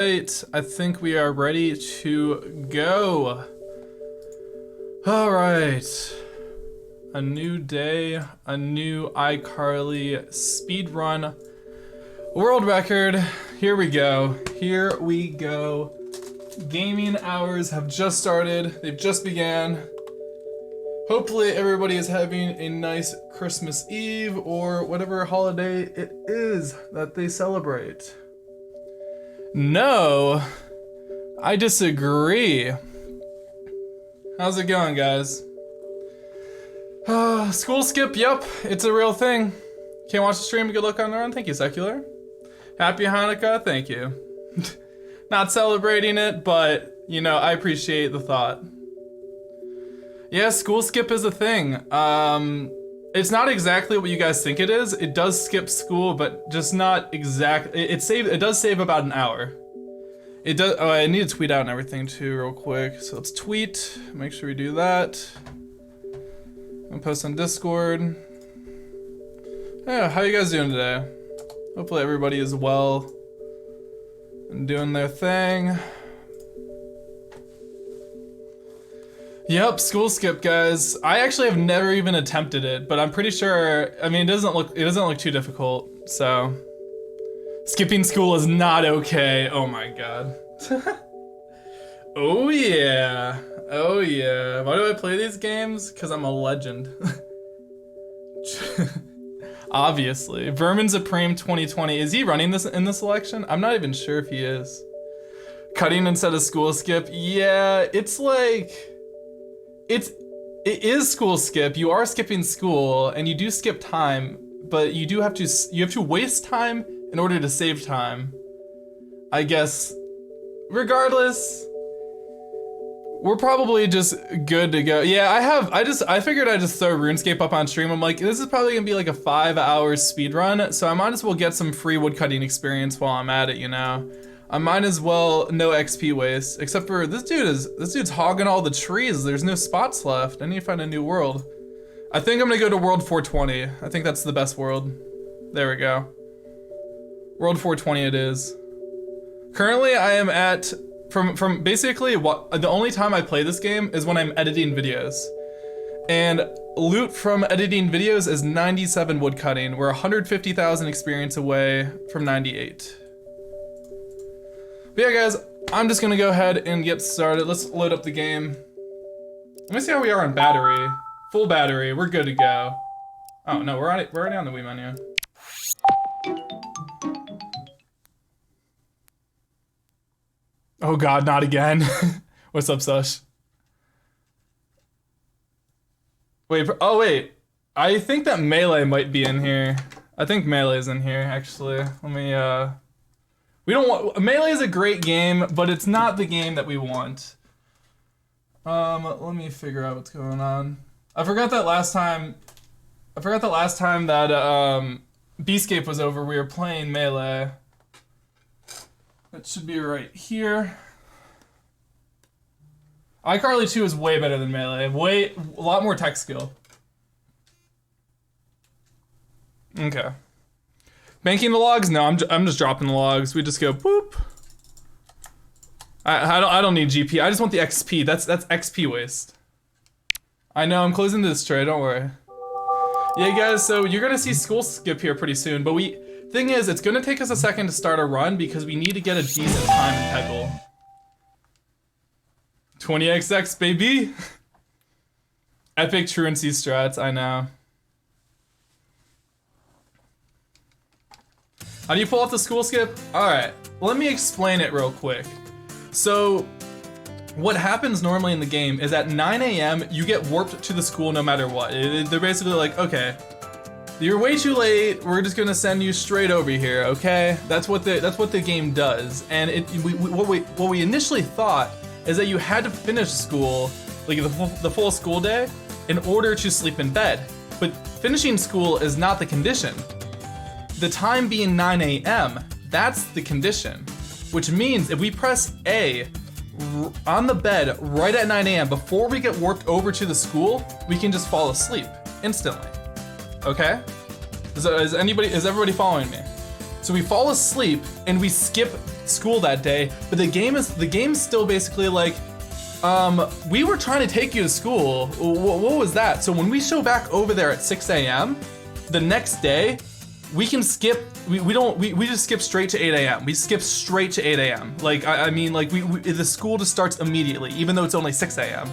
Right, I think we are ready to go. All right, a new day, a new iCarly speedrun world record. Here we go, here we go. Gaming hours have just started, they've just began. Hopefully everybody is having a nice Christmas Eve or whatever holiday it is that they celebrate. No, I disagree. How's it going, guys? School skip, yep, it's a real thing. Can't watch the stream, good luck on their own. Thank you, Secular. Happy Hanukkah, thank you. Not celebrating it, but, you know, I appreciate the thought. Yeah, school skip is a thing. It's not exactly what you guys think it is. It does skip school, but just not exact. It does save about an hour. It does. Oh, I need to tweet out and everything too, real quick. So let's tweet. Make sure we do that. And post on Discord. Yeah, how you guys doing today? Hopefully everybody is well and doing their thing. Yep, school skip, guys. I actually have never even attempted it, but I'm pretty sure, I mean, it doesn't look too difficult, so. Skipping school is not okay. Oh my god. Oh yeah. Oh yeah. Why do I play these games? Because I'm a legend. Obviously. Vermin Supreme 2020. Is he running this in this election? I'm not even sure if he is. Cutting instead of school skip. Yeah, it's like, it is school skip. You are skipping school and you do skip time, but you have to waste time in order to save time. I guess, regardless, we're probably just good to go. Yeah, I figured I'd just throw RuneScape up on stream. I'm like, this is probably gonna be like a 5-hour speed run, so I might as well get some free woodcutting experience while I'm at it, you know? I might as well, no XP waste, except for this dude's hogging all the trees. There's no spots left. I need to find a new world. I think I'm gonna go to world 420. I think that's the best world. There we go. World 420 it is. Currently I am at, from basically the only time I play this game is when I'm editing videos. And loot from editing videos is 97 woodcutting. We're 150,000 experience away from 98. But yeah, guys, I'm just gonna go ahead and get started. Let's load up the game. Let me see how we are on battery. Full battery, we're good to go. Oh no, we're already on the Wii menu. Oh god, not again. What's up, Sush? Wait, oh wait. I think that Melee might be in here. I think Melee's in here, actually. Let me, we don't want, Melee is a great game, but it's not the game that we want. Let me figure out what's going on. I forgot that last time that, EZScape was over, we were playing Melee. That should be right here. iCarly 2 is way better than Melee. A lot more tech skill. Okay. Banking the logs? No, I'm just dropping the logs. We just go boop. I don't need GP. I just want the XP. That's XP waste. I know, I'm closing this tray, don't worry. Yeah, guys, so you're gonna see school skip here pretty soon, but thing is, it's gonna take us a second to start a run because we need to get a decent time in Peggle. 20xx, baby! Epic truancy strats, I know. How do you pull off the school skip? Alright, let me explain it real quick. So, what happens normally in the game is at 9 AM, you get warped to the school no matter what. They're basically like, okay, you're way too late, we're just gonna send you straight over here, okay? That's what the game does. And what we initially thought is that you had to finish school, like the full school day, in order to sleep in bed. But finishing school is not the condition. The time being 9 AM, that's the condition. Which means if we press A on the bed right at 9 AM before we get warped over to the school, we can just fall asleep instantly. Okay? Is everybody following me? So we fall asleep and we skip school that day, but the game's still basically like, we were trying to take you to school. What was that? So when we show back over there at 6 a.m., the next day, we can skip. We just skip straight to 8 a.m. We skip straight to 8 a.m. Like I mean, like the school just starts immediately, even though it's only 6 a.m.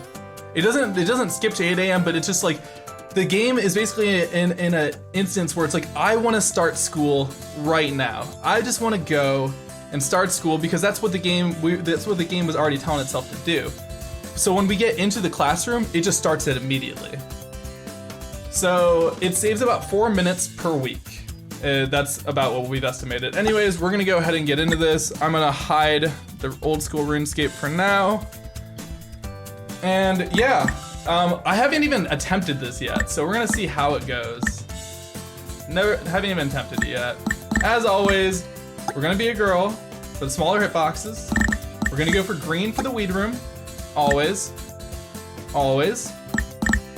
It doesn't skip to 8 a.m. But it's just like the game is basically in an instance where it's like I want to start school right now. I just want to go and start school because that's what the game was already telling itself to do. So when we get into the classroom, it just starts it immediately. So it saves about 4 minutes per week. That's about what we've estimated. Anyways, we're gonna go ahead and get into this. I'm gonna hide the old school RuneScape for now. And yeah, I haven't even attempted this yet, so we're gonna see how it goes. Haven't even attempted it yet. As always, we're gonna be a girl for the smaller hitboxes. We're gonna go for green for the weed room. Always. Always.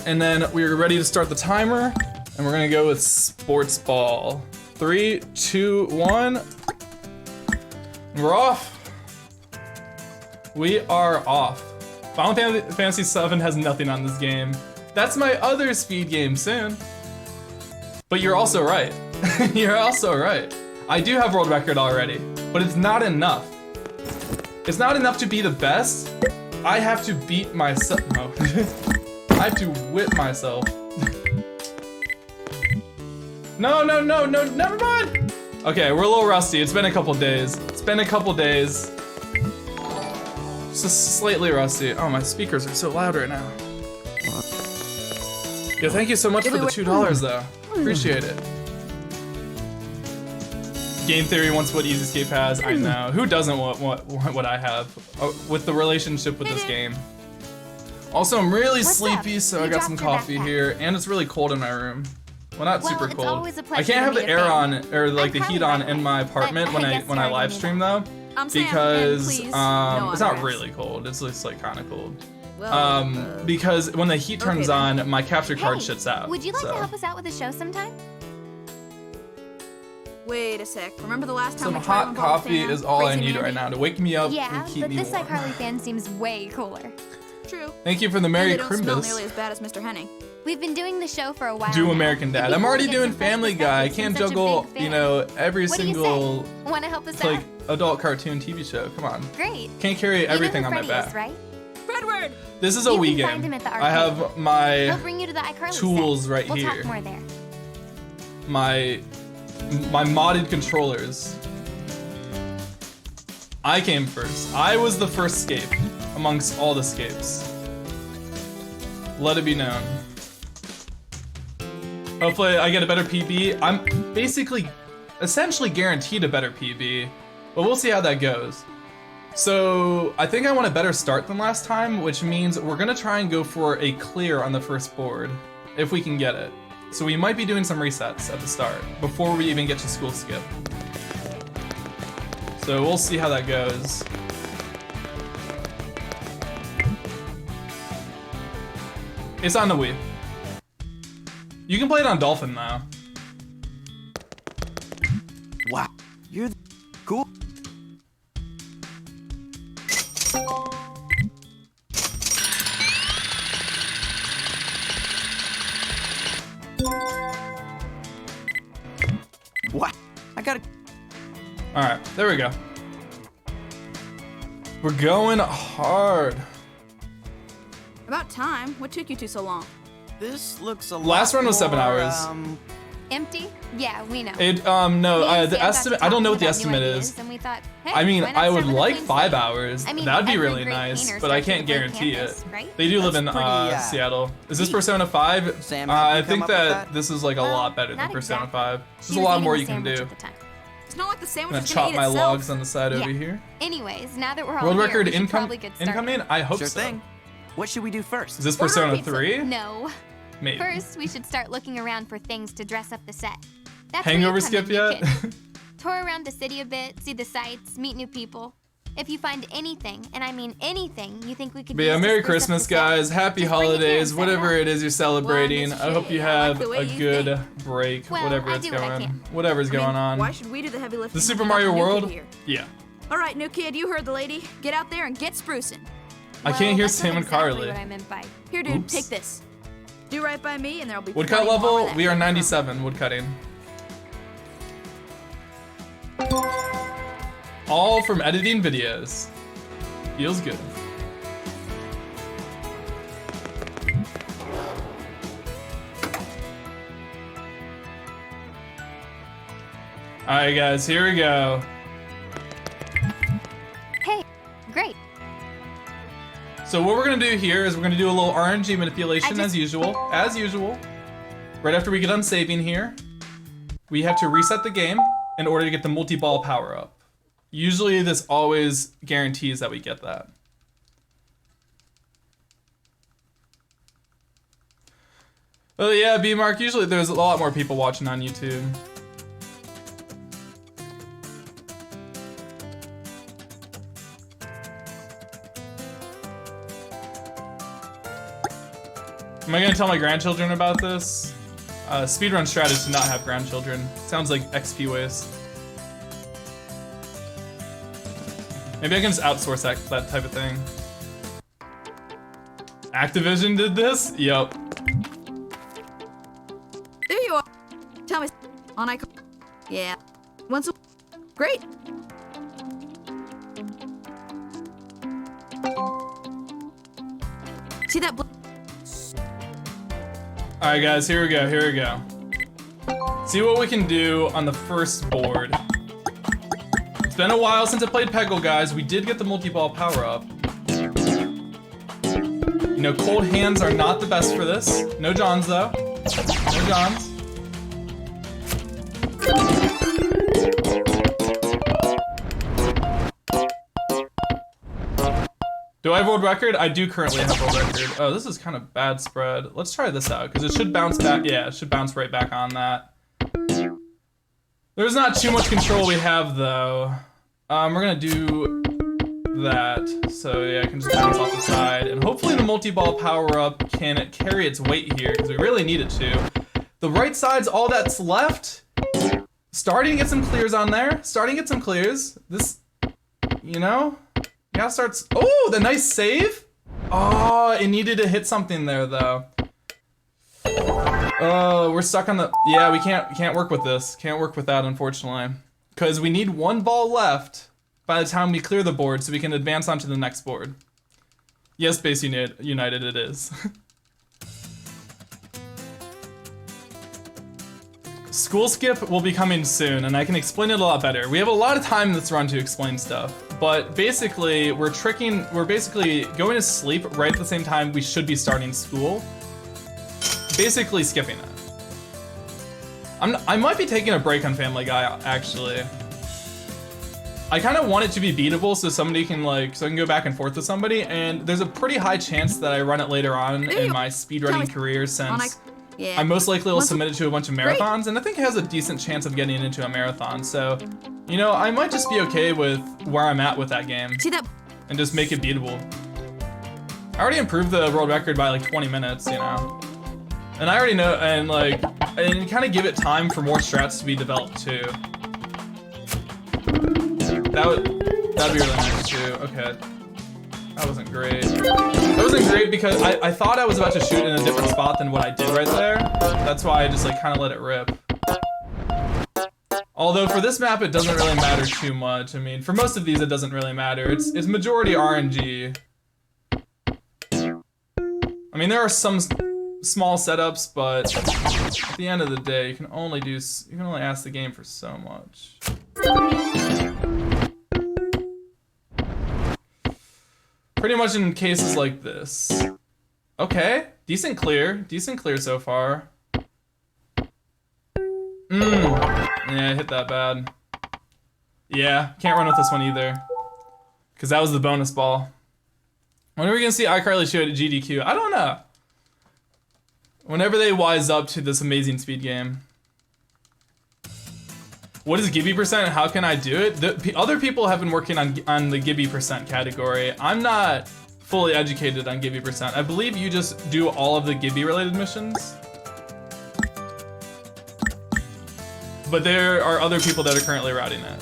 And then we're ready to start the timer, and we're gonna go with sports ball. 3, 2, 1. We're off. We are off. Final Fantasy VII has nothing on this game. That's my other speed game soon. But you're also right. You're also right. I do have world record already, but it's not enough. It's not enough to be the best. I have to beat myself. No. I have to whip myself. No, never mind. Okay, we're a little rusty. It's been a couple days. Just slightly rusty. Oh, my speakers are so loud right now. Yo, thank you so much for the $2 though. Appreciate it. Game Theory wants what EZScape has. I know. Who doesn't want what I have with the relationship with this game? Also, I'm really sleepy, so I got some coffee here, and it's really cold in my room. Well, not super cold. I can't have the air on or like the heat on in my apartment when I live stream though, because it's not really cold. It's just like kind of cold. Because when the heat turns on, my capture card shits out. Would you like to help us out with the show sometime? Wait a sec. Remember the last time some hot coffee is all I need right now to wake me up and keep me warm. Yeah, but this iCarly fan seems way cooler. True. Thank you for the Merry Crimbus. They don't smell Crimbus. nearly as bad as Mr. Henning. We've been doing the show for a while. Do now. American Dad. I'm already doing Family Guy. I can't juggle, you know, every single Want to help us like out? adult cartoon TV show. Come on. Great. Can't carry everything on my back. Is, right? Fredward! This is a Wii game. I have my We'll bring you to the iCarly tools set. right we'll here. Talk more there. My modded controllers. I came first. I was the first scape amongst all the scapes. Let it be known. Hopefully I get a better PB. I'm basically, essentially guaranteed a better PB, but we'll see how that goes. So I think I want a better start than last time, which means we're gonna try and go for a clear on the first board, if we can get it. So we might be doing some resets at the start, before we even get to school skip. So we'll see how that goes. It's on the Wii. You can play it on Dolphin now. Wow, you're cool. What? I gotta. All right, there we go. We're going hard. About time. What took you two so long? This looks a lot Last run was 7 more, hours. Empty? Yeah, we know. It no, the estimate. I don't know what the estimate is. And we thought, hey, I mean, why not I start would with a like clean 5 slate? hours. I mean, That'd be every really great nice, painter but I starts with can't a blank guarantee canvas, it. right? They do live in That's pretty, Seattle. Is this neat. Persona 5? Sam, I have you think come up with that that? this is like a lot better than Not Persona exactly. 5. She There's a was lot eating more a you can sandwich do. at the time. It's not like the I'm sandwich gonna is gonna chop eat my itself. logs on the side over here. Anyways, now that we're all World here, record we should income probably get started. incoming? I hope Sure so. thing. What should we do first? Is this Order Persona pizza. 3? No. Maybe. First, we should start looking around for things to dress up the set. That's Hangover where you come skip in, you yet? kid. Tour around the city a bit, see the sights, meet new people. If you find anything, and I mean anything, you think we could But use yeah, to Merry spruce up Christmas, the set, guys. Happy just bring it here and holidays. set it Whatever up. it is you're celebrating. Miss I hope you Shea, I like have the way a you good think. break. Well, Whatever I it's do what I going. can. Whatever's I mean, going on. Why should we do the heavy lifting? The when Super we got Mario the new kid World? here? Yeah. All right, new kid, you heard the lady. Get out there and get sprucing. I can't hear that's Sam not and exactly Carly. what I meant by. Here, dude, Oops. take this. Do right by me, and there'll be Woodcut plenty more where level, that we are came from. 97 woodcutting. All from editing videos. Feels good. Alright guys, here we go. Hey, great. So what we're gonna do here is we're gonna do a little RNG manipulation as usual. As usual. Right after we get done saving here, we have to reset the game in order to get the multi-ball power up. Usually this always guarantees that we get that. Oh yeah, B-Mark, usually there's a lot more people watching on YouTube. Am I gonna tell my grandchildren about this? Speedrun strategy to not have grandchildren. Sounds like XP waste. Maybe I can just outsource that type of thing. Activision did this? Yup. There you are. Tell me on iCarly. Yeah. Once a great. See that? Alright guys, here we go, here we go. See what we can do on the first board. It's been a while since I played Peggle, guys. We did get the multi-ball power-up. You know, cold hands are not the best for this. No Johns, though. No Johns. Do I have world record? I do currently have world record. Oh, this is kind of bad spread. Let's try this out, because it should bounce back. Yeah, it should bounce right back on that. There's not too much control we have, though. We're gonna do that. So yeah, I can just bounce off the side. And hopefully the multi-ball power-up can carry its weight here, because we really need it to. The right side's all that's left. Starting to get some clears on there. Starting to get some clears. This, you know? Yeah, starts. Oh, the nice save. Oh, it needed to hit something there though. Oh, we're stuck on the. Yeah, we can't work with this. Can't work with that, unfortunately, because we need one ball left by the time we clear the board, so we can advance onto the next board. Yes, Base United, it is. School skip will be coming soon, and I can explain it a lot better. We have a lot of time in this run to explain stuff. But basically, we're basically going to sleep right at the same time we should be starting school. Basically skipping it. I might be taking a break on Family Guy, actually. I kind of want it to be beatable so somebody can so I can go back and forth with somebody, and there's a pretty high chance that I run it later on in my speedrunning career since I most likely will submit it to a bunch of marathons, and I think it has a decent chance of getting into a marathon, so, you know, I might just be okay with where I'm at with that game. See that? And just make it beatable. I already improved the world record by like 20 minutes, you know? And I already know, and kind of give it time for more strats to be developed too. That'd be really nice too, okay. That wasn't great. That wasn't great because I thought I was about to shoot in a different spot than what I did right there. That's why I just kind of let it rip. Although for this map it doesn't really matter too much. I mean, for most of these it doesn't really matter. It's majority RNG. I mean, there are some small setups, but at the end of the day, you can only ask the game for so much. Pretty much in cases like this. Okay, decent clear so far. Yeah, hit that bad. Yeah, can't run with this one either. Because that was the bonus ball. When are we gonna see iCarly show at GDQ? I don't know. Whenever they wise up to this amazing speed game. What is Gibby percent and how can I do it? Other people have been working on the Gibby percent category. I'm not fully educated on Gibby percent. I believe you just do all of the Gibby related missions. But there are other people that are currently routing it.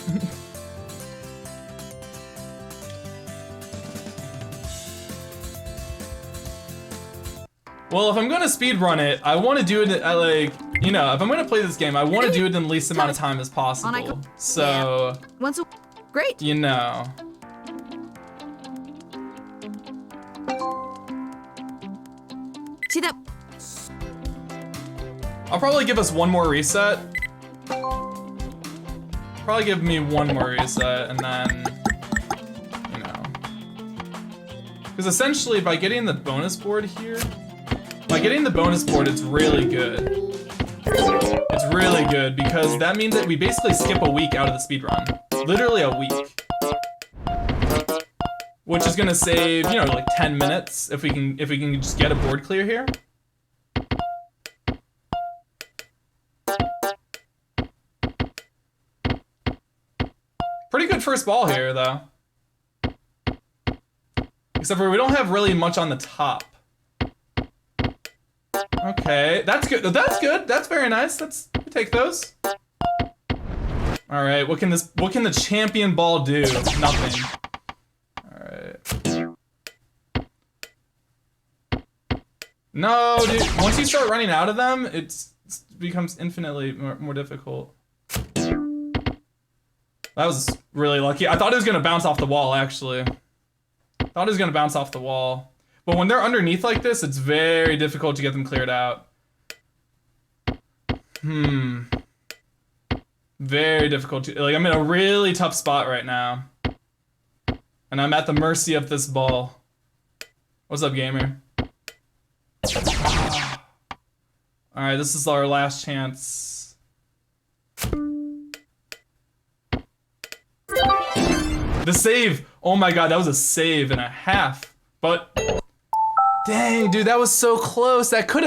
Well, if I'm gonna speedrun it, I want to do it at like, you know, if I'm gonna play this game, I want to do it in the least amount of time as possible. So, Once a great. you know. See that? I'll probably give us one more reset. Probably give me one more reset and then, you know. Because essentially by getting the bonus board here, it's really good. It's really good because that means that we basically skip a week out of the speedrun. Literally a week. Which is gonna save, you know, like 10 minutes if we can just get a board clear here. Pretty good first ball here, though. Except for we don't have really much on the top. Okay, that's good. That's good. That's very nice. We take those. All right, what can the champion ball do? Nothing. All right. No, dude. Once you start running out of them, it becomes infinitely more difficult. That was really lucky. I thought it was gonna bounce off the wall, actually. Thought it was gonna bounce off the wall. But when they're underneath like this, it's very difficult to get them cleared out. Very difficult to, like, I'm in a really tough spot right now. And I'm at the mercy of this ball. What's up, gamer? Alright, this is our last chance. The save! Oh my god, that was a save and a half. But dang, dude, that was so close. That could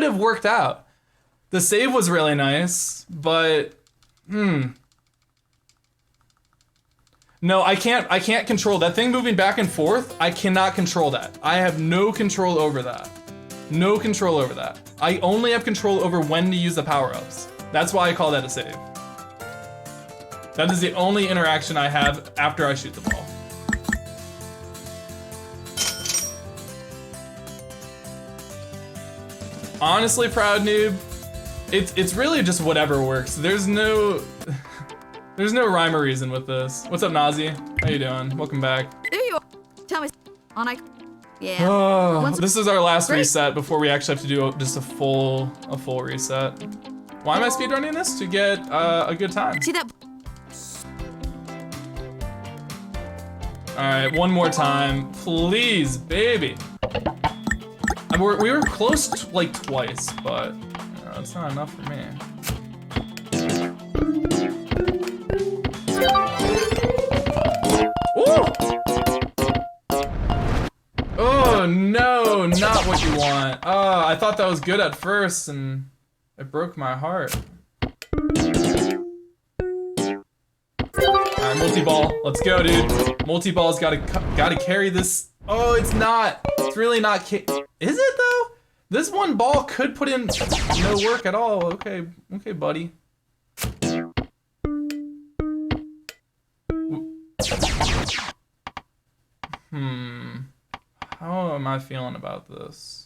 have worked out. The save was really nice, but no, I can't control that thing moving back and forth. I cannot control that. I have no control over that. No control over that. I only have control over when to use the power-ups. That's why I call that a save. That is the only interaction I have after I shoot the ball. Honestly, Proud Noob, it's really just whatever works. There's no rhyme or reason with this. What's up, Nazi? How you doing? Welcome back. There you are. Tell me on iCarly. Yeah. Oh, this is our last reset before we actually have to do just a full reset. Why am I speedrunning this? To get a good time. See that? Alright, one more time. Please, baby. We were close like twice, but you know, it's not enough for me. Ooh! Oh no, not what you want. Oh, I thought that was good at first and it broke my heart. Alright, multi-ball. Let's go, dude. Multi-ball's gotta carry this. Oh, it's not. It's really not. Is it though? This one ball could put in no work at all. Okay, buddy. How am I feeling about this?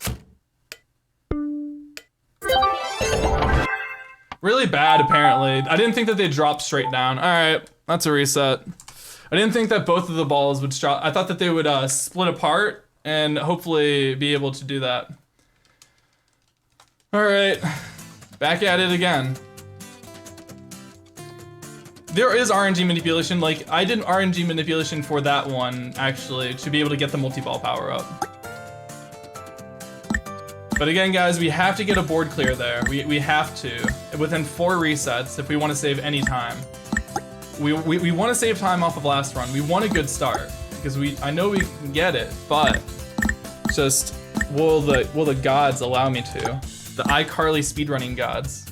Really bad, apparently. I didn't think that they dropped straight down. All right, that's a reset. I didn't think that both of the balls would drop. I thought that they would split apart and hopefully be able to do that. All right, back at it again. There is RNG manipulation. Like, I did RNG manipulation for that one, actually, to be able to get the multi-ball power up. But again, guys, we have to get a board clear there. We have to, within 4 resets, if we want to save any time. We want to save time off of last run. We want a good start, because I know we can get it, but just, will the gods allow me to? The iCarly speedrunning gods.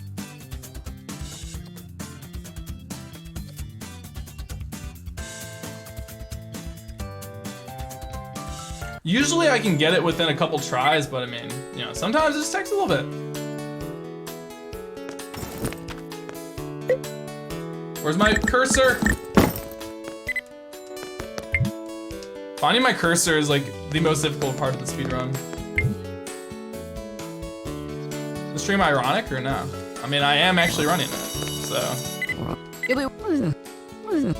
Usually I can get it within a couple tries, but I mean, you know, sometimes it just takes a little bit. Where's my cursor? Finding my cursor is like the most difficult part of the speedrun. stream ironic or no? I mean, I am actually running it, so. You'll be.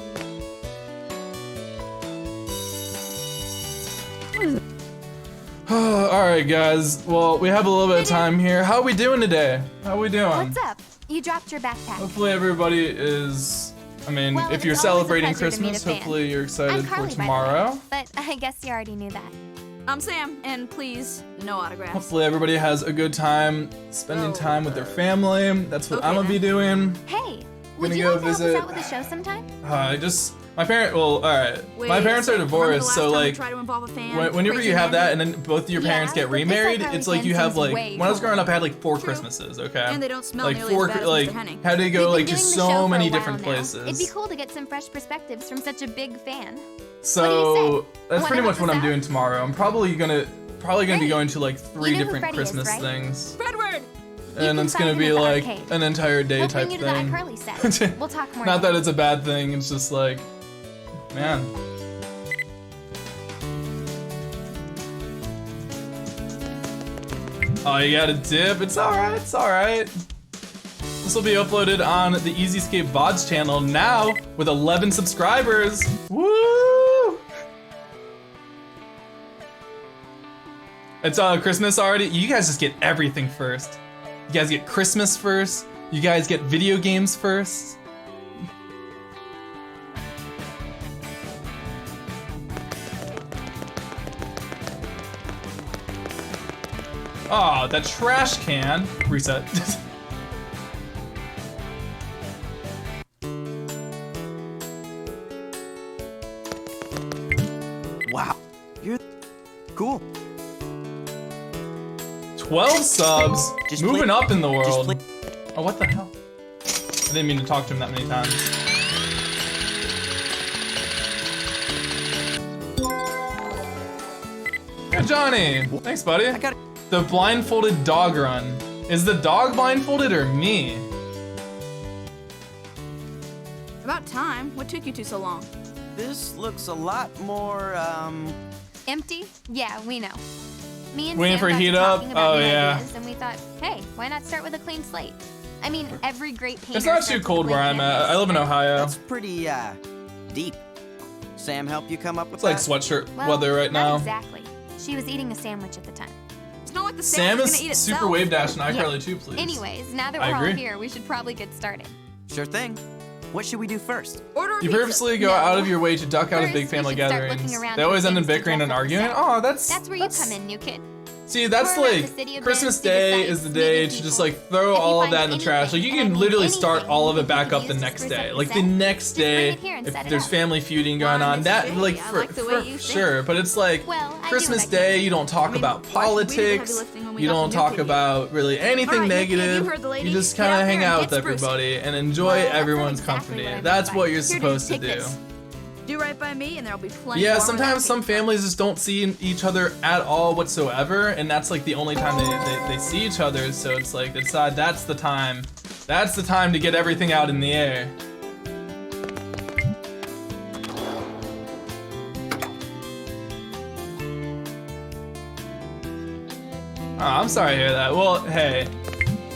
Alright guys, well, we have a little bit of time here. How are we doing today? How are we doing? What's up? You dropped your backpack. Hopefully everybody is, I mean, Well, if you're it's always a celebrating pleasure to meet Christmas, a fan. hopefully you're excited I'm for Carly, tomorrow. But I guess you already knew that. I'm Sam, and please, no autographs. Hopefully everybody has a good time spending time with their family. That's what Okay, I'm gonna be then. doing. Hey, We're would gonna you go like to help visit- us out with the show sometime? My parents are divorced, so like, try to involve a fan? whenever Crazy you have man? that and then both of your parents Yeah, get but this remarried, iCarly it's like fan you have seems like, way when I was cooler. growing up I had like 4 True. Christmases, okay? And they don't smell like nearly four, as bad as like, Mr. Henning. had to go We've like been to doing the show so for many a while different now. places. It'd be cool to get some fresh perspectives from such a big fan. So that's Wanna pretty help much what us I'm out? doing tomorrow. I'm probably gonna be Great. going to like 3 You know who different Freddie is, Christmas right? things. Fredward! And can it's gonna find be him at the like arcade. an entire day We'll type bring you to the thing. iCarly set. We'll talk more. Not then. that it's a bad thing, it's just like, man. Oh, you got a dip? It's alright, it's alright. This will be uploaded on the EZScape VODs channel now with 11 subscribers. Woo! It's Christmas already. You guys just get everything first. You guys get Christmas first. You guys get video games first. Oh, that trash can. Reset. Wow, you're cool. 12 subs. Just Moving play- up in the Just world. play. Oh, what the hell? I didn't mean to talk to him that many times. Hey, Johnny. Thanks, buddy. I got it. The blindfolded dog run. Is the dog blindfolded or me? About time. What took you two so long? This looks a lot more, Empty? Yeah, we know. Me and Waiting Sam for got to heat up? talking about Oh, new yeah. ideas, and we thought, hey, why not start with a clean slate? I mean, every great painter. It's not starts too with cold a where blank I'm at. canvas. I live in Ohio. that's pretty, deep. Sam help you come up with It's like that? sweatshirt Well, weather right not now. Exactly. She was eating a sandwich at the time. It's not like the Sam sandwich is gonna eat Super itself. Wave Dash and Yeah. iCarly too, please. Anyways, now that I we're all agree. here, we should probably get started. Sure thing. What should we do first? Order a You pizza. purposely go No. out of your way to duck out of First, big we family should start gatherings. looking around They for always end in things to bickering dress and up the arguing. set. Oh, that's That's where you come in, new kid. See, that's Tour around like the city a bit, Christmas see the Day sights, is the meet day new to just people. like throw If you all of find that in the trash. Like you anything, can and I literally mean start anything, all of you it back can up the use to next spruce day. up the Like the set. next Just bring day, it here and if set it there's up. family feuding going Well, on, Mrs. that J, like I for, like the way for you think. sure. But it's like Well, I do Christmas what I can. Day, you don't talk I mean, about why should we do the heavy politics. lifting when we You got the don't new talk kid here? about really anything All right, new kid, you negative. heard the lady. You just Get kind out of there hang and out get with sprucing. everybody and enjoy Well, that's not everyone's exactly company. what I meant That's by what it. you're Here, supposed to take do. this. Do right by me, and there'll be plenty Yeah, more where sometimes that some came from. families just don't see each other at all whatsoever, and that's like the only time they see each other. So it's like they decide that's the time to get everything out in the air. Oh, I'm sorry to hear that. Well, hey,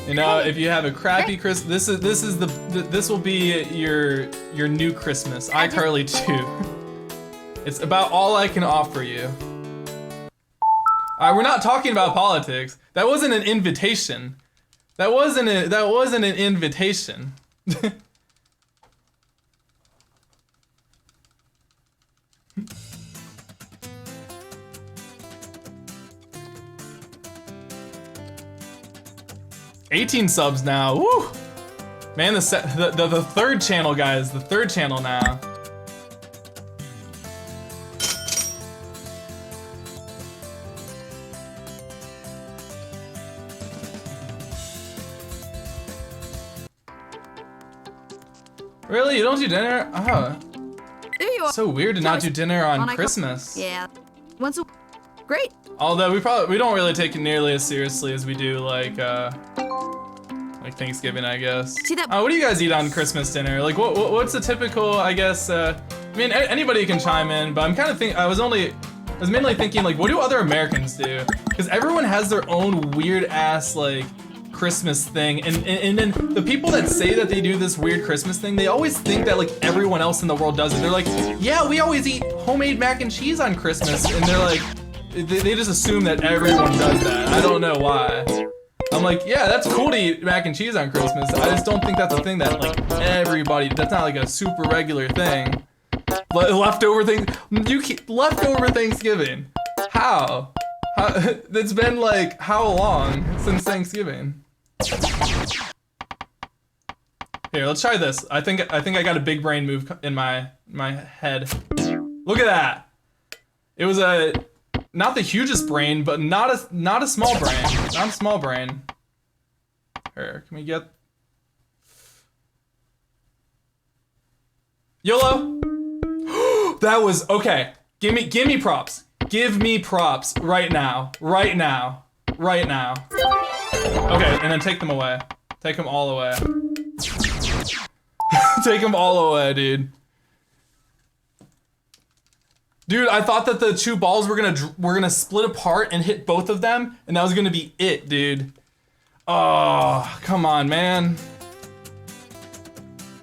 you know, if you have a crappy Christmas, this will be your new Christmas. iCarly 2. It's about all I can offer you. Alright, we're not talking about politics. That wasn't an invitation. That wasn't an invitation. $18 subs now. Woo! Man, the 3rd channel, guys. The 3rd channel now. Really? You don't do dinner? Oh, There you are. so weird to not do dinner on iCarly. Christmas. Yeah. Once a great. Although we don't really take it nearly as seriously as we do like Thanksgiving, I guess. See that- What do you guys eat on Christmas dinner? Like what's a typical, I guess, I mean, anybody can chime in, but I'm kind of I was mainly thinking like, what do other Americans do? Because everyone has their own weird ass like Christmas thing, and then the people that say that they do this weird Christmas thing, they always think that like everyone else in the world does it. They're like, yeah, we always eat homemade mac and cheese on Christmas, and they're like, they just assume that everyone does that. I don't know why. I'm like, yeah, that's cool to eat mac and cheese on Christmas. I just don't think that's a thing that like everybody, that's not like a super regular thing. Leftover Thanksgiving. How? It's been like how long since Thanksgiving? Here, let's try this. I think I got a big brain move in my head. Look at that. It was not the hugest brain, but not a small brain. Not a small brain. Here, can we get YOLO? That was okay. Give me props. Give me props right now. Right now. Right now. Okay, and then take them away. Take them all away. Take them all away, dude. Dude, I thought that the two balls were gonna split apart and hit both of them, and that was gonna be it, dude. Oh, come on, man.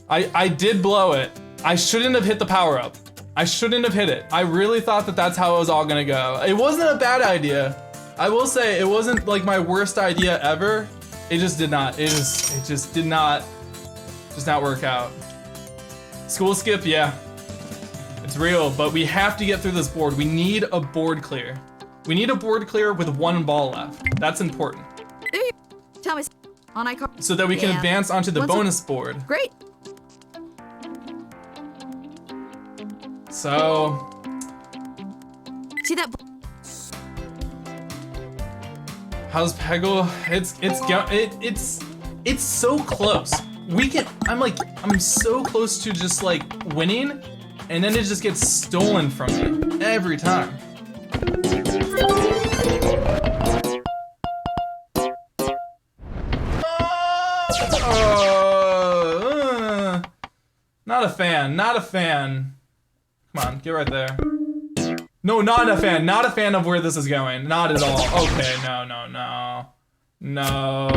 I did blow it. I shouldn't have hit the power up. I shouldn't have hit it. I really thought that that's how it was all gonna go. It wasn't a bad idea. I will say it wasn't like my worst idea ever. It just did not. It just did not work out. School skip, yeah. It's real, but we have to get through this board. We need a board clear. We need a board clear with one ball left. That's important. Tell me on iCarly. So that we can advance onto the bonus board. Great. So. See that? How's Peggle? It's so close. I'm so close to just like winning, and then it just gets stolen from me every time. Not a fan. Not a fan. Come on, get right there. No, not a fan. Not a fan of where this is going. Not at all. Okay, no.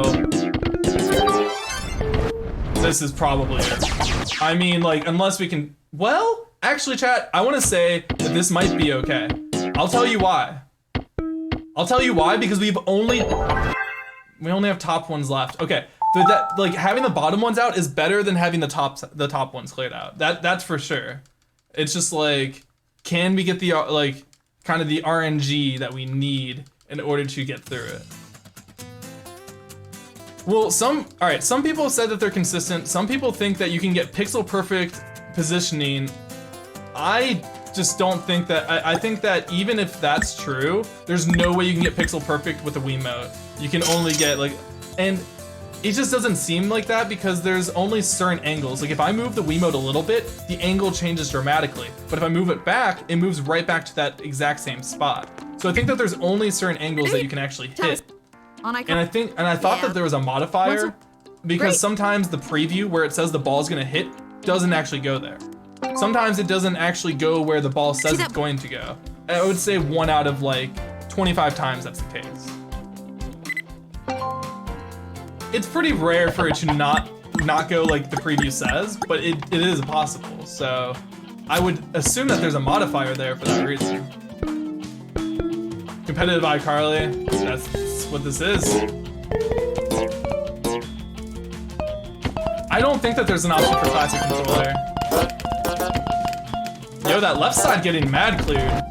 This is probably it. I mean, like, unless we can... Well, actually, chat, I want to say that this might be okay. I'll tell you why. I'll tell you why, because we only have top ones left. Okay, but that, like, having the bottom ones out is better than having the top ones cleared out. That's for sure. It's just like, can we get the, like, kind of the RNG that we need in order to get through it? Well, some people said that they're consistent. Some people think that you can get pixel perfect positioning. I just don't think that, I think that even if that's true, there's no way you can get pixel perfect with a Wiimote. You can only get like, and it just doesn't seem like that because there's only certain angles. Like if I move the Wiimote a little bit, the angle changes dramatically. But if I move it back, it moves right back to that exact same spot. So I think that there's only certain angles that you can actually hit. And I thought that there was a modifier because sometimes the preview where it says the ball's gonna hit doesn't actually go there. Sometimes it doesn't actually go where the ball says it's going to go. I would say 1 out of like 25 times that's the case. It's pretty rare for it to not go like the preview says, but it is possible. So I would assume that there's a modifier there for that reason. Competitive iCarly, that's what this is. I don't think that there's an option for classic controller. Yo, that left side getting mad cleared.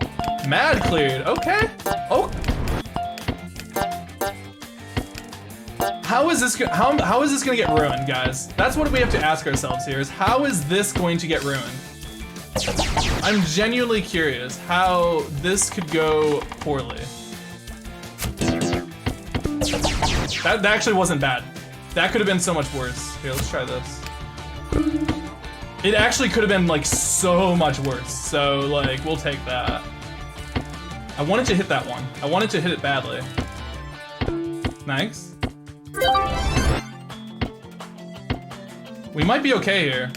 Mad cleared, okay. Oh. How is this gonna get ruined, guys? That's what we have to ask ourselves here, is how is this going to get ruined? I'm genuinely curious how this could go poorly. That actually wasn't bad. That could have been so much worse. Here, let's try this. It actually could have been like so much worse. So like, we'll take that. I wanted to hit that one. I wanted to hit it badly. Nice. We might be okay here,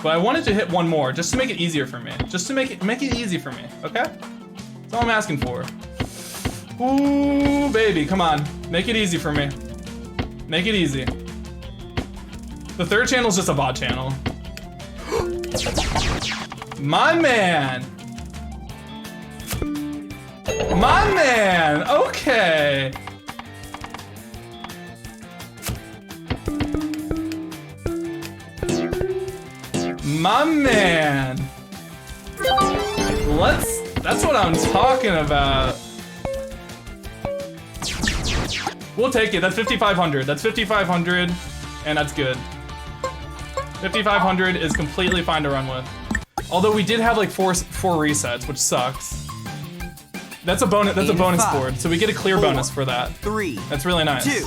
but I wanted to hit one more just to make it easier for me. Just to make it easy for me, okay? That's all I'm asking for. Ooh, baby, come on. Make it easy for me. Make it easy. The third channel is just a VOD channel. My man! My man! Okay. My man. That's what I'm talking about. We'll take it. That's 5,500. That's 5,500, and that's good. 5,500 is completely fine to run with. Although we did have like four resets, which sucks. That's a bonus. That's a bonus board, so we get a clear bonus for that. 3. That's really nice. 2.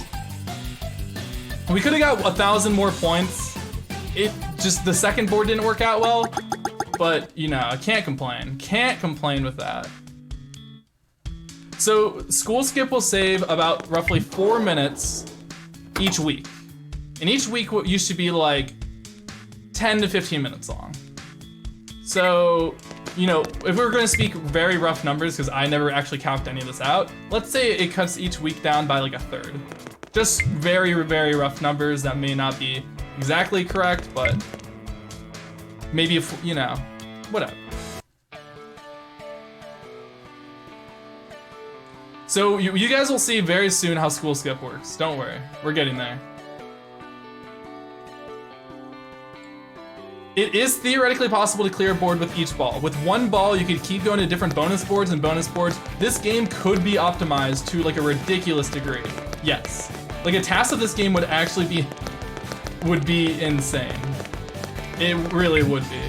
We could have got 1,000 more points. It just the second board didn't work out well, but you know, I can't complain. Can't complain with that. So school skip will save about roughly 4 minutes each week. And each week used to be like 10 to 15 minutes long. So, you know, if we were gonna speak very rough numbers, because I never actually calculated any of this out, let's say it cuts each week down by like a third. Just very, very rough numbers that may not be exactly correct, but maybe if, you know, whatever. So you guys will see very soon how school skip works. Don't worry, we're getting there. It is theoretically possible to clear a board with each ball. With one ball, you could keep going to different bonus boards and bonus boards. This game could be optimized to like a ridiculous degree. Yes. Like a task of this game would actually would be insane. It really would be.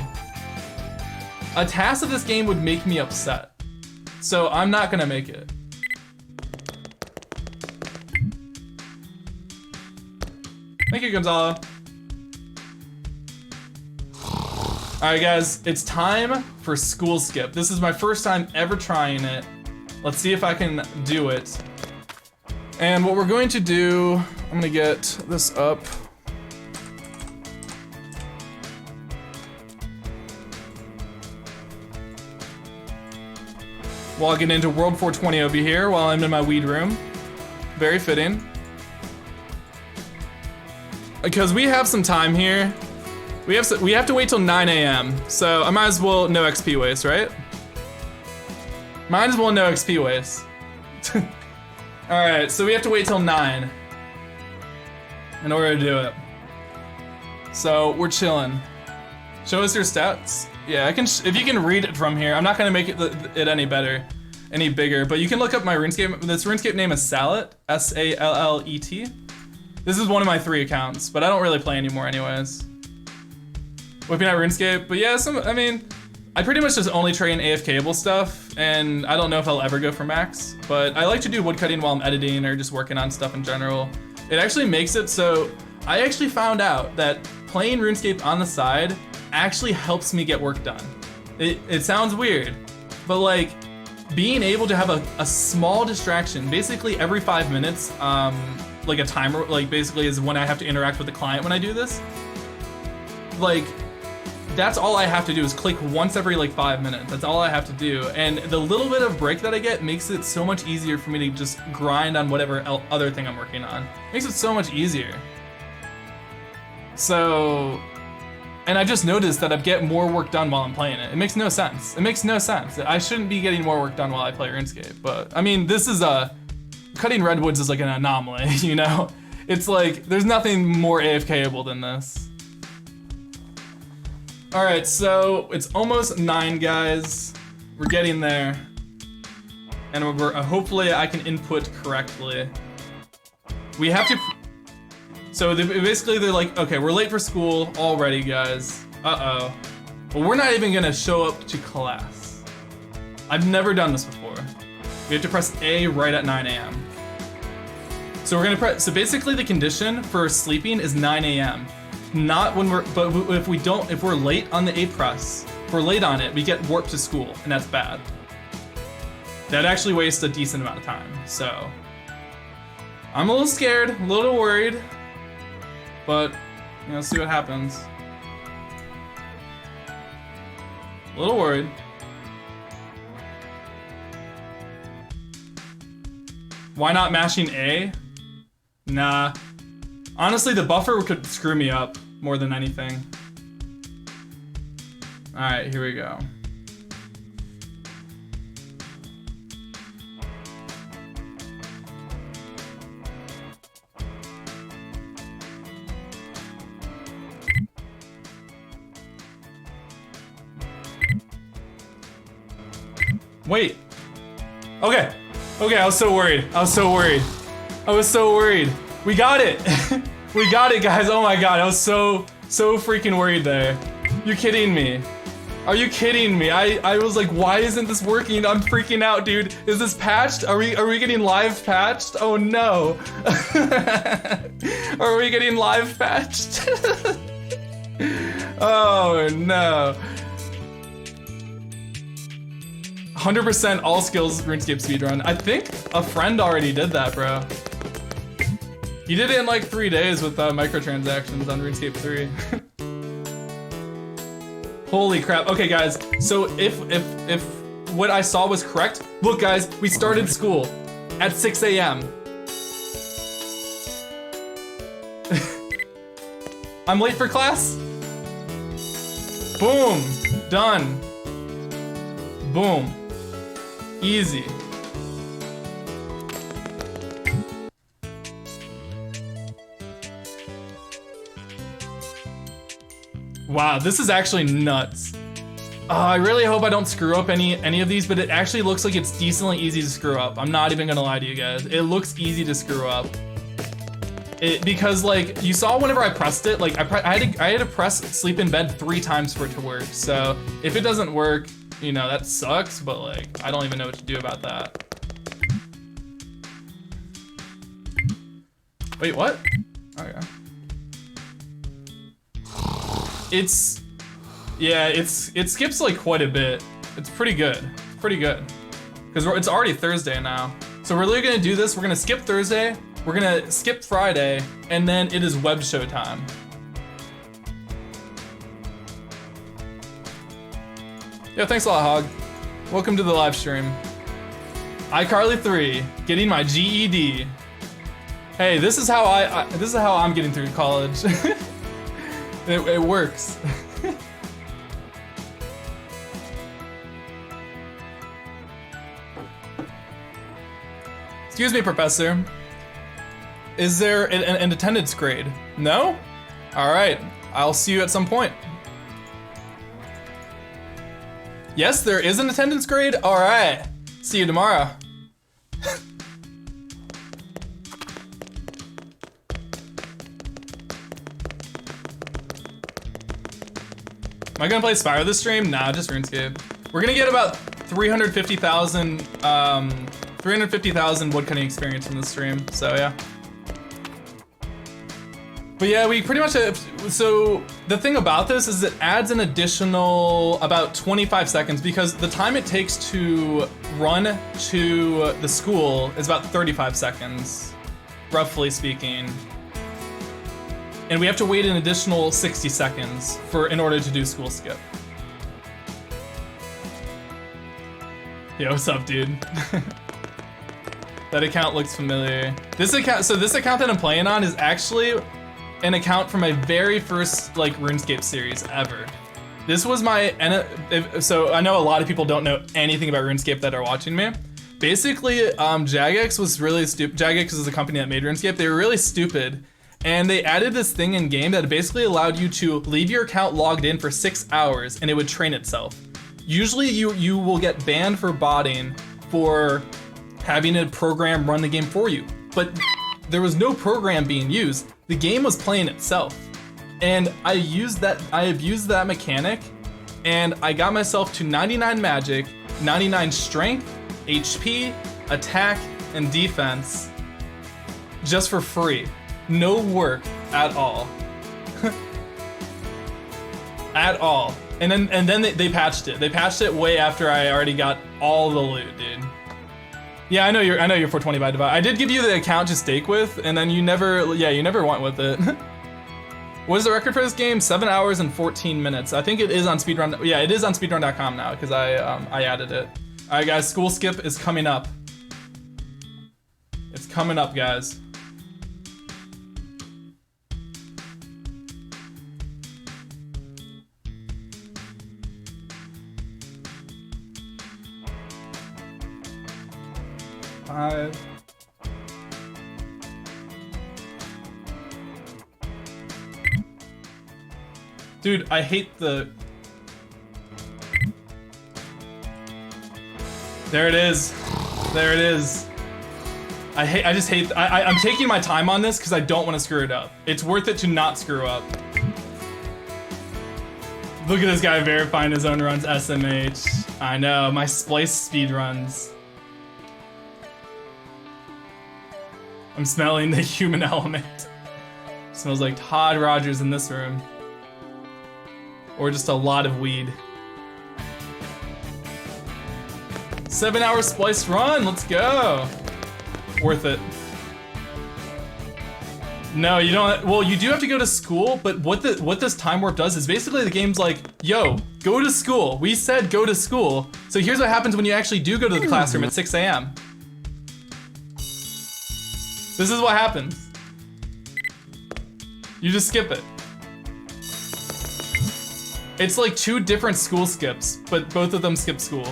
A task of this game would make me upset. So I'm not gonna make it. Thank you, Gonzalo. All right, guys, it's time for school skip. This is my first time ever trying it. Let's see if I can do it. And what we're going to do, I'm gonna get this up. Logging into World 420 over here while I'm in my weed room. Very fitting. Because we have some time here. We have to wait till 9 a.m. So I might as well no XP waste, right? Might as well no XP waste. All right, so we have to wait till 9 in order to do it. So we're chilling. Show us your stats. Yeah, I can. If you can read it from here, I'm not gonna make it any better, any bigger. But you can look up my RuneScape. This RuneScape name is Sallet, S-A-L-L-E-T. This is one of my 3 accounts, but I don't really play anymore, anyways. Whipping out RuneScape, but yeah, I mean, I pretty much just only train AFKable stuff, and I don't know if I'll ever go for max, but I like to do woodcutting while I'm editing or just working on stuff in general. It actually makes it so I actually found out that playing RuneScape on the side actually helps me get work done. It sounds weird, but like being able to have a small distraction, basically every 5 minutes, like a timer, like basically is when I have to interact with the client when I do this. Like, that's all I have to do is click once every like 5 minutes. That's all I have to do. And the little bit of break that I get makes it so much easier for me to just grind on whatever other thing I'm working on. Makes it so much easier. So, and I just noticed that I get more work done while I'm playing it. It makes no sense. It makes no sense. I shouldn't be getting more work done while I play RuneScape. But I mean, this is cutting redwoods is like an anomaly, you know? It's like, there's nothing more AFKable than this. All right, so it's almost 9, guys. We're getting there. And hopefully I can input correctly. We have to, so basically they're like, okay, we're late for school already, guys. Uh-oh. But we're not even gonna show up to class. I've never done this before. We have to press A right at 9 a.m. So we're gonna press, so basically the condition for sleeping is 9 a.m. Not when but if we're late on the A press, if we're late on it, we get warped to school, and that's bad. That actually wastes a decent amount of time, so. I'm a little scared, a little worried, but, you know, see what happens. A little worried. Why not mashing A? Nah. Honestly, the buffer could screw me up more than anything. All right, here we go. Wait. Okay. Okay, I was so worried. I was so worried. I was so worried. We got it. We got it, guys. Oh my god, I was so freaking worried there. You kidding me? Are you kidding me? I was like, why isn't this working? I'm freaking out, dude. Is this patched? Are we getting live patched? Oh no. Are we getting live patched? Oh no. 100% all skills RuneScape speedrun. I think a friend already did that, bro. He did it in like 3 days with microtransactions on RuneScape 3. Holy crap. Okay, guys. So if what I saw was correct, look, guys, we started school at 6 a.m. I'm late for class. Boom. Done. Boom. Easy. Wow, this is actually nuts. I really hope I don't screw up any of these, but it actually looks like it's decently easy to screw up. I'm not even gonna lie to you guys. It looks easy to screw up. Because like you saw whenever I pressed it, like I had to press sleep in bed 3 times for it to work. So if it doesn't work, you know, that sucks, but like, I don't even know what to do about that. Wait, what? Okay. It skips like quite a bit. It's pretty good, Because it's already Thursday now. So we're really gonna do this, we're gonna skip Thursday, we're gonna skip Friday, and then it is web show time. Yeah, thanks a lot, Hog. Welcome to the live stream. iCarly 3, getting my GED. Hey, this is how I'm getting through college. It works. Excuse me, Professor. Is there an attendance grade? No? All right, I'll see you at some point. Yes, there is an attendance grade? All right, see you tomorrow. Am I gonna play Spyro this stream? Nah, just RuneScape. We're gonna get about 350,000 woodcutting experience from this stream, so yeah. But yeah, we pretty much have, so the thing about this is it adds an additional about 25 seconds because the time it takes to run to the school is about 35 seconds, roughly speaking. And we have to wait an additional 60 seconds in order to do school skip. Yo, what's up, dude? That account looks familiar. This account that I'm playing on is actually an account from my very first like RuneScape series ever. This was my, so I know a lot of people don't know anything about RuneScape that are watching me. Basically, Jagex was really stupid. Jagex is the company that made RuneScape. They were really stupid. And they added this thing in game that basically allowed you to leave your account logged in for 6 hours and it would train itself. Usually you will get banned for botting for having a program run the game for you. But there was no program being used. The game was playing itself. And I abused that mechanic and I got myself to 99 magic, 99 strength, HP, attack, and defense just for free. No work at all. At all. And then they patched it. They patched it way after I already got all the loot, dude. Yeah, I know you're 420 by divide. I did give you the account to stake with, and then you never went with it. What is the record for this game? 7 hours and 14 minutes. I think it is on Speedrun. Yeah, it is on speedrun.com now because I added it. All right, guys, school skip is coming up. It's coming up, guys. 5. Dude, I hate the... There it is. There it is. I just hate, I'm taking my time on this because I don't want to screw it up. It's worth it to not screw up. Look at this guy verifying his own runs, SMH. I know, my splice speed runs. I'm smelling the human element. Smells like Todd Rogers in this room. Or just a lot of weed. 7-hour splice run, let's go. Worth it. No, you don't. Well, you do have to go to school, but what this time warp does is basically the game's like, yo, go to school. We said go to school. So here's what happens when you actually do go to the classroom at 6 a.m. This is what happens. You just skip it. It's like 2 different school skips, but both of them skip school.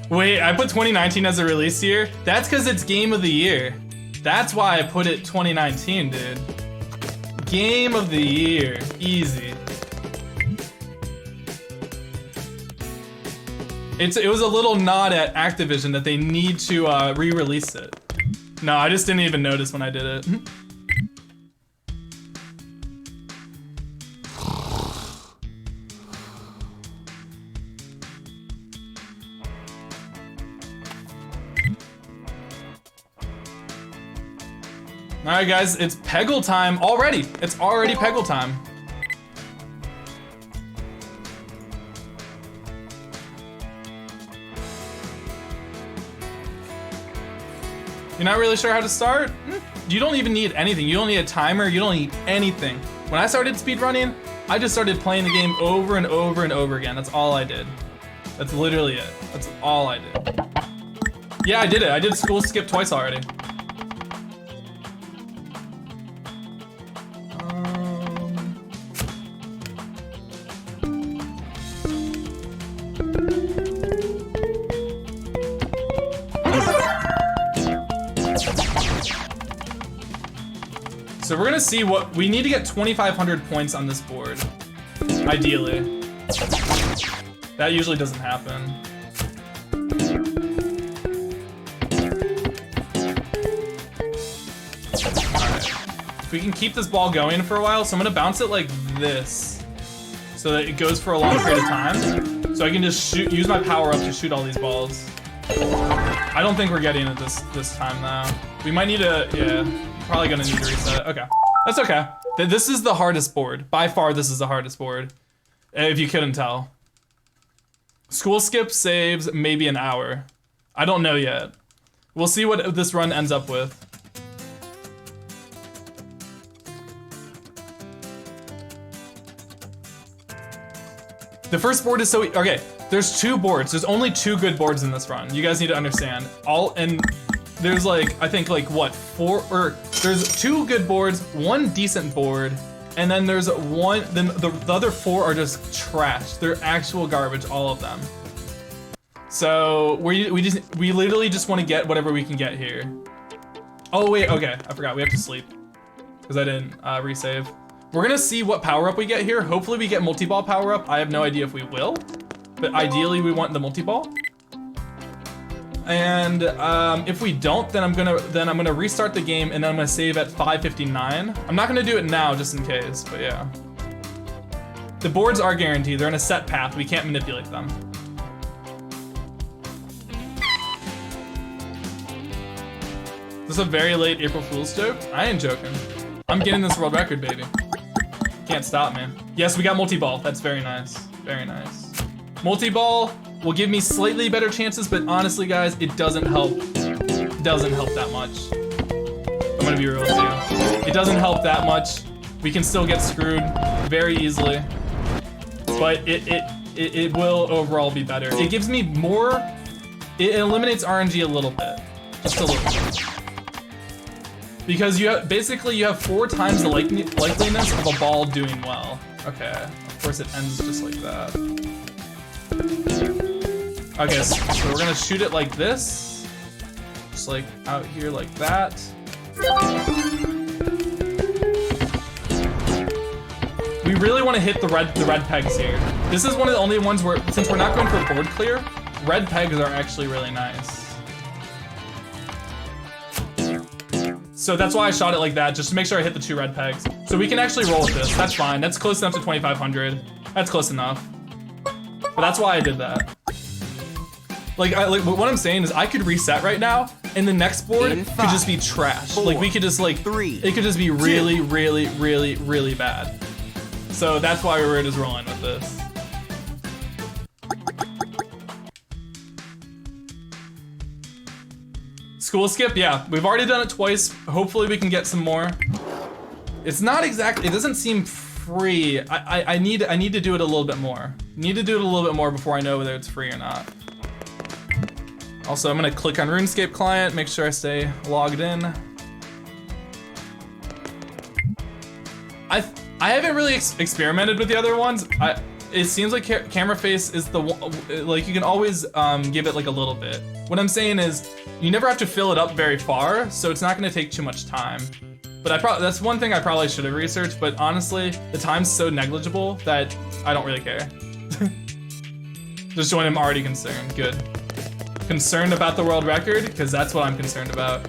Wait, I put 2019 as a release year? That's because it's Game of the Year. That's why I put it 2019, dude. Game of the Year. Easy. It was a little nod at Activision that they need to re-release it. No, I just didn't even notice when I did it. Alright guys, it's Peggle time already. It's already Peggle time. You're not really sure how to start? You don't even need anything. You don't need a timer, you don't need anything. When I started speedrunning, I just started playing the game over and over and over again. That's all I did. That's literally it. That's all I did. Yeah, I did it. I did school skip twice already. So we're gonna see what, we need to get 2,500 points on this board, ideally. That usually doesn't happen. Alright. If we can keep this ball going for a while, so I'm gonna bounce it like this, so that it goes for a long period of time. So I can just use my power up to shoot all these balls. I don't think we're getting it this time though. We might need to, yeah. Probably gonna need to reset it. Okay, that's okay. This is the hardest board. By far, this is the hardest board. If you couldn't tell. School skip saves maybe an hour. I don't know yet. We'll see what this run ends up with. The first board is so, okay, there's 2 boards. There's only 2 good boards in this run. You guys need to understand. There's like, I think like what, 4, or there's 2 good boards, 1 decent board, and then there's the other 4 are just trash. They're actual garbage, all of them. So we literally just want to get whatever we can get here. Oh wait, okay, I forgot, we have to sleep. Because I didn't resave. We're gonna see what power up we get here. Hopefully we get multi-ball power up. I have no idea if we will, but ideally we want the multi-ball. And if we don't, then I'm gonna restart the game and then I'm gonna save at 5:59. I'm not gonna do it now just in case, but yeah. The boards are guaranteed. They're in a set path. We can't manipulate them. Is this a very late April Fool's joke? I ain't joking. I'm getting this world record, baby. Can't stop me. Yes, we got multi-ball. That's very nice. Very nice. Multi-ball will give me slightly better chances, but honestly, guys, it doesn't help. It doesn't help that much. I'm gonna be real with you. It doesn't help that much. We can still get screwed very easily, but it will overall be better. It gives me more. It eliminates RNG a little bit, just a little bit. Because you have, basically you have 4 times the likeliness of a ball doing well. Okay, of course it ends just like that. Okay, so we're gonna shoot it like this. Just like out here like that. We really want to hit the red pegs here. This is one of the only ones where, since we're not going for board clear, red pegs are actually really nice. So that's why I shot it like that, just to make sure I hit the 2 red pegs. So we can actually roll with this. That's fine. That's close enough to 2,500. That's close enough. But that's why I did that. Like what I'm saying is I could reset right now, and the next board could just be trash. Like we could just like, it could just be really, really, really, really bad. So that's why we were just rolling with this. School skip, yeah, we've already done it twice. Hopefully we can get some more. It's not exactly, it doesn't seem free. I need to do it a little bit more. Need to do it a little bit more before I know whether it's free or not. Also, I'm gonna click on RuneScape client, make sure I stay logged in. I haven't really experimented with the other ones. It seems like camera face is the one, like you can always give it like a little bit. What I'm saying is you never have to fill it up very far, so it's not gonna take too much time. But that's one thing I probably should have researched, but honestly, the time's so negligible that I don't really care. Just when I'm already concerned, good. Concerned about the world record? Because that's what I'm concerned about.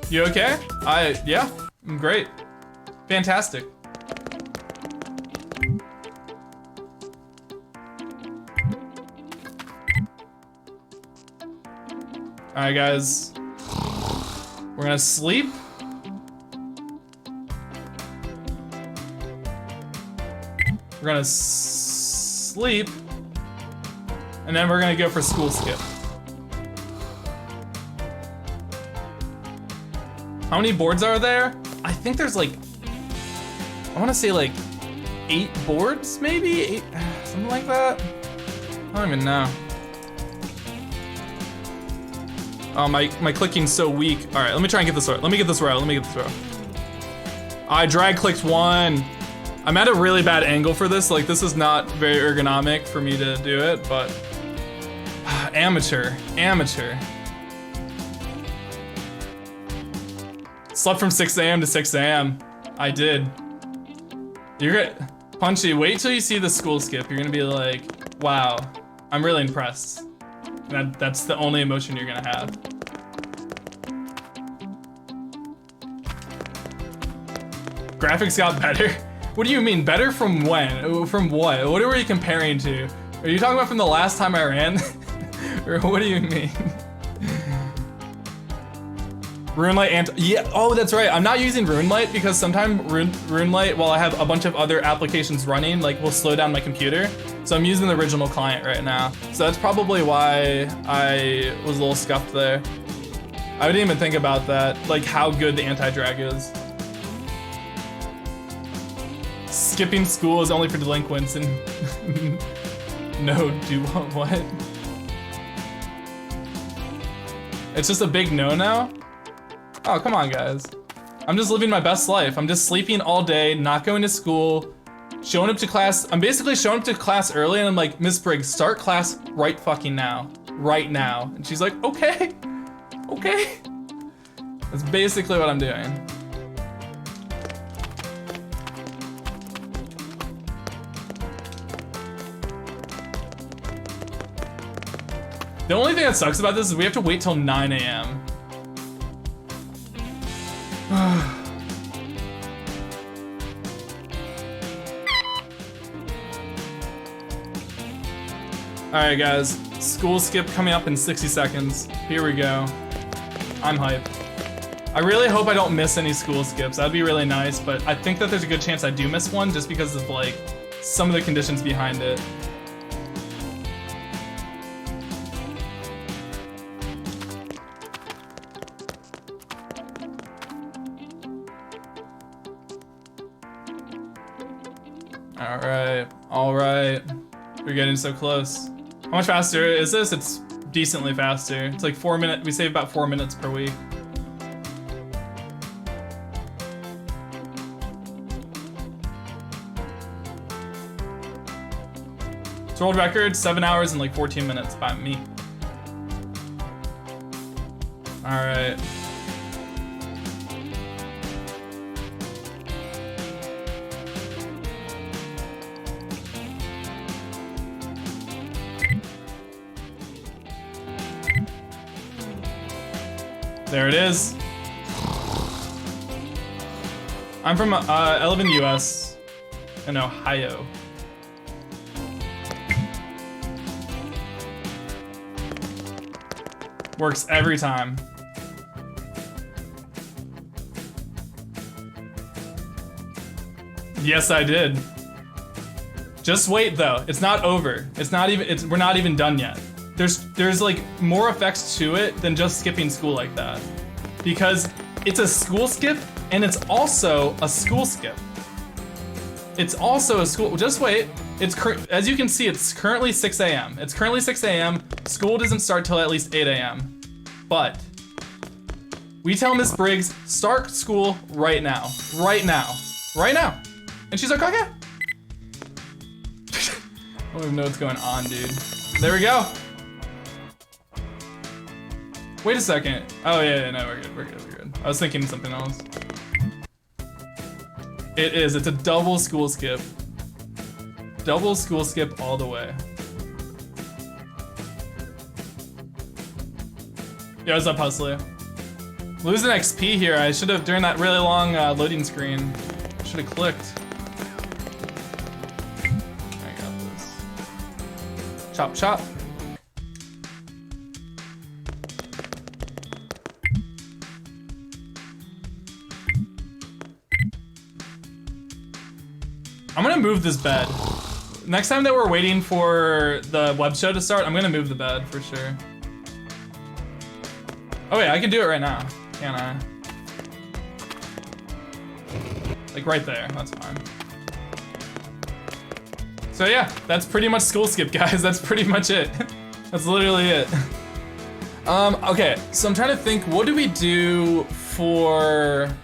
You okay? Yeah, I'm great. Fantastic. All right, guys. We're gonna sleep. We're gonna sleep. And then we're gonna go for school skip. How many boards are there? I think there's like, I wanna say like 8 boards, maybe? 8, something like that? I don't even know. Oh, my clicking's so weak. All right, let me try and get this right. Let me get this right. I drag clicked 1. I'm at a really bad angle for this. Like, this is not very ergonomic for me to do it, but amateur. Slept from 6 a.m. to 6 a.m. I did. You're good. Punchy, wait till you see the school skip. You're gonna be like, wow, I'm really impressed. That's the only emotion you're gonna have. Graphics got better? What do you mean, better from when? From what? What are you comparing to? Are you talking about from the last time I ran? Or what do you mean? RuneLite yeah, oh, that's right. I'm not using RuneLite because sometimes RuneLite, while I have a bunch of other applications running, like will slow down my computer. So I'm using the original client right now. So that's probably why I was a little scuffed there. I didn't even think about that, like how good the anti-drag is. Skipping school is only for delinquents and no, do what? It's just a big no now? Oh, come on, guys. I'm just living my best life. I'm just sleeping all day, not going to school, showing up to class. I'm basically showing up to class early and I'm like, Miss Briggs, start class right fucking now. Right now. And she's like, okay. Okay. That's basically what I'm doing. The only thing that sucks about this is we have to wait till 9 a.m. Alright guys, school skip coming up in 60 seconds. Here we go. I'm hyped. I really hope I don't miss any school skips. That'd be really nice, but I think that there's a good chance I do miss one just because of like some of the conditions behind it. All right, we're getting so close. How much faster is this? It's decently faster. It's like 4 minutes. We save about 4 minutes per week. It's world record, 7 hours and like 14 minutes by me. All right. There it is. I'm from I live in the US, in Ohio. Works every time. Yes, I did. Just wait though. It's not over. It's not even. We're not even done yet. There's like more effects to it than just skipping school like that, because it's a school skip and it's also a school skip. It's also a school. Just wait. As you can see, it's currently 6 a.m. It's currently 6 a.m. School doesn't start till at least 8 a.m. But we tell Miss Briggs, start school right now. Right now. Right now. And she's like, okay. I don't even know what's going on, dude. There we go. Wait a second. Oh yeah, no, we're good, we're good, we're good. I was thinking something else. It is, it's a double school skip. Double school skip all the way. Yo, what's up, Hustler? Losing XP here. I should have, during that really long loading screen, should have clicked. I got this. Chop, chop. I'm gonna move this bed. Next time that we're waiting for the web show to start, I'm gonna move the bed for sure. Oh wait, I can do it right now, can't I? Like right there, that's fine. So yeah, that's pretty much school skip, guys. That's pretty much it. That's literally it. Okay, so I'm trying to think, what do we do for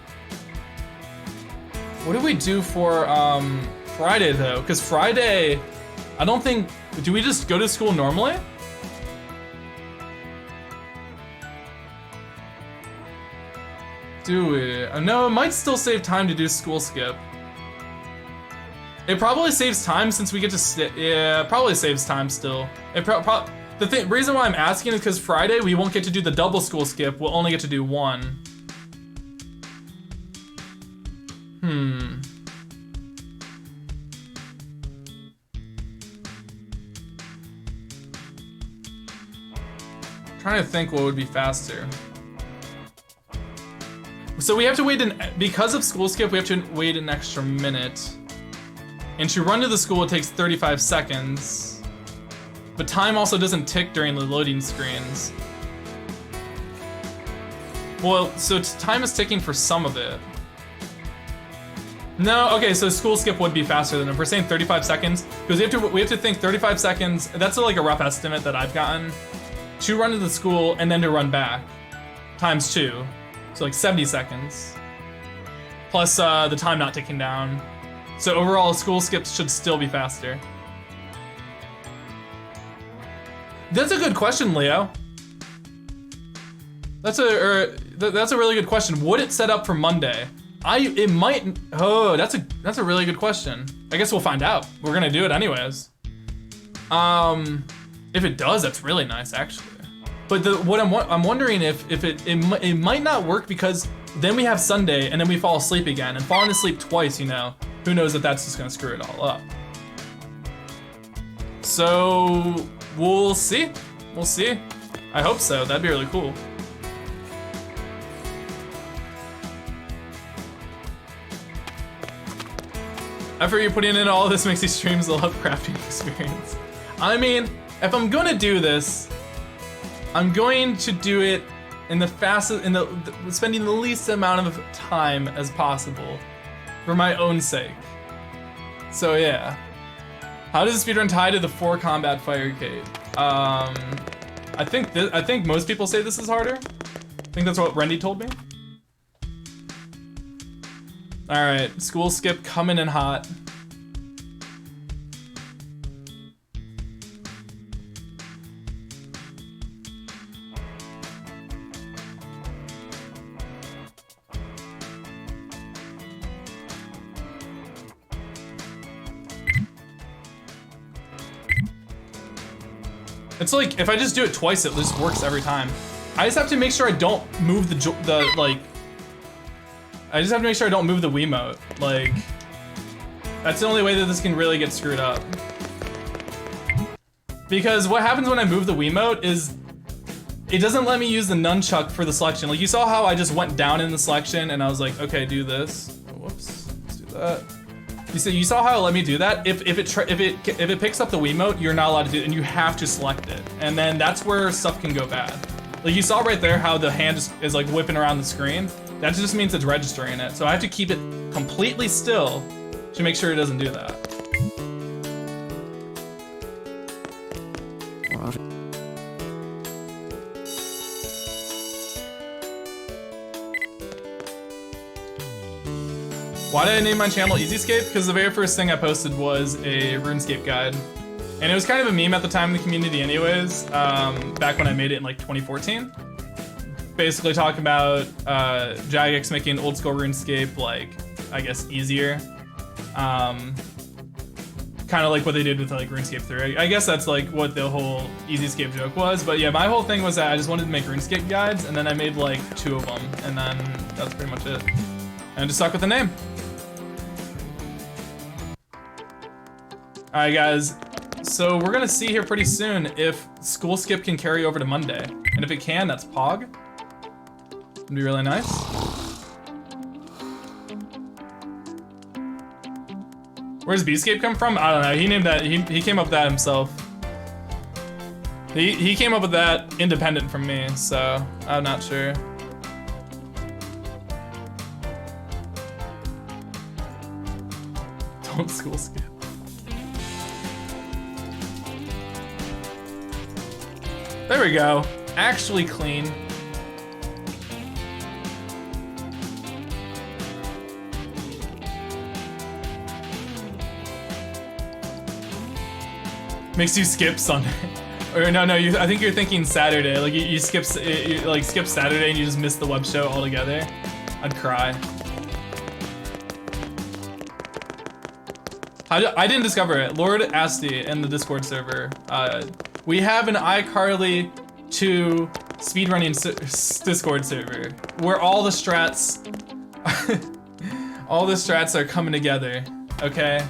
Friday though? Because Friday, I don't think, do we just go to school normally? Do we? No, it might still save time to do school skip. It probably saves time since we get to yeah, it probably saves time still. The reason why I'm asking is because Friday we won't get to do the double school skip. We'll only get to do one. Trying to think what would be faster. So we have to wait because of school skip, we have to wait an extra minute. And to run to the school, it takes 35 seconds. But time also doesn't tick during the loading screens. Well, so time is ticking for some of it. No, okay, so school skip would be faster than if we're saying 35 seconds, because we have to think 35 seconds, that's like a rough estimate that I've gotten, to run to the school and then to run back, times 2. So like 70 seconds, plus the time not ticking down. So overall, school skips should still be faster. That's a good question, Leo. That's a really good question. Would it set up for Monday? It might. Oh, that's a really good question. I guess we'll find out. We're gonna do it anyways. If it does, that's really nice actually. But what I'm wondering if it might not work, because then we have Sunday and then we fall asleep again, and falling asleep twice, you know, who knows if that's just gonna screw it all up. So we'll see. We'll see. I hope so. That'd be really cool. Effort you're putting in all of this makes these streams a Lovecraftian experience. I mean, if I'm gonna do this, I'm going to do it in the fastest, spending the least amount of time as possible, for my own sake. So yeah, How does the speedrun tie to the 4 combat fire kite? I think most people say this is harder. I think that's what Rendy told me. All right, school skip coming in hot. It's like, if I just do it twice, it just works every time. I just have to make sure I don't move I just have to make sure I don't move the Wiimote. Like, that's the only way that this can really get screwed up. Because what happens when I move the Wiimote is, it doesn't let me use the nunchuck for the selection. Like, you saw how I just went down in the selection and I was like, okay, do this. Whoops, let's do that. You saw how it let me do that? If it picks up the Wiimote, you're not allowed to do it, and you have to select it. And then that's where stuff can go bad. Like you saw right there how the hand is like whipping around the screen. That just means it's registering it. So I have to keep it completely still to make sure it doesn't do that. Why did I name my channel EZScape? Because the very first thing I posted was a RuneScape guide. And it was kind of a meme at the time in the community anyways, back when I made it in like 2014. Basically talking about Jagex making old school RuneScape like, I guess, easier. Kind of like what they did with like RuneScape 3. I guess that's like what the whole EZScape joke was. But yeah, my whole thing was that I just wanted to make RuneScape guides, and then I made like 2 of them, and then that's pretty much it. And I just stuck with the name. Alright guys, so we're gonna see here pretty soon if school skip can carry over to Monday. And if it can, that's Pog. It'd be really nice. Where's Beescape come from? I don't know, he named that, he came up with that himself. He came up with that independent from me, so I'm not sure. Don't school skip. There we go. Actually clean. Makes you skip Sunday. Or no, I think you're thinking Saturday. Like you skip Saturday and you just miss the web show altogether. I'd cry. I didn't discover it. Lord Asti in the Discord server. We have an iCarly 2 speedrunning Discord server where all the strats, are coming together. Okay,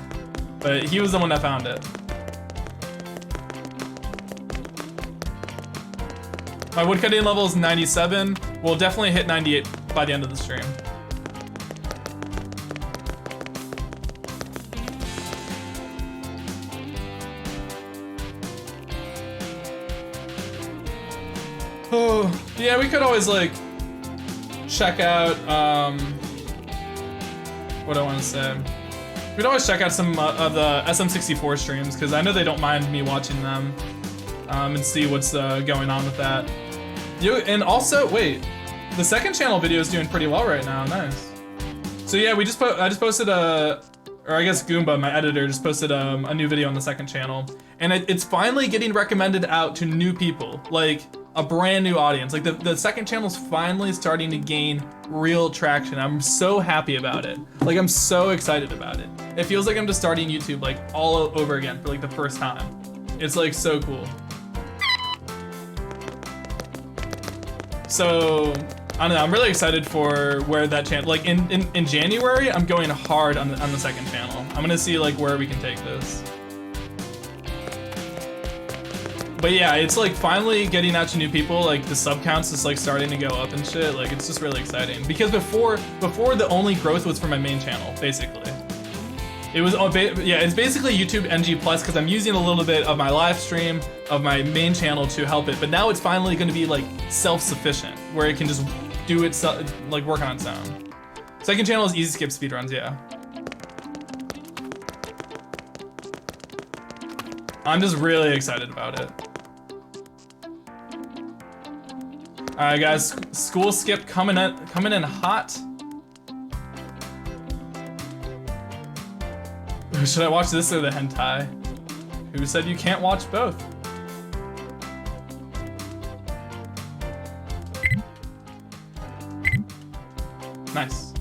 but he was the one that found it. My woodcutting level is 97. We'll definitely hit 98 by the end of the stream. Oh, yeah, we could always like check out, what do I want to say? We'd always check out some of the SM64 streams, because I know they don't mind me watching them, and see what's going on with that. And also, wait, the 2ndchannel video is doing pretty well right now, nice. So yeah, I just posted or I guess Goomba, my editor, just posted a new video on the 2ndchannel, and it's finally getting recommended out to new people, like a brand new audience. Like the 2ndchannel's finally starting to gain real traction. I'm so happy about it. Like I'm so excited about it. It feels like I'm just starting YouTube like all over again for like the first time. It's like so cool. So I don't know, I'm really excited for where that channel, like in January, I'm going hard on the 2ndchannel. I'm gonna see like where we can take this. But yeah, it's like finally getting out to new people, like the sub counts is like starting to go up and shit, like it's just really exciting. Because before the only growth was for my main channel, basically. It was, yeah, it's basically YouTube NG Plus because I'm using a little bit of my live stream of my main channel to help it, but now it's finally gonna be like self-sufficient, where it can just do itself, like work on its own. 2ndchannel is EZScape Speedruns, yeah. I'm just really excited about it. All right, guys, school skip coming in hot. Should I watch this or the hentai? Who said you can't watch both? Nice.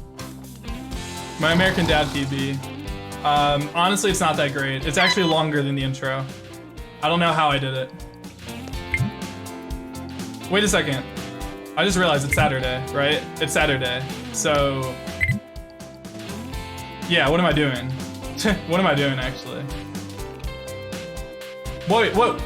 My American Dad PB. Honestly, it's not that great. It's actually longer than the intro. I don't know how I did it. Wait a second. I just realized it's Saturday, right? It's Saturday. So, yeah, what am I doing? What am I doing, actually? Wait, whoa!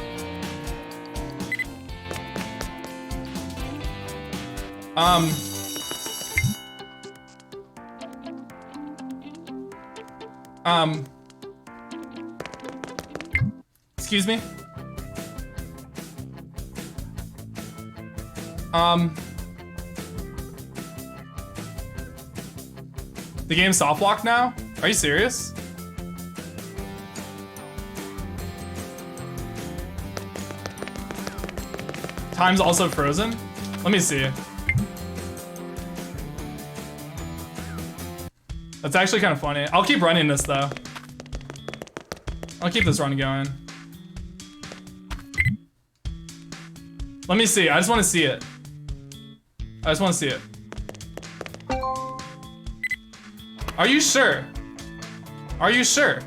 Excuse me? The game's soft locked now? Are you serious? Time's also frozen? Let me see. That's actually kind of funny. I'll keep running this though. I'll keep this run going. Let me see. I just want to see it. I just want to see it. Are you sure? Are you sure?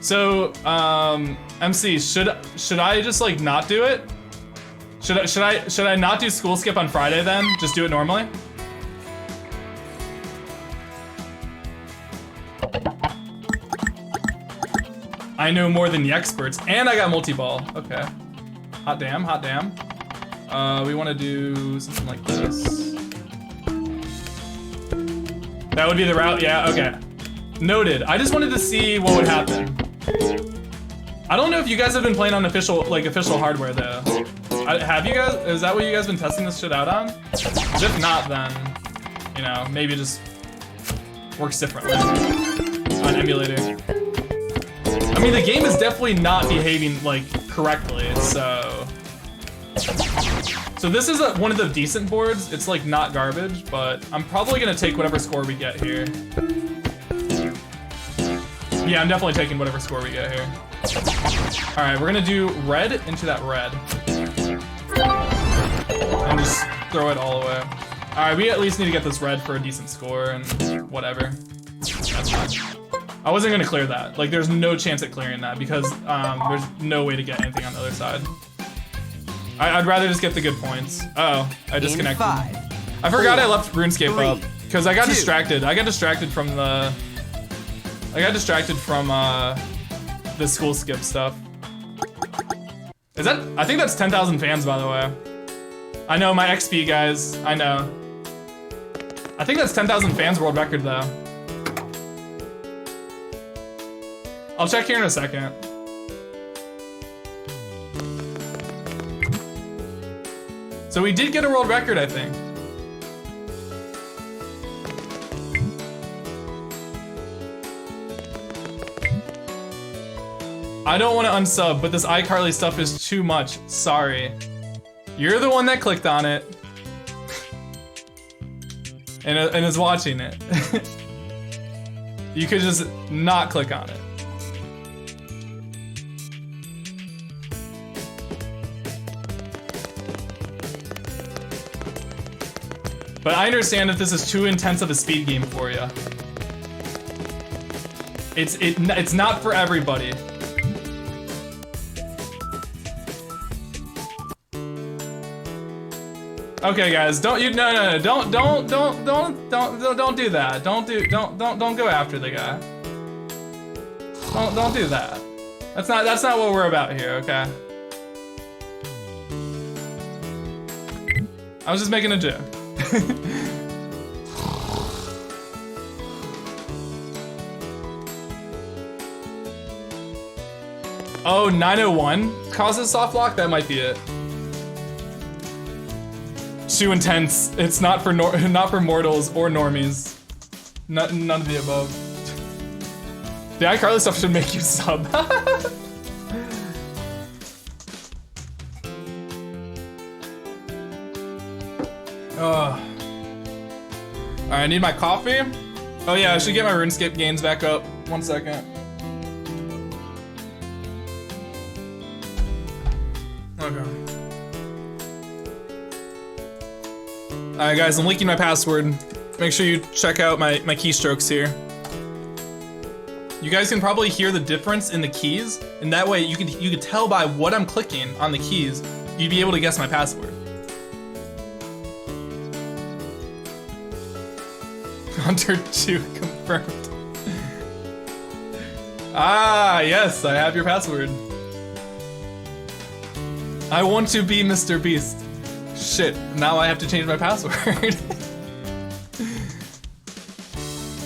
So, MC, should I just like not do it? Should I not do school skip on Friday then? Just do it normally? I know more than the experts, and I got multi-ball. Okay. Hot damn, hot damn. We want to do something like this. That would be the route, yeah, okay. Noted. I just wanted to see what would happen. I don't know if you guys have been playing on official hardware though. Have you guys? Is that what you guys been testing this shit out on? If not, then, you know, maybe it just works differently on emulator. I mean, the game is definitely not behaving like correctly, so this is one of the decent boards. It's like not garbage, but I'm probably gonna take whatever score we get here. Yeah, I'm definitely taking whatever score we get here. All right, we're gonna do red into that red. And just throw it all away. All right, we at least need to get this red for a decent score and whatever. That's fine. I wasn't gonna clear that. Like, there's no chance at clearing that because there's no way to get anything on the other side. I'd rather just get the good points. Uh oh, I disconnected. I forgot I left RuneScape up because I got distracted. I got distracted from the school skip stuff. Is that? I think that's 10,000 fans, by the way. I know, my XP guys. I know. I think that's 10,000 fans world record though. I'll check here in a second. So we did get a world record, I think. I don't want to unsub, but this iCarly stuff is too much. Sorry. You're the one that clicked on it. and is watching it. You could just not click on it. But I understand if this is too intense of a speed game for you. It's not for everybody. Okay, guys, don't do that. Don't go after the guy. Don't do that. That's not what we're about here, okay? I was just making a joke. Oh, 901 causes soft lock? That might be it. Too intense. It's not for mortals or normies. None of the above. The iCarly stuff should make you sub. Alright, I need my coffee. Oh yeah, I should get my RuneScape gains back up. 1 second. Okay. Alright guys, I'm leaking my password. Make sure you check out my keystrokes here. You guys can probably hear the difference in the keys, and that way you could tell by what I'm clicking on the keys, you'd be able to guess my password. Hunter 2 confirmed. Ah, yes, I have your password. I want to be Mr. Beast. Shit, now I have to change my password.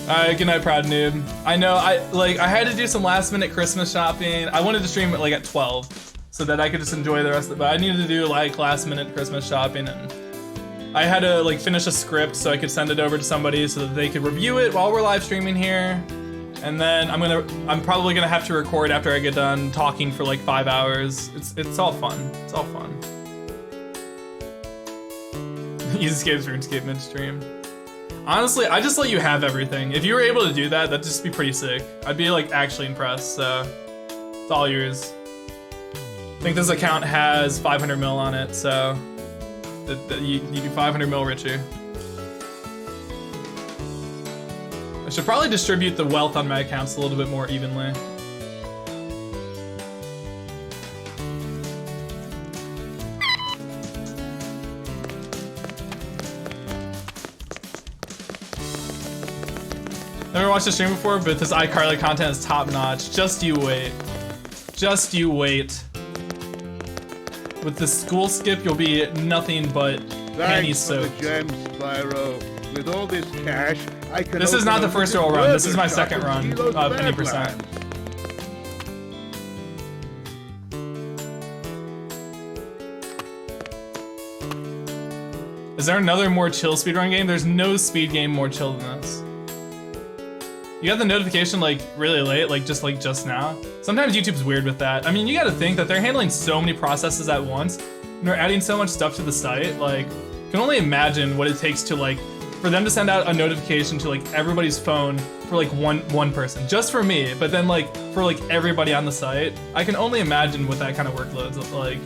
Alright, good night, Proud Noob. I know, I had to do some last minute Christmas shopping. I wanted to stream it like at 12 so that I could just enjoy the rest of it, but I needed to do like last minute Christmas shopping, and I had to like finish a script so I could send it over to somebody so that they could review it while we're live streaming here. And then I'm probably gonna have to record after I get done talking for like 5 hours. It's all fun. It's all fun. EZScape's RuneScape midstream. Honestly, I just let you have everything. If you were able to do that, that'd just be pretty sick. I'd be like actually impressed, so it's all yours. I think this account has 500 mil on it, so you'd be 500 mil richer. I should probably distribute the wealth on my accounts a little bit more evenly. Never watched the stream before, but this iCarly content is top notch. Just you wait. Just you wait. With the school skip, you'll be nothing but penny soaked. Gems, Spyro. With all this cash, I can. This is not the first roll run. This is my second run of any percent. Is there another more chill speedrun game? There's no speed game more chill than this. You got the notification like really late, like just now. Sometimes YouTube's weird with that. I mean, you gotta think that they're handling so many processes at once, and they're adding so much stuff to the site. Like, I can only imagine what it takes to like, for them to send out a notification to like everybody's phone for like one person, just for me, but then like for like everybody on the site. I can only imagine what that kind of workload's like.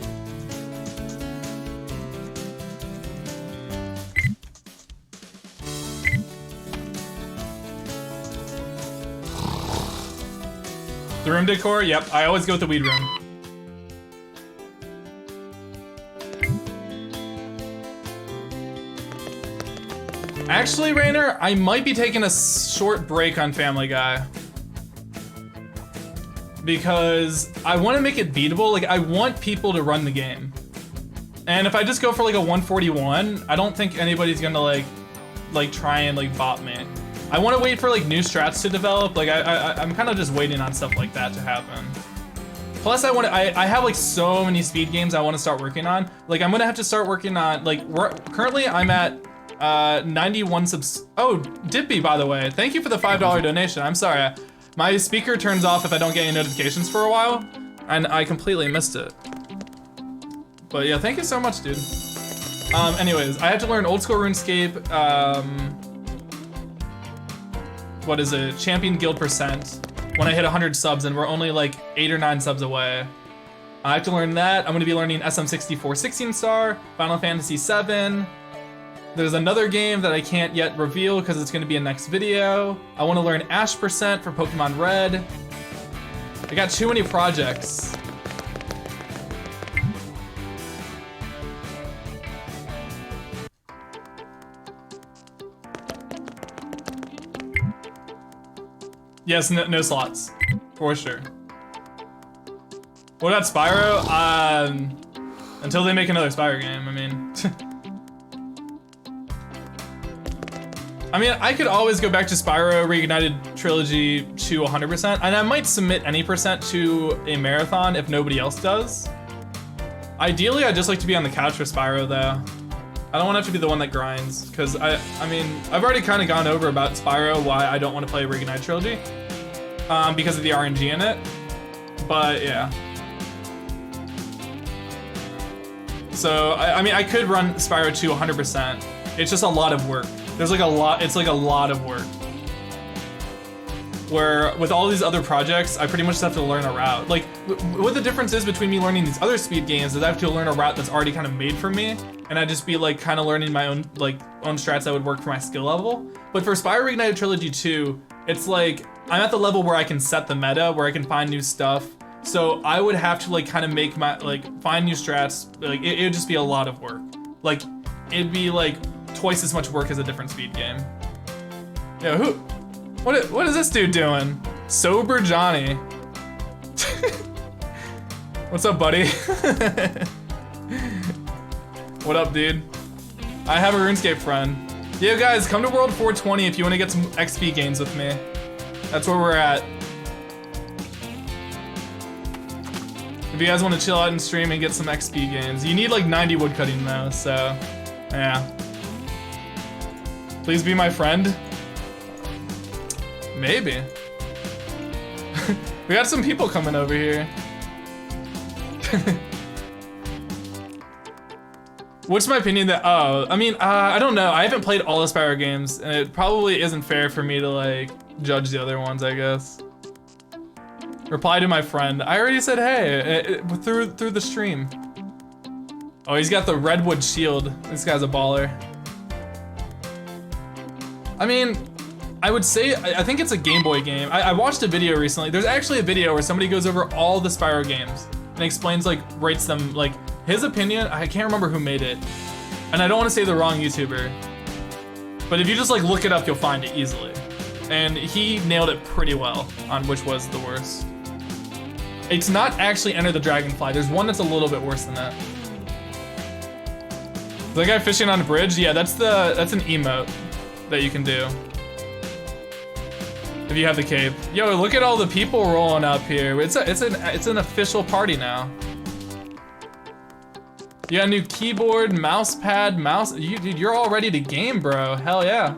The room decor? Yep, I always go with the weed room. Actually, Rainer, I might be taking a short break on Family Guy. Because I want to make it beatable. Like, I want people to run the game. And if I just go for like a 141, I don't think anybody's gonna like try and like bot me. I want to wait for like new strats to develop. Like I'm kind of just waiting on stuff like that to happen. Plus I have like so many speed games I want to start working on. Like I'm gonna have to start working on like currently I'm at 91 subs. Oh, Dippy, by the way, thank you for the $5 donation. I'm sorry, my speaker turns off if I don't get any notifications for a while, and I completely missed it. But yeah, thank you so much, dude. Anyways, I have to learn old school RuneScape. What is it? Champion guild percent. When I hit 100 subs, and we're only like 8 or 9 subs away. I have to learn that. I'm gonna be learning SM64 16 star, Final Fantasy 7. There's another game that I can't yet reveal because it's gonna be a next video. I wanna learn Ash percent for Pokemon Red. I got too many projects. Yes, no slots, for sure. What about Spyro? Until they make another Spyro game, I mean. I mean, I could always go back to Spyro Reignited Trilogy to 100%, and I might submit any percent to a marathon if nobody else does. Ideally, I'd just like to be on the couch for Spyro, though. I don't want to have to be the one that grinds, because I mean, I've already kind of gone over about Spyro, why I don't want to play Reignited Trilogy. because of the RNG in it. But yeah. So I mean, I could run Spyro 2 100%. It's just a lot of work. There's like a lot. It's like a lot of work. Where with all these other projects, I pretty much just have to learn a route. Like, what the difference is between me learning these other speed games is I have to learn a route that's already kind of made for me, and I just be like kind of learning my own own strats that would work for my skill level. But for Spyro Reignited Trilogy 2, it's like I'm at the level where I can set the meta, where I can find new stuff. So I would have to like kind of make my find new strats. Like it would just be a lot of work. Like it'd be like twice as much work as a different speed game. Yeah, what is this dude doing? Sober Johnny. What's up, buddy? What up, dude? I have a RuneScape friend. Yeah, guys, come to World 420 if you want to get some XP gains with me. That's where we're at. If you guys want to chill out and stream and get some XP gains. You need like 90 woodcutting though, so yeah. Please be my friend. Maybe. We got some people coming over here. What's my opinion that, I mean, I don't know. I haven't played all the Spyro games, and it probably isn't fair for me to like judge the other ones, I guess. Reply to my friend. I already said hey, through the stream. Oh, he's got the redwood shield. This guy's a baller. I mean, I would say, I think it's a Game Boy game. I watched a video recently. There's actually a video where somebody goes over all the Spyro games and explains, like, rates them, like, his opinion. I can't remember who made it. And I don't want to say the wrong YouTuber. But if you just, like, look it up, you'll find it easily. And he nailed it pretty well on which was the worst. It's not actually Enter the Dragonfly. There's one that's a little bit worse than that. The guy fishing on a bridge? Yeah, that's an emote that you can do. If you have the cape. Yo, look at all the people rolling up here. It's an official party now. You got a new keyboard, mouse pad, dude, you're all ready to game, bro. Hell yeah.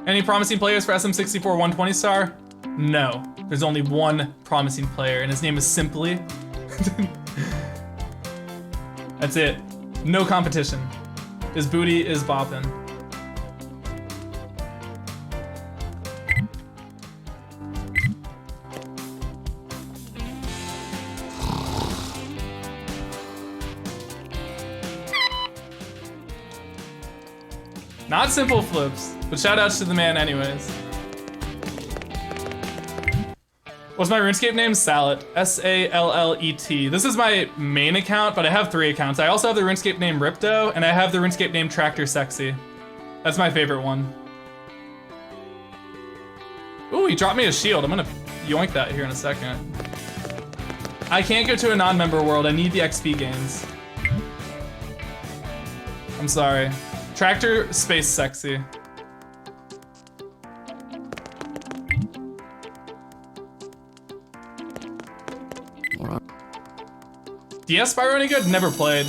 Any promising players for SM64 120 star? No. There's only one promising player, and his name is Simply. That's it. No competition. His booty is bopping. Not simple flips, but shout outs to the man anyways. What's my RuneScape name? Sallet. S-A-L-L-E-T. This is my main account, but I have 3 accounts. I also have the RuneScape name Ripto, and I have the RuneScape name Tractor Sexy. That's my favorite one. Ooh, he dropped me a shield. I'm gonna yoink that here in a second. I can't go to a non-member world. I need the XP gains. I'm sorry. Tractor Space Sexy. DS Spyro any good? Never played.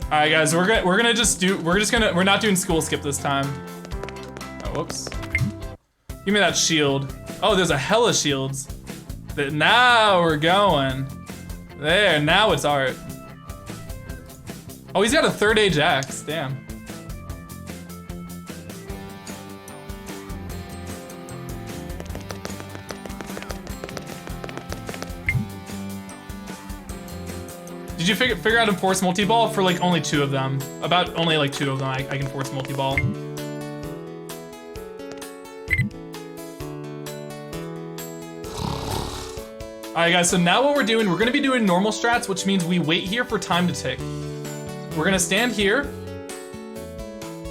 All right, guys, we're not doing school skip this time. Oh, whoops. Give me that shield. Oh, there's a hella shields. Now we're going. There, now it's art. Oh, he's got a 3rd age axe, damn. Did you figure out how to force multi-ball? For like only 2 of them. About only like 2 of them I can force multi-ball. Alright guys, so now what we're gonna be doing normal strats, which means we wait here for time to tick. We're gonna stand here,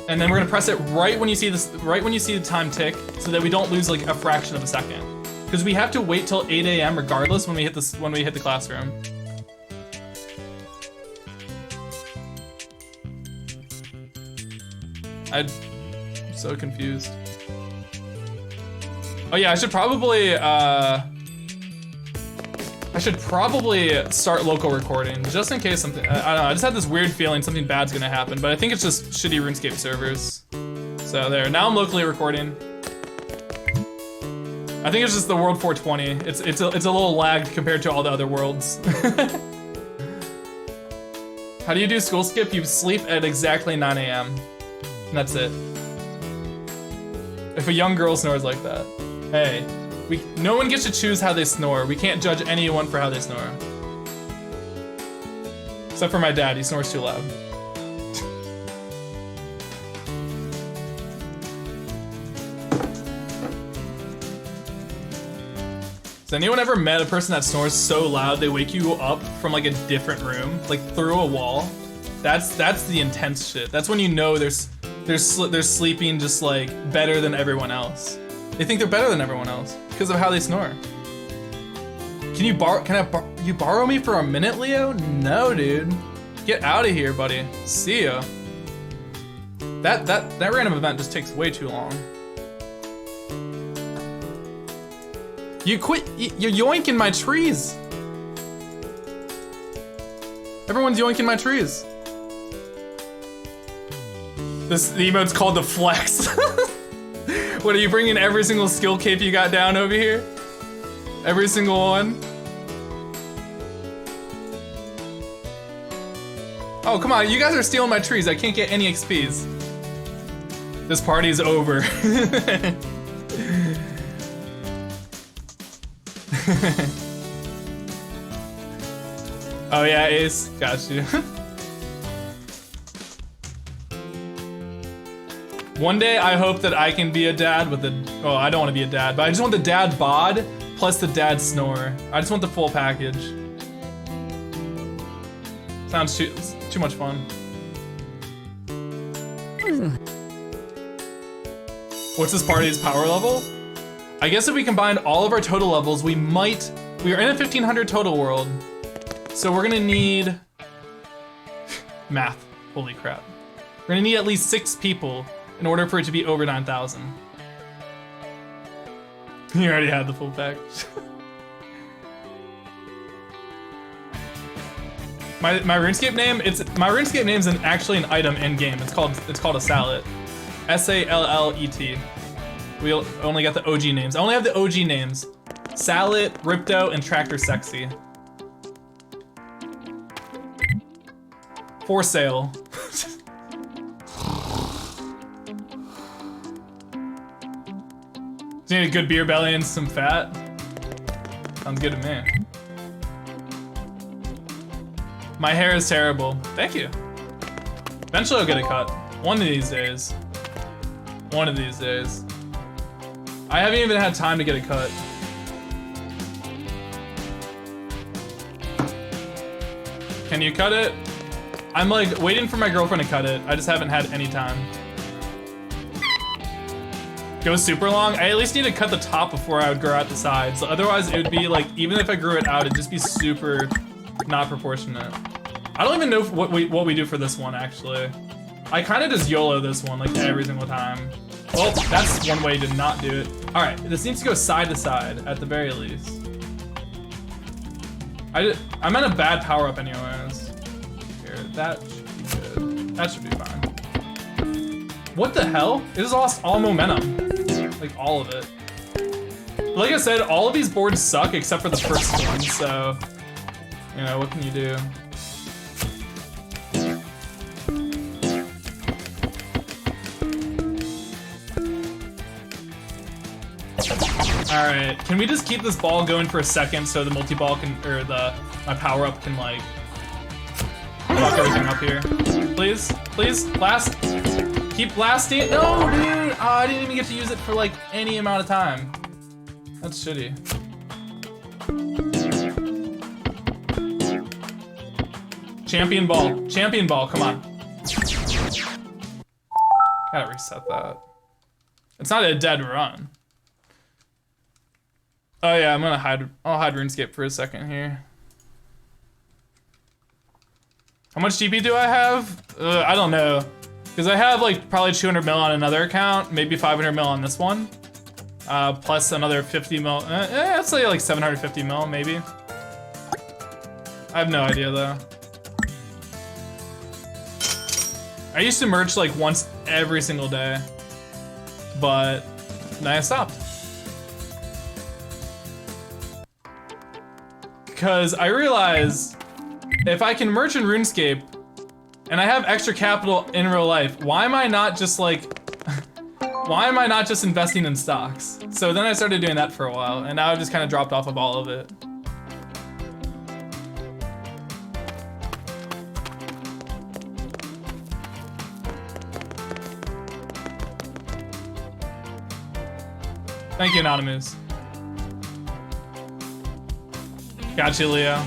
and then we're gonna press it right when you see the time tick, so that we don't lose like a fraction of a second. Because we have to wait till 8 AM regardless when we hit the classroom. I'm so confused. Oh yeah, I should probably start local recording just in case something, I don't know, I just had this weird feeling something bad's gonna happen, but I think it's just shitty RuneScape servers. So there, now I'm locally recording. I think it's just the world 420. It's a little lagged compared to all the other worlds. How do you do school skip? You sleep at exactly 9 a.m. And that's it. If a young girl snores like that, hey, no one gets to choose how they snore. We can't judge anyone for how they snore. Except for my dad, he snores too loud. Has anyone ever met a person that snores so loud they wake you up from like a different room, like through a wall? That's the intense shit. That's when you know they're sleeping just like better than everyone else. They think they're better than everyone else because of how they snore. Can you borrow me for a minute, Leo? No, dude. Get out of here, buddy. See ya. That random event just takes way too long. You quit, you're yoinking my trees. Everyone's yoinking my trees. The emote's called the flex. What, are you bringing every single skill cape you got down over here? Every single one? Oh, come on, you guys are stealing my trees. I can't get any XPs. This party's over. Oh yeah, Ace, got you. One day I hope that I can be a dad with oh, I don't want to be a dad, but I just want the dad bod plus the dad snore. I just want the full package. Sounds too much fun. What's this party's power level? I guess if we combined all of our total levels, we are in a 1500 total world. So we're gonna need, math, holy crap. We're gonna need at least 6 people in order for it to be over 9,000. You already had the full package. My RuneScape name, my RuneScape name's actually an item in game. It's called a Sallet. S-A-L-L-E-T. We only got the OG names. I only have the OG names. Sallet, Ripto, and Tractor Sexy. For sale. Do you need a good beer belly and some fat? Sounds good to me. My hair is terrible. Thank you. Eventually I'll get a cut. One of these days. One of these days. I haven't even had time to get a cut. Can you cut it? I'm like waiting for my girlfriend to cut it. I just haven't had any time. Go super long? I at least need to cut the top before I would grow out the sides. Otherwise it would be like, even if I grew it out, it'd just be super not proportionate. I don't even know what we do for this one actually. I kind of just YOLO this one like every single time. Well, that's one way to not do it. All right, this needs to go side to side at the very least. I'm at a bad power up anyways. Here, that should be good. That should be fine. What the hell? It just lost all momentum. Like all of it. Like I said, all of these boards suck except for the first one, so, you know, what can you do? All right, can we just keep this ball going for a second so the multi-ball can, or my power-up can like, fuck everything up here? Please, please, blast. Keep blasting. No, dude, oh, I didn't even get to use it for like any amount of time. That's shitty. Champion ball, come on. Gotta reset that. It's not a dead run. Oh yeah, I'll hide RuneScape for a second here. How much GP do I have? I don't know. Because I have like probably 200 mil on another account, maybe 500 mil on this one. Plus another 50 mil, let's say like 750 mil maybe. I have no idea though. I used to merch like once every single day, but then I stopped. Because I realize if I can merch in RuneScape and I have extra capital in real life, why am I not just like, why am I not just investing in stocks? So then I started doing that for a while, and now I've just kind of dropped off of all of it. Thank you, Anonymous. Got you, Leo.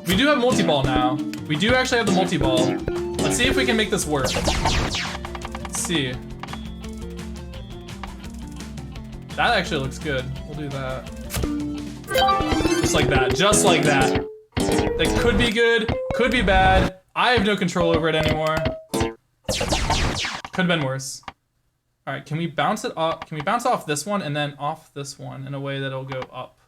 We do have multi-ball now. We do actually have the multi-ball. Let's see if we can make this work. Let's see. That actually looks good. We'll do that. Just like that, just like that. That could be good, could be bad. I have no control over it anymore. Could have been worse. All right, can we bounce it off? Can we bounce off this one and then off this one in a way that'll go up?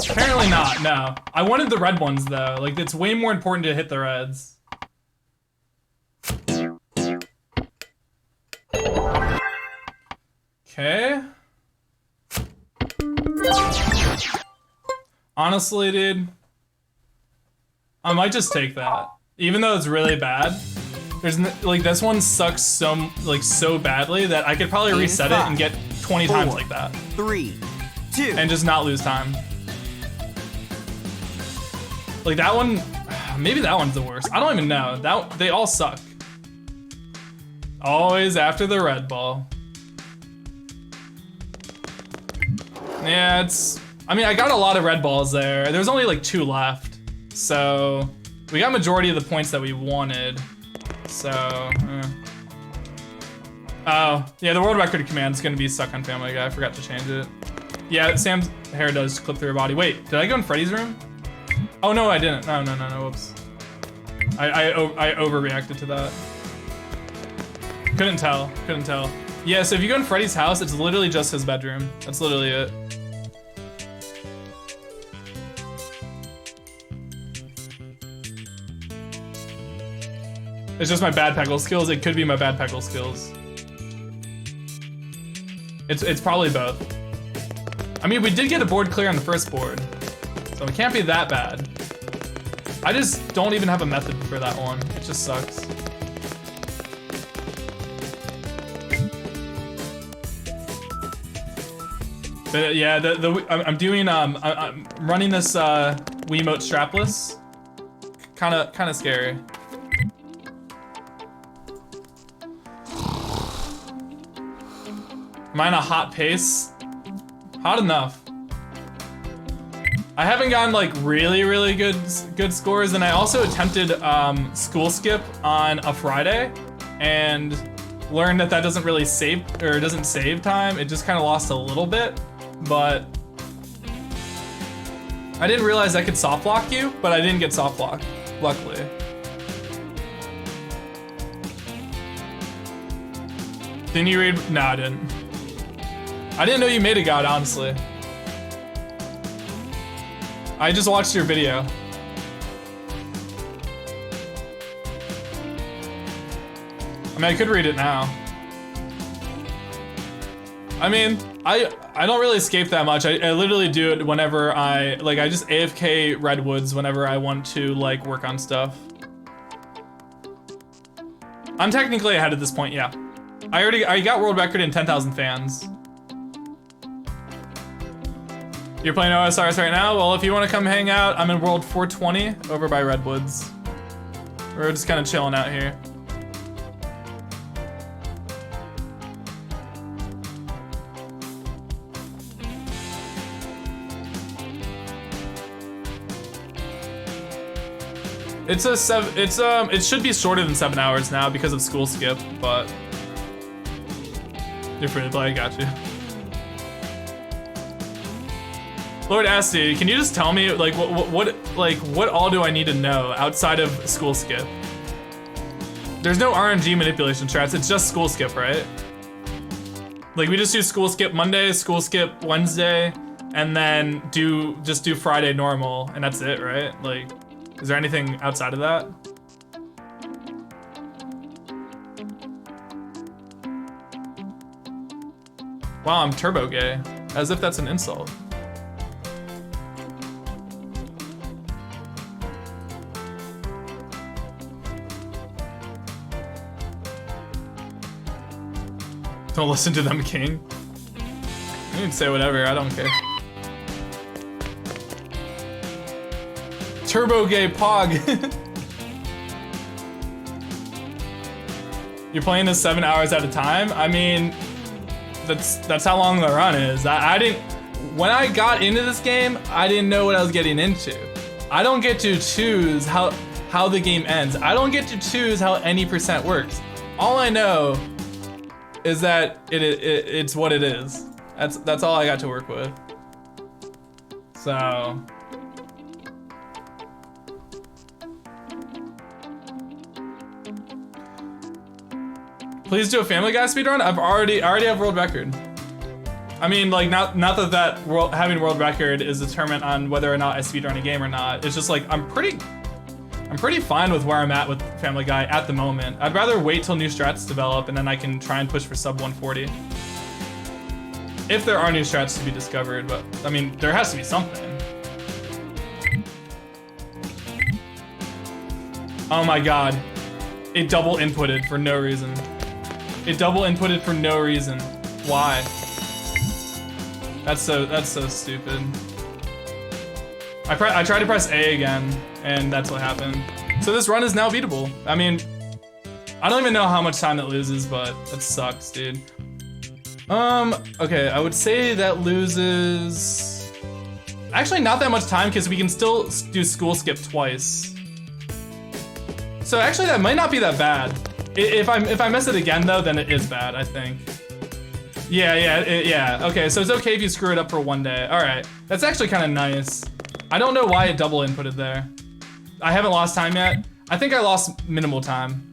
Apparently not, no. I wanted the red ones though. Like, it's way more important to hit the reds. Okay. Honestly, dude, I might just take that. Even though it's really bad. There's like, this one sucks so badly that I could probably reset it and get 20 times like that. 3, 2. And just not lose time. Like that one, maybe that one's the worst. I don't even know. They all suck. Always after the red ball. Yeah, I mean, I got a lot of red balls there. There's only like 2 left. So we got majority of the points that we wanted. So, Oh, yeah, the world record command is gonna be stuck on Family Guy. I forgot to change it. Yeah, Sam's hair does clip through her body. Wait, did I go in Freddy's room? Oh no, I didn't. No, whoops. I overreacted to that. Couldn't tell. Yeah, so if you go in Freddy's house, it's literally just his bedroom. That's literally it. It's just my bad Peggle skills. It could be my bad Peggle skills. It's probably both. I mean, we did get a board clear on the first board, so it can't be that bad. I just don't even have a method for that one. It just sucks. But yeah, I'm running this Wiimote strapless. Kind of scary. Am I on a hot pace? Hot enough. I haven't gotten like really good scores, and I also attempted school skip on a Friday and learned that doesn't really save, or it doesn't save time. It just kind of lost a little bit, but I didn't realize I could soft lock you, but I didn't get soft locked, luckily. Didn't you read? No, I didn't. I didn't know you made a god, honestly. I just watched your video. I mean, I could read it now. I mean, I don't really escape that much. I literally do it whenever I just AFK Redwoods whenever I want to like work on stuff. I'm technically ahead at this point, yeah. I got world record in 10,000 fans. You're playing OSRS right now? Well, if you want to come hang out, I'm in World 420 over by Redwoods. We're just kind of chilling out here. It should be shorter than 7 hours now because of school skip, but you're free to play, I got you. Lord Asti, can you just tell me like what all do I need to know outside of school skip? There's no RNG manipulation strats, it's just school skip, right? Like we just do school skip Monday, school skip Wednesday, and then just do Friday normal, and that's it, right? Like, is there anything outside of that? Wow, I'm turbo gay. As if that's an insult. Don't listen to them, King. You can say whatever, I don't care. Turbo gay pog. You're playing this 7 hours at a time? I mean, that's how long the run is. I didn't, when I got into this game, I didn't know what I was getting into. I don't get to choose how the game ends. I don't get to choose how any percent works. All I know is that it's what it is. That's all I got to work with. So. Please do a Family Guy speedrun. I already have world record. I mean, like not that having world record is determinant on whether or not I speedrun a game or not. It's just like I'm pretty fine with where I'm at with Family Guy at the moment. I'd rather wait till new strats develop and then I can try and push for sub 140. If there are new strats to be discovered, but I mean, there has to be something. Oh my God, it double inputted for no reason. It double inputted for no reason. Why? That's so stupid. I tried to press A again, and that's what happened. So this run is now beatable. I mean, I don't even know how much time that loses, but that sucks, dude. Okay, I would say that loses... Actually, not that much time, because we can still do school skip twice. So actually, that might not be that bad. If I miss it again, though, then it is bad, I think. Yeah, okay, so it's okay if you screw it up for one day. All right, that's actually kind of nice. I don't know why it double inputted there. I haven't lost time yet. I think I lost minimal time.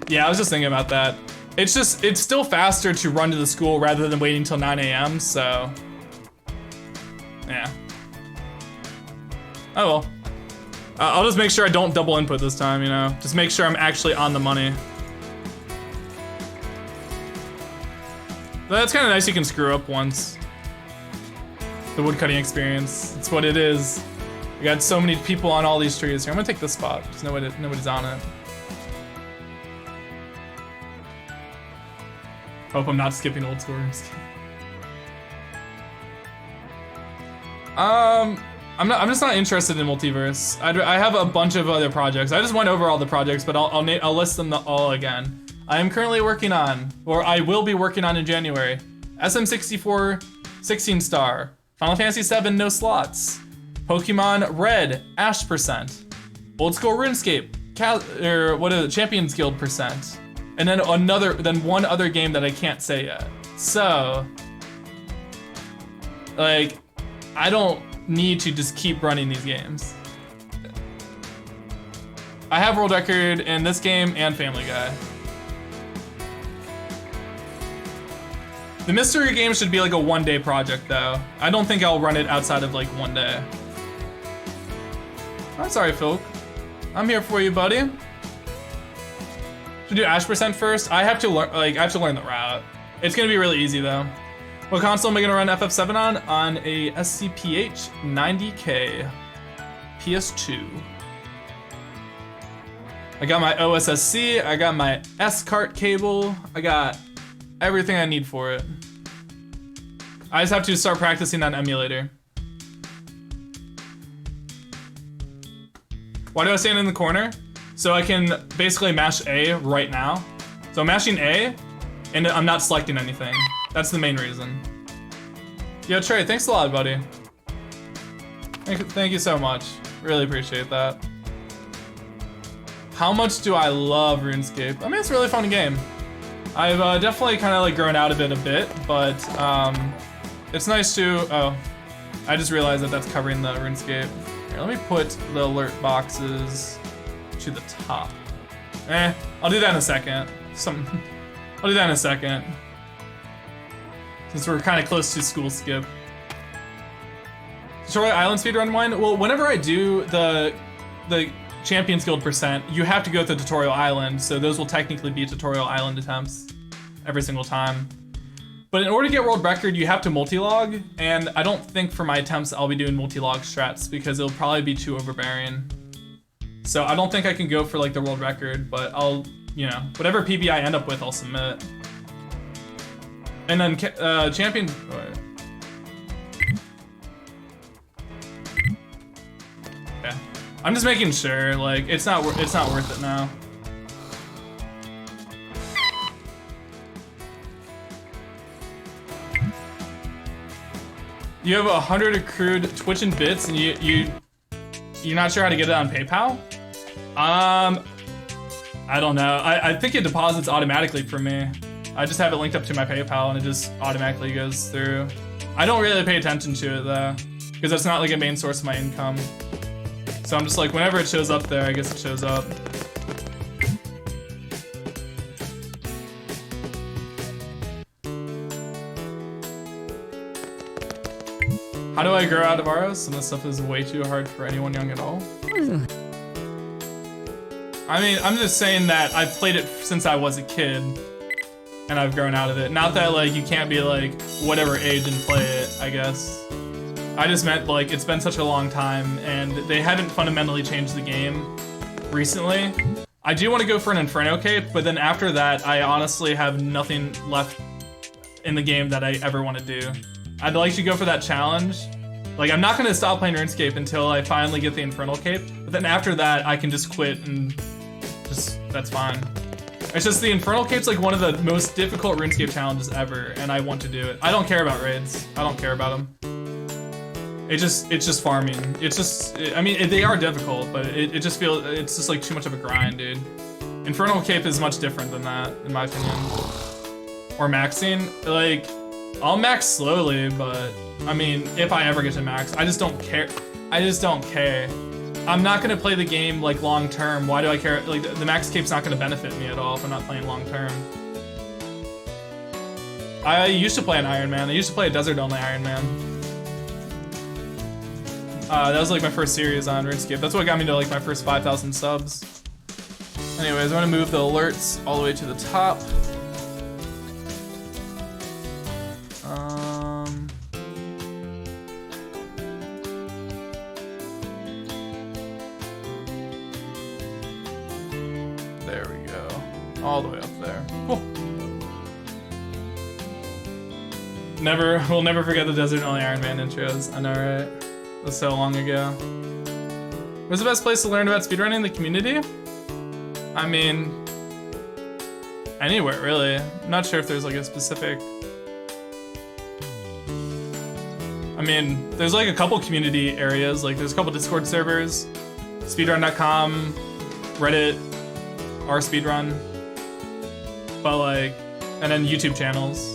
Yeah, I was just thinking about that. It's still faster to run to the school rather than waiting till 9 a.m., so. Yeah. Oh well. I'll just make sure I don't double input this time, you know? Just make sure I'm actually on the money. But that's kind of nice you can screw up once. The woodcutting experience, it's what it is. We got so many people on all these trees here. I'm gonna take this spot, because nobody's on it. Hope I'm not skipping old scores. I'm just not interested in multiverse. I have a bunch of other projects. I just went over all the projects, but I'll list them all again. I am currently working on, or I will be working on in January, SM64 16 star, Final Fantasy VII no slots, Pokemon Red Ash percent, Old School RuneScape, Champions Guild percent, and then one other game that I can't say yet. So, like, I don't need to just keep running these games. I have world record in this game and Family Guy. The mystery game should be like a one-day project though. I don't think I'll run it outside of like one day. I'm sorry, Folk. I'm here for you, buddy. Should do Ash percent first? I have to learn the route. It's gonna be really easy though. What console am I gonna run FF7 on? On a SCPH 90K PS2. I got my OSSC, I got my S-cart cable, I got everything I need for it. I just have to start practicing on emulator. Why do I stand in the corner? So I can basically mash A right now. So I'm mashing A, and I'm not selecting anything. That's the main reason. Yo, Trey, thanks a lot, buddy. Thank you so much. Really appreciate that. How much do I love RuneScape? I mean, it's a really fun game. I've definitely kind of like grown out of it a bit, but it's nice to. Oh, I just realized that that's covering the RuneScape. Here, let me put the alert boxes to the top. I'll do that in a second. I'll do that in a second. Since we're kind of close to school skip. Tutorial Island speedrun one? Well, whenever I do the Champions Guild %, you have to go to Tutorial Island, so those will technically be Tutorial Island attempts every single time. But in order to get world record, you have to multi-log, and I don't think for my attempts I'll be doing multi-log strats because it'll probably be too overbearing. So I don't think I can go for like the world record, but I'll, you know, whatever PB I end up with, I'll submit. And then champion. Okay, I'm just making sure. Like it's not worth it now. You have 100 accrued Twitch and bits, and you're not sure how to get it on PayPal? I don't know. I think it deposits automatically for me. I just have it linked up to my PayPal and it just automatically goes through. I don't really pay attention to it though, because that's not like a main source of my income. So I'm just like, whenever it shows up there, I guess it shows up. How do I grow out of Aros? Some of this stuff is way too hard for anyone young at all. I mean, I'm just saying that I've played it since I was a kid, and I've grown out of it. Not that like you can't be like whatever age and play it, I guess. I just meant like it's been such a long time, and they haven't fundamentally changed the game recently. I do want to go for an Inferno Cape, but then after that, I honestly have nothing left in the game that I ever want to do. I'd like to go for that challenge. Like, I'm not gonna stop playing RuneScape until I finally get the Infernal Cape, but then after that, I can just quit and just, that's fine. It's just the Infernal Cape's like one of the most difficult RuneScape challenges ever, and I want to do it. I don't care about raids. I don't care about them. It's just farming. It's just, I mean, they are difficult, but it just feels, it's just like too much of a grind, dude. Infernal Cape is much different than that, in my opinion. Or maxing, like, I'll max slowly, but I mean, if I ever get to max, I just don't care. I just don't care. I'm not gonna play the game like long term. Why do I care? Like the max cape's not gonna benefit me at all if I'm not playing long term. I used to play an Iron Man. I used to play a desert only Iron Man. That was like my first series on RuneScape. That's what got me to like my first 5,000 subs. Anyways, I'm gonna move the alerts all the way to the top. There we go. All the way up there. Cool. We'll never forget the Desert Only Iron Man intros. I know, right? That was so long ago. Where's the best place to learn about speedrunning in the community? I mean, anywhere really. I'm not sure if there's like a specific. I mean, there's like a couple community areas. Like there's a couple Discord servers, speedrun.com, Reddit, our speedrun, but like, and then YouTube channels.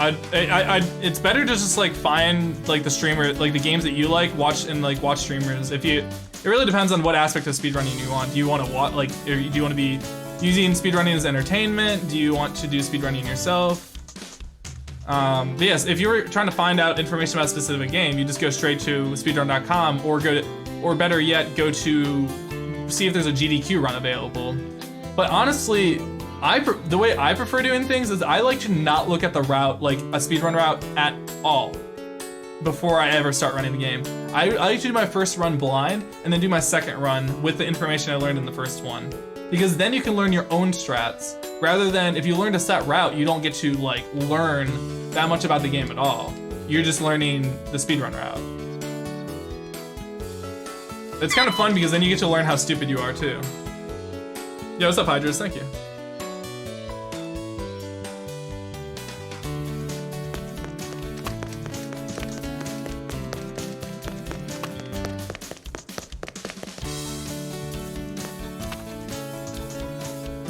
It's better to just like find like the streamer, like the games that you like, watch streamers. It really depends on what aspect of speedrunning you want. Do you want to watch, like, do you want to be using speedrunning as entertainment? Do you want to do speedrunning yourself? But yes, if you're trying to find out information about a specific game, you just go straight to speedrun.com or better yet, go to see if there's a GDQ run available. But honestly, the way I prefer doing things is I like to not look at the route, like a speedrun route at all, before I ever start running the game. I like to do my first run blind and then do my second run with the information I learned in the first one. Because then you can learn your own strats, rather than if you learned a set route, you don't get to like learn that much about the game at all. You're just learning the speedrun route. It's kind of fun because then you get to learn how stupid you are too. Yo, what's up, Hydras? Thank you.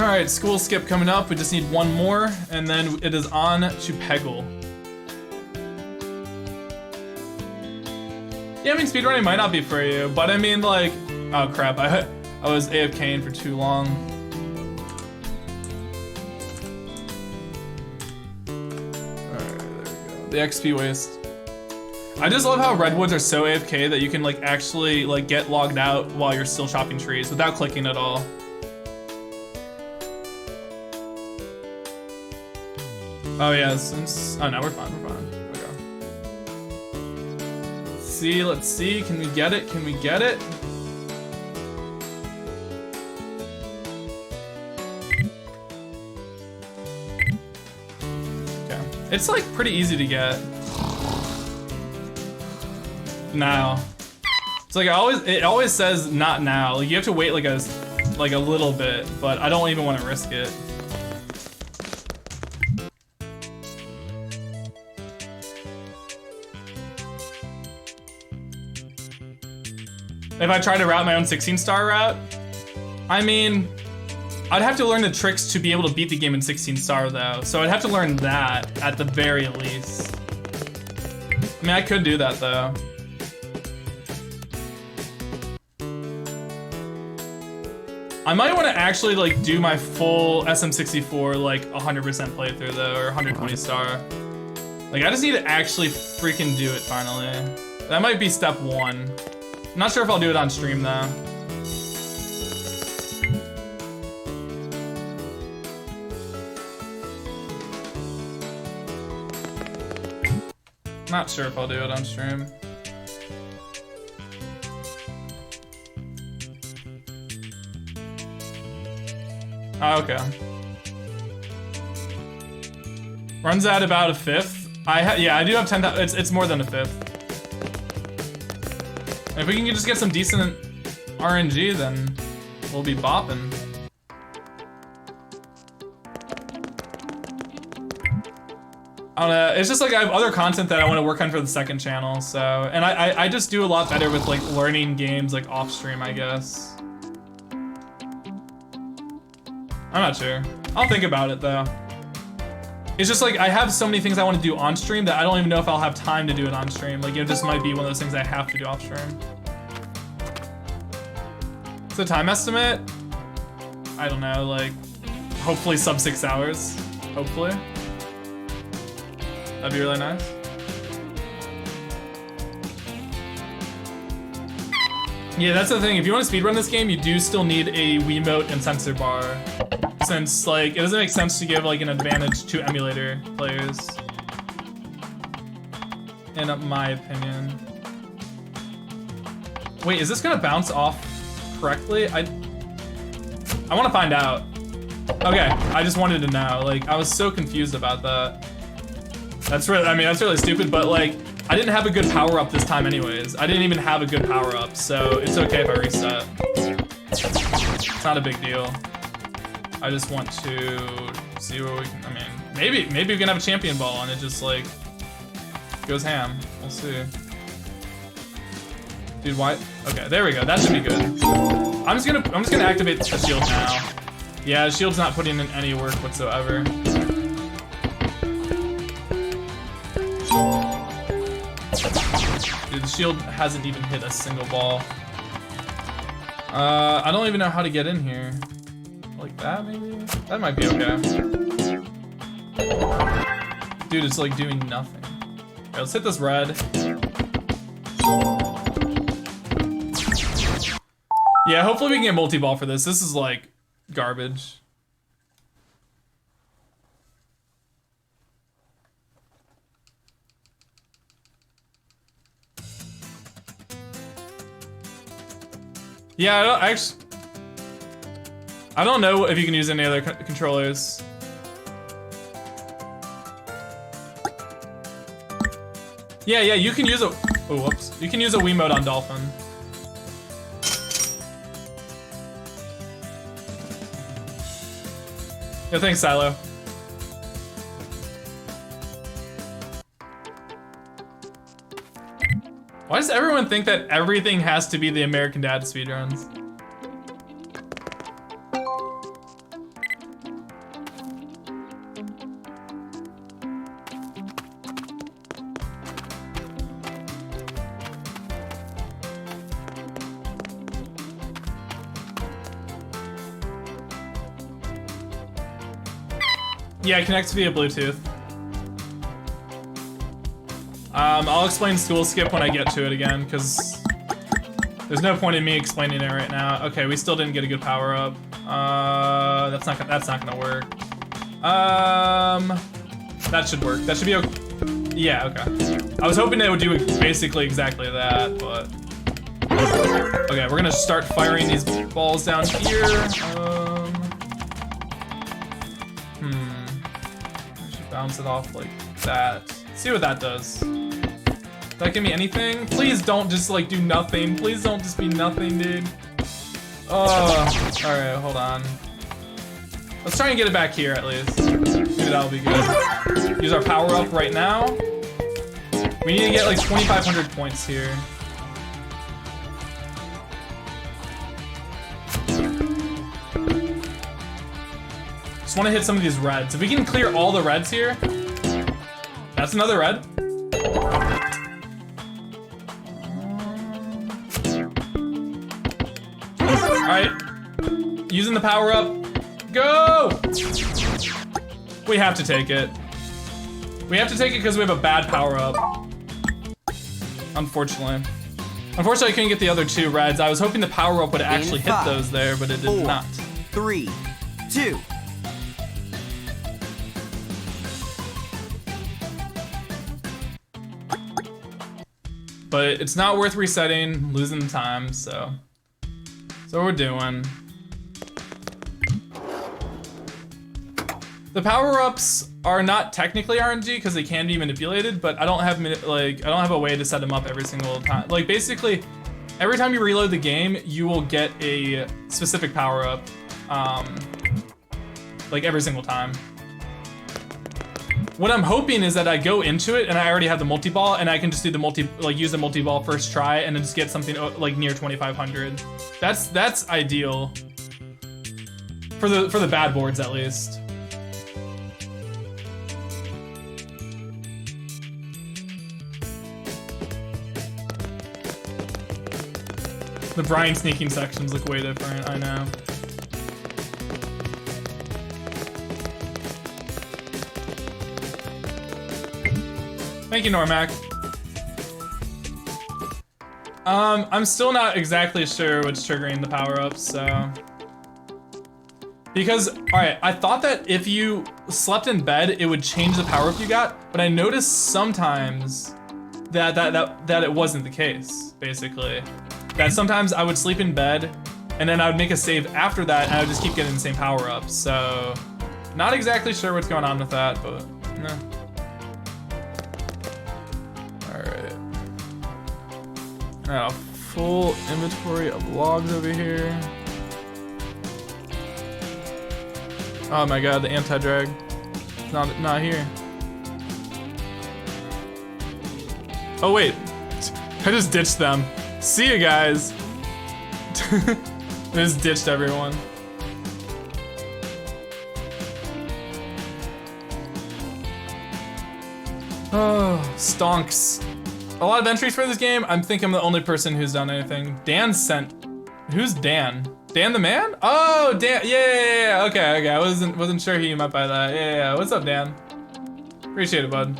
right, school skip coming up. We just need one more, and then it is on to Peggle. Yeah, I mean, speedrunning might not be for you, but I mean, like, oh crap, I was AFKing for too long. Alright, there we go. The XP waste. I just love how redwoods are so AFK that you can like actually like get logged out while you're still chopping trees without clicking at all. Oh yeah, since oh no, we're fine. Okay. Let's see. Can we get it? Can we get it? Okay. It's like pretty easy to get. Now. It's like it always says not now. Like you have to wait like a little bit, but I don't even want to risk it. If I try to route my own 16-star route, I mean, I'd have to learn the tricks to be able to beat the game in 16-star though. So I'd have to learn that at the very least. I mean, I could do that though. I might want to actually like do my full SM64 like 100% playthrough though, or 120 star. Like I just need to actually freaking do it finally. That might be step one. I'm not sure if I'll do it on stream though. Not sure if I'll do it on stream. Oh, okay. Runs at about a fifth. Yeah, I do have 10,000. It's more than a fifth. If we can just get some decent RNG, then we'll be bopping. I don't know, it's just like I have other content that I want to work on for the second channel, so... And I just do a lot better with like learning games like off stream, I guess. I'm not sure. I'll think about it though. It's just like I have so many things I want to do on stream that I don't even know if I'll have time to do it on stream. Like it just might be one of those things I have to do off stream. What's the time estimate? I don't know, like hopefully sub 6 hours. Hopefully. That'd be really nice. Yeah, that's the thing. If you want to speedrun this game, you do still need a Wiimote and sensor bar. Since, like, it doesn't make sense to give, like, an advantage to emulator players. In my opinion. Wait, is this gonna bounce off correctly? I want to find out. Okay, I just wanted to know. Like, I was so confused about that. That's really, I mean, that's really stupid, but, like, I didn't have a good power-up this time anyways. I didn't even have a good power-up, so it's okay if I reset. It's not a big deal. I just want to see where we can, I mean, maybe we can have a champion ball and it just, like, goes ham. We'll see. Dude, why? Okay, there we go. That should be good. I'm just gonna activate the shield now. Yeah, the shield's not putting in any work whatsoever. Dude, the shield hasn't even hit a single ball. I don't even know how to get in here. Like that, maybe? That might be okay. Dude, it's like doing nothing. Okay, let's hit this red. Yeah, hopefully we can get multi-ball for this. This is like garbage. Yeah, I don't know if you can use any other controllers. Yeah, you can use a... Oh, whoops. You can use a Wiimote on Dolphin. Yeah, thanks, Silo. Why does everyone think that everything has to be the American Dad speedruns? Yeah, it connects via Bluetooth. I'll explain school skip when I get to it again, because there's no point in me explaining it right now. Okay, we still didn't get a good power up. That's not gonna work. That should work. That should be okay. Yeah, okay. I was hoping they would do basically exactly that, but okay, we're gonna start firing these balls down here. I should bounce it off like that. See what that does. Does that give me anything? Please don't just like do nothing. Please don't just be nothing, dude. Oh, all right, hold on. Let's try and get it back here at least. Maybe that'll be good. Use our power up right now. We need to get like 2,500 points here. Just want to hit some of these reds. If we can clear all the reds here. That's another red. Alright. Using the power up. Go! We have to take it. We have to take it because we have a bad power up. Unfortunately. Unfortunately, I couldn't get the other 2 reds. I was hoping the power up would actually hit those there, but it did not. 3, 2. But it's not worth resetting, losing time, so we're doing. The power-ups are not technically RNG because they can be manipulated, but I don't have a way to set them up every single time. Like basically, every time you reload the game, you will get a specific power-up, like every single time. What I'm hoping is that I go into it and I already have the multi-ball and I can just do the use the multi-ball first try and then just get something like near 2,500. That's ideal. For the bad boards at least. The Brian sneaking sections look way different, I know. Thank you, Normac. I'm still not exactly sure what's triggering the power-ups, so. Because, alright, I thought that if you slept in bed, it would change the power-up you got, but I noticed sometimes that it wasn't the case, basically. That sometimes I would sleep in bed, and then I would make a save after that, and I would just keep getting the same power-up, so. Not exactly sure what's going on with that, but, no. Alright, full inventory of logs over here. Oh my god, the anti-drag. Not here. Oh wait, I just ditched them. See you guys. I just ditched everyone. Oh, stonks. A lot of entries for this game. I think I'm the only person who's done anything. Dan sent. Who's Dan? Dan the man? Oh, Dan. Yeah. Okay. I wasn't sure who you meant by that. Yeah. What's up, Dan? Appreciate it, bud.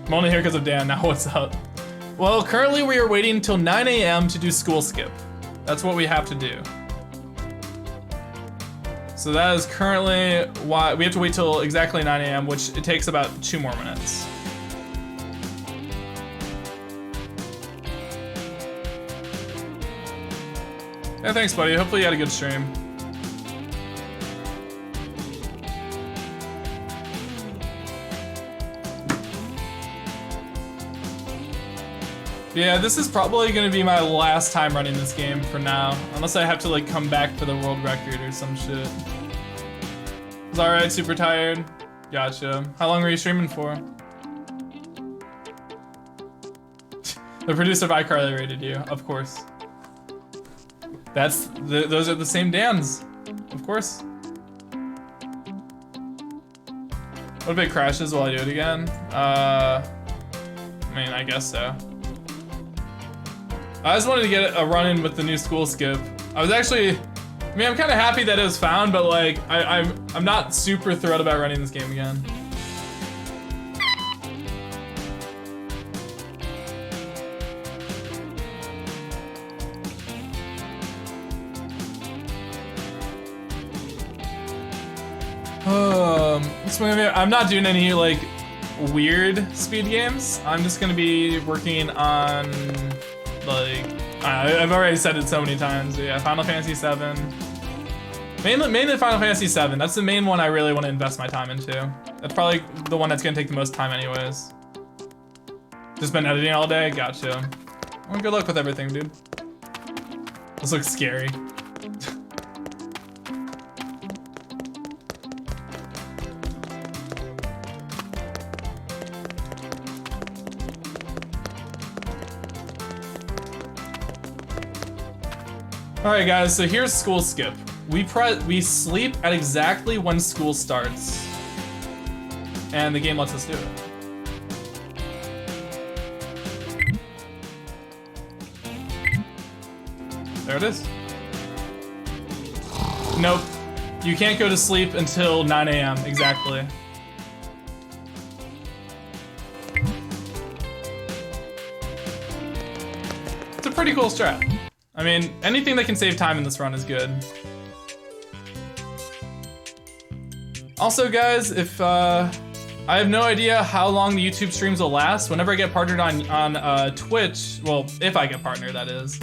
I'm only here because of Dan. Now what's up? Well, currently we are waiting until 9 a.m. to do school skip. That's what we have to do. So that is currently why we have to wait till exactly 9 a.m., which it takes about 2 more minutes. Yeah, thanks, buddy. Hopefully you had a good stream. Yeah, this is probably gonna be my last time running this game for now, unless I have to like come back for the world record or some shit. It's alright, super tired. Gotcha. How long were you streaming for? The producer of iCarly rated you, of course. Those are the same Dans, of course. What if it crashes while I do it again? I mean, I guess so. I just wanted to get a run in with the new school skip. I was actually I mean, I'm kind of happy that it was found, but like, I'm not super thrilled about running this game again. I'm not doing any like weird speed games. I'm just gonna be working on like I've already said it so many times. But yeah, Final Fantasy VII. Mainly Final Fantasy VII. That's the main one I really want to invest my time into. That's probably the one that's gonna take the most time, anyways. Just been editing all day. Gotcha. Well, good luck with everything, dude. This looks scary. All right, guys, so here's school skip. We sleep at exactly when school starts, and the game lets us do it. There it is. Nope, you can't go to sleep until 9 a.m. exactly. It's a pretty cool strat. I mean, anything that can save time in this run is good. Also, guys, if I have no idea how long the YouTube streams will last. Whenever I get partnered on Twitch, well, if I get partnered, that is,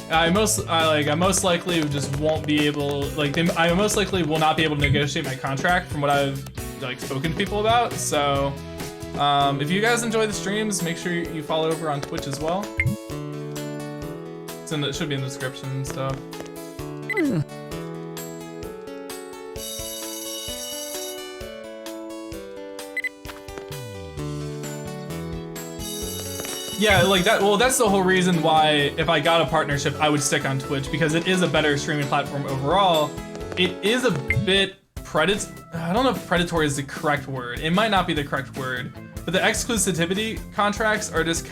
I most likely just won't be able, like, I most likely will not be able to negotiate my contract from what I've like spoken to people about. So, if you guys enjoy the streams, make sure you follow over on Twitch as well. It should be in the description and stuff. Yeah, like that. Well, that's the whole reason why if I got a partnership, I would stick on Twitch, because it is a better streaming platform overall. It is a bit I don't know if predatory is the correct word. It might not be the correct word, but the exclusivity contracts are just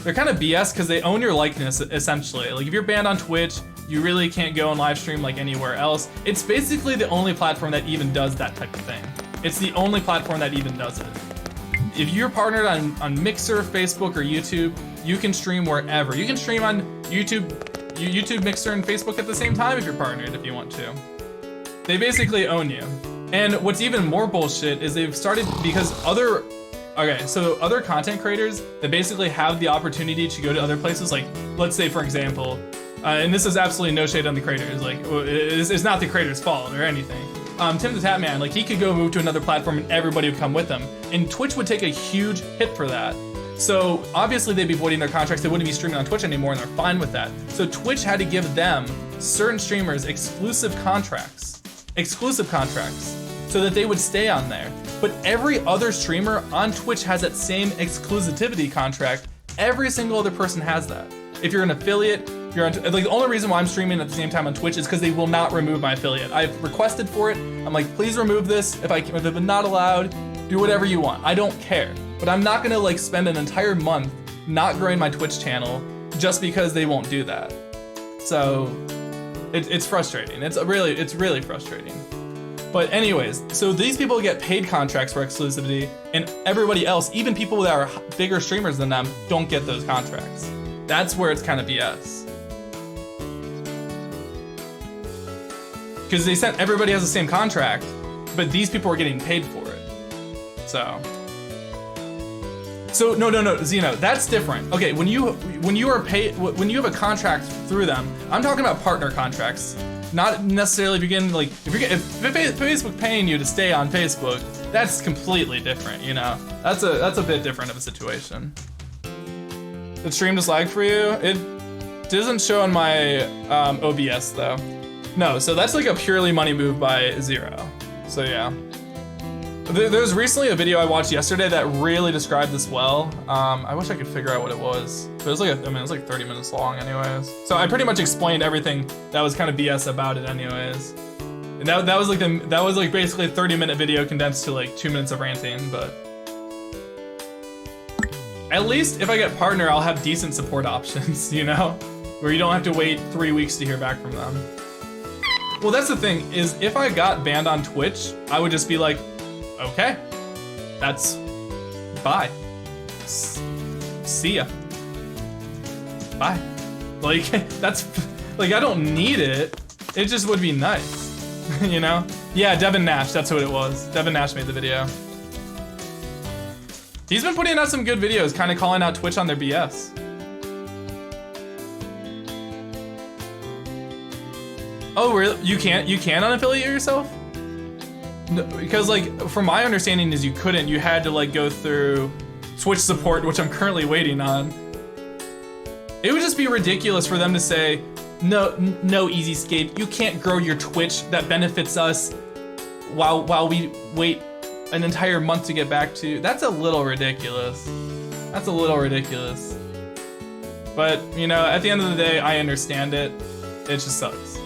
they're kind of BS because they own your likeness, essentially. Like, if you're banned on Twitch, you really can't go and live stream like anywhere else. It's basically the only platform that even does that type of thing. It's the only platform that even does it. If you're partnered on Mixer, Facebook, or YouTube, you can stream wherever. You can stream on YouTube, Mixer, and Facebook at the same time if you're partnered, if you want to. They basically own you. And what's even more bullshit is they've started, because other content creators that basically have the opportunity to go to other places, like, let's say, for example, and this is absolutely no shade on the creators, like, it's not the creator's fault or anything. Tim the Tatman, like, he could go move to another platform and everybody would come with him. And Twitch would take a huge hit for that. So obviously they'd be voiding their contracts, they wouldn't be streaming on Twitch anymore, and they're fine with that. So Twitch had to give them, certain streamers, exclusive contracts, so that they would stay on there. But every other streamer on Twitch has that same exclusivity contract. Every single other person has that. If you're an affiliate, like, the only reason why I'm streaming at the same time on Twitch is because they will not remove my affiliate. I've requested for it. I'm like, please remove this. If it's not allowed, do whatever you want. I don't care. But I'm not gonna like spend an entire month not growing my Twitch channel just because they won't do that. So it's frustrating. It's really frustrating. But anyways, so these people get paid contracts for exclusivity, and everybody else, even people that are bigger streamers than them, don't get those contracts. That's where it's kind of BS. Because everybody has the same contract, but these people are getting paid for it. So no, Zeno, that's different. Okay, when you have a contract through them, I'm talking about partner contracts. Not necessarily if Facebook paying you to stay on Facebook, that's completely different, you know? That's a bit different of a situation. The stream just lagged for you? It doesn't show on my OBS though. No, so that's like a purely money move by Zero. So yeah. There's recently a video I watched yesterday that really described this well. I wish I could figure out what it was. But it was like, it was like 30 minutes long anyways. So I pretty much explained everything that was kind of BS about it anyways. And that was like basically a 30-minute video condensed to like 2 minutes of ranting, but at least if I get partner, I'll have decent support options, you know? Where you don't have to wait 3 weeks to hear back from them. Well, that's the thing, is if I got banned on Twitch, I would just be like, okay, that's, bye. See ya. Bye. Like, that's, like, I don't need it. It just would be nice, you know? Yeah, Devin Nash, that's what it was. Devin Nash made the video. He's been putting out some good videos, kind of calling out Twitch on their BS. Oh, really? You can unaffiliate yourself? No, because like, from my understanding is you couldn't. You had to like go through Twitch support, which I'm currently waiting on. It would just be ridiculous for them to say, no, EZScape, you can't grow your Twitch. That benefits us while we wait an entire month to get back to. That's a little ridiculous. That's a little ridiculous. But, you know, at the end of the day, I understand it. It just sucks.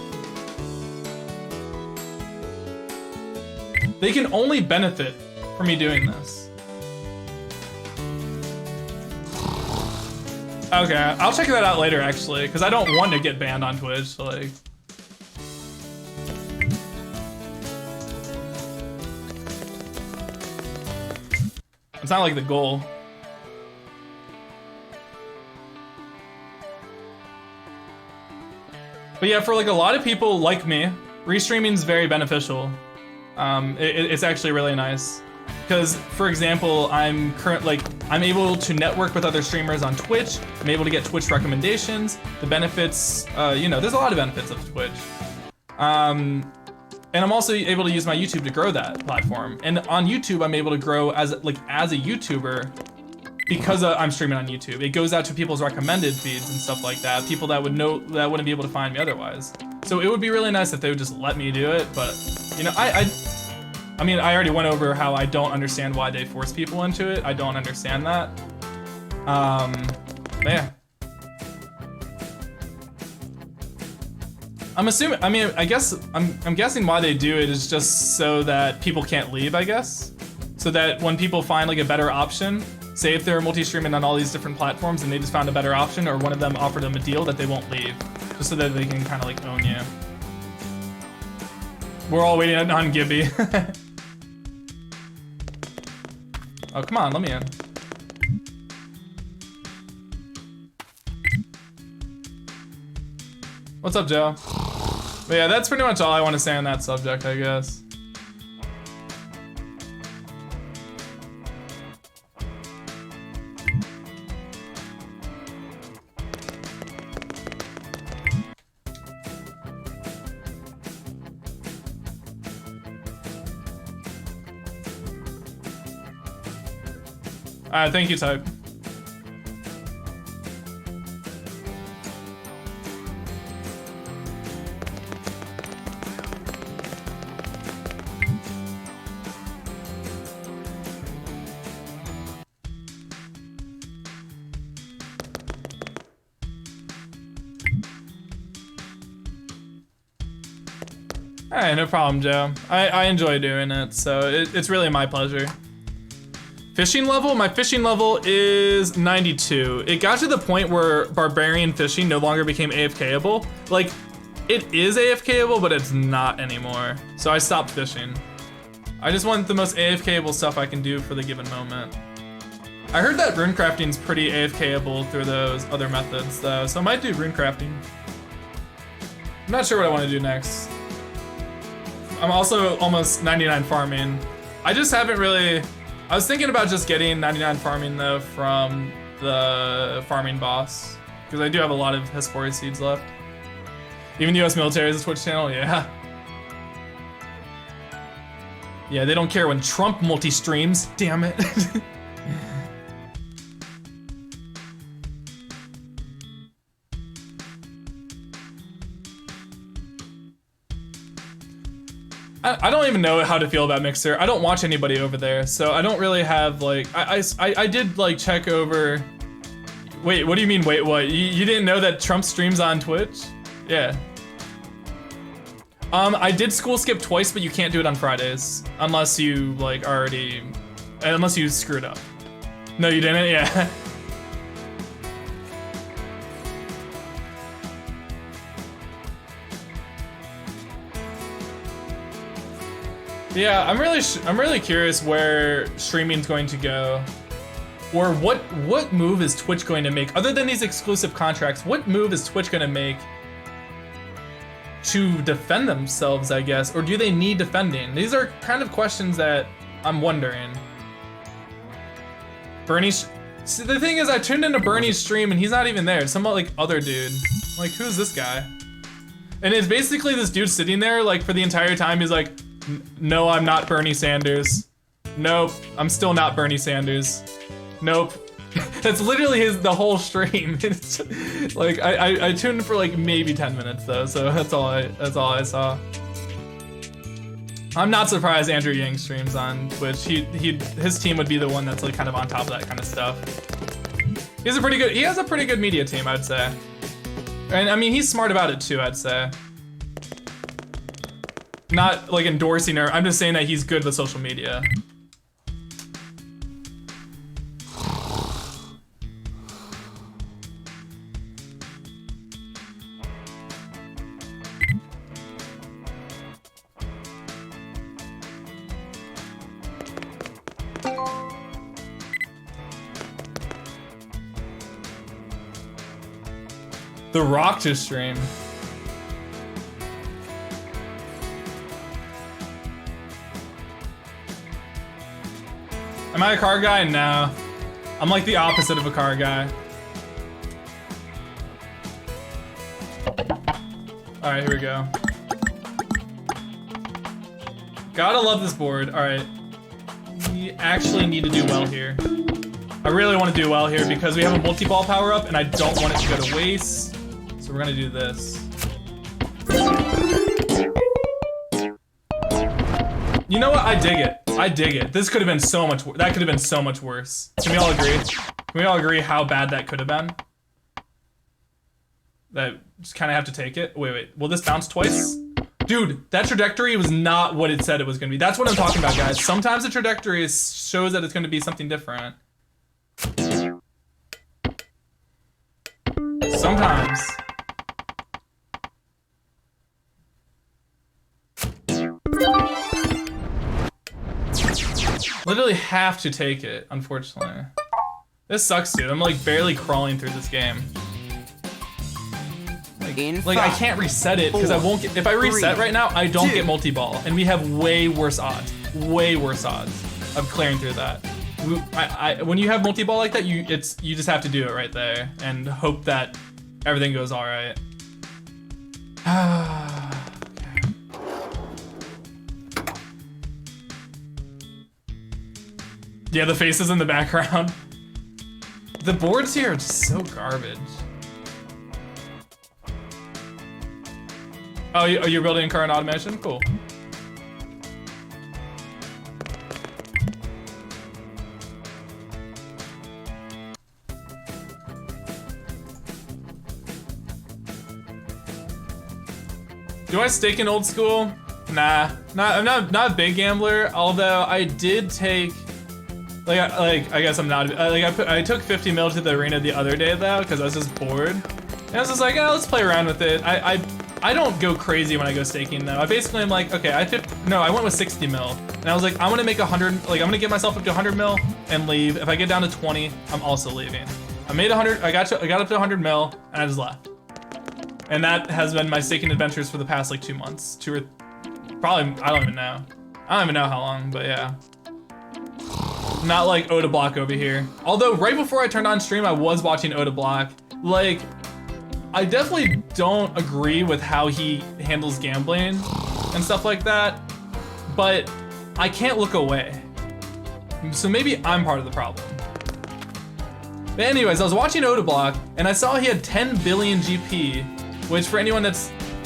They can only benefit from me doing this. Okay, I'll check that out later actually, because I don't want to get banned on Twitch, so like. It's not like the goal. But yeah, for like a lot of people like me, restreaming is very beneficial. It's actually really nice. Because, for example, I'm able to network with other streamers on Twitch. I'm able to get Twitch recommendations. The benefits, you know, there's a lot of benefits of Twitch. And I'm also able to use my YouTube to grow that platform. And on YouTube, I'm able to grow as a YouTuber because I'm streaming on YouTube. It goes out to people's recommended feeds and stuff like that. People that wouldn't be able to find me otherwise. So it would be really nice if they would just let me do it. But, you know, I mean, I already went over how I don't understand why they force people into it. I don't understand that. Yeah. I'm assuming, I mean, I guess, I'm guessing why they do it is just so that people can't leave, I guess. So that when people find like a better option, say if they're multi-streaming on all these different platforms and they just found a better option, or one of them offered them a deal, that they won't leave. Just so that they can kind of like own you. We're all waiting on Gibby. Oh, come on, let me in. What's up, Joe? But yeah, that's pretty much all I want to say on that subject, I guess. Thank you, Type. Alright, no problem, Joe. I enjoy doing it, so it's really my pleasure. Fishing level? My fishing level is 92. It got to the point where barbarian fishing no longer became AFKable. Like, it is AFKable, but it's not anymore. So I stopped fishing. I just want the most AFKable stuff I can do for the given moment. I heard that runecrafting's pretty AFKable through those other methods though, so I might do runecrafting. I'm not sure what I want to do next. I'm also almost 99 farming. I just haven't really... I was thinking about just getting 99 farming though from the farming boss, because I do have a lot of Hesperia seeds left. Even US military is a Twitch channel, yeah. Yeah, they don't care when Trump multi-streams, damn it. I don't even know how to feel about Mixer. I don't watch anybody over there, so I don't really have like, I did like check over. Wait, what do you mean, wait, what? You didn't know that Trump streams on Twitch? Yeah. I did school skip twice, but you can't do it on Fridays. Unless you like unless you screwed up. No, you didn't, yeah. Yeah, I'm really curious where streaming's going to go, or what move is Twitch going to make other than these exclusive contracts. What move is Twitch going to make to defend themselves, I guess, or do they need defending? These are kind of questions that I'm wondering. Bernie's. See, the thing is, I tuned into Bernie's stream and he's not even there. Some like other dude. Like, who's this guy? And it's basically this dude sitting there, like, for the entire time. He's like, no, I'm not Bernie Sanders. Nope, I'm still not Bernie Sanders. Nope. That's literally the whole stream. It's, like, I tuned in for like maybe 10 minutes though, so that's all I saw. I'm not surprised Andrew Yang streams on Twitch. His team would be the one that's like kind of on top of that kind of stuff. He has a pretty good media team, I'd say. And I mean, he's smart about it too, I'd say. Not like endorsing her, I'm just saying that he's good with social media. The Rock to stream. Am I a car guy? No. I'm like the opposite of a car guy. All right, here we go. Gotta love this board. All right. We actually need to do well here. I really want to do well here because we have a multi-ball power up and I don't want it to go to waste. So we're gonna do this. You know what? I dig it. I dig it. This could have been so much. That could have been so much worse. Can we all agree? Can we all agree how bad that could have been? That just kind of have to take it. Wait. Will this bounce twice? Dude, that trajectory was not what it said it was gonna be. That's what I'm talking about, guys. Sometimes the trajectory shows that it's gonna be something different. Sometimes. Literally have to take it, unfortunately. This sucks, dude. I'm like barely crawling through this game. Like I can't reset it because I won't get. If I reset right now, I don't get multi-ball, and we have way worse odds of clearing through that. When you have multi-ball like that, you just have to do it right there and hope that everything goes all right. Yeah, the faces in the background. The boards here are just so garbage. Oh, you're building a car in automation? Cool. Do I stake in old school? Nah, I'm not a big gambler. Although I did take, I guess I'm not. I took 50 mil to the arena the other day though, because I was just bored. And I was just like, oh, let's play around with it. I don't go crazy when I go staking though. I basically am like, okay, I went with 60 mil, and I was like, I'm gonna make 100. Like I'm gonna get myself up to 100 mil and leave. If I get down to 20, I'm also leaving. I made 100. I got up to 100 mil, and I just left. And that has been my staking adventures for the past like 2 months. Probably, I don't even know. I don't even know how long, but yeah. Not like Oda Block over here. Although right before I turned on stream, I was watching Oda Block. Like, I definitely don't agree with how he handles gambling and stuff like that, but I can't look away. So maybe I'm part of the problem. But anyways, I was watching Oda Block and I saw he had 10 billion GP, which for anyone that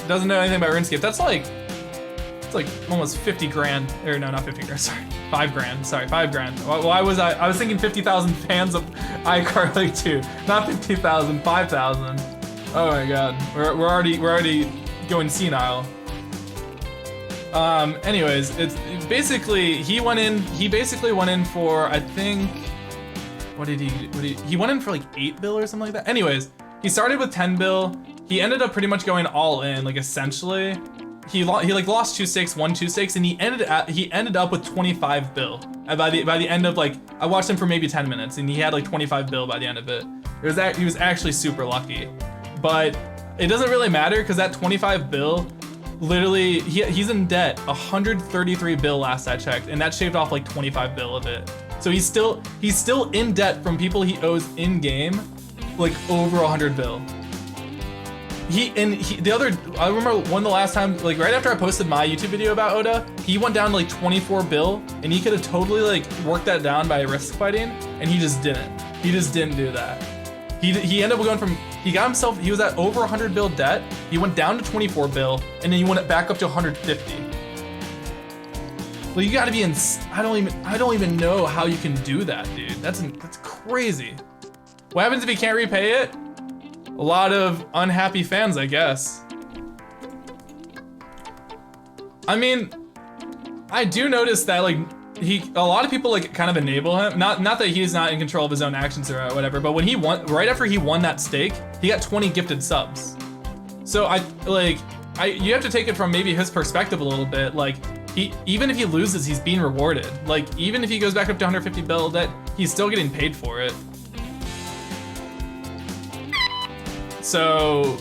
doesn't know anything about RuneScape, it's like almost 50 grand, or no, not 50 grand, sorry. 5 grand, sorry, 5 grand. Why was I was thinking 50,000 fans of iCarly too, not 50,000, 5,000. Oh my God, we're already going senile. Anyways, it's basically, he basically went in for, I think, he went in for like 8 bill or something like that. Anyways, he started with 10 bill. He ended up pretty much going all in, like essentially. he like lost 2 stakes, won 2 stakes, and he ended up with 25 bill. And by the end of like, I watched him for maybe 10 minutes, and he had like 25 bill by the end of it. He was actually super lucky, but it doesn't really matter because that 25 bill, literally, he's in debt 133 bill last I checked, and that shaved off like 25 bill of it. So he's still in debt from people he owes in game, like over 100 bill. I remember one of the last time, like right after I posted my YouTube video about Oda, he went down to like 24 bill, and he could have totally like worked that down by risk fighting, and he just didn't. He just didn't do that. He ended up going from, he was at over 100 bill debt, he went down to 24 bill, and then he went back up to 150. Well, you gotta be I don't even know how you can do that, dude. That's crazy. What happens if he can't repay it? A lot of unhappy fans, I guess. I mean, I do notice that like a lot of people like kind of enable him. Not that he's not in control of his own actions or whatever, but when he won, right after he won that stake, he got 20 gifted subs. So you have to take it from maybe his perspective a little bit. Like even if he loses, he's being rewarded. Like even if he goes back up to 150 bill, that he's still getting paid for it. So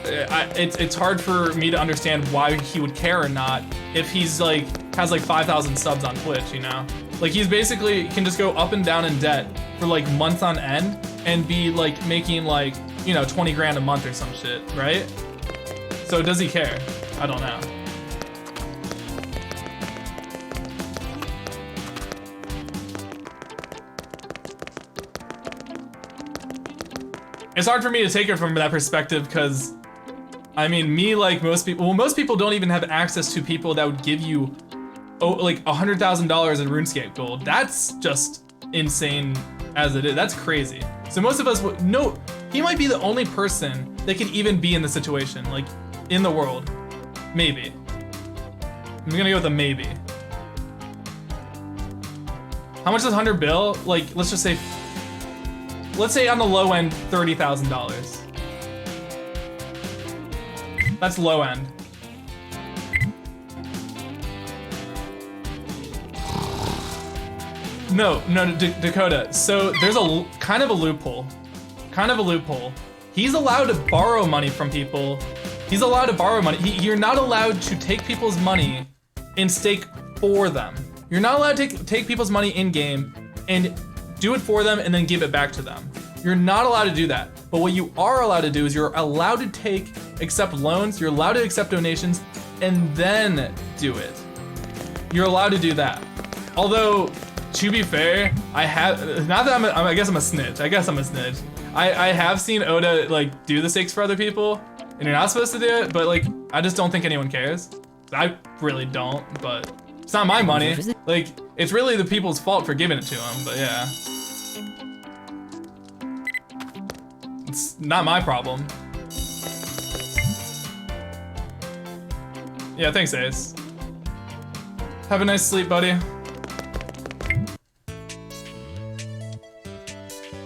it's hard for me to understand why he would care or not if he's like has like 5,000 subs on Twitch, you know? Like he's basically can just go up and down in debt for like months on end and be like making like, you know, 20 grand a month or some shit, right? So does he care? I don't know. It's hard for me to take it from that perspective because, I mean, me like most people don't even have access to people that would give you like $100,000 in RuneScape gold. That's just insane as it is. That's crazy. So most of us would know he might be the only person that could even be in the situation, like in the world. Maybe. I'm gonna go with a maybe. How much is 100 bill? Like, let's say on the low end, $30,000. That's low end. No, Dakota. So there's a kind of a loophole. He's allowed to borrow money from people. He's allowed to borrow money. You're not allowed to take people's money and stake for them. You're not allowed to take people's money in game and do it for them and then give it back to them. You're not allowed to do that. But what you are allowed to do is you're allowed to accept loans, you're allowed to accept donations, and then do it. You're allowed to do that. Although, to be fair, I guess I'm a snitch. I have seen Oda like do the stakes for other people, and you're not supposed to do it, but like, I just don't think anyone cares. I really don't, but it's not my money. Like, it's really the people's fault for giving it to them, but yeah. It's not my problem. Yeah, thanks, Ace. Have a nice sleep, buddy.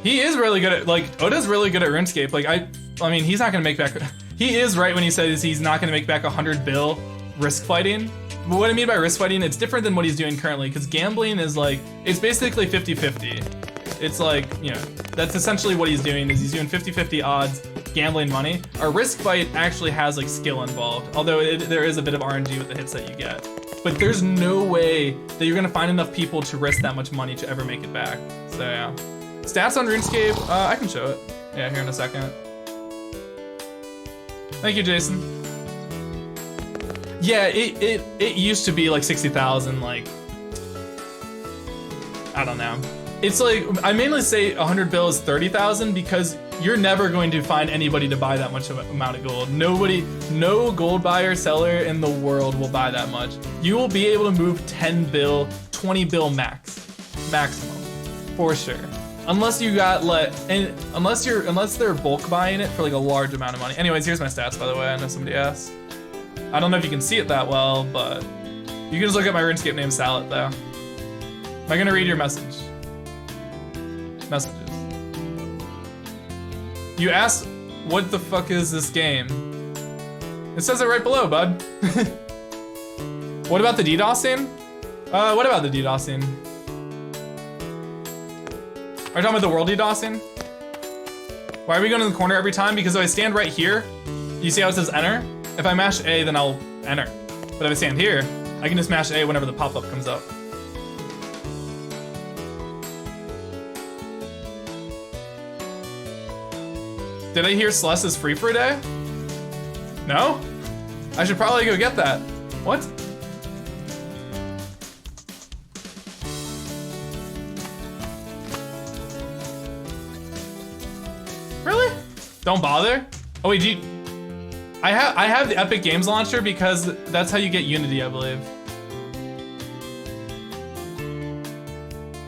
He is really good at, like, Oda's really good at RuneScape. Like, I mean, he's not gonna make back, he is right when he says he's not gonna make back 100 bill risk fighting. But what I mean by risk fighting, it's different than what he's doing currently, because gambling is like, it's basically 50-50. It's like, you know, that's essentially what he's doing, is he's doing 50-50 odds, gambling money. A risk fight actually has like skill involved, although there is a bit of RNG with the hits that you get. But there's no way that you're gonna find enough people to risk that much money to ever make it back. So yeah. Stats on RuneScape, I can show it. Yeah, here in a second. Thank you, Jason. Yeah, it used to be like 60,000, like, I don't know. It's like, I mainly say 100 bill is 30,000 because you're never going to find anybody to buy that much amount of gold. No gold buyer, seller in the world will buy that much. You will be able to move 10 bill, 20 bill maximum, for sure. Unless you got unless they're bulk buying it for like a large amount of money. Anyways, here's my stats, by the way. I know somebody asked. I don't know if you can see it that well, but you can just look at my RuneScape name, Salat, though. Am I gonna read your message? Messages. You asked, what the fuck is this game? It says it right below, bud. What about the DDoSing? What about the DDoSing? Are you talking about the world DDoSing? Why are we going to the corner every time? Because if I stand right here, you see how it says enter? If I mash A, then I'll enter. But if I stand here, I can just mash A whenever the pop-up comes up. Did I hear Celeste is free for a day? No? I should probably go get that. What? Really? Don't bother? Oh wait, I have the Epic Games Launcher because that's how you get Unity, I believe.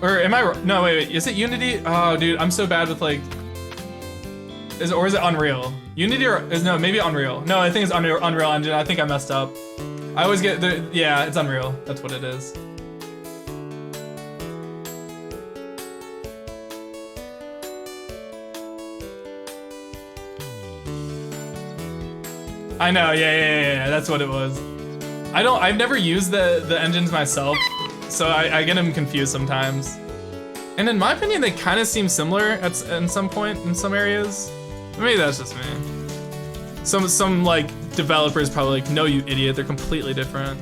Or am I, no wait, is it Unity? Oh dude, I'm so bad with like, is it Unreal? Unity or, no, maybe Unreal. No, I think it's Unreal Engine, I think I messed up. I always get, yeah, it's Unreal, that's what it is. I know, yeah, that's what it was. I've never used the engines myself, so I get them confused sometimes. And in my opinion, they kind of seem similar in some point, in some areas. Maybe that's just me. Some like developers probably like, no you idiot, they're completely different.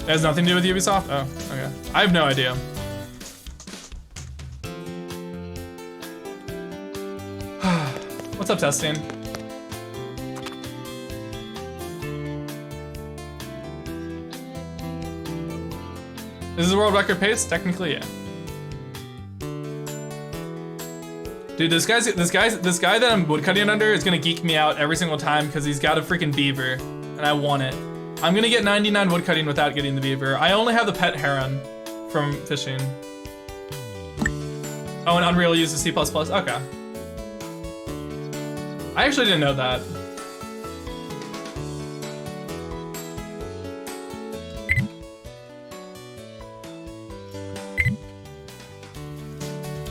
It has nothing to do with Ubisoft? Oh, okay. I have no idea. What's up, testing? Is this a world record pace? Technically, yeah. Dude, this guy that I'm woodcutting under is gonna geek me out every single time because he's got a freaking beaver, and I want it. I'm gonna get 99 woodcutting without getting the beaver. I only have the pet heron from fishing. Oh, and Unreal uses C++. Okay. I actually didn't know that.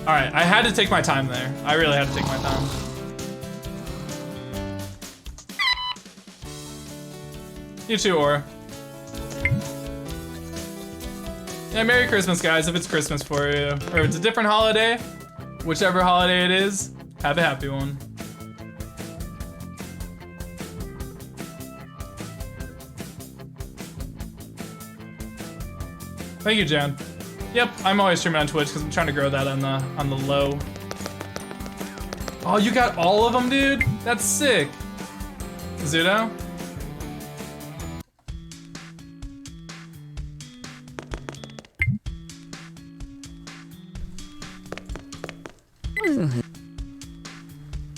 All right, I had to take my time there. I really had to take my time. You too, Aura. Yeah, Merry Christmas, guys, if it's Christmas for you. Or if it's a different holiday, whichever holiday it is, have a happy one. Thank you, Jan. Yep, I'm always streaming on Twitch because I'm trying to grow that on the low. Oh, you got all of them, dude? That's sick. Zudo?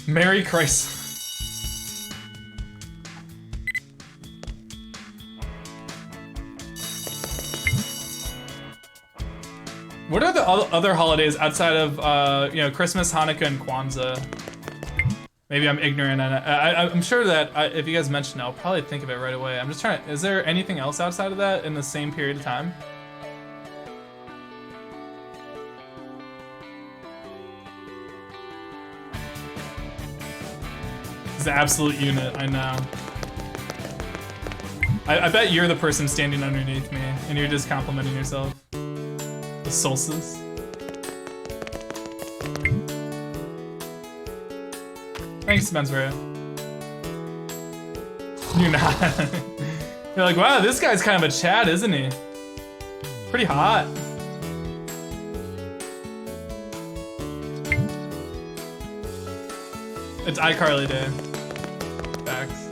Merry Christ. What are the other holidays outside of, you know, Christmas, Hanukkah, and Kwanzaa? Maybe I'm ignorant, and I'm sure that if you guys mention it, I'll probably think of it right away. I'm just trying to, is there anything else outside of that in the same period of time? It's the absolute unit, I know. I bet you're the person standing underneath me, and you're just complimenting yourself. The solstice. Thanks, Spencer. You're not. You're like, wow, this guy's kind of a Chad, isn't he? Pretty hot. It's iCarly day. Facts.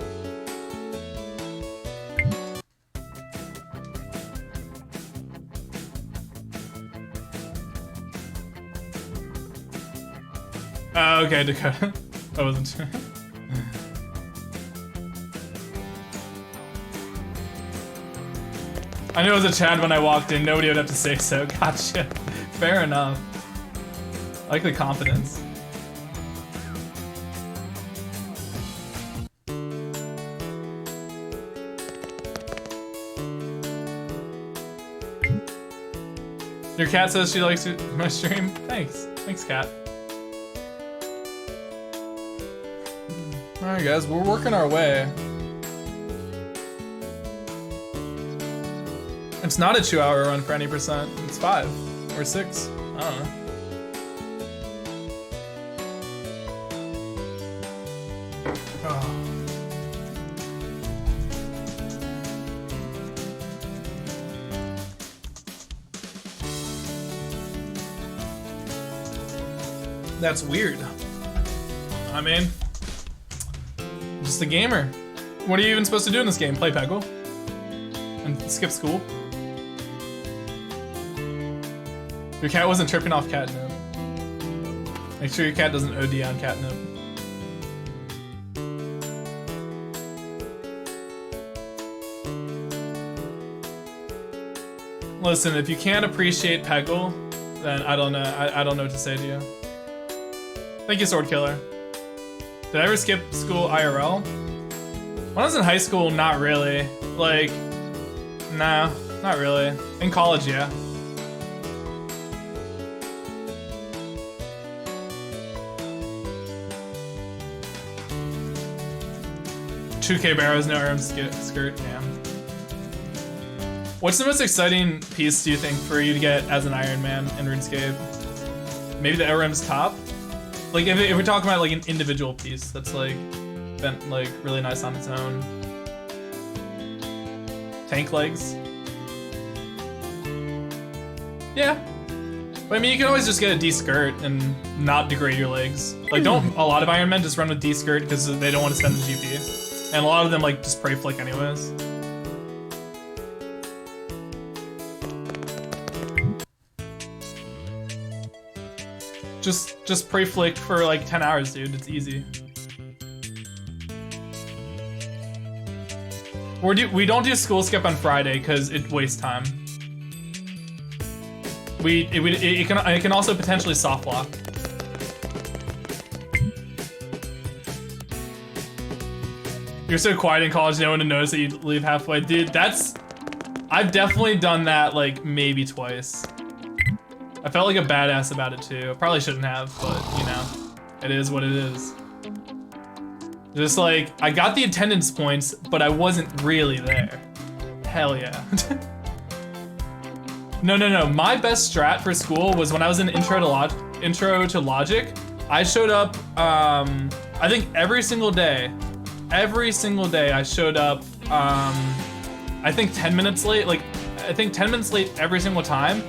Oh, okay, Dakota. I wasn't sure. I knew it was a Chad when I walked in. Nobody would have to say so. Gotcha. Fair enough. I like the confidence. Your cat says she likes my stream. Thanks. Thanks, cat. Alright guys, we're working our way. It's not a 2-hour run for any percent. It's 5 or 6. I don't know. Oh. That's weird. I mean, just a gamer. What are you even supposed to do in this game? Play Peggle? And skip school? Your cat wasn't tripping off catnip. Make sure your cat doesn't OD on catnip. Listen, if you can't appreciate Peggle, then I don't know. I don't know what to say to you. Thank you, Sword Killer. Did I ever skip school IRL? When I was in high school, not really. Like, nah, not really. In college, yeah. $2K barrows, no arm skirt, yeah. What's the most exciting piece do you think for you to get as an Iron Man in RuneScape? Maybe the LRM's top? Like if we're talking about like an individual piece that's like been like really nice on its own. Tank legs. Yeah. But I mean you can always just get a D skirt and not degrade your legs. Like don't a lot of Iron Men just run with D skirt because they don't want to spend the GP. And a lot of them like just prey flick anyways. Just prey flick for like 10 hours, dude. It's easy. We don't do school skip on Friday because it wastes time. It can also potentially soft lock. You're so quiet in college, no one to notice that you leave halfway. Dude, I've definitely done that like maybe twice. I felt like a badass about it too. I probably shouldn't have, but you know, it is what it is. Just like, I got the attendance points, but I wasn't really there. Hell yeah. No. My best strat for school was when I was in Intro to Logic. I showed up, I think every single day I showed up, I think 10 minutes late, I think 10 minutes late every single time.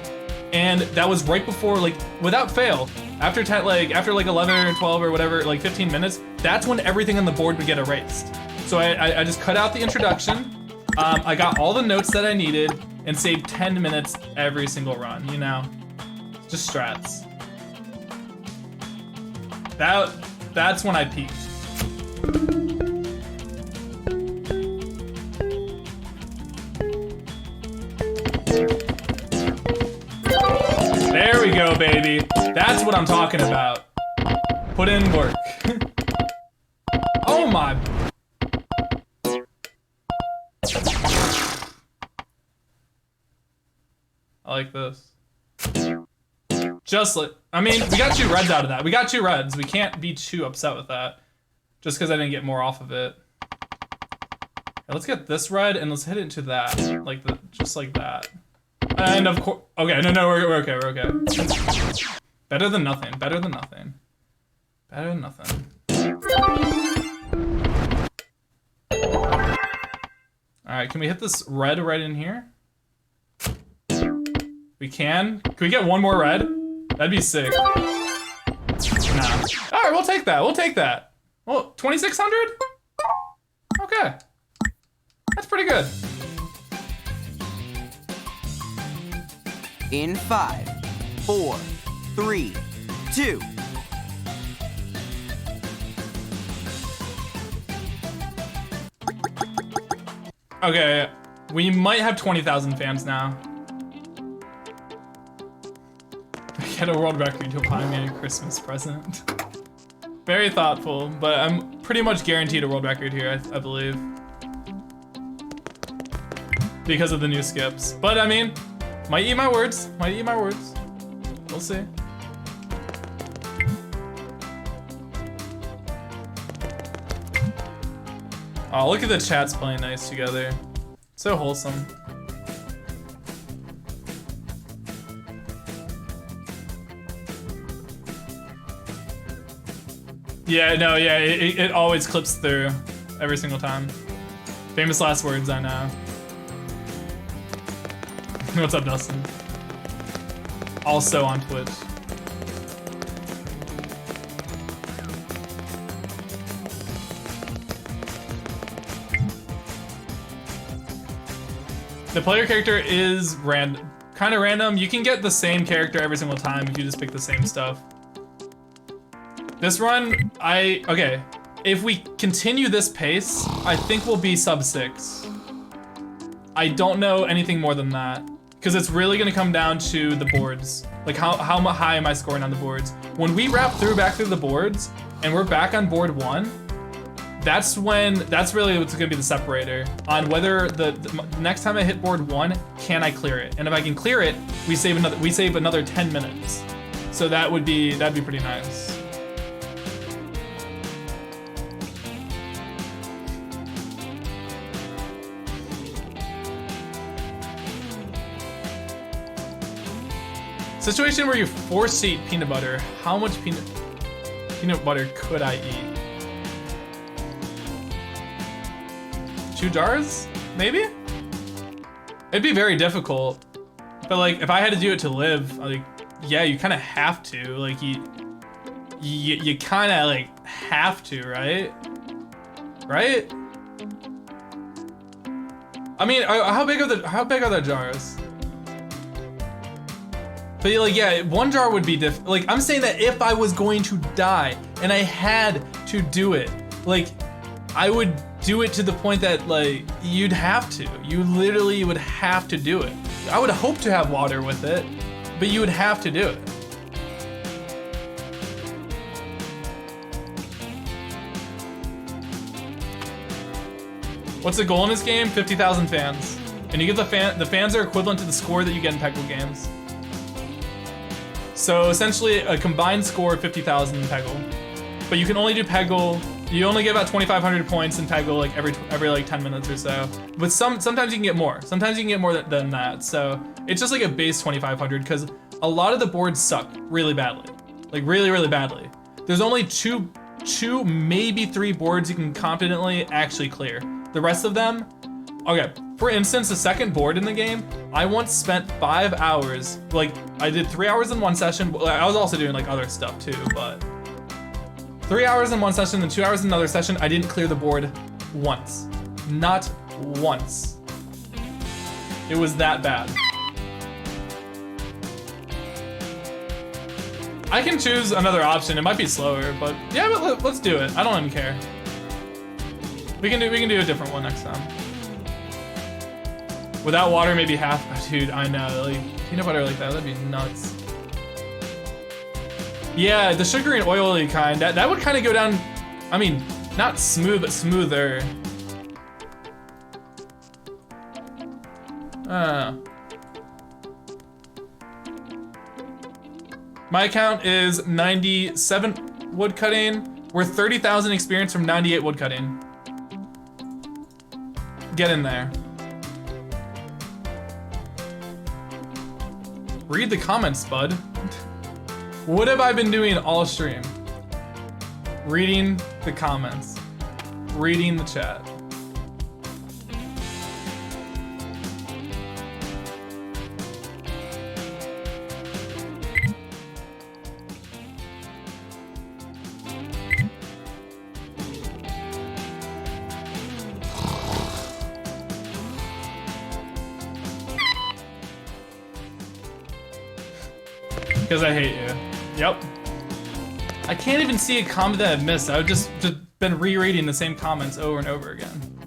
And that was right before, like, without fail, after 11 or 12 or whatever, like 15 minutes, that's when everything on the board would get erased. So I just cut out the introduction, I got all the notes that I needed, and saved 10 minutes every single run, you know? Just strats. That's when I peaked. There we go, baby. That's what I'm talking about. Put in work. Oh my. I like this. Just like, I mean, we got 2 reds out of that. We got 2 reds. We can't be too upset with that. Just because I didn't get more off of it. Yeah, let's get this red and let's hit it into that. Just like that. And of course, okay, no, we're okay, we're okay. Better than nothing, better than nothing. Better than nothing. Alright, can we hit this red right in here? We can? Can we get one more red? That'd be sick. Nah. Alright, we'll take that, we'll take that. Well, 2,600? Okay. That's pretty good. In 5, 4, 3, 2. Okay, we might have 20,000 fans now. Get a world record to buy me a Christmas present. Very thoughtful, but I'm pretty much guaranteed a world record here, I believe. Because of the new skips. But I mean, might eat my words, might eat my words. We'll see. Oh, look at the chats playing nice together. So wholesome. Yeah, no, yeah, it always clips through every single time. Famous last words, I know. What's up, Dustin? Also on Twitch. The player character is kind of random. You can get the same character every single time if you just pick the same stuff. This run, okay. If we continue this pace, I think we'll be sub 6. I don't know anything more than that. Because it's really gonna come down to the boards. Like how high am I scoring on the boards? When we wrap back through the boards and we're back on board 1, that's really what's gonna be the separator on whether the next time I hit board 1, can I clear it? And if I can clear it, we save another 10 minutes. So that'd be pretty nice. Situation where you force eat peanut butter. How much peanut butter could I eat? 2 jars? Maybe? It'd be very difficult. But like, if I had to do it to live, like, yeah, you kind of have to. Like, you kind of like have to, right? Right? I mean, how big are the jars? But like, yeah, 1 jar would be like, I'm saying that if I was going to die and I had to do it, like, I would do it to the point that like, you'd have to. You literally would have to do it. I would hope to have water with it, but you would have to do it. What's the goal in this game? 50,000 fans. And you get the fans are equivalent to the score that you get in Peggle games. So essentially a combined score of 50,000 in Peggle. But you can only do Peggle, you only get about 2,500 points in Peggle like every like 10 minutes or so. But sometimes you can get more. Sometimes you can get more than that. So it's just like a base 2,500 because a lot of the boards suck really badly. Like really, really badly. There's only two, maybe 3 boards you can confidently actually clear. The rest of them, okay. For instance, the second board in the game, I once spent 5 hours, like I did 3 hours in one session. I was also doing like other stuff too, but 3 hours in one session and 2 hours in another session, I didn't clear the board once. Not once. It was that bad. I can choose another option. It might be slower, but yeah, but let's do it. I don't even care. We can do a different one next time. Without water, maybe half. Oh, dude, I know. Like peanut butter like that'd be nuts. Yeah, the sugary and oily kind. That would kind of go down. I mean, not smooth, but smoother. My account is 97 woodcutting. We're 30,000 experience from 98 woodcutting. Get in there. Read the comments, bud. What have I been doing all stream? Reading the comments. Reading the chat. Because I hate you. Yep. I can't even see a comment that I've missed. I've just been rereading the same comments over and over again.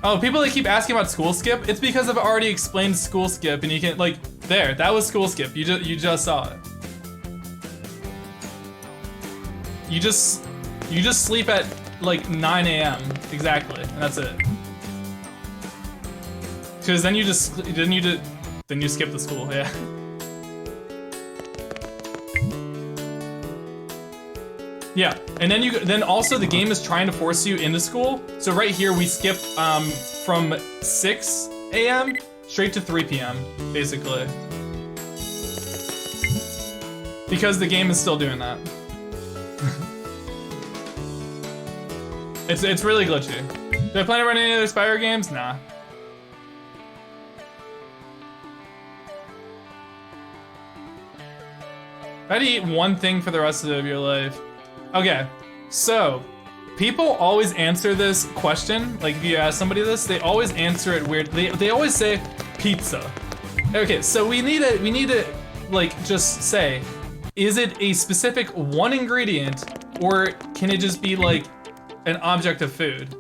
Oh, people that keep asking about school skip, it's because I've already explained school skip and you can, like, there, that was school skip. You just saw it. You just sleep at like 9 a.m. exactly, and that's it. Because then you skip the school, yeah. Yeah, and then also the game is trying to force you into school. So right here we skip from 6 a.m. straight to 3 p.m. basically. Because the game is still doing that. It's really glitchy. Do I plan to run any other Spyro games? Nah. If I had to eat one thing for the rest of your life. Okay, so people always answer this question. Like if you ask somebody this, they always answer it weird. They always say pizza. Okay, so we need to like just say, is it a specific one ingredient or can it just be like an object of food?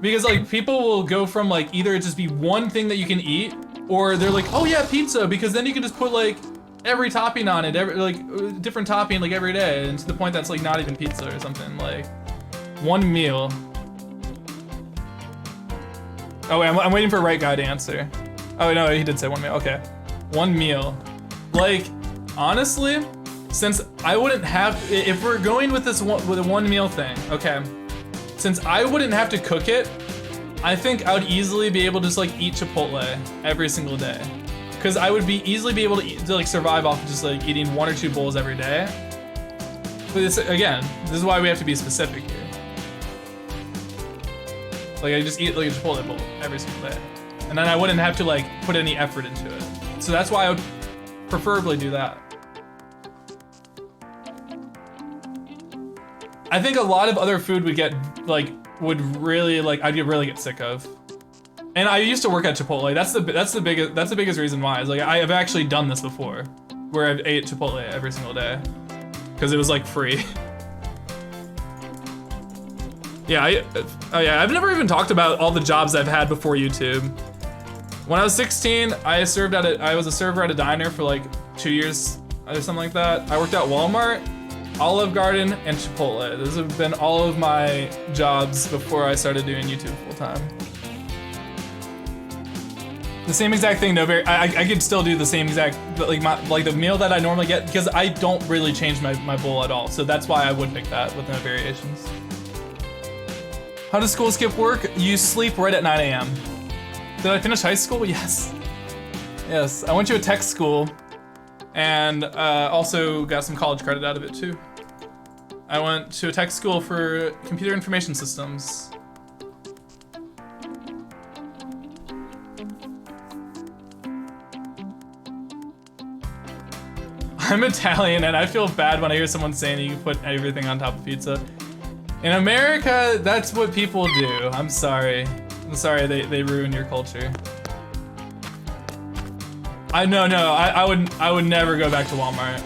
Because like people will go from like either it just be one thing that you can eat, or they're like, oh yeah, pizza, because then you can just put like every topping on it, like different topping like every day, and to the point that's like not even pizza or something. Like one meal. Oh wait, I'm waiting for right guy to answer. Oh no, he did say one meal. Okay, one meal. Like honestly, since I wouldn't have, if we're going with this with a one meal thing, okay. Since I wouldn't have to cook it, I think I would easily be able to just like eat Chipotle every single day. Cause I would easily be able to like survive off of just like eating 1 or 2 bowls every day. But this, again, this is why we have to be specific here. Like I just eat like a Chipotle bowl every single day. And then I wouldn't have to like put any effort into it. So that's why I would preferably do that. I think a lot of other food would really I'd really get sick of. And I used to work at Chipotle. That's the biggest reason why. Is like I have actually done this before, where I've ate Chipotle every single day, because it was like free. Yeah, I've never even talked about all the jobs I've had before YouTube. When I was 16, I was a server at a diner for like 2 years or something like that. I worked at Walmart, Olive Garden, and Chipotle. Those have been all of my jobs before I started doing YouTube full time. The same exact thing, I could still do the same exact, like the meal that I normally get, because I don't really change my bowl at all. So that's why I would pick that with no variations. How does school skip work? You sleep right at 9 a.m. Did I finish high school? Yes. Yes, I went to a tech school and also got some college credit out of it too. I went to a tech school for computer information systems. I'm Italian and I feel bad when I hear someone saying you can put everything on top of pizza. In America, that's what people do. I'm sorry. I'm sorry they ruin your culture. I would never go back to Walmart.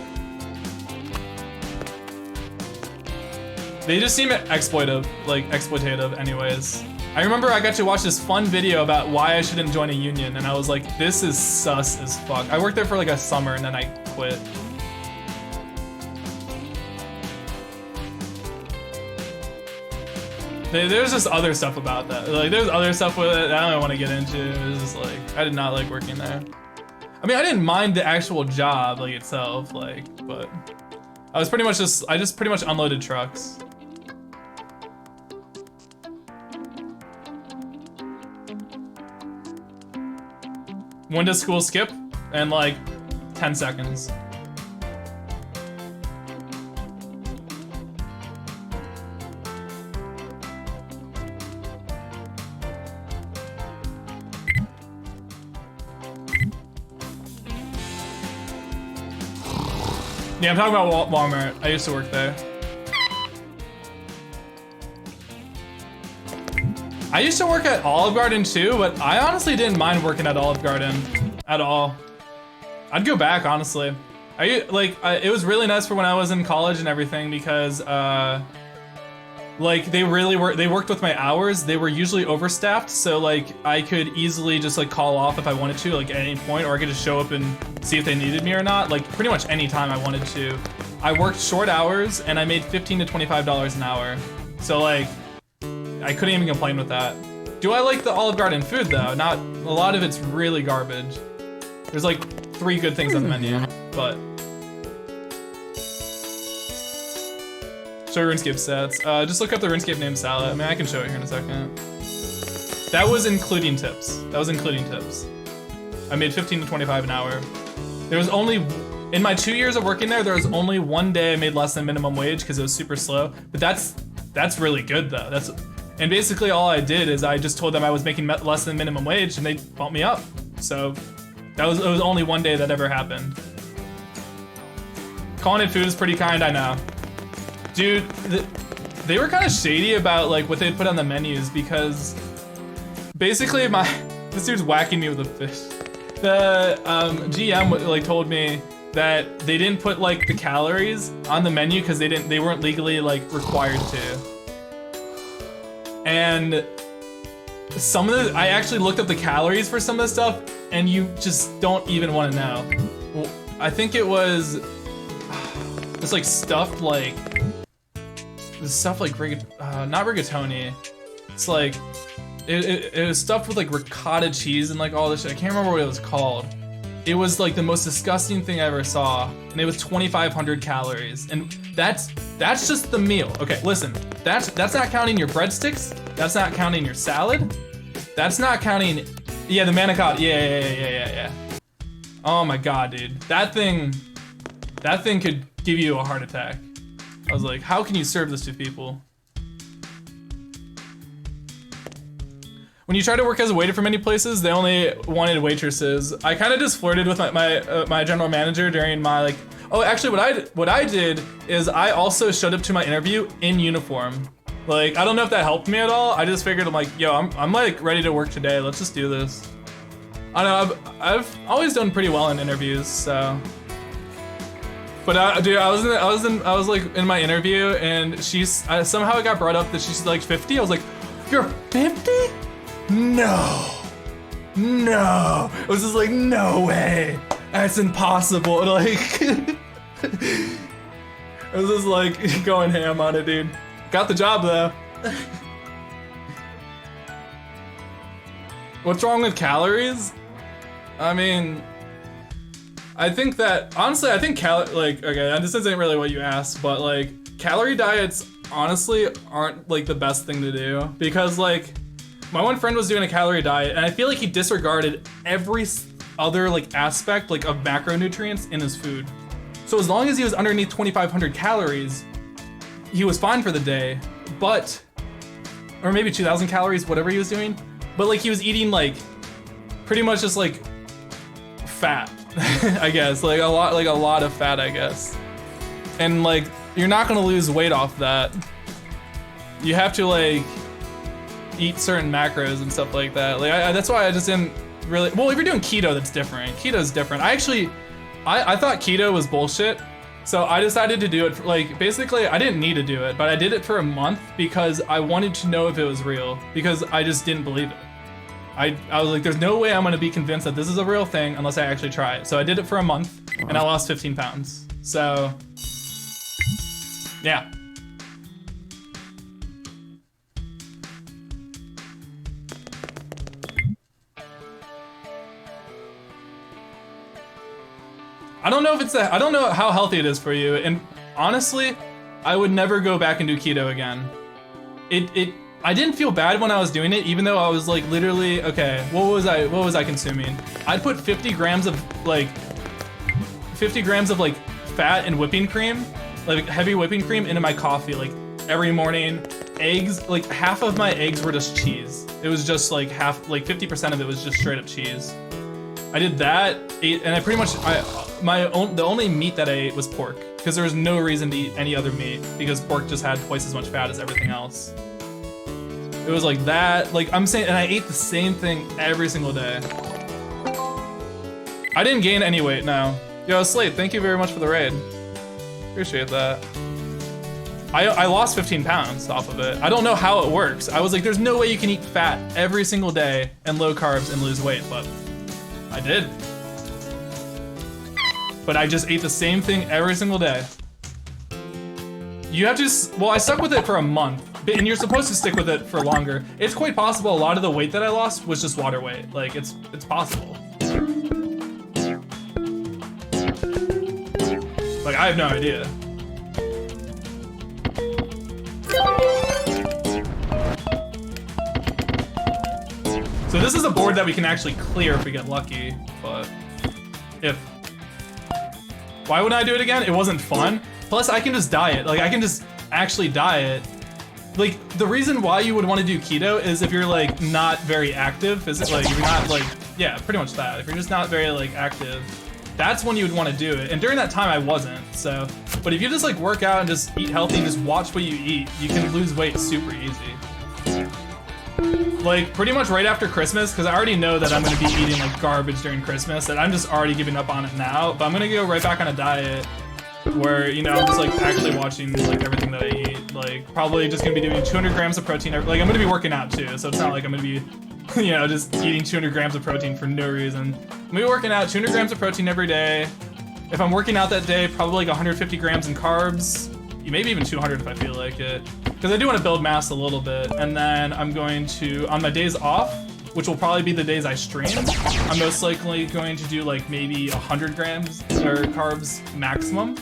They just seem exploitative anyways. I remember I got to watch this fun video about why I shouldn't join a union, and I was like, this is sus as fuck. I worked there for like a summer and then I quit. There's just other stuff about that. Like there's other stuff with it that I don't want to get into. It was just like, I did not like working there. I mean, I didn't mind the actual job like itself, but I just pretty much unloaded trucks. When does school skip? In like 10 seconds. Yeah, I'm talking about Walmart. I used to work there. I used to work at Olive Garden too, but I honestly didn't mind working at Olive Garden at all. I'd go back, honestly. It was really nice for when I was in college and everything because like they worked with my hours. They were usually overstaffed, so like I could easily just like call off if I wanted to, like at any point, or I could just show up and see if they needed me or not, like pretty much any time I wanted to. I worked short hours and I made $15 to $25 an hour. So like I couldn't even complain with that. Do I like the Olive Garden food though? Not a lot of it's really garbage. There's like 3 good things on the menu, but Show RuneScape stats. Just look up the RuneScape name salad. I mean, I can show it here in a second. That was including tips. I made 15 to 25 an hour. There was only, in my 2 years of working there was only one day I made less than minimum wage because it was super slow. But that's really good though. And basically all I did is I just told them I was making less than minimum wage and they bumped me up. So it was only one day that ever happened. Calling it food is pretty kind, I know. Dude, they were kind of shady about like what they put on the menus because basically this dude's whacking me with a fish. The GM like told me that they didn't put like the calories on the menu because they weren't legally like required to. And some of I actually looked up the calories for some of the stuff and you just don't even want to know. Well, I think it was it's like stuffed like not rigatoni. It's like it was stuffed with like ricotta cheese and like all this shit. I can't remember what it was called. It was like the most disgusting thing I ever saw, and it was 2,500 calories, and that's just the meal. Okay, listen, that's not counting your breadsticks. That's not counting your salad. That's not counting, yeah, the manicotti. Yeah. Oh my god, dude, that thing could give you a heart attack. I was like, how can you serve this to people? When you try to work as a waiter for many places, they only wanted waitresses. I kind of just flirted with my general manager during my like. Oh, actually, what I did is I also showed up to my interview in uniform. Like, I don't know if that helped me at all. I just figured I'm like, yo, I'm like ready to work today. Let's just do this. I don't know. I've always done pretty well in interviews, so. But dude, I was like in my interview, and somehow it got brought up that she's like 50. I was like, you're 50? No. It was just like, no way. That's impossible. And like, I was just like going ham on it, dude. Got the job though. What's wrong with calories? I mean, I think that, honestly, okay, this isn't really what you asked, but like, calorie diets honestly aren't like the best thing to do because like, my one friend was doing a calorie diet and I feel like he disregarded every other like aspect like of macronutrients in his food. So as long as he was underneath 2,500 calories, he was fine for the day, or maybe 2,000 calories, whatever he was doing. But like he was eating like pretty much just like fat, I guess, like a lot of fat, I guess. And like, you're not gonna lose weight off that. You have to like eat certain macros and stuff like that. Like that's why I just didn't really, well, if you're doing keto, that's different. Keto's different. I thought keto was bullshit. So I decided to do it, like, basically I didn't need to do it, but I did it for a month because I wanted to know if it was real, because I just didn't believe it. I was like, there's no way I'm gonna be convinced that this is a real thing unless I actually try it. So I did it for a month and I lost 15 pounds. So, yeah. I don't know how healthy it is for you, and honestly, I would never go back and do keto again. I didn't feel bad when I was doing it, even though I was like literally, okay, what was I consuming? I'd put 50 grams of fat and whipping cream, like heavy whipping cream, into my coffee like every morning. Eggs, like half of my eggs were just cheese. It was just like 50% of it was just straight up cheese. I did that, and I pretty much, the only meat that I ate was pork, because there was no reason to eat any other meat, because pork just had twice as much fat as everything else. It was like that, like I'm saying, and I ate the same thing every single day. I didn't gain any weight, no. Yo, Slate, thank you very much for the raid. Appreciate that. I lost 15 pounds off of it. I don't know how it works. I was like, there's no way you can eat fat every single day and low carbs and lose weight, but I did. But I just ate the same thing every single day. You have to, well, I stuck with it for a month, and you're supposed to stick with it for longer. It's quite possible a lot of the weight that I lost was just water weight. Like, it's possible. Like, I have no idea. So this is a board that we can actually clear if we get lucky, but if... Why would I do it again? It wasn't fun. Plus, I can just diet. Like, I can just actually diet. Like, the reason why you would want to do keto is if you're, like, not very active. Is it, like, you're not, like... Yeah, pretty much that. If you're just not very, like, active, that's when you would want to do it. And during that time, I wasn't, so... But if you just, like, work out and just eat healthy and just watch what you eat, you can lose weight super easy. Like, pretty much right after Christmas, because I already know that I'm going to be eating, like, garbage during Christmas, and I'm just already giving up on it now, but I'm going to go right back on a diet where, you know, I'm just, like, actually watching, like, everything that I eat. Like, probably just going to be doing 200 grams of protein. Like, I'm going to be working out, too, so it's not like I'm going to be, you know, just eating 200 grams of protein for no reason. I'm going to be working out 200 grams of protein every day. If I'm working out that day, probably, like, 150 grams in carbs. Maybe even 200 if I feel like it. Because I do want to build mass a little bit. And then I'm going to, on my days off, which will probably be the days I stream, I'm most likely going to do like maybe 100 grams or carbs maximum.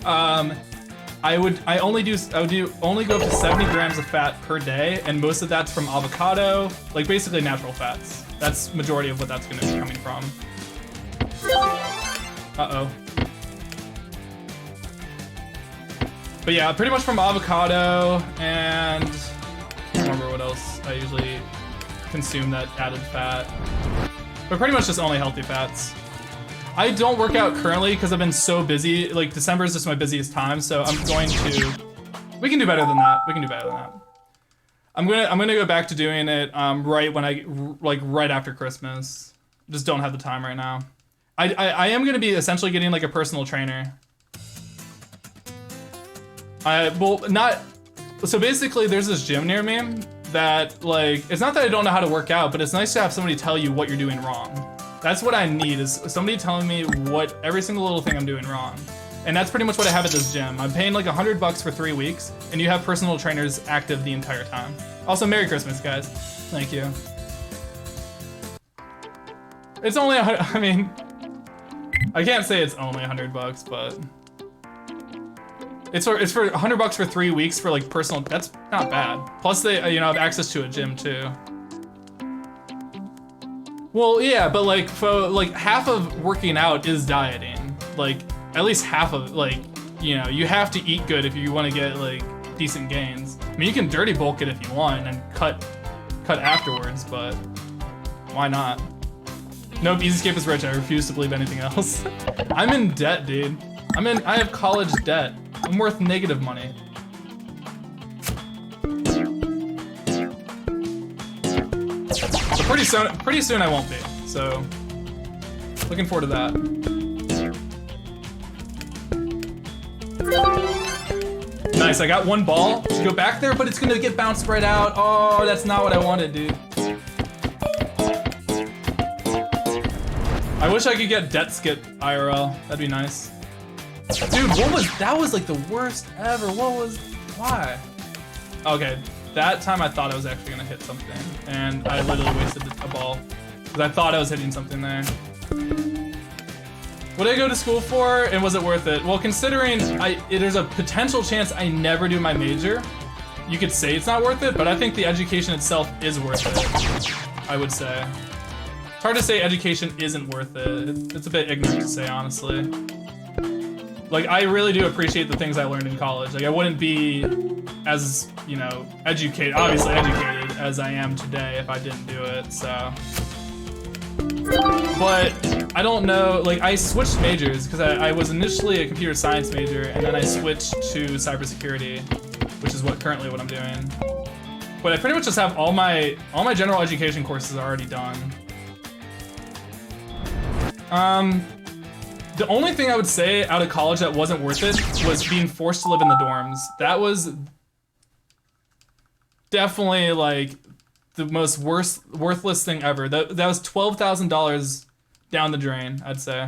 I would only go up to 70 grams of fat per day, and most of that's from avocado, like basically natural fats. That's majority of what that's going to be coming from. Uh-oh. But yeah, pretty much from avocado, and I don't remember what else I usually consume that added fat. But pretty much just only healthy fats. I don't work out currently because I've been so busy. Like, December is just my busiest time, so I'm going to... We can do better than that. We can do better than that. I'm gonna go back to doing it right when right after Christmas. Just don't have the time right now. I am gonna be essentially getting like a personal trainer. So basically there's this gym near me that, like, it's not that I don't know how to work out, but it's nice to have somebody tell you what you're doing wrong. That's what I need, is somebody telling me what every single little thing I'm doing wrong. And that's pretty much what I have at this gym. I'm paying like $100 for 3 weeks, and you have personal trainers active the entire time. Also, Merry Christmas, guys. Thank you. It's only I mean, I can't say it's only $100, but it's for $100 for 3 weeks for like personal. That's not bad. Plus, they have access to a gym too. Well, yeah, but like for like half of working out is dieting. Like at least half of, like, you have to eat good if you want to get like decent gains. I mean, you can dirty bulk it if you want and cut afterwards, but why not? Nope, EZScape is rich. I refuse to believe anything else. I'm in debt, dude. I have college debt. I'm worth negative money. But pretty soon I won't be. So, looking forward to that. Nice, I got one ball to go back there, but it's gonna get bounced right out. Oh, that's not what I wanted, dude. I wish I could get debt skip IRL. That'd be nice. Dude, that was like the worst ever. Why? Okay, that time I thought I was actually gonna hit something, and I literally wasted a ball because I thought I was hitting something there. What did I go to school for, and was it worth it? Well, considering there's a potential chance I never do my major, you could say it's not worth it, but I think the education itself is worth it, I would say. It's hard to say education isn't worth it. It's a bit ignorant to say, honestly. Like, I really do appreciate the things I learned in college. Like, I wouldn't be as, obviously educated as I am today if I didn't do it, so. But I don't know, like, I switched majors because I was initially a computer science major, and then I switched to cybersecurity, which is currently what I'm doing. But I pretty much just have all my general education courses already done. The only thing I would say out of college that wasn't worth it was being forced to live in the dorms. That was definitely like the most worthless thing ever. That was $12,000 down the drain, I'd say.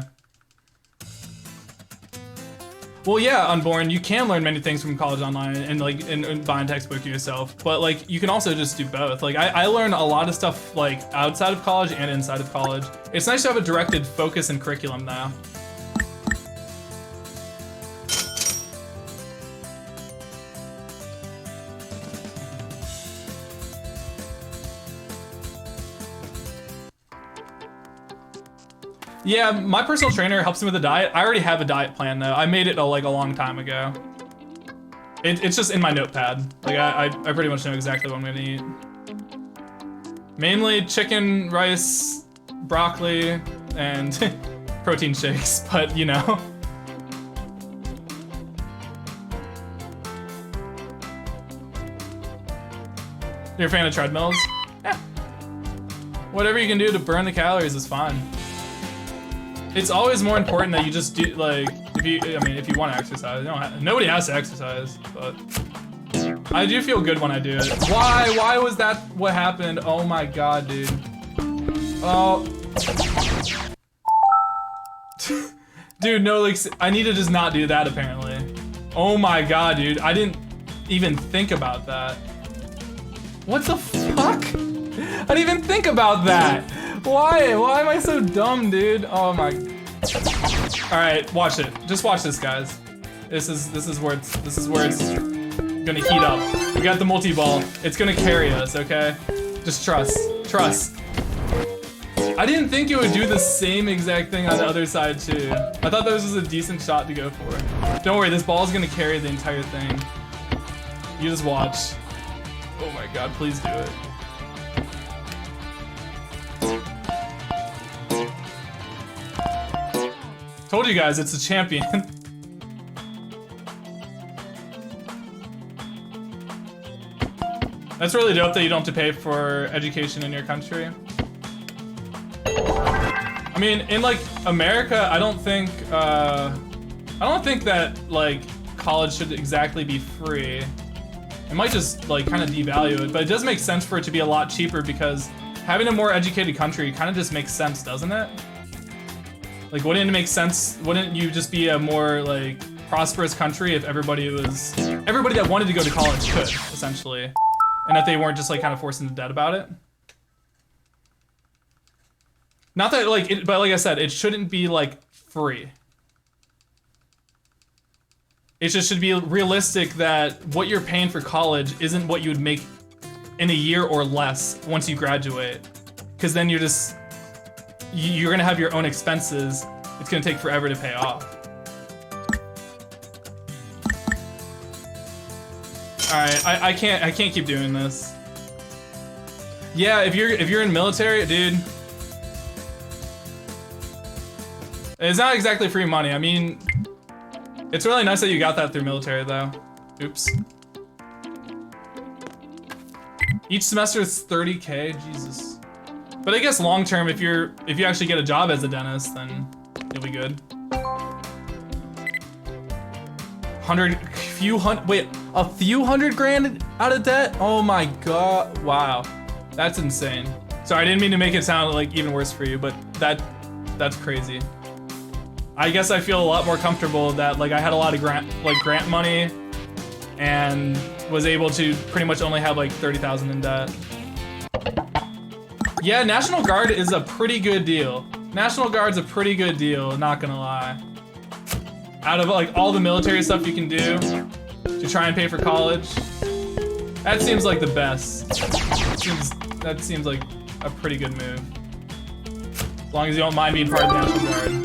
Well, yeah, Unborn, you can learn many things from college online and like and buy a textbook yourself, but like you can also just do both. Like I learned a lot of stuff like outside of college and inside of college. It's nice to have a directed focus and curriculum now. Yeah, my personal trainer helps me with the diet. I already have a diet plan though. I made it like a long time ago. It's just in my notepad. Like I pretty much know exactly what I'm gonna eat. Mainly chicken, rice, broccoli, and protein shakes, but you know. You're a fan of treadmills? Yeah. Whatever you can do to burn the calories is fine. It's always more important that you just do, like, if you want to exercise. Nobody has to exercise, but I do feel good when I do it. Why was that what happened? Oh my god, dude. Oh. Dude, no, like, I need to just not do that, apparently. Oh my god, dude. I didn't even think about that. What the fuck? I didn't even think about that. Why? Why am I so dumb, dude? Oh my. All right, watch it. Just watch this, guys. This is where it's gonna heat up. We got the multi-ball. It's gonna carry us, okay? Just trust. Trust. I didn't think it would do the same exact thing on the other side too. I thought this was a decent shot to go for. Don't worry, this ball is gonna carry the entire thing. You just watch. Oh my god, please do it. Told you guys, it's a champion. That's really dope that you don't have to pay for education in your country. I mean, in like America, I don't think that like college should exactly be free. It might just like kind of devalue it, but it does make sense for it to be a lot cheaper because having a more educated country kind of just makes sense, doesn't it? Like, wouldn't it make sense? Wouldn't you just be a more like prosperous country if everybody that wanted to go to college could, essentially, and that they weren't just like kind of forced into debt about it? Not that like, but like I said, it shouldn't be like free. It just should be realistic that what you're paying for college isn't what you would make in a year or less once you graduate. Because then you're gonna have your own expenses. It's gonna take forever to pay off. All right, I can't keep doing this. Yeah, if you're in military, dude, it's not exactly free money. I mean, it's really nice that you got that through military though. Oops. Each semester is 30K, Jesus. But I guess long term, if you actually get a job as a dentist, then you'll be good. A few hundred grand out of debt? Oh my god, wow. That's insane. Sorry, I didn't mean to make it sound like even worse for you, but that's crazy. I guess I feel a lot more comfortable that like I had a lot of grant money and was able to pretty much only have like 30,000 in debt. Yeah, National Guard is a pretty good deal. National Guard's a pretty good deal, not gonna lie. Out of like all the military stuff you can do to try and pay for college, that seems like the best. That seems like a pretty good move. As long as you don't mind being part of the National Guard.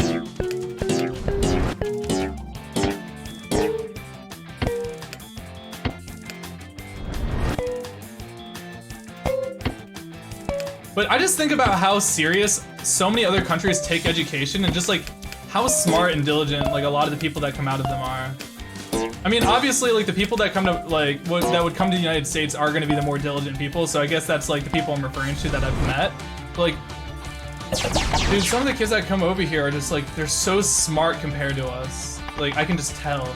But I just think about how serious so many other countries take education and just like how smart and diligent like a lot of the people that come out of them are. I mean, obviously like the people that come to like that would come to the United States are going to be the more diligent people. So I guess that's like the people I'm referring to that I've met. But, like, dude, some of the kids that come over here are just like, they're so smart compared to us. Like, I can just tell.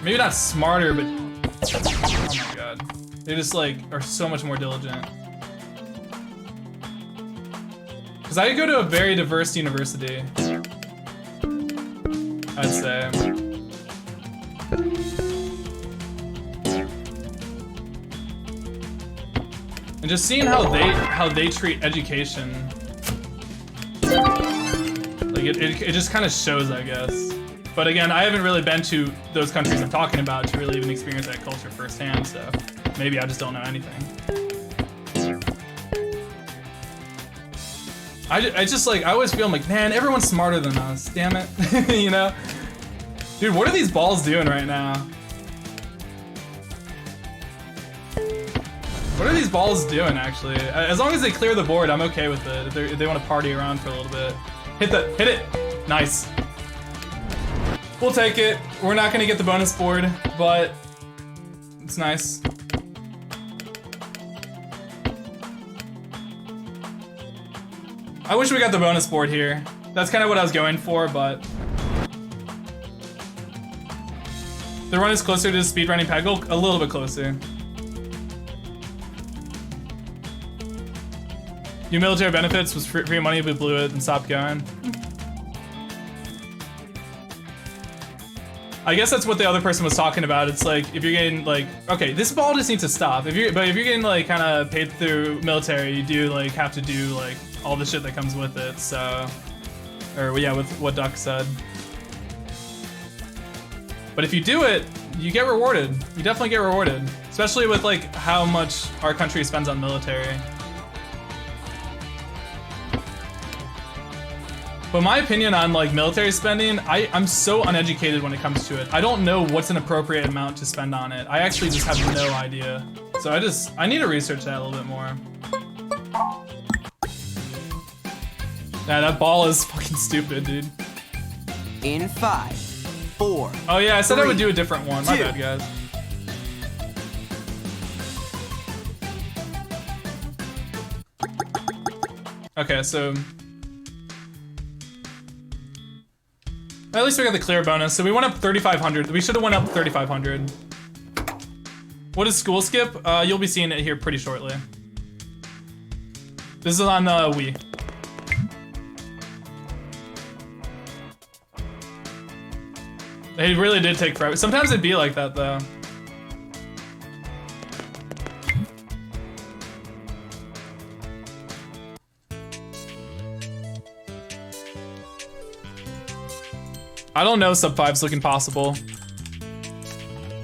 Maybe not smarter, but oh my god. They just like are so much more diligent. Because I go to a very diverse university, I'd say. And just seeing how they treat education, like it just kind of shows, I guess. But again, I haven't really been to those countries I'm talking about to really even experience that culture firsthand, so maybe I just don't know anything. I just like, I always feel like, man, everyone's smarter than us, damn it. You know? Dude, what are these balls doing right now? What are these balls doing, actually? As long as they clear the board, I'm okay with it. If they want to party around for a little bit. Hit it! Nice. We'll take it. We're not gonna get the bonus board, but it's nice. I wish we got the bonus board here. That's kind of what I was going for, but the run is closer to speedrunning Peggle, a little bit closer. New military benefits was free money if we blew it and stopped going. I guess that's what the other person was talking about. It's like, if you're getting like, okay, this ball just needs to stop. But if you're getting like kind of paid through military, you do like have to do like all the shit that comes with it. So, or yeah, with what Duck said. But if you do it, you get rewarded. You definitely get rewarded, especially with like how much our country spends on military. But my opinion on like military spending, I'm so uneducated when it comes to it. I don't know what's an appropriate amount to spend on it. I actually just have no idea. So I need to research that a little bit more. Yeah, that ball is fucking stupid, dude. In 5, 4. Oh yeah, I said 3, I would do a different one. My 2. bad, guys. Okay, so at least we got the clear bonus. So we went up 3,500. We should have went up 3,500. What is school skip? You'll be seeing it here pretty shortly. This is on Wii. It really did take forever. Sometimes it'd be like that though. I don't know sub 5's looking possible.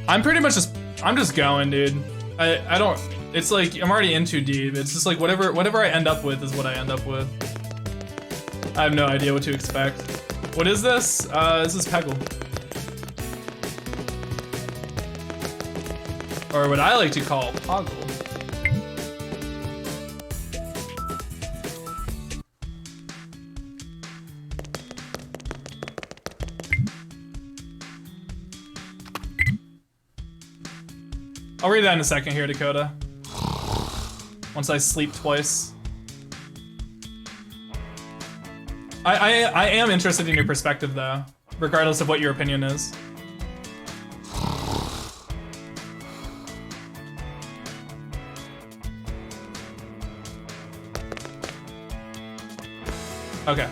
I'm pretty much I'm just going, dude. I don't, it's like, I'm already in too deep. It's just like whatever I end up with is what I end up with. I have no idea what to expect. What is this? This is Peggle. Or what I like to call Poggle. I'll read that in a second here, Dakota. Once I sleep twice. I am interested in your perspective though, regardless of what your opinion is. Okay.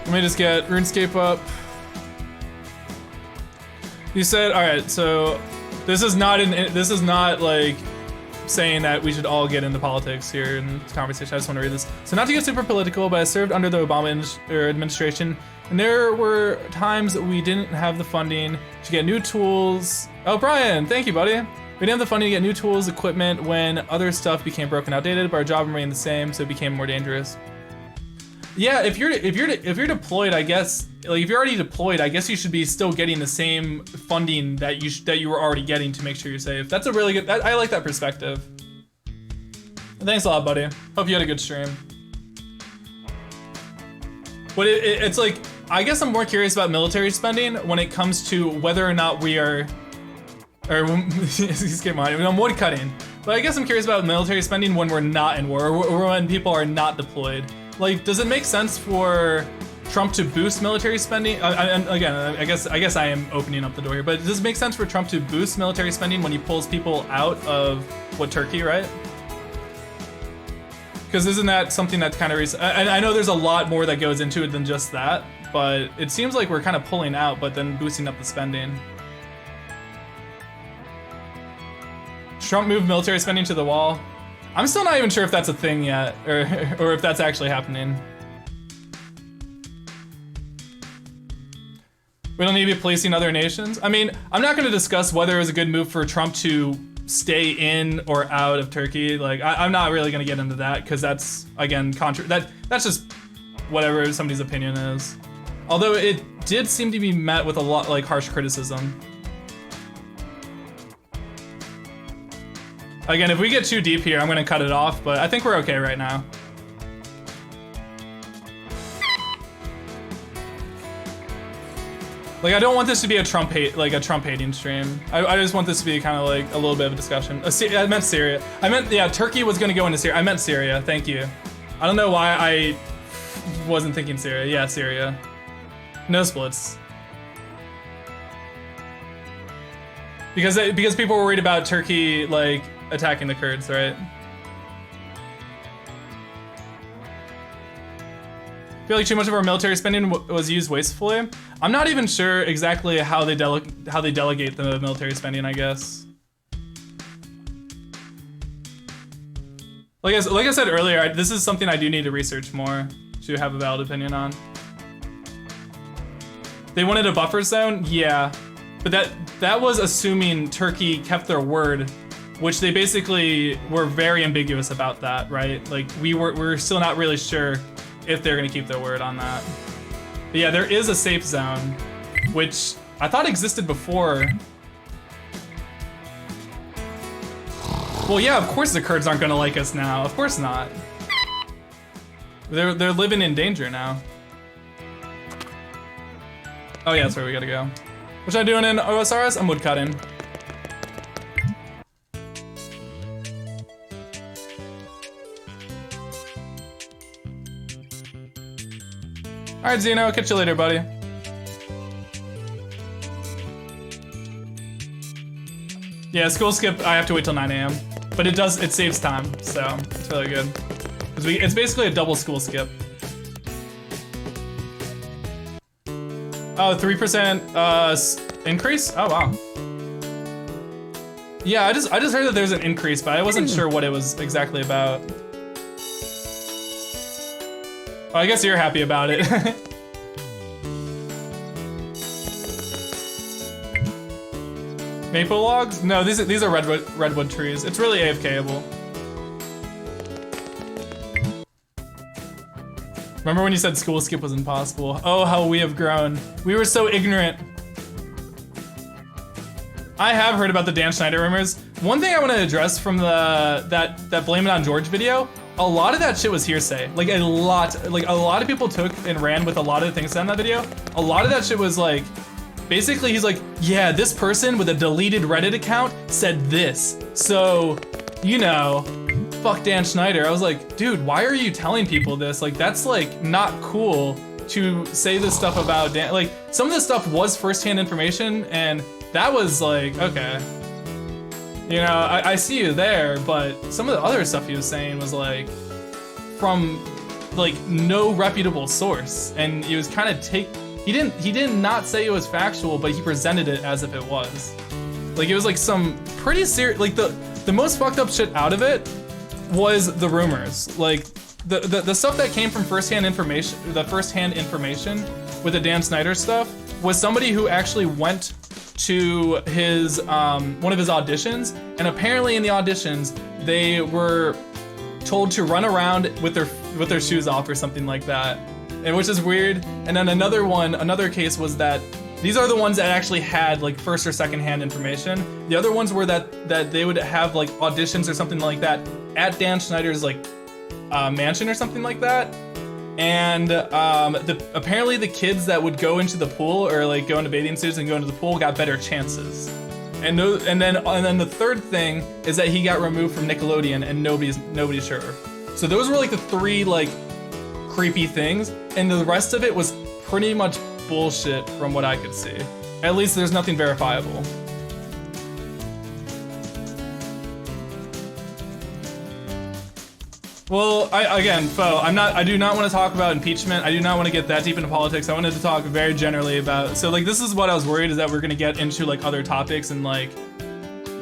Let me just get RuneScape up. You said, all right, so this is not like saying that we should all get into politics here in this conversation. I just want to read this. So not to get super political, but I served under the Obama administration, and there were times that we didn't have the funding to get new tools. Oh, Brian, thank you, buddy. We didn't have the funding to get new tools, equipment when other stuff became broken, outdated, but our job remained the same, so it became more dangerous. Yeah, if you're deployed, I guess, like if you're already deployed, I guess you should be still getting the same funding that you were already getting to make sure you're safe. That's a really good. I like that perspective. Thanks a lot, buddy. Hope you had a good stream. But it's like, I guess I'm more curious about military spending when it comes to whether or not we are, or I'm wood cutting. But I guess I'm curious about military spending when we're not in war, or when people are not deployed. Like, does it make sense for Trump to boost military spending? And again, I guess I am opening up the door here, but does it make sense for Trump to boost military spending when he pulls people out of Turkey, right? Because isn't that something that's kind of recent? And I know there's a lot more that goes into it than just that, but it seems like we're kind of pulling out, but then boosting up the spending. Trump moved military spending to the wall. I'm still not even sure if that's a thing yet, or if that's actually happening. We don't need to be policing other nations. I mean, I'm not going to discuss whether it was a good move for Trump to stay in or out of Turkey. Like, I'm not really gonna get into that because that's, again, that's just whatever somebody's opinion is. Although it did seem to be met with a lot, like, harsh criticism. Again, if we get too deep here, I'm gonna cut it off, but I think we're okay right now. Like, I don't want this to be a Trump hating stream. I just want this to be kind of like a little bit of a discussion. I meant Syria. Yeah, Turkey was gonna go into Syria. I meant Syria, thank you. I don't know why I wasn't thinking Syria. Yeah, Syria. No splits. Because people were worried about Turkey, like, attacking the Kurds, right? I feel like too much of our military spending was used wastefully. I'm not even sure exactly how they delegate the military spending, I guess. Like I said earlier, this is something I do need to research more to have a valid opinion on. They wanted a buffer zone? Yeah. But that was assuming Turkey kept their word, which they basically were very ambiguous about that, right? Like, we're still not really sure if they're gonna keep their word on that. But yeah, there is a safe zone, which I thought existed before. Well, yeah, of course the Kurds aren't gonna like us now. Of course not. They're living in danger now. Oh yeah, that's where we gotta go. What should I doing in OSRS? I'm woodcutting. Alright, Zeno, catch you later, buddy. Yeah, school skip, I have to wait till 9 a.m. But it saves time, so it's really good. It's basically a double school skip. Oh, 3% increase? Oh, wow. Yeah, I just heard that there's an increase, but I wasn't sure what it was exactly about. Oh, I guess you're happy about it. Maple logs? No, these are redwood trees. It's really AFK-able. Remember when you said school skip was impossible? Oh, how we have grown. We were so ignorant. I have heard about the Dan Schneider rumors. One thing I want to address from that Blame It on George video, a lot of that shit was hearsay. Like a lot of people took and ran with a lot of the things in that video. A lot of that shit was like, basically he's like, yeah, this person with a deleted Reddit account said this. So, you know, fuck Dan Schneider. I was like, dude, why are you telling people this? Like, that's like not cool to say this stuff about Dan. Like, some of this stuff was firsthand information, and that was like, okay. You know, I see you there, but some of the other stuff he was saying was like from like no reputable source, and he was kind of he did not say it was factual, but he presented it as if it was. Like, it was like some pretty serious, like the most fucked up shit out of it was the rumors. Like the stuff that came from firsthand information with the Dan Schneider stuff was somebody who actually went to his one of his auditions, and apparently in the auditions they were told to run around with their shoes off or something like that, and which is weird. And then another case was that these are the ones that actually had like first or second hand information. The other ones were that they would have like auditions or something like that at Dan Schneider's like mansion or something like that. And apparently the kids that would go into the pool or like go into bathing suits and go into the pool got better chances. And then the third thing is that he got removed from Nickelodeon, and nobody's sure. So those were like the three like creepy things, and the rest of it was pretty much bullshit from what I could see. At least there's nothing verifiable. Well, I do not want to talk about impeachment. I do not want to get that deep into politics. I wanted to talk very generally about, so like this is what I was worried, is that we're gonna get into like other topics and like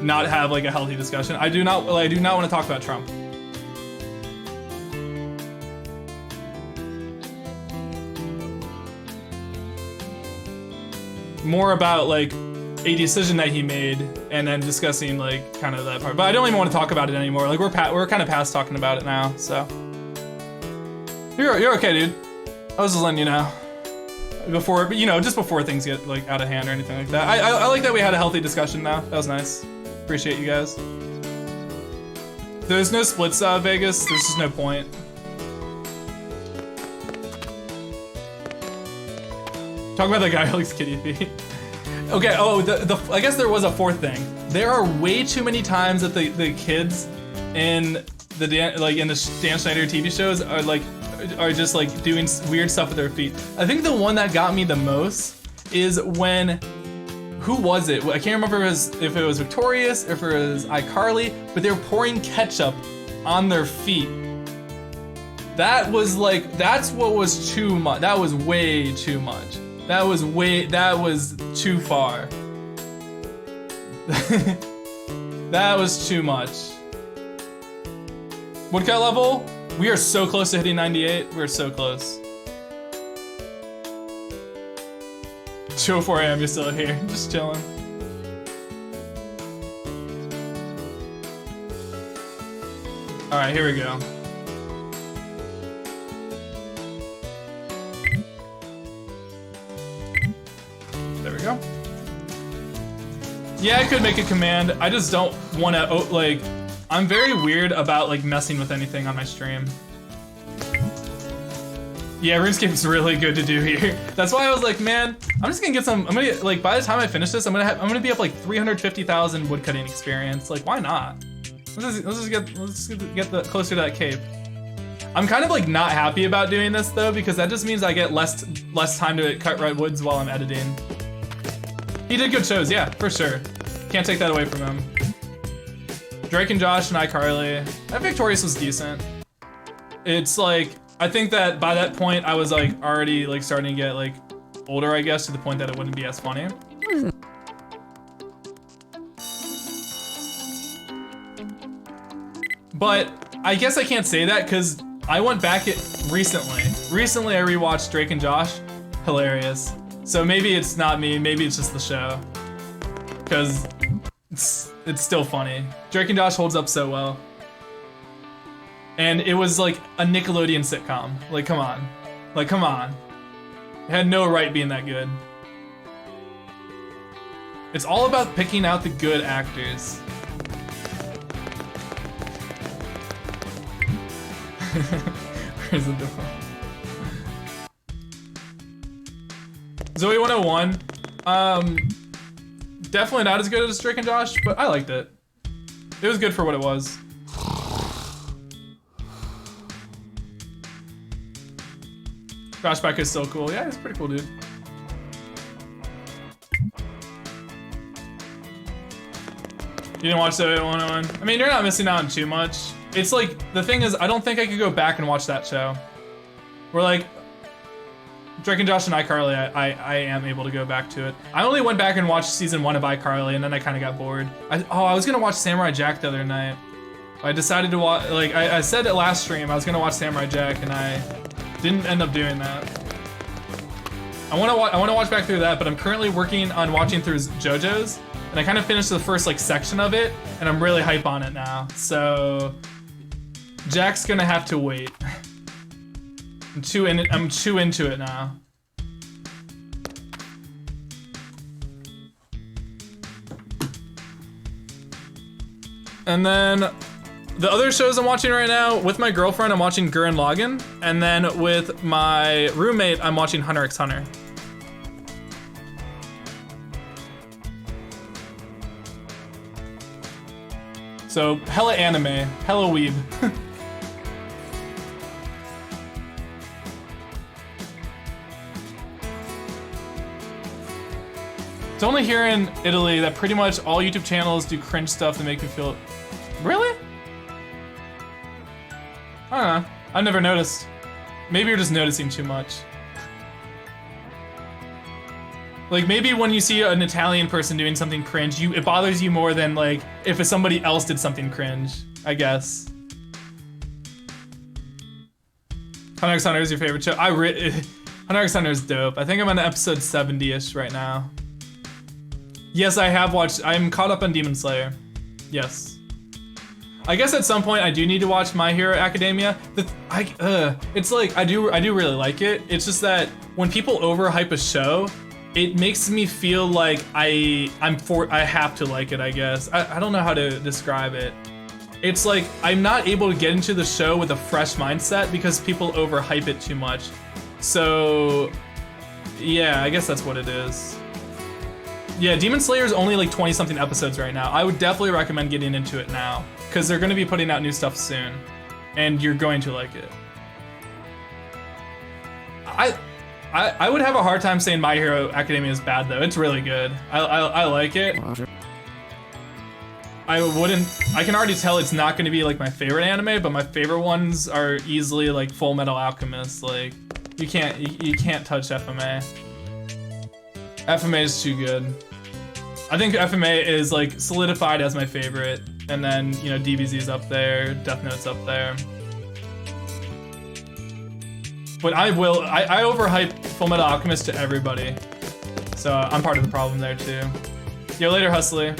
not have like a healthy discussion. I do not want to talk about Trump. More about like a decision that he made, and then discussing like kind of that part. But I don't even want to talk about it anymore. Like we're kind of past talking about it now. So you're okay, dude. I was just letting you know before, you know, just before things get like out of hand or anything like that. I like that we had a healthy discussion now. That was nice. Appreciate you guys. There's no splits Vegas. There's just no point. Talk about the guy who likes kitty feet. Okay, oh, I guess there was a fourth thing. There are way too many times that the kids in the Dan Schneider TV shows are just like doing weird stuff with their feet. I think the one that got me the most is when, who was it? I can't remember if it was Victorious or if it was iCarly, but they were pouring ketchup on their feet. That was like, that's what was too much. That was way too much. That was too far. That was too much. Woodcut level? We are so close to hitting 98. We're so close. 2:04 AM, you're still here, just chilling. All right, here we go. There we go. Yeah, I could make a command. I just don't want to, like, I'm very weird about like messing with anything on my stream. Yeah, RuneScape's really good to do here. That's why I was like, man, I'm just gonna get some, like, by the time I finish this, I'm gonna be up like 350,000 woodcutting experience. Like, why not? Let's just get closer to that cape. I'm kind of like not happy about doing this though, because that just means I get less time to cut redwoods while I'm editing. He did good shows, yeah, for sure. Can't take that away from him. Drake and Josh and iCarly. That Victorious was decent. It's like, I think that by that point I was like already like starting to get like older, I guess, to the point that it wouldn't be as funny. But I guess I can't say that because I went back recently. Recently I rewatched Drake and Josh. Hilarious. So maybe it's not me, maybe it's just the show. Because it's still funny. Drake and Josh holds up so well. And it was like a Nickelodeon sitcom. Like, come on. Like, come on. It had no right being that good. It's all about picking out the good actors. Where's the door? Zoe 101. Definitely not as good as Drake and Josh, but I liked it. It was good for what it was. Flashback is so cool. Yeah, it's pretty cool, dude. You didn't watch Zoe 101? I mean, you're not missing out on too much. It's like, the thing is, I don't think I could go back and watch that show. We're like, Drake and Josh and iCarly, I am able to go back to it. I only went back and watched season 1 of iCarly, and then I kind of got bored. I was gonna watch Samurai Jack the other night. I decided to watch, like, I said it last stream, I was gonna watch Samurai Jack, and I didn't end up doing that. I wanna watch back through that, but I'm currently working on watching through JoJo's, and I kind of finished the first, like, section of it, and I'm really hype on it now. So, Jack's gonna have to wait. I'm too into it now. And then the other shows I'm watching right now, with my girlfriend, I'm watching Gurren Lagann, and then with my roommate, I'm watching Hunter x Hunter. So, hella anime, hella weeb. It's only here in Italy that pretty much all YouTube channels do cringe stuff to make me feel... Really? I don't know. I've never noticed. Maybe you're just noticing too much. Like, maybe when you see an Italian person doing something cringe, it bothers you more than, like, if somebody else did something cringe, I guess. Hunter x Hunter is your favorite show? Hunter x Hunter is dope. I think I'm on episode 70-ish right now. Yes, I have watched. I'm caught up on Demon Slayer. Yes. I guess at some point I do need to watch My Hero Academia. It's like I do really like it. It's just that when people overhype a show, it makes me feel like I have to like it. I guess I don't know how to describe it. It's like I'm not able to get into the show with a fresh mindset because people overhype it too much. So yeah, I guess that's what it is. Yeah, Demon Slayer is only like 20 something episodes right now. I would definitely recommend getting into it now because they're going to be putting out new stuff soon and you're going to like it. I would have a hard time saying My Hero Academia is bad though. It's really good. I like it. I can already tell it's not going to be like my favorite anime, but my favorite ones are easily like Full Metal Alchemist. Like you can't touch FMA. FMA is too good. I think FMA is like solidified as my favorite, and then you know DBZ's up there, Death Note's up there. But I overhype Full Metal Alchemist to everybody, so I'm part of the problem there too. Yo, later, Hustly.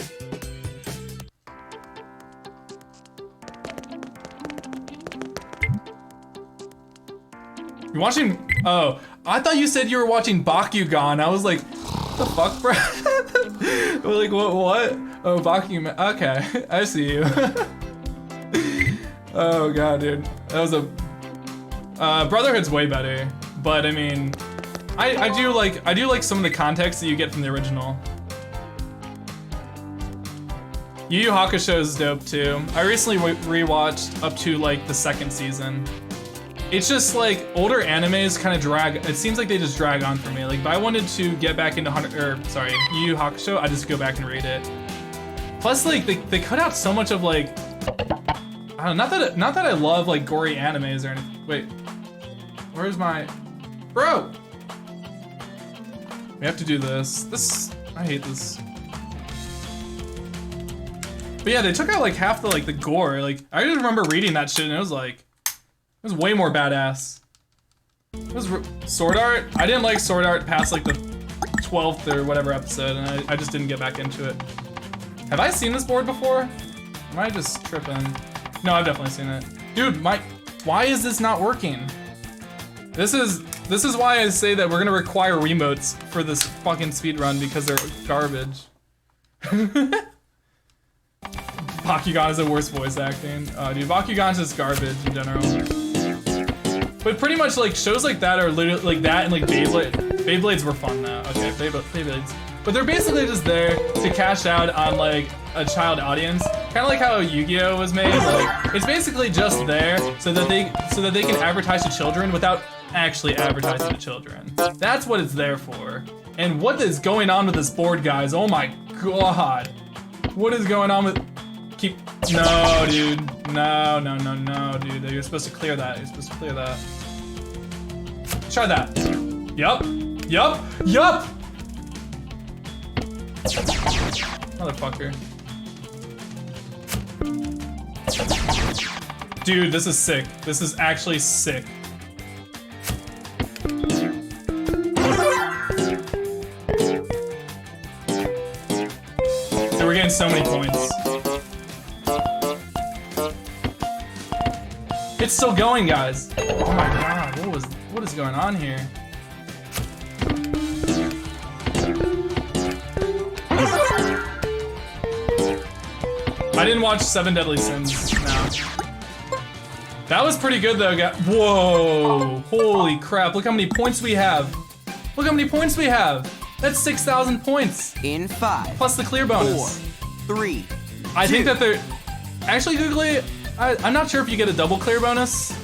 You watching? Oh, I thought you said you were watching Bakugan. I was like, what the fuck, bro? Like what? Oh, Bakugan. Okay, I see you. Oh god, dude, that was a. Brotherhood's way better, but I mean, I do like some of the context that you get from the original. Yu Yu Hakusho is dope too. I recently rewatched up to like the 2nd season. It's just like older animes kind of drag. It seems like they just drag on for me. Like if I wanted to get back into Yu Yu Hakusho, I just go back and read it. Plus, like they cut out so much of like, I don't know, not that I love like gory animes or anything. Wait, where's my bro? We have to do this. I hate this. But yeah, they took out like half the gore. Like I just remember reading that shit and it was like. It was way more badass. It was Sword Art. I didn't like Sword Art past like the 12th or whatever episode, and I just didn't get back into it. Have I seen this board before? Am I just tripping? No, I've definitely seen it. Dude, why is this not working? This is why I say that we're gonna require remotes for this fucking speedrun because they're garbage. Bakugan is the worst voice acting. Dude, Bakugan's just garbage in general. But pretty much like shows like that are literally like that and like Beyblade. Beyblades were fun though. Okay, Beyblades. But they're basically just there to cash out on like a child audience. Kind of like how Yu-Gi-Oh was made. Like it's basically just there so that they can advertise to children without actually advertising to children. That's what it's there for. And what is going on with this board, guys? Oh my god. What is going on with No, dude. No, dude. You're supposed to clear that. Try that. Yup. Motherfucker. Dude, this is sick. This is actually sick. So we're getting so many points. It's still going, guys. Oh my god, what is going on here? I didn't watch 7 Deadly Sins. No. That was pretty good though, guys. Whoa, holy crap, look how many points we have. That's 6,000 points. In 5. Plus the clear bonus. 4, 3. I think that they're actually Googly. I'm not sure if you get a double clear bonus,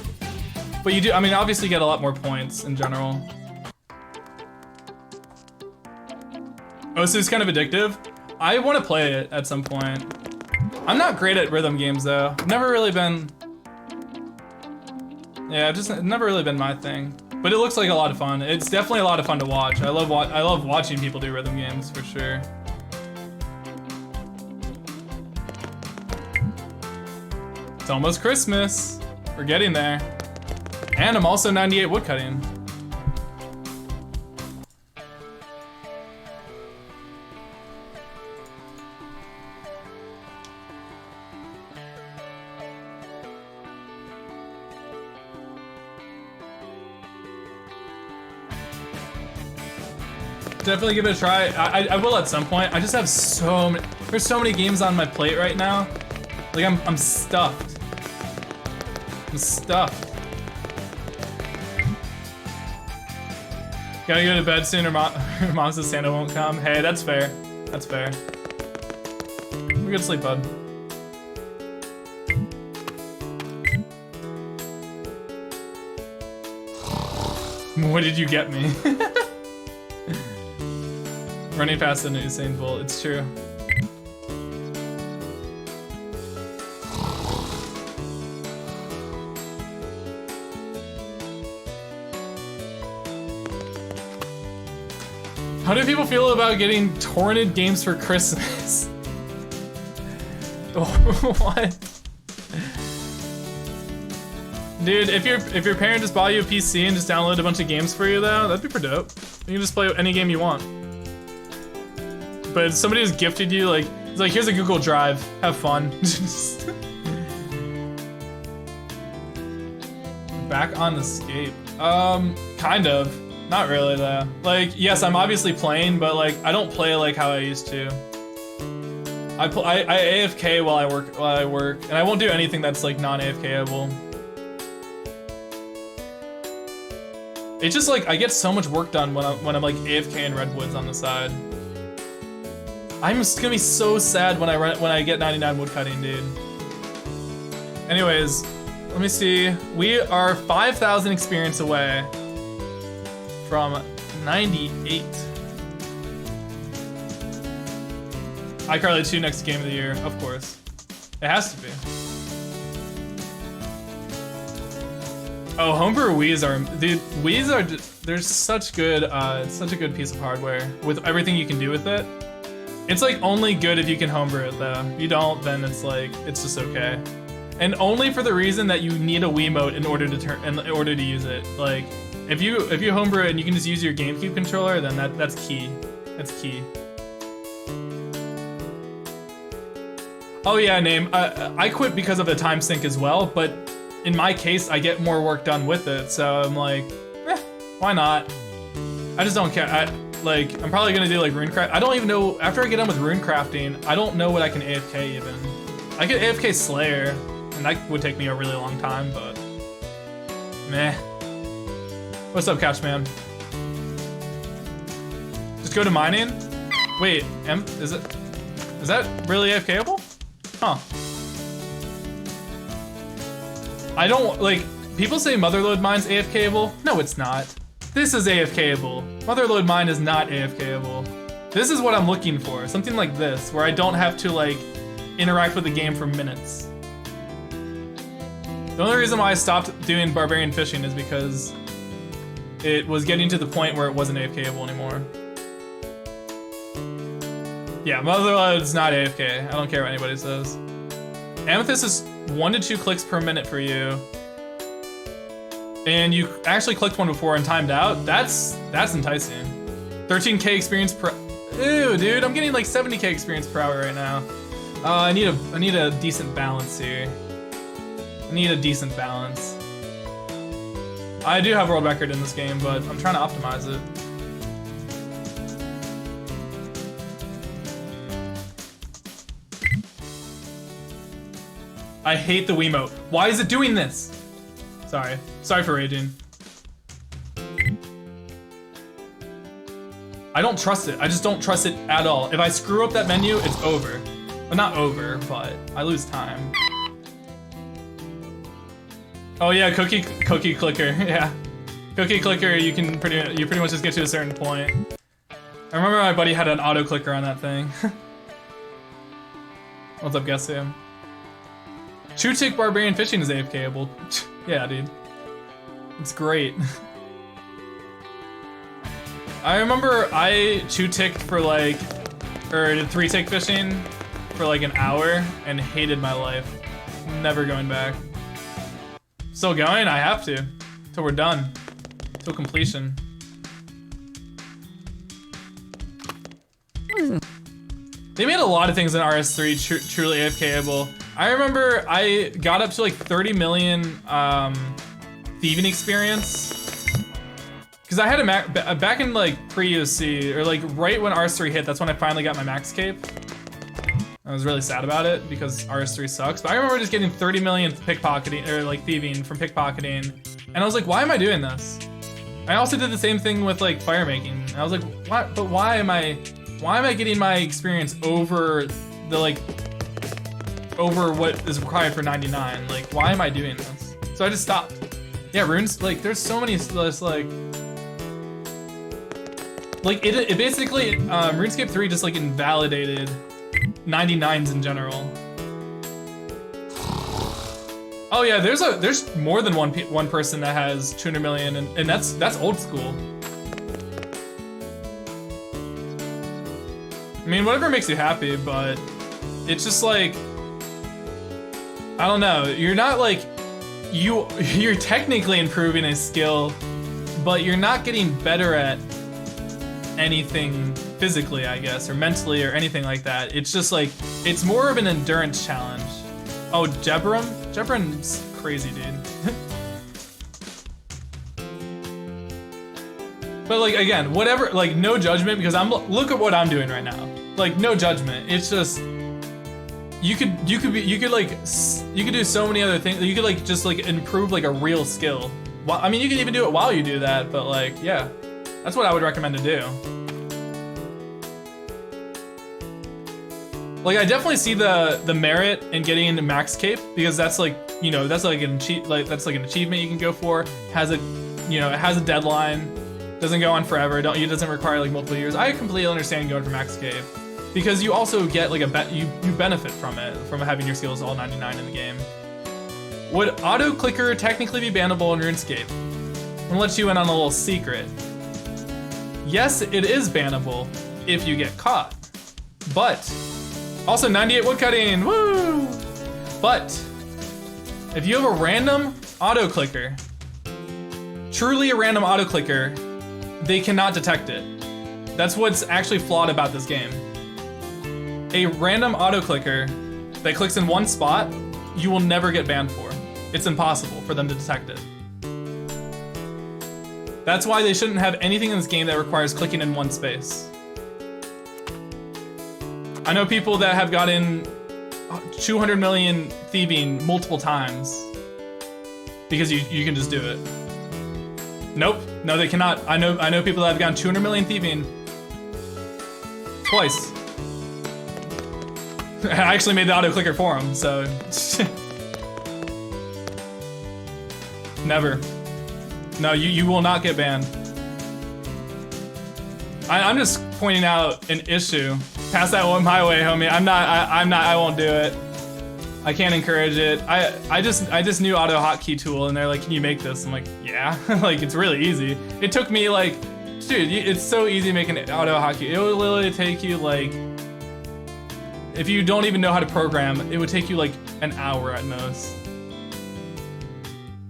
but you do. I mean, obviously you get a lot more points in general. Oh, so it's kind of addictive. I want to play it at some point. I'm not great at rhythm games though. I've never really been. Yeah, just never really been my thing. But it looks like a lot of fun. It's definitely a lot of fun to watch. I love watching people do rhythm games for sure. It's almost Christmas. We're getting there. And I'm also 98 woodcutting. Definitely give it a try. I will at some point. I just have so many, there's so many games on my plate right now. Like I'm stuffed. I'm stuffed. Gotta go to bed soon or mom says Santa won't come. Hey, that's fair. That's fair. We go to sleep, bud. What did you get me? Running past an Usain Bolt, it's true. How do people feel about getting torrented games for Christmas? What? Dude, if your parent just bought you a PC and just downloaded a bunch of games for you though, that'd be pretty dope. You can just play any game you want. But if somebody has gifted you, like, it's like, here's a Google Drive, have fun. Back on the Scape. Kind of. Not really though. Like, yes, I'm obviously playing, but like, I don't play like how I used to. I AFK while I work, and I won't do anything that's like non-AFKable. It's just like I get so much work done when I'm like AFK in Redwoods on the side. I'm just gonna be so sad when I get 99 woodcutting, dude. Anyways, let me see. We are 5,000 experience away from 98. iCarly 2 next game of the year, of course. It has to be. Oh, homebrew Wii's are, dude. Wii's are, they're such good. It's such a good piece of hardware with everything you can do with it. It's like only good if you can homebrew it though. If you don't, then it's like it's just okay. And only for the reason that you need a Wiimote in order to use it. Like if you homebrew it and you can just use your GameCube controller, then that's key. That's key. Oh yeah, Name. I quit because of the time sink as well, but in my case, I get more work done with it, so I'm like, why not? I just don't care. I'm probably gonna do like runecraft. I don't even know, after I get done with runecrafting, I don't know what I can AFK even. I could AFK Slayer, and that would take me a really long time, but meh. What's up, Catchman? Just go to mining? Wait, is that really AFKable? Huh. I don't, like, people say Motherload Mine's AFKable. No, it's not. This is AFKable. Motherload Mine is not AFKable. This is what I'm looking for. Something like this, where I don't have to, like, interact with the game for minutes. The only reason why I stopped doing barbarian fishing is because it was getting to the point where it wasn't AFKable anymore. Yeah, Motherload's not AFK. I don't care what anybody says. Amethyst is 1 to 2 clicks per minute for you. And you actually clicked one before and timed out. That's enticing. 13k experience per, ew, dude, I'm getting like 70k experience per hour right now. I need a decent balance here. I need a decent balance. I do have world record in this game, but I'm trying to optimize it. I hate the Wiimote. Why is it doing this? Sorry. Sorry for raging. I don't trust it. I just don't trust it at all. If I screw up that menu, it's over. Well, not over, but I lose time. Oh yeah, cookie clicker. Yeah. Cookie clicker, you pretty much just get to a certain point. I remember my buddy had an auto clicker on that thing. What's up, guess him? True Tick Barbarian Fishing is AFKable. Yeah, dude. It's great. I remember I 2-ticked for like, or 3-tick fishing for like an hour and hated my life. Never going back. Still going? I have to. Till we're done. Till completion. They made a lot of things in RS3 truly AFKable. I remember I got up to like 30 million thieving experience. Because I had a back in like pre-UC, or like right when RS3 hit, that's when I finally got my max cape. I was really sad about it because RS3 sucks, but I remember just getting 30 million pickpocketing, or like thieving from pickpocketing, and I was like, why am I doing this? I also did the same thing with like fire making. I was like, what? But why am I getting my experience over the like, over what is required for 99? Like, why am I doing this? So I just stopped. Yeah, runes, like, there's so many, just like it basically, RuneScape 3 just like invalidated 99s in general. Oh yeah, there's more than one person that has 200 million, and that's old school. I mean, whatever makes you happy, but it's just like, I don't know. You're not like, you're technically improving a skill, but you're not getting better at anything physically, I guess, or mentally, or anything like that. It's just like, it's more of an endurance challenge. Oh, Jebram? Jebram's crazy, dude. But like, again, whatever, like, no judgment, because look at what I'm doing right now. Like, no judgment. It's just, you could do so many other things. You could like just like improve like a real skill. Well, I mean, you can even do it while you do that, but like, yeah, that's what I would recommend to do. Like, I definitely see the merit in getting into max cape, because that's like, you know, that's like an achievement you can go for. Has a, you know, it has a deadline, doesn't go on forever. It doesn't require like multiple years. I completely understand going for max cape, because you also get like you benefit from it, from having your skills all 99 in the game. Would auto clicker technically be bannable in RuneScape? I'm gonna let you in on a little secret. Yes, it is bannable if you get caught, but also 98 woodcutting, woo! But if you have a random auto clicker, truly a random auto clicker, they cannot detect it. That's what's actually flawed about this game. A random auto clicker that clicks in one spot, you will never get banned for. It's impossible for them to detect it. That's why they shouldn't have anything in this game that requires clicking in one space. I know people that have gotten 200 million thieving multiple times because you can just do it. Nope, no they cannot. I know people that have gotten 200 million thieving twice. I actually made the auto clicker for them, so never. No, you will not get banned. I'm just pointing out an issue. Pass that one my way, homie. I won't do it. I can't encourage it. I just knew auto hotkey tool, and they're like, can you make this? I'm like, yeah. Like, it's really easy. It took me like, dude, it's so easy making auto hotkey. It would literally take you like, if you don't even know how to program, it would take you like an hour at most.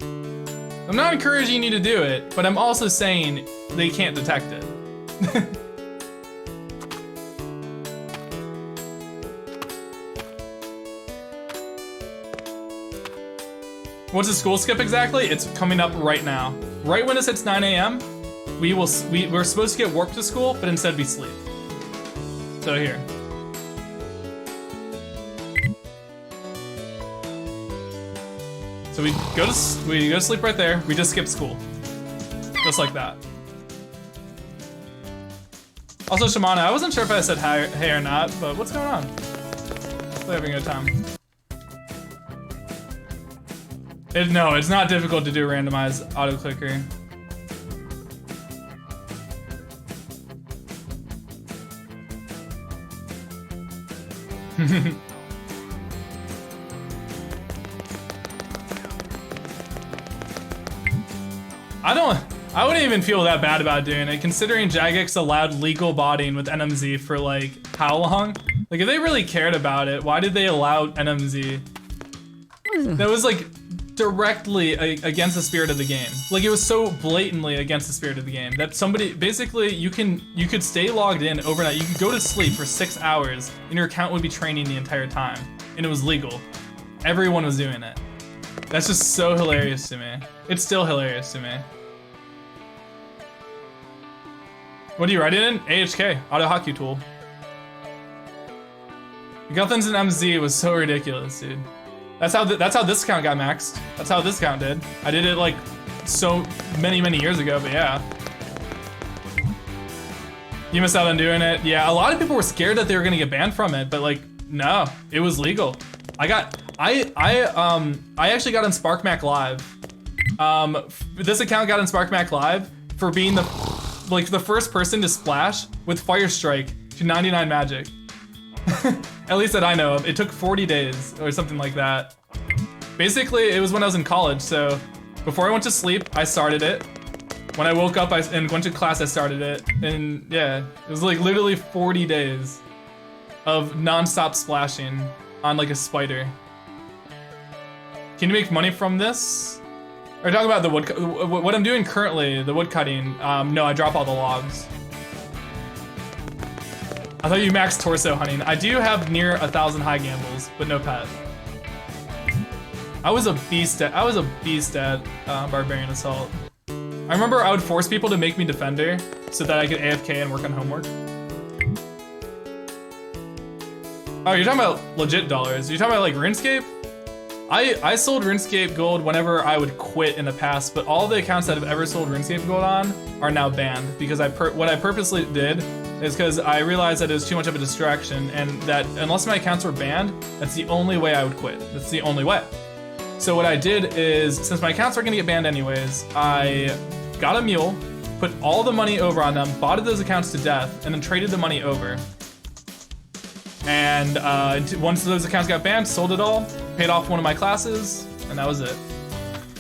I'm not encouraging you to do it, but I'm also saying they can't detect it. What's the school skip exactly? It's coming up right now. Right when it hits 9 a.m., we're supposed to get warped to school, but instead we sleep. So here. So we go to sleep right there. We just skip school, just like that. Also, Shamana, I wasn't sure if I said hey or not, but what's going on? We're having a good time. No, it's not difficult to do randomized auto clicker. I wouldn't even feel that bad about doing it, considering Jagex allowed legal botting with NMZ for like, how long? Like, if they really cared about it, why did they allow NMZ? That was like directly against the spirit of the game. Like, it was so blatantly against the spirit of the game that somebody, basically, you could stay logged in overnight. You could go to sleep for 6 hours and your account would be training the entire time. And it was legal. Everyone was doing it. That's just so hilarious to me. It's still hilarious to me. What are you writing in? AHK, auto hotkey tool. Guthans and MZ was so ridiculous, dude. That's how this account got maxed. That's how this account did. I did it like so many years ago, but yeah. You missed out on doing it. Yeah, a lot of people were scared that they were gonna get banned from it, but like, no, it was legal. I actually got on SparkMac Live. This account got on SparkMac Live for being the first person to splash with Fire Strike to 99 magic. At least that I know of. It took 40 days or something like that. Basically, it was when I was in college, so before I went to sleep, I started it. When I woke up and went to class, I started it. And yeah, it was like literally 40 days of non-stop splashing on like a spider. Can you make money from this? Are you talking about the wood? What I'm doing currently, the wood cutting? No, I drop all the logs. I thought you maxed torso hunting. I do have near 1,000 high gambles, but no pet. I was a beast at Barbarian Assault. I remember I would force people to make me defender so that I could AFK and work on homework. Oh, you're talking about legit dollars. You're talking about like RuneScape? I sold RuneScape Gold whenever I would quit in the past, but all the accounts that I've ever sold RuneScape Gold on are now banned because what I purposely did is because I realized that it was too much of a distraction and that unless my accounts were banned, that's the only way I would quit. That's the only way. So what I did is, since my accounts were gonna get banned anyways, I got a mule, put all the money over on them, bought those accounts to death, and then traded the money over. And once those accounts got banned, sold it all, paid off one of my classes, and that was it.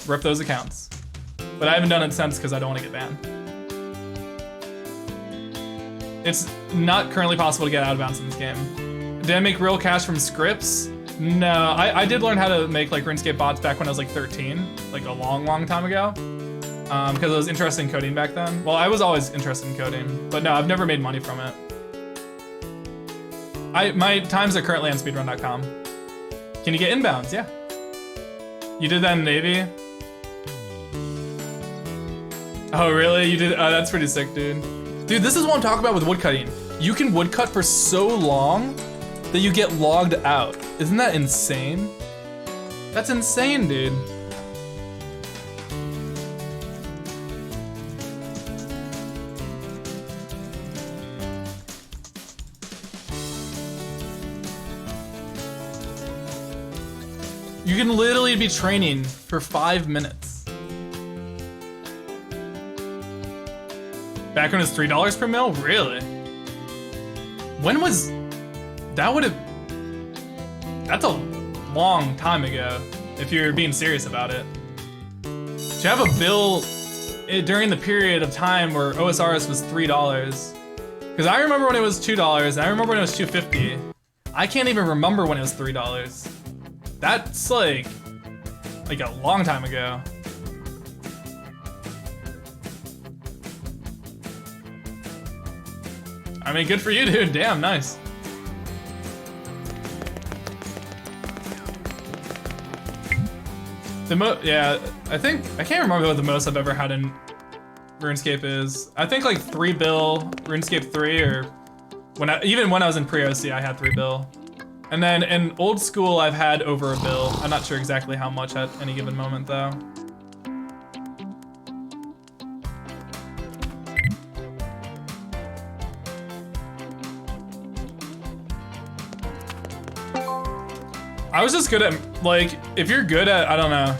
Rip those accounts. But I haven't done it since because I don't want to get banned. It's not currently possible to get out of bounds in this game. Did I make real cash from scripts? No, I did learn how to make like RuneScape bots back when I was like 13, like a long time ago. Because I was interested in coding back then. Well, I was always interested in coding, but no, I've never made money from it. My times are currently on speedrun.com. Can you get inbounds? Yeah. You did that in Navy? Oh, really? You did? Oh, that's pretty sick, dude. Dude, this is what I'm talking about with woodcutting. You can woodcut for so long that you get logged out. Isn't that insane? That's insane, dude. You can literally be training for 5 minutes. Back when it was $3 per mil? Really? When was... That's a long time ago, if you're being serious about it. To have a bill during the period of time where OSRS was $3. Because I remember when it was $2, and I remember when it was $2.50. I can't even remember when it was $3. That's like a long time ago. I mean, good for you, dude. Damn, nice. Yeah, I can't remember what the most I've ever had in RuneScape is. I think like 3 bill, RuneScape 3, or even when I was in pre-OC, I had 3 bill. And then in old school, I've had over a bill. I'm not sure exactly how much at any given moment, though. I was just good at, like, if you're good at, I don't know.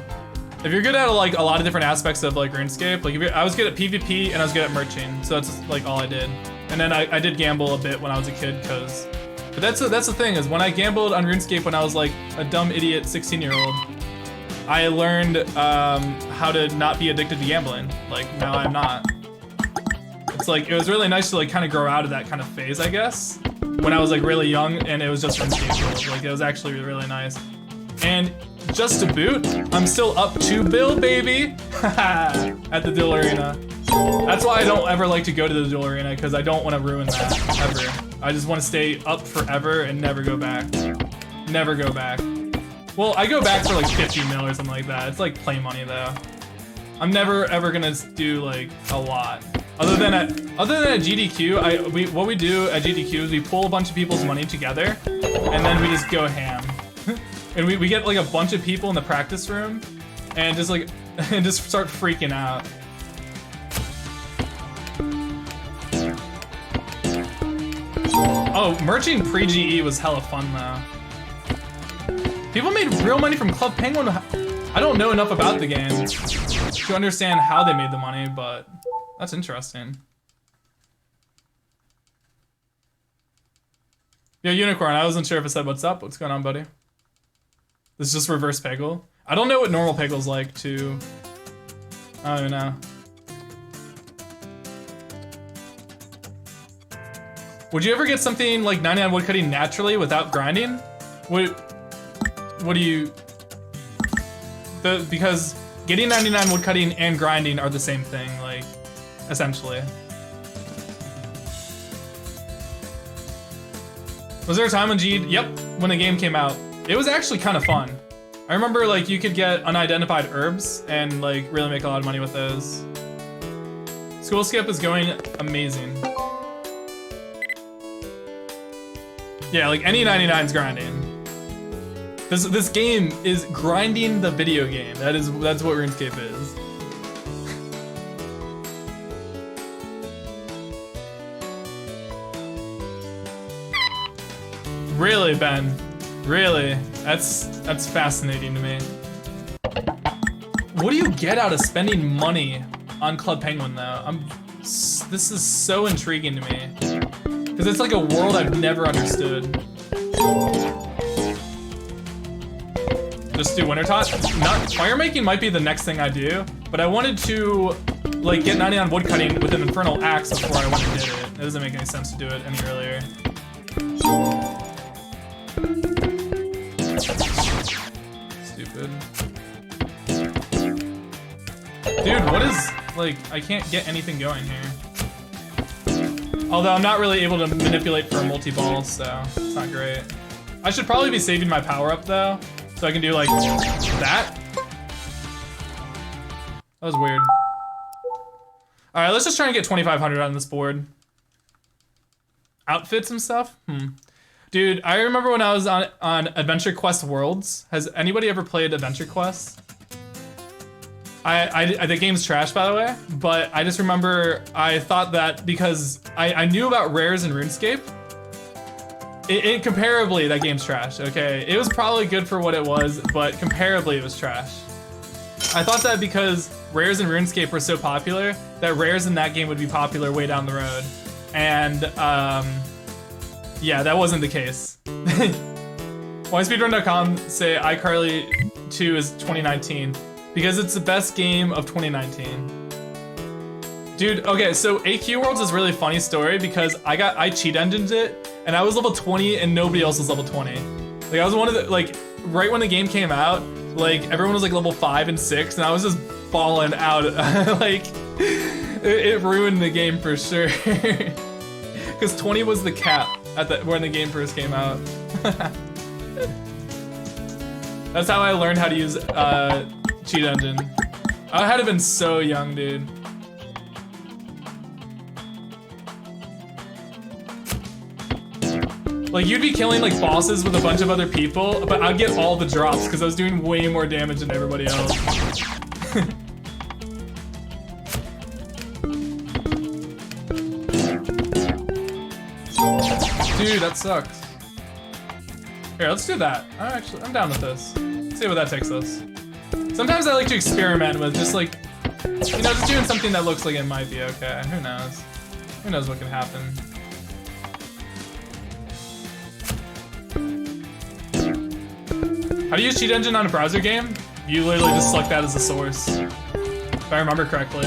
If you're good at like a lot of different aspects of like RuneScape, like I was good at PvP and I was good at merching, so that's like all I did. And then I did gamble a bit when I was a kid, but that's the thing is when I gambled on RuneScape when I was like a dumb idiot 16-year-old, I learned how to not be addicted to gambling. Like now I'm not. It's like, it was really nice to like kind of grow out of that kind of phase, I guess. When I was like really young and it was just RuneScape, like it was actually really nice. And just to boot, I'm still up 2 bill, baby, at the duel arena. That's why I don't ever like to go to the duel arena, because I don't want to ruin that, ever. I just want to stay up forever and never go back. Never go back. Well, I go back for like 50 mil or something like that. It's like play money though. I'm never ever gonna do like a lot. Other than at GDQ, what we do at GDQ is we pull a bunch of people's money together, and then we just go ham. And we get like a bunch of people in the practice room, and just like and just start freaking out. Oh, merging pre-GE was hella fun though. People made real money from Club Penguin. I don't know enough about the game to understand how they made the money, but that's interesting. Yo, Unicorn, I wasn't sure if I said what's up. What's going on, buddy? This is just reverse Peggle. I don't know what normal Peggle's like, too. I don't even know. Would you ever get something like 99 woodcutting naturally without grinding? What do you... Because getting 99 woodcutting and grinding are the same thing, like, essentially. Was there a time when Yep, when the game came out. It was actually kind of fun. I remember like you could get unidentified herbs and like really make a lot of money with those. School skip is going amazing. Yeah, like any 99's grinding. This game is grinding the video game. That's what RuneScape is. Really, Ben? Really? That's fascinating to me. What do you get out of spending money on Club Penguin though? This is so intriguing to me. Because it's like a world I've never understood. Just do winter tot? Fire making might be the next thing I do, but I wanted to like get 99 woodcutting with an infernal axe before I went and did it. It doesn't make any sense to do it any earlier. Stupid. Dude, what is, like, I can't get anything going here. Although I'm not really able to manipulate for a multi-ball, so it's not great. I should probably be saving my power-up, though, so I can do, like, that. That was weird. Alright, let's just try and get 2,500 on this board. Outfits and stuff? Dude, I remember when I was on Adventure Quest Worlds. Has anybody ever played Adventure Quest? The game's trash, by the way, but I just remember I thought that because I knew about rares in RuneScape, comparably, that game's trash, okay? It was probably good for what it was, but comparably it was trash. I thought that because rares in RuneScape were so popular, that rares in that game would be popular way down the road. And, yeah, that wasn't the case. WhySpeedrun.com say iCarly 2 is 2019 because it's the best game of 2019. Dude, okay, so AQ Worlds is a really funny story because I cheat engined it and I was level 20 and nobody else was level 20. Like I was one of the, like, right when the game came out, like everyone was like level 5 and 6 and I was just balling out. Like, it ruined the game for sure. Because 20 was the cap when the game first came out. That's how I learned how to use cheat engine. I had to been so young, dude. Like you'd be killing like bosses with a bunch of other people, but I'd get all the drops because I was doing way more damage than everybody else. Dude, that sucks. Here, let's do that. I'm down with this. Let's see where that takes us. Sometimes I like to experiment with just like, you know, just doing something that looks like it might be okay. Who knows? Who knows what can happen? How do you use cheat engine on a browser game? You literally just select that as a source. If I remember correctly.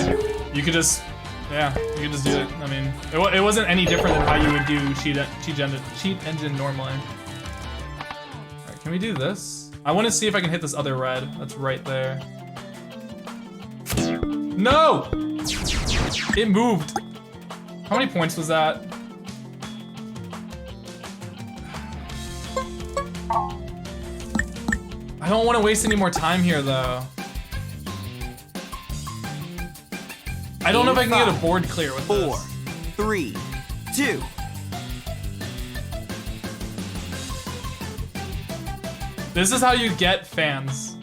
You could just, yeah, you could just do it. I mean, it wasn't any different than how you would do cheat engine normally. Alright, can we do this? I want to see if I can hit this other red. That's right there. No! It moved. How many points was that? I don't want to waste any more time here, though. I don't know if I can get a Five, board clear with 4, this. 3, 2. This is how you get fans.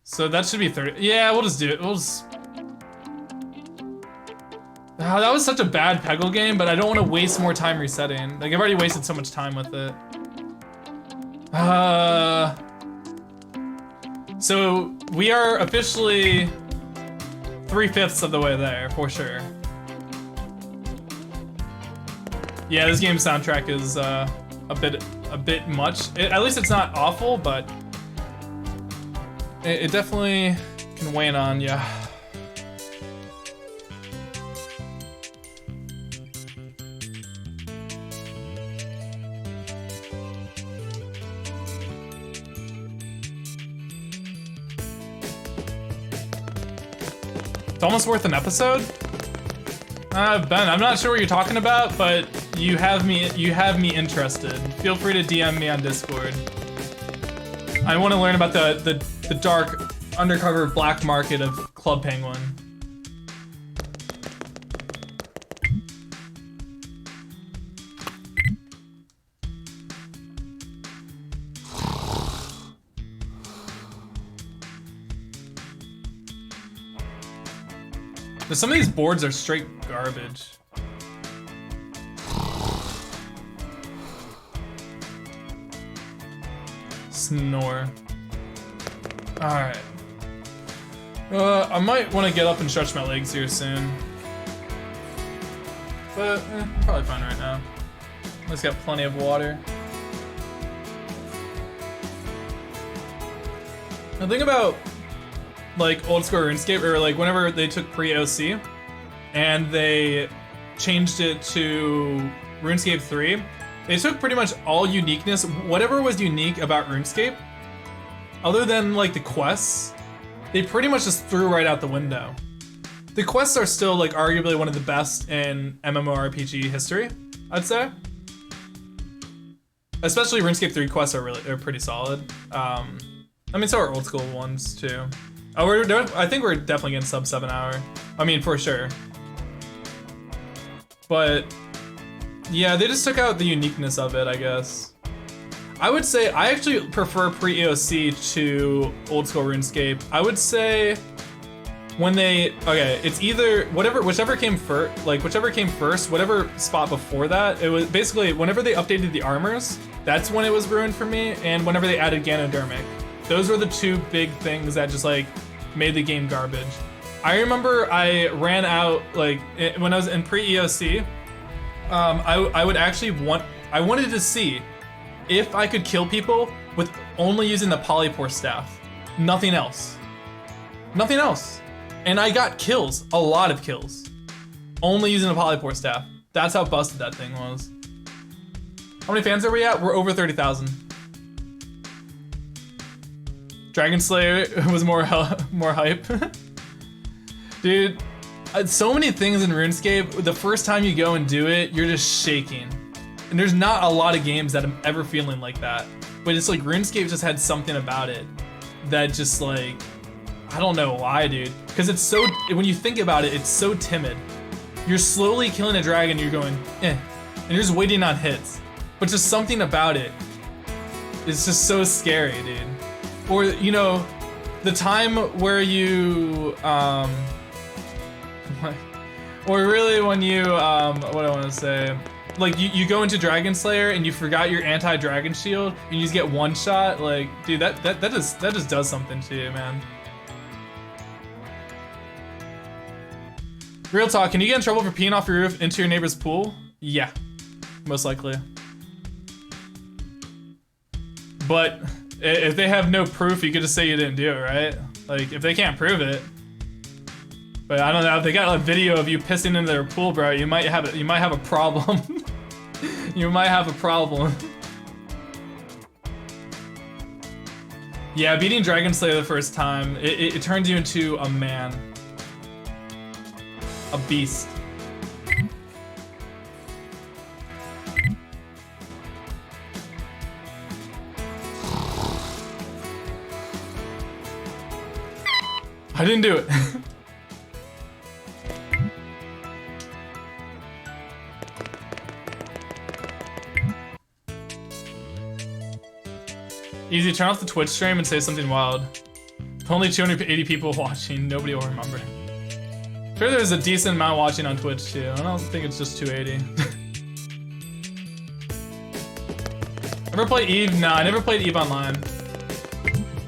So that should be 30. Yeah, we'll just do it. We'll just... Oh, that was such a bad Peggle game, but I don't want to waste more time resetting. Like, I've already wasted so much time with it. So we are officially 3/5 of the way there, for sure. Yeah, this game's soundtrack is a bit much. At least it's not awful, but it definitely can weigh in on ya. It's almost worth an episode? Ben, I'm not sure what you're talking about, but you have me interested. Feel free to DM me on Discord. I want to learn about the dark undercover black market of Club Penguin. Some of these boards are straight garbage. Snore. Alright. I might want to get up and stretch my legs here soon. But, probably fine right now. Just got plenty of water. The thing about like old school RuneScape, or like whenever they took pre-OC and they changed it to RuneScape 3, they took pretty much all uniqueness, whatever was unique about RuneScape, other than like the quests, they pretty much just threw right out the window. The quests are still like arguably one of the best in MMORPG history, I'd say. Especially RuneScape 3 quests are pretty solid. I mean, so are old school ones too. Oh, I think we're definitely getting sub 7 hour. I mean, for sure. But yeah, they just took out the uniqueness of it, I guess. I would say I actually prefer pre-EOC to old school RuneScape. I would say when it's either whichever came first, whatever spot before that, it was basically whenever they updated the armors, that's when it was ruined for me, and whenever they added Ganodermic. Those were the two big things that just like made the game garbage. I remember I ran out like when I was in pre-EOC. I wanted to see if I could kill people with only using the polypore staff, nothing else, and I got kills, a lot of kills, only using the polypore staff. That's how busted that thing was. How many fans are we at? We're over 30,000. Dragon Slayer was more hype. Dude, so many things in RuneScape, the first time you go and do it, you're just shaking. And there's not a lot of games that I'm ever feeling like that. But it's like RuneScape just had something about it that just like, I don't know why, dude. Because it's so, when you think about it, it's so timid. You're slowly killing a dragon, you're going, and you're just waiting on hits. But just something about it is just so scary, dude. Or, you know, the time where you, or really when you, what do I want to say? Like, you go into Dragon Slayer and you forgot your anti-dragon shield and you just get one shot, like, dude, that just does something to you, man. Real talk, can you get in trouble for peeing off your roof into your neighbor's pool? Yeah, most likely. But if they have no proof, you could just say you didn't do it, right? Like, if they can't prove it. But I don't know, if they got a video of you pissing into their pool, bro, you might have a problem. You might have a problem. Yeah, beating Dragon Slayer the first time, it turns you into a man. A beast. I didn't do it. Easy, turn off the Twitch stream and say something wild. Only 280 people watching, nobody will remember. Sure, there's a decent amount watching on Twitch too. I don't think it's just 280. Ever play Eve? No, I never played Eve Online.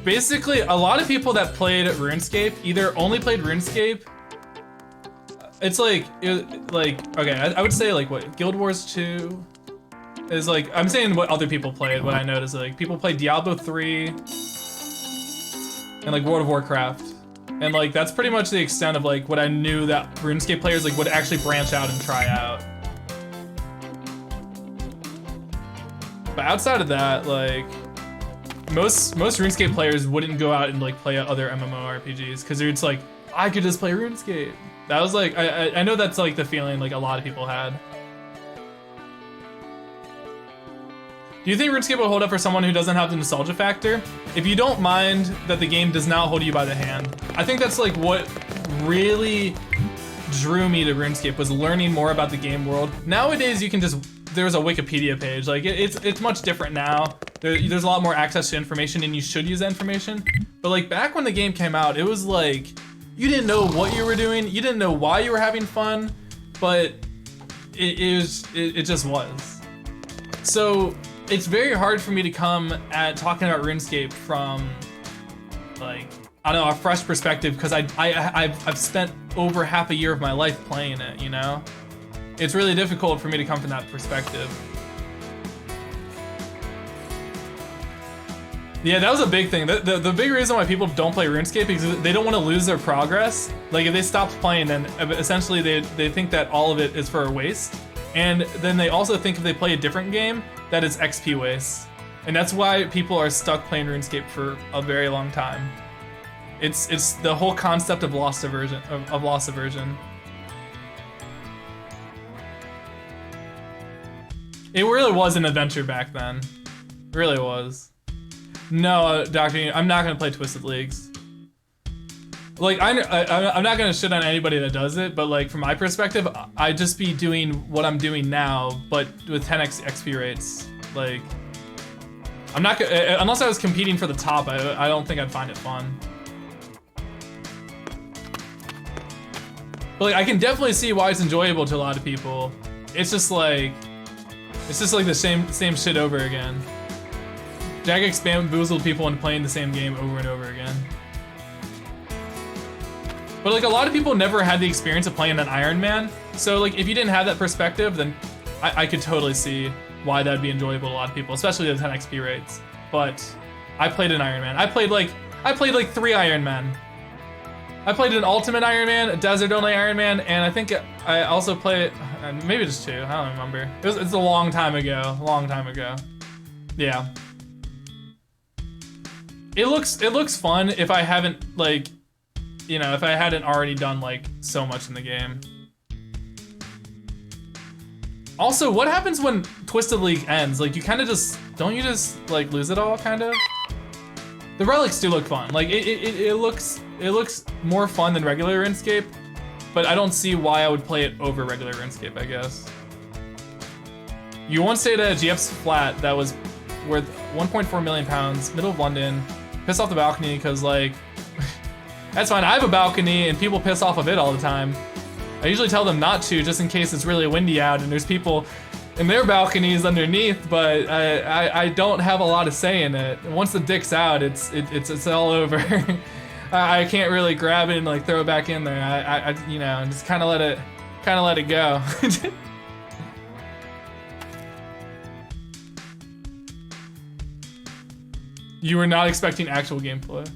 Basically, a lot of people that played RuneScape either only played RuneScape. It's like, okay, I would say like what, Guild Wars 2 is like, I'm saying what other people played, what I noticed, like people played Diablo 3 and like World of Warcraft. And like, that's pretty much the extent of like what I knew that RuneScape players like would actually branch out and try out. But outside of that, like, most RuneScape players wouldn't go out and like play other MMORPGs because it's like, I could just play RuneScape. That was like, I know that's like the feeling like a lot of people had. Do you think RuneScape will hold up for someone who doesn't have the nostalgia factor? If you don't mind that the game does not hold you by the hand. I think that's like what really drew me to RuneScape, was learning more about the game world. Nowadays you can just, there's a Wikipedia page, like it's much different now. There's a lot more access to information and you should use that information. But like back when the game came out, it was like, you didn't know what you were doing, you didn't know why you were having fun, but it just was. So it's very hard for me to come at talking about RuneScape from like, I don't know, a fresh perspective, because I've spent over half a year of my life playing it, you know? It's really difficult for me to come from that perspective. Yeah, that was a big thing. The big reason why people don't play RuneScape is because they don't want to lose their progress. Like if they stopped playing, then essentially they think that all of it is for a waste. And then they also think if they play a different game, that it's XP waste. And that's why people are stuck playing RuneScape for a very long time. It's the whole concept of loss aversion. Loss aversion. It really was an adventure back then. It really was. No, Dr. I'm not gonna play Twisted Leagues. Like, I'm not gonna shit on anybody that does it, but like from my perspective, I'd just be doing what I'm doing now, but with 10x XP rates. Like, I'm not gonna, unless I was competing for the top, I don't think I'd find it fun. But like, I can definitely see why it's enjoyable to a lot of people. It's just like the same shit over again. Jagex bamboozled people into playing the same game over and over again. But like a lot of people never had the experience of playing an Iron Man, so like if you didn't have that perspective, then I could totally see why that'd be enjoyable to a lot of people, especially the 10 XP rates. But I played an Iron Man. I played like 3 Iron Men. I played an Ultimate Iron Man, a Desert Only Iron Man, and I think I also played maybe just 2. I don't remember. It's a long time ago. Yeah. It looks fun if I haven't like, you know, if I hadn't already done like so much in the game. Also, what happens when Twisted League ends? Like, you kind of just, don't you just like lose it all, kind of? The relics do look fun. Like it looks more fun than regular RuneScape, but I don't see why I would play it over regular RuneScape, I guess. You once stayed at a GF's flat that was worth 1.4 million pounds, middle of London, pissed off the balcony because like, that's fine, I have a balcony and people piss off of it all the time. I usually tell them not to just in case it's really windy out and there's people in their balconies underneath, but I don't have a lot of say in it. Once the dick's out, it's all over. I can't really grab it and like throw it back in there. I you know, just kind of let it go. You were not expecting actual gameplay.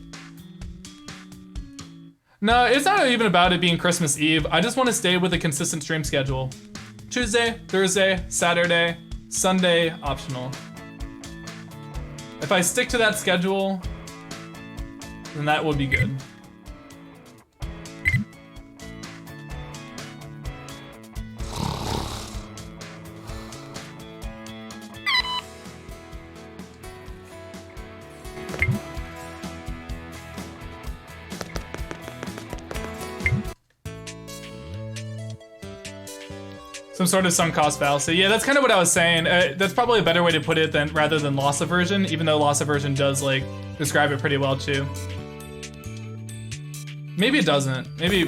No, it's not even about it being Christmas Eve. I just want to stay with a consistent stream schedule. Tuesday, Thursday, Saturday, Sunday, optional. If I stick to that schedule, then that would be good. Some sort of sunk cost fallacy. Yeah, that's kind of what I was saying. That's probably a better way to put it than rather than loss aversion, even though loss aversion does like describe it pretty well too. Maybe it doesn't. Maybe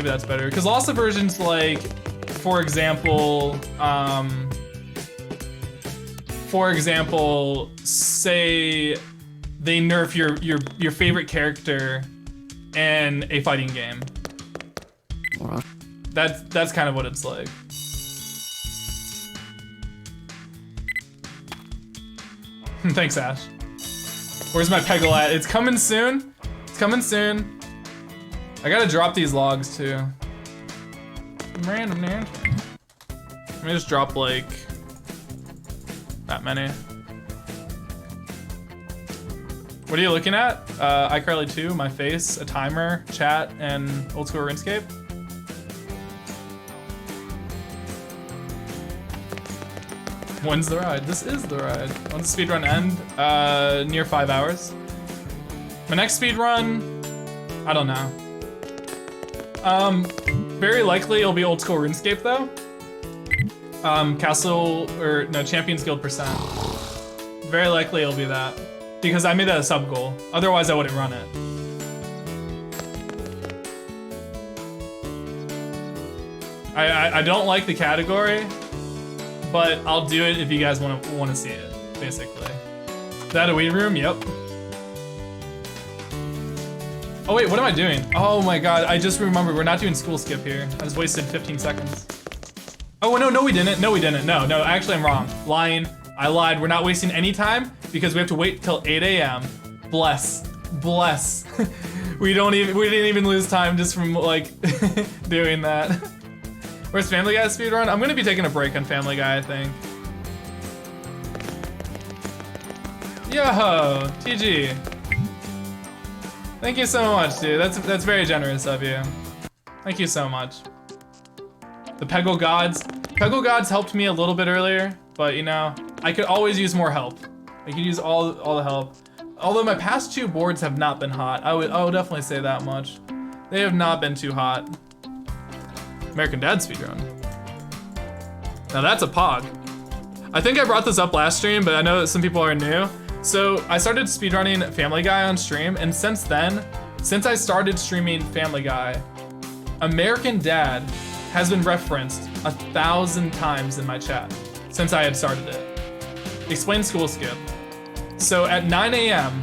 that's better. Because loss aversion's like, for example, say they nerf your favorite character in a fighting game. That's kind of what it's like. Thanks, Ash. Where's my Peggle at? It's coming soon. It's coming soon. I gotta drop these logs too. Random answer. Let me just drop like that many. What are you looking at? iCarly 2, my face, a timer, chat, and old school RuneScape. When's the ride? This is the ride. When's the speedrun end? Near 5 hours. My next speedrun, I don't know. Very likely it'll be old school RuneScape though. Champions Guild percent. Very likely it'll be that. Because I made that a sub goal. Otherwise I wouldn't run it. I don't like the category, but I'll do it if you guys want to see it, basically. Is that a weed room? Yep. Oh wait, what am I doing? Oh my god, I just remembered we're not doing school skip here. I just wasted 15 seconds. Oh no, we didn't. No, actually I'm wrong. Lying. I lied. We're not wasting any time because we have to wait till 8 a.m. Bless. we didn't even lose time just from like doing that. Where's Family Guy speedrun? I'm gonna be taking a break on Family Guy, I think. Yo, TG. Thank you so much, dude. That's very generous of you. Thank you so much. The Peggle Gods. Peggle Gods helped me a little bit earlier, but you know, I could always use more help. I could use all the help. Although my past 2 boards have not been hot. I would definitely say that much. They have not been too hot. American Dad speedrun. Now that's a pog. I think I brought this up last stream, but I know that some people are new. So I started speedrunning Family Guy on stream, and since then, since I started streaming Family Guy, American Dad has been referenced 1,000 times in my chat since I had started it. Explain school skip. So at 9 a.m.,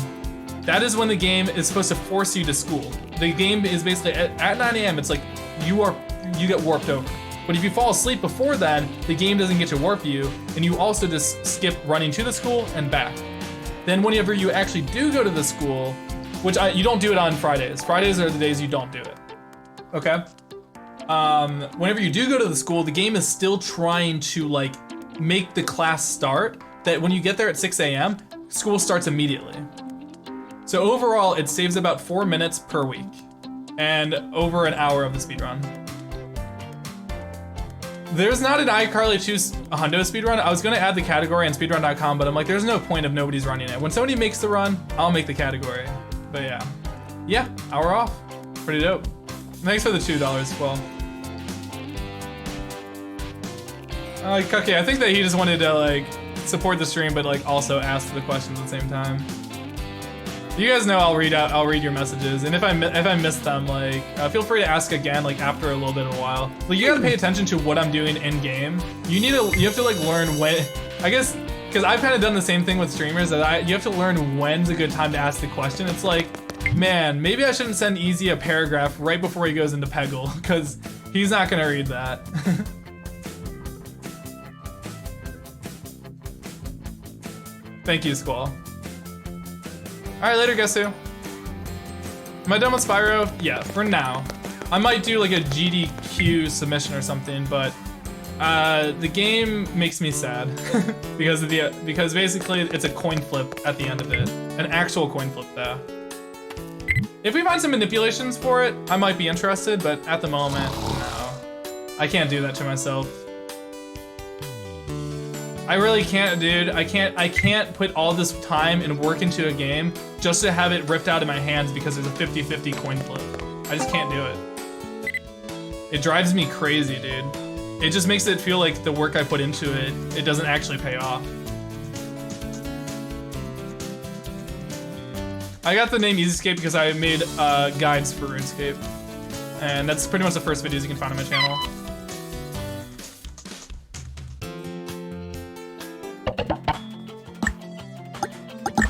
that is when the game is supposed to force you to school. The game is basically, at 9 a.m., it's like you get warped over. But if you fall asleep before then, the game doesn't get to warp you, and you also just skip running to the school and back. Then whenever you actually do go to the school, which you don't do it on Fridays. Fridays are the days you don't do it, okay? Whenever you do go to the school, the game is still trying to like make the class start, that when you get there at 6 a.m., school starts immediately. So overall, it saves about 4 minutes per week and over an hour of the speedrun. There's not an iCarly 2 Hundo speedrun. I was gonna add the category on speedrun.com, but I'm like, there's no point if nobody's running it. When somebody makes the run, I'll make the category. But yeah. Yeah, hour off. Pretty dope. Thanks for the $2, well. Cucky, I think that he just wanted to like support the stream, but like also ask the questions at the same time. You guys know I'll read your messages, and if I miss them, like feel free to ask again, like after a little bit of a while. Like you gotta pay attention to what I'm doing in game. You have to like learn when, I guess, because I've kind of done the same thing with streamers, that you have to learn when's a good time to ask the question. It's like, man, maybe I shouldn't send Easy a paragraph right before he goes into Peggle, because he's not gonna read that. Thank you, Squall. All right, later, guess who? Am I done with Spyro? Yeah, for now. I might do like a GDQ submission or something, but the game makes me sad because basically it's a coin flip at the end of it, an actual coin flip though. If we find some manipulations for it, I might be interested, but at the moment, no. I can't do that to myself. I really can't, dude. I can't put all this time and work into a game just to have it ripped out of my hands because there's a 50-50 coin flip. I just can't do it. It drives me crazy, dude. it just makes it feel like the work I put into it, it doesn't actually pay off. I got the name EZScape because I made guides for RuneScape. And that's pretty much the first videos you can find on my channel.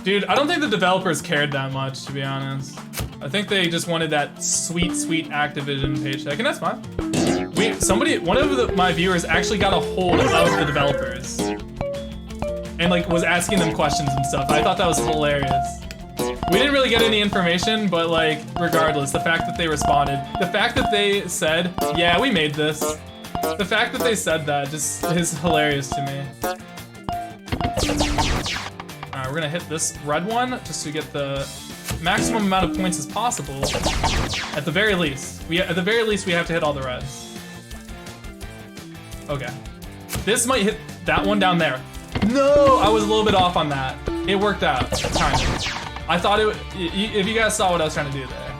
Dude, I don't think the developers cared that much, to be honest. I think they just wanted that sweet, sweet Activision paycheck, and that's fine. One of my viewers actually got a hold of the developers and like was asking them questions and stuff. I thought that was hilarious. We didn't really get any information, but like, regardless, the fact that they responded, the fact that they said, yeah, we made this, the fact that they said that just is hilarious to me. Alright, we're gonna hit this red one just to get the maximum amount of points as possible. At the very least, we have to hit all the reds. Okay. This might hit that one down there. No, I was a little bit off on that. It worked out, kind of. I thought it would, if you guys saw what I was trying to do there.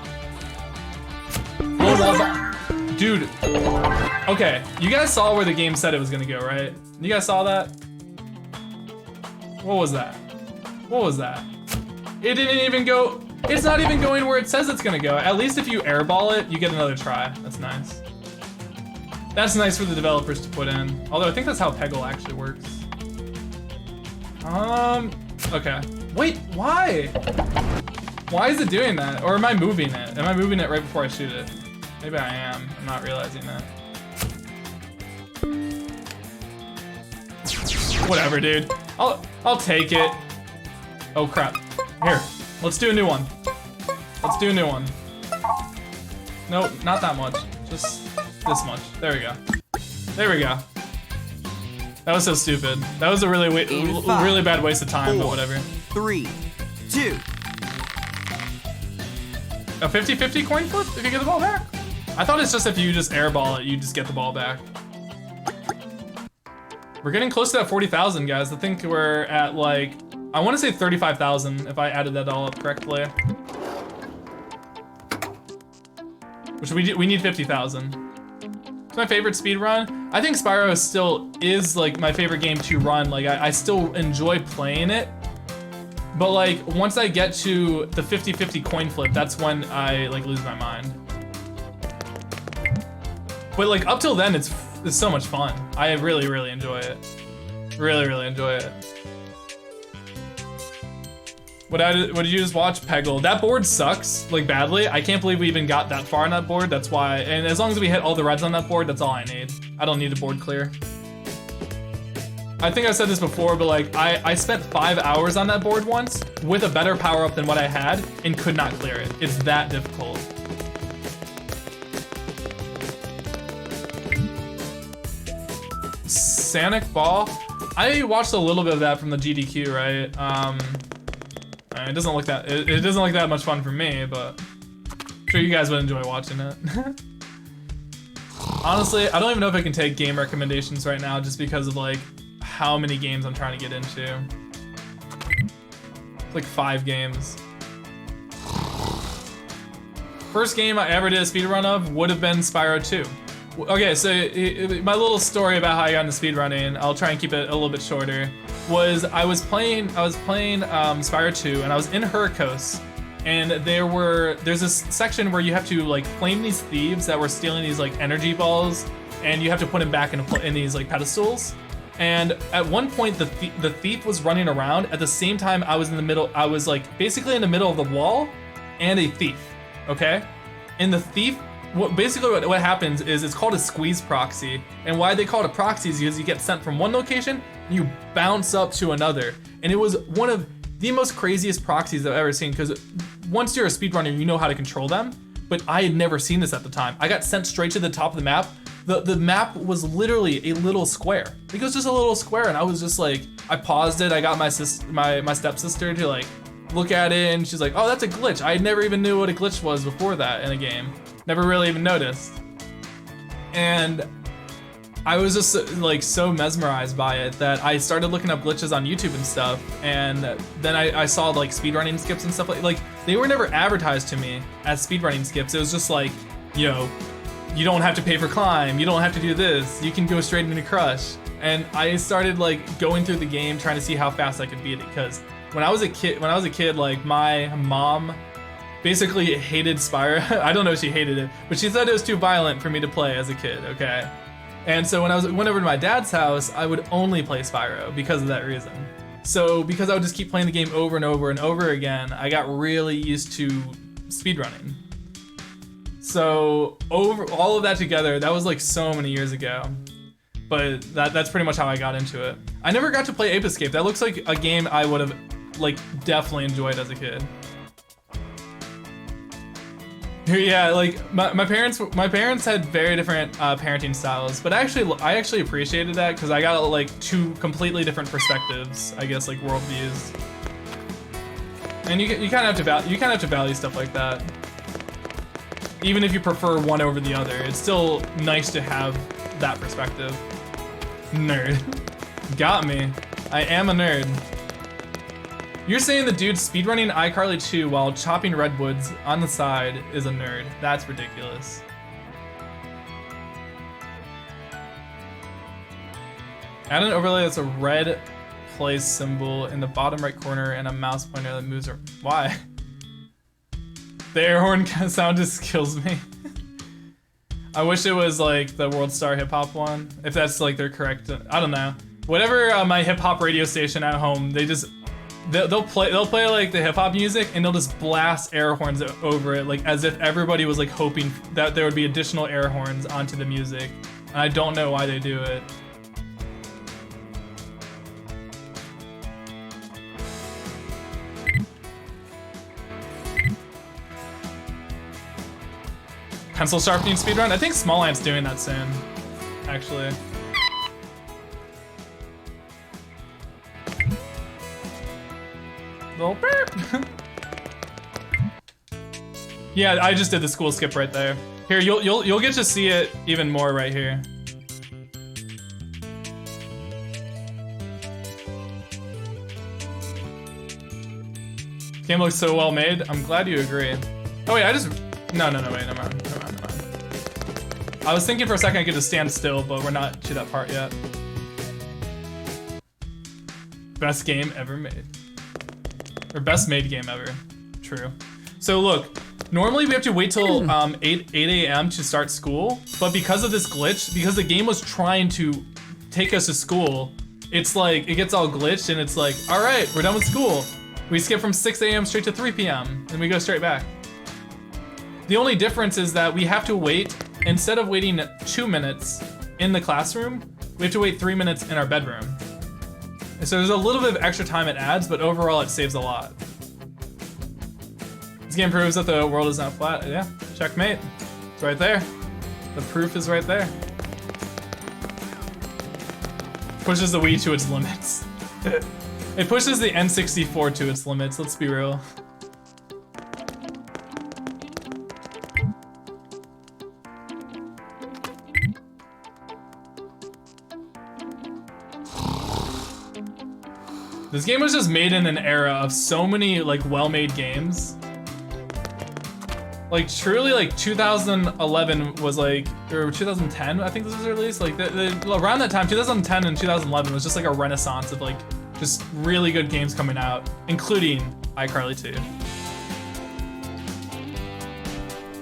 Dude, okay, you guys saw where the game said it was gonna go, right? You guys saw that? What was that? What was that? It didn't even go, it's not even going where it says it's gonna go. At least if you airball it, you get another try. That's nice. That's nice for the developers to put in. Although I think that's how Peggle actually works. Okay. Wait, why? Why is it doing that? Or am I moving it? Am I moving it right before I shoot it? Maybe I am. I'm not realizing that. Whatever, dude. I'll take it. Oh crap. Here, let's do a new one. Let's do a new one. Nope, not that much. Just this much. There we go. There we go. That was so stupid. That was a really bad waste of time, but whatever. 3, 2. A 50-50 coin flip if you get the ball back? I thought it's just if you just airball it, you just get the ball back. We're getting close to that 40,000, guys. I think we're at like, I want to say 35,000 if I added that all up correctly. Which we need 50,000. It's my favorite speed run. I think Spyro still is like my favorite game to run. Like I still enjoy playing it. But like once I get to the 50-50 coin flip, that's when I like lose my mind. But like up till then, it's so much fun. I really enjoy it. Really enjoy it. What did you just watch? Peggle. That board sucks, like badly. I can't believe we even got that far on that board. That's why, and as long as we hit all the reds on that board, that's all I need. I don't need a board clear. I think I said this before, but like I spent 5 hours on that board once with a better power up than what I had and could not clear it. It's that difficult. Sonic Ball. I watched a little bit of that from the GDQ, right? It doesn't look that much fun for me, but I'm sure you guys would enjoy watching it. Honestly, I don't even know if I can take game recommendations right now just because of like how many games I'm trying to get into. It's like 5 games. First game I ever did a speedrun of would have been Spyro 2. Okay, so my little story about how I got into speedrunning, I'll try and keep it a little bit shorter, was I was playing Spyro 2 and I was in Hurricos, and there's this section where you have to like flame these thieves that were stealing these like energy balls, and you have to put them back in these like pedestals. And at one point the thief was running around. At the same time I was like basically in the middle of the wall and a thief, okay? And the thief, what happens is it's called a squeeze proxy. And why they call it a proxy is because you get sent from one location, you bounce up to another. And it was one of the most craziest proxies I've ever seen, because once you're a speedrunner, you know how to control them. But I had never seen this at the time. I got sent straight to the top of the map. The map was literally a little square. It was just a little square, and I was just like, I paused it. I got my stepsister to like look at it, and she's like, oh, that's a glitch. I never even knew what a glitch was before that in a game. Never really even noticed. And I was just like so mesmerized by it that I started looking up glitches on YouTube and stuff. And then I saw like speedrunning skips and stuff like they were never advertised to me as speedrunning skips. It was just like, yo, you don't have to pay for climb, you don't have to do this, you can go straight into crush. And I started like going through the game trying to see how fast I could beat it, because when I was a kid, like my mom basically hated Spyro. I don't know if she hated it, but she said it was too violent for me to play as a kid, okay? And so when I went over to my dad's house, I would only play Spyro because of that reason. So because I would just keep playing the game over and over and over again, I got really used to speedrunning. So over all of that together, that was like so many years ago. But that's pretty much how I got into it. I never got to play EZScape. That looks like a game I would have like definitely enjoyed as a kid. Yeah, like my parents had very different parenting styles, but I actually appreciated that, because I got like two completely different perspectives, I guess, like worldviews. And you kind of have to value stuff like that. Even if you prefer one over the other, it's still nice to have that perspective. Nerd. Got me. I am a nerd. You're saying the dude speedrunning iCarly 2 while chopping redwoods on the side is a nerd. That's ridiculous. Add an overlay that's a red play symbol in the bottom right corner and a mouse pointer that moves around. Why? The air horn sound just kills me. I wish it was like the World Star Hip Hop one. If that's like their correct, I don't know. Whatever my hip hop radio station at home, they'll play like the hip hop music, and they'll just blast air horns over it, like as if everybody was like hoping that there would be additional air horns onto the music. And I don't know why they do it. Pencil sharpening speedrun? I think Small Ant's doing that soon, actually. Little burp. Yeah, I just did the school skip right there. Here, you'll get to see it even more right here. Game looks so well made. I'm glad you agree. Oh wait, no, wait, never mind. I was thinking for a second I could just stand still, but we're not to that part yet. Best game ever made. Or best made game ever. True. So look, normally we have to wait till 8 a.m. to start school, but because of this glitch, because the game was trying to take us to school, it's like, it gets all glitched and it's like, all right, we're done with school. We skip from 6 a.m. straight to 3 p.m. and we go straight back. The only difference is that we have to wait, instead of waiting 2 minutes in the classroom, we have to wait 3 minutes in our bedroom. And so there's a little bit of extra time it adds, but overall it saves a lot. This game proves that the world is not flat. Yeah, checkmate. It's right there. The proof is right there. Pushes the Wii to its limits. It pushes the N64 to its limits, let's be real. This game was just made in an era of so many like well-made games. Like truly, like 2011 was like, or 2010 I think this was released. Like around that time, 2010 and 2011 was just like a renaissance of like just really good games coming out, including iCarly 2.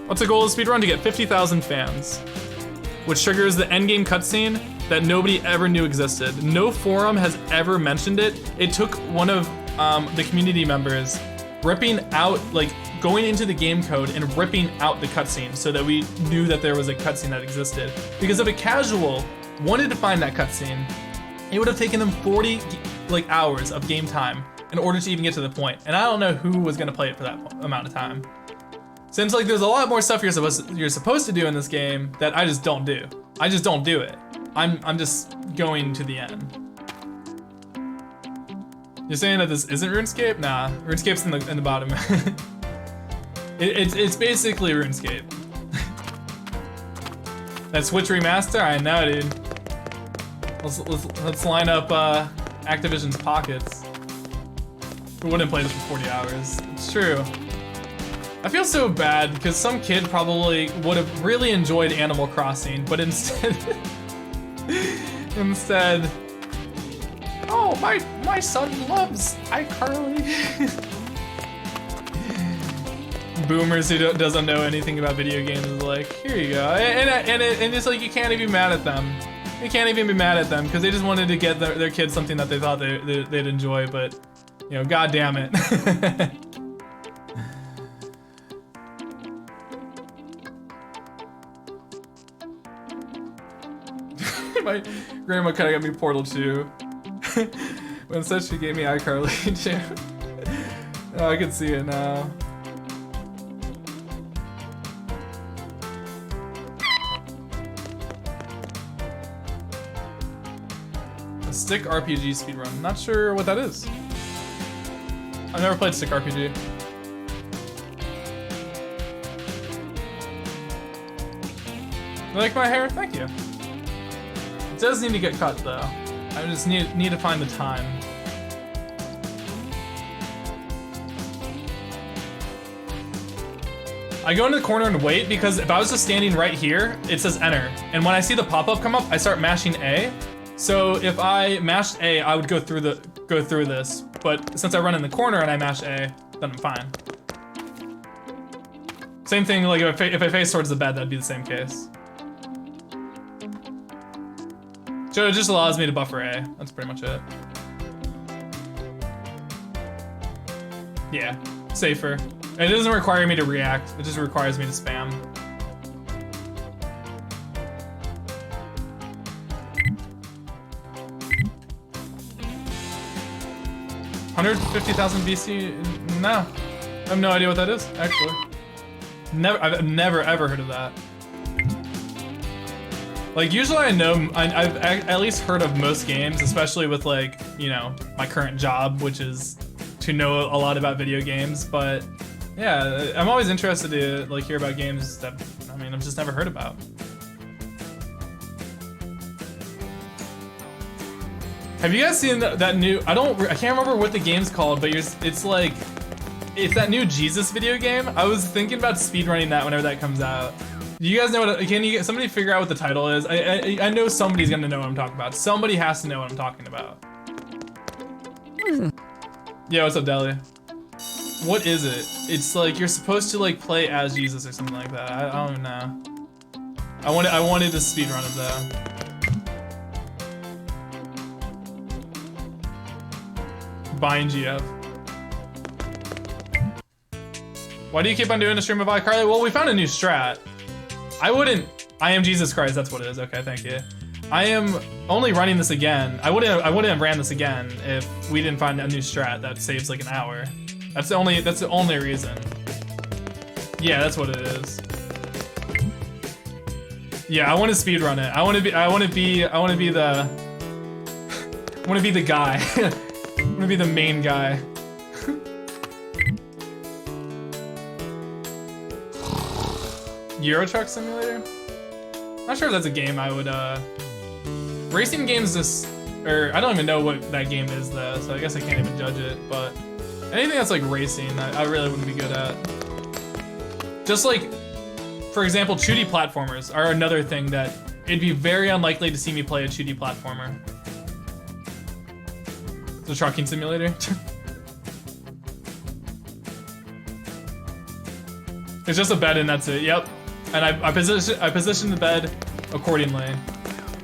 What's the goal of speedrun? To get 50,000 fans, which triggers the endgame cutscene that nobody ever knew existed. No forum has ever mentioned it. It took one of the community members ripping out, like going into the game code and ripping out the cutscene so that we knew that there was a cutscene that existed. Because if a casual wanted to find that cutscene, it would have taken them 40 like hours of game time in order to even get to the point. And I don't know who was gonna play it for that amount of time. Since like there's a lot more stuff you're supposed to do in this game that I just don't do. I just don't do it. I'm just going to the end. You're saying that this isn't RuneScape? Nah, RuneScape's in the bottom. It's basically RuneScape. That Switch remaster? I know, dude. Let's line up Activision's pockets. We wouldn't play this for 40 hours. It's true. I feel so bad because some kid probably would have really enjoyed Animal Crossing, but instead, oh, my son loves iCarly. Boomers who doesn't know anything about video games is like, here you go, and it's like you can't even be mad at them. You can't even be mad at them because they just wanted to get their kids something that they thought they'd enjoy, but you know, god damn it. My grandma kind of got me Portal 2. When said she gave me iCarly too. Oh, I can see it now. A stick RPG speedrun. Not sure what that is. I've never played stick RPG. You like my hair? Thank you. It does need to get cut though. I just need to find the time. I go into the corner and wait because if I was just standing right here, it says enter. And when I see the pop-up come up, I start mashing A. So if I mashed A, I would go through this. But since I run in the corner and I mash A, then I'm fine. Same thing, like if I face towards the bed, that'd be the same case. So it just allows me to buffer A. That's pretty much it. Yeah, safer. It doesn't require me to react. It just requires me to spam. $150,000 BC? No. I have no idea what that is, actually. I've never ever heard of that. Like, usually I know, I've at least heard of most games, especially with like, you know, my current job, which is to know a lot about video games, but yeah, I'm always interested to like hear about games that, I mean, I've just never heard about. Have you guys seen that new, I can't remember what the game's called, but it's that new Jesus video game. I was thinking about speedrunning that whenever that comes out. Do you guys know what, somebody figure out what the title is? I know somebody's gonna know what I'm talking about. Somebody has to know what I'm talking about. Yeah, what's up, Delia? What is it? It's like, you're supposed to like play as Jesus or something like that. I don't know. I wanted to speedrun it though. Buying GF. Why do you keep on doing a stream of iCarly? Well, we found a new strat. I am Jesus Christ, that's what it is. Okay, thank you. I am only running this again. I wouldn't have ran this again if we didn't find a new strat that saves like an hour. That's the only reason. Yeah, that's what it is. Yeah, I want to speedrun it. I want to be the guy. I want to be the main guy. Euro Truck Simulator? Not sure if that's a game I would, racing games I don't even know what that game is though, so I guess I can't even judge it, but anything that's like racing, I really wouldn't be good at. Just like, for example, 2D platformers are another thing that it'd be very unlikely to see me play a 2D platformer. It's a trucking simulator. It's just a bed and that's it, yep. And I position the bed accordingly.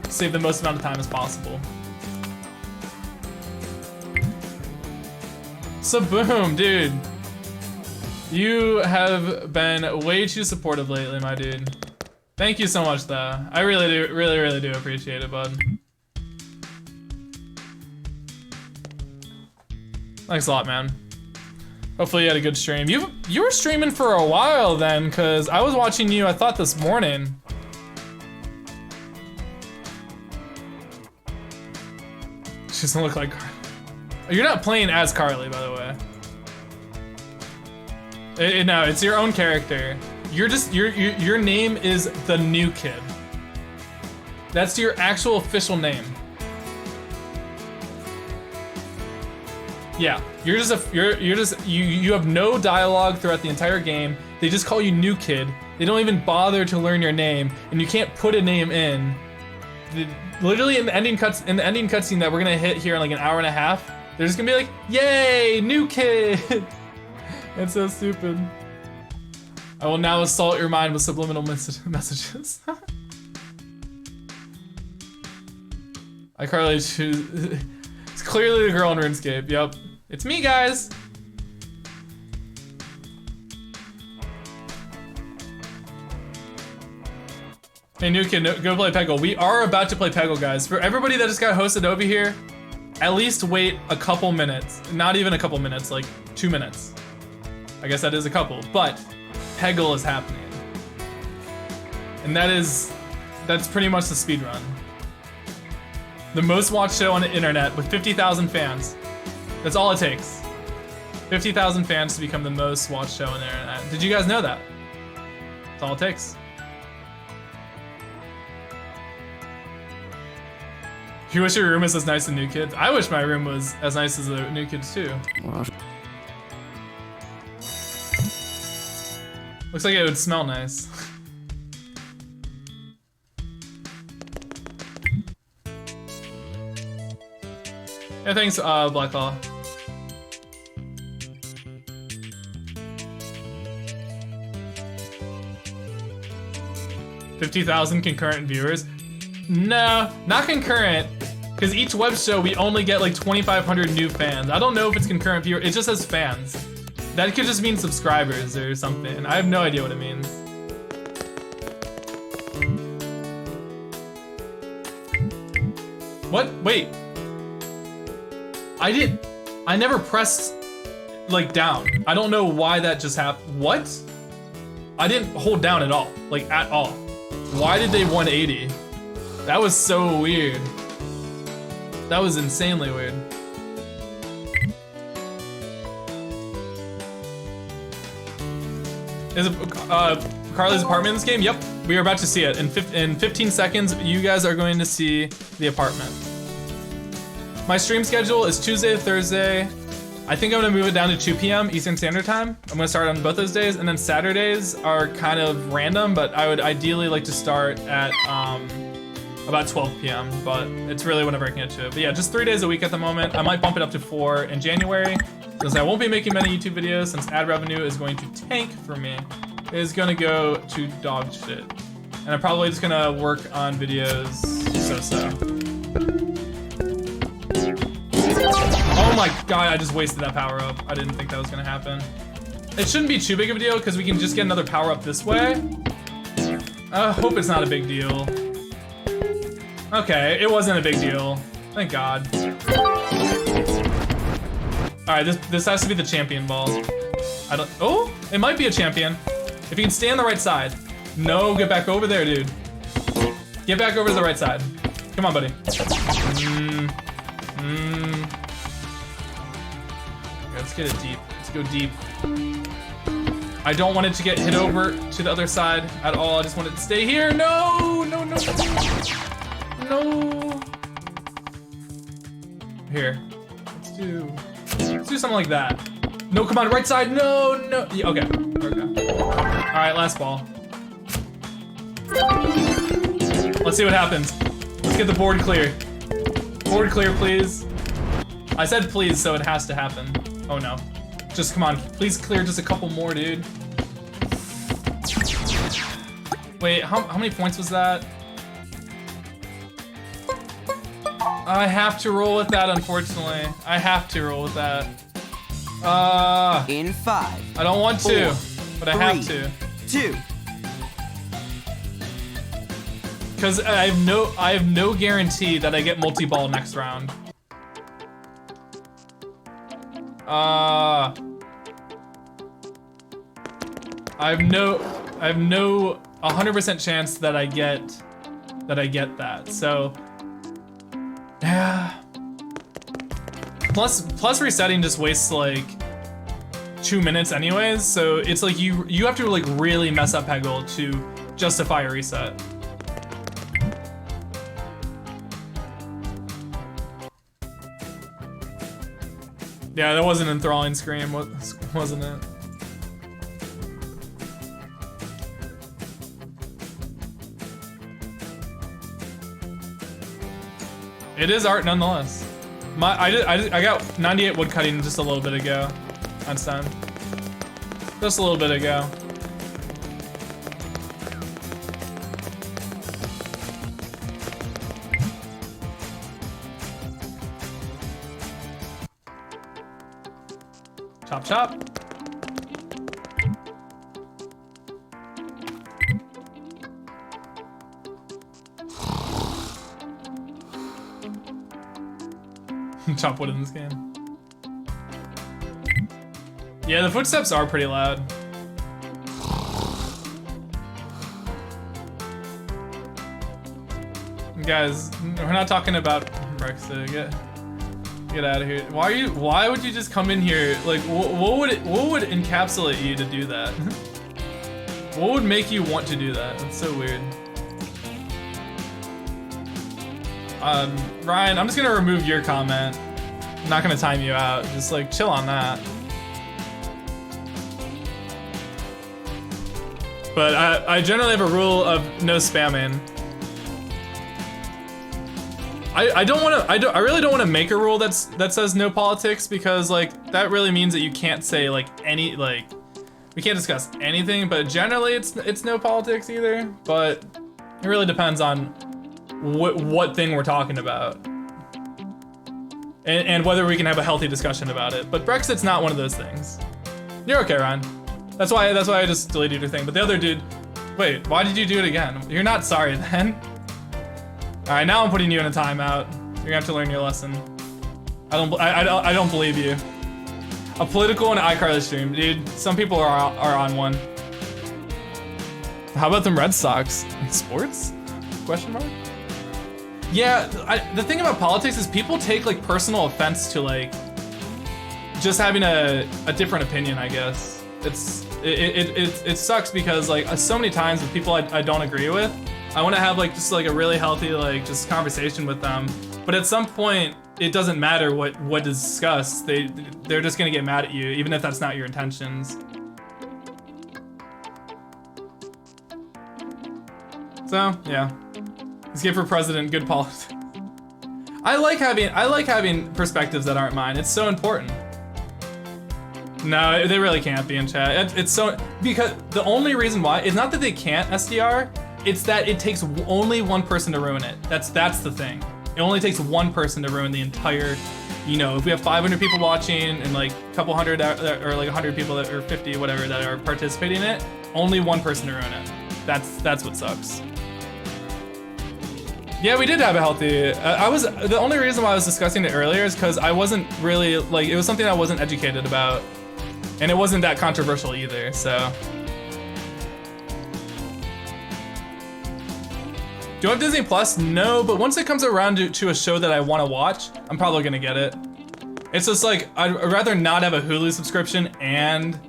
Save the most amount of time as possible. So boom, dude. You have been way too supportive lately, my dude. Thank you so much though. I really do appreciate it, bud. Thanks a lot, man. Hopefully you had a good stream. You were streaming for a while then, because I was watching you, I thought this morning. She doesn't look like Carly. You're not playing as Carly, by the way. No, it's your own character. Your name is the new kid. That's your actual official name. Yeah, you have no dialogue throughout the entire game. They just call you New Kid. They don't even bother to learn your name, and you can't put a name in. Literally in the ending cutscene that we're gonna hit here in like an hour and a half, they're just gonna be like, "Yay, New Kid!" It's so stupid. I will now assault your mind with subliminal messages. iCarly, it's clearly the girl in RuneScape. Yep, it's me, guys. Hey, New Kid, go play Peggle. We are about to play Peggle, guys. For everybody that just got hosted over here, at least wait a couple minutes. Not even a couple minutes, like 2 minutes. I guess that is a couple, but Peggle is happening. And that's pretty much the speedrun. The most watched show on the internet with 50,000 fans. That's all it takes. 50,000 fans to become the most watched show on the internet. Did you guys know that? That's all it takes. You wish your room was as nice as New Kids? I wish my room was as nice as the New Kids too. Looks like it would smell nice. Yeah, thanks, Blacklaw. $50,000 concurrent viewers? No, not concurrent. Because each web show we only get like 2,500 new fans. I don't know if it's concurrent viewers. It just says fans. That could just mean subscribers or something. I have no idea what it means. What? Wait. I never pressed like down. I don't know why that just happened. What? I didn't hold down at all. Like at all. Why did they 180? That was so weird. That was insanely weird. Is it Carly's apartment in this game? Yep, we are about to see it. In 15 seconds, you guys are going to see the apartment. My stream schedule is Tuesday to Thursday. I think I'm gonna move it down to 2 p.m. Eastern Standard Time. I'm gonna start on both those days, and then Saturdays are kind of random, but I would ideally like to start at about 12 p.m., but it's really whenever I can get to it. But yeah, just 3 days a week at the moment. I might bump it up to 4 in January, because I won't be making many YouTube videos since ad revenue is going to tank for me. It is gonna go to dog shit. And I'm probably just gonna work on videos so-so. Oh my god, I just wasted that power up. I didn't think that was gonna happen. It shouldn't be too big of a deal because we can just get another power up this way. I hope it's not a big deal. Okay, it wasn't a big deal. Thank God. Alright, this has to be the champion ball. Oh, it might be a champion. If you can stay on the right side. No, get back over there, dude. Get back over to the right side. Come on, buddy. Let's get it deep. Let's go deep. I don't want it to get hit over to the other side at all. I just want it to stay here. No, no, no. No. Here. Let's do something like that. No, come on, right side. No, no. Yeah, okay. Okay. All right, last ball. Let's see what happens. Let's get the board clear. Board clear, please. I said please, so it has to happen. Oh no. Just come on. Please clear just a couple more, dude. Wait, how many points was that? I have to roll with that, unfortunately. I have to roll with that. In 5. I don't want to, but I have to. 2. Because I have no guarantee that I get multi-ball next round. I have no 100% chance that I get that. So yeah. Plus resetting just wastes like 2 minutes anyways, so it's like you have to like really mess up Peggle to justify a reset. Yeah, that was an enthralling scream, wasn't it? It is art nonetheless. I got 98 woodcutting just a little bit ago. That's done. Just a little bit ago. Chop chop. Chop wood in this game. Yeah, the footsteps are pretty loud. Guys, we're not talking about Brexit. Get out of here. Why would you just come in here? Like, what would encapsulate you to do that? What would make you want to do that? That's so weird. Ryan, I'm just gonna remove your comment. I'm not gonna time you out. Just like chill on that. But I generally have a rule of no spamming. I really don't want to make a rule that says no politics, because like that really means that you can't say like we can't discuss anything, but generally it's no politics either, but it really depends on what thing we're talking about and whether we can have a healthy discussion about it. But Brexit's not one of those things. You're okay, Ryan. That's why I just deleted your thing. But the other dude, wait, why did you do it again? You're not sorry then. All right, now I'm putting you in a timeout. You're gonna have to learn your lesson. I don't believe you. A political and iCarly stream, dude. Some people are on one. How about them Red Sox? Sports? Question mark? Yeah, the thing about politics is people take like personal offense to like just having a different opinion, I guess. It sucks because like so many times with people I don't agree with, I want to have like just like a really healthy like just conversation with them, but at some point it doesn't matter what is discussed. They're just gonna get mad at you even if that's not your intentions. So yeah, EZScape for president, good politics. I like having perspectives that aren't mine. It's so important. No, they really can't be in chat. It's so, because the only reason why, it's not that they can't SDR, it's that it takes only one person to ruin it. That's the thing. It only takes one person to ruin the entire, you know, if we have 500 people watching and like a couple hundred or like 100 people that, or 50, whatever, that are participating in it, only one person to ruin it. That's what sucks. Yeah, we did have a healthy, the only reason why I was discussing it earlier is because I wasn't really, like, it was something I wasn't educated about. And it wasn't that controversial either, so. Do I have Disney Plus? No, but once it comes around to a show that I want to watch, I'm probably gonna get it. It's just like, I'd rather not have a Hulu subscription and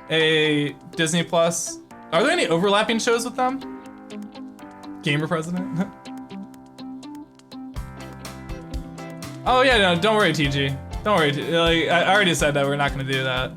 a Disney Plus. Are there any overlapping shows with them? Gamer President? Oh yeah, no, don't worry, TG. Don't worry, like, I already said that we're not gonna do that.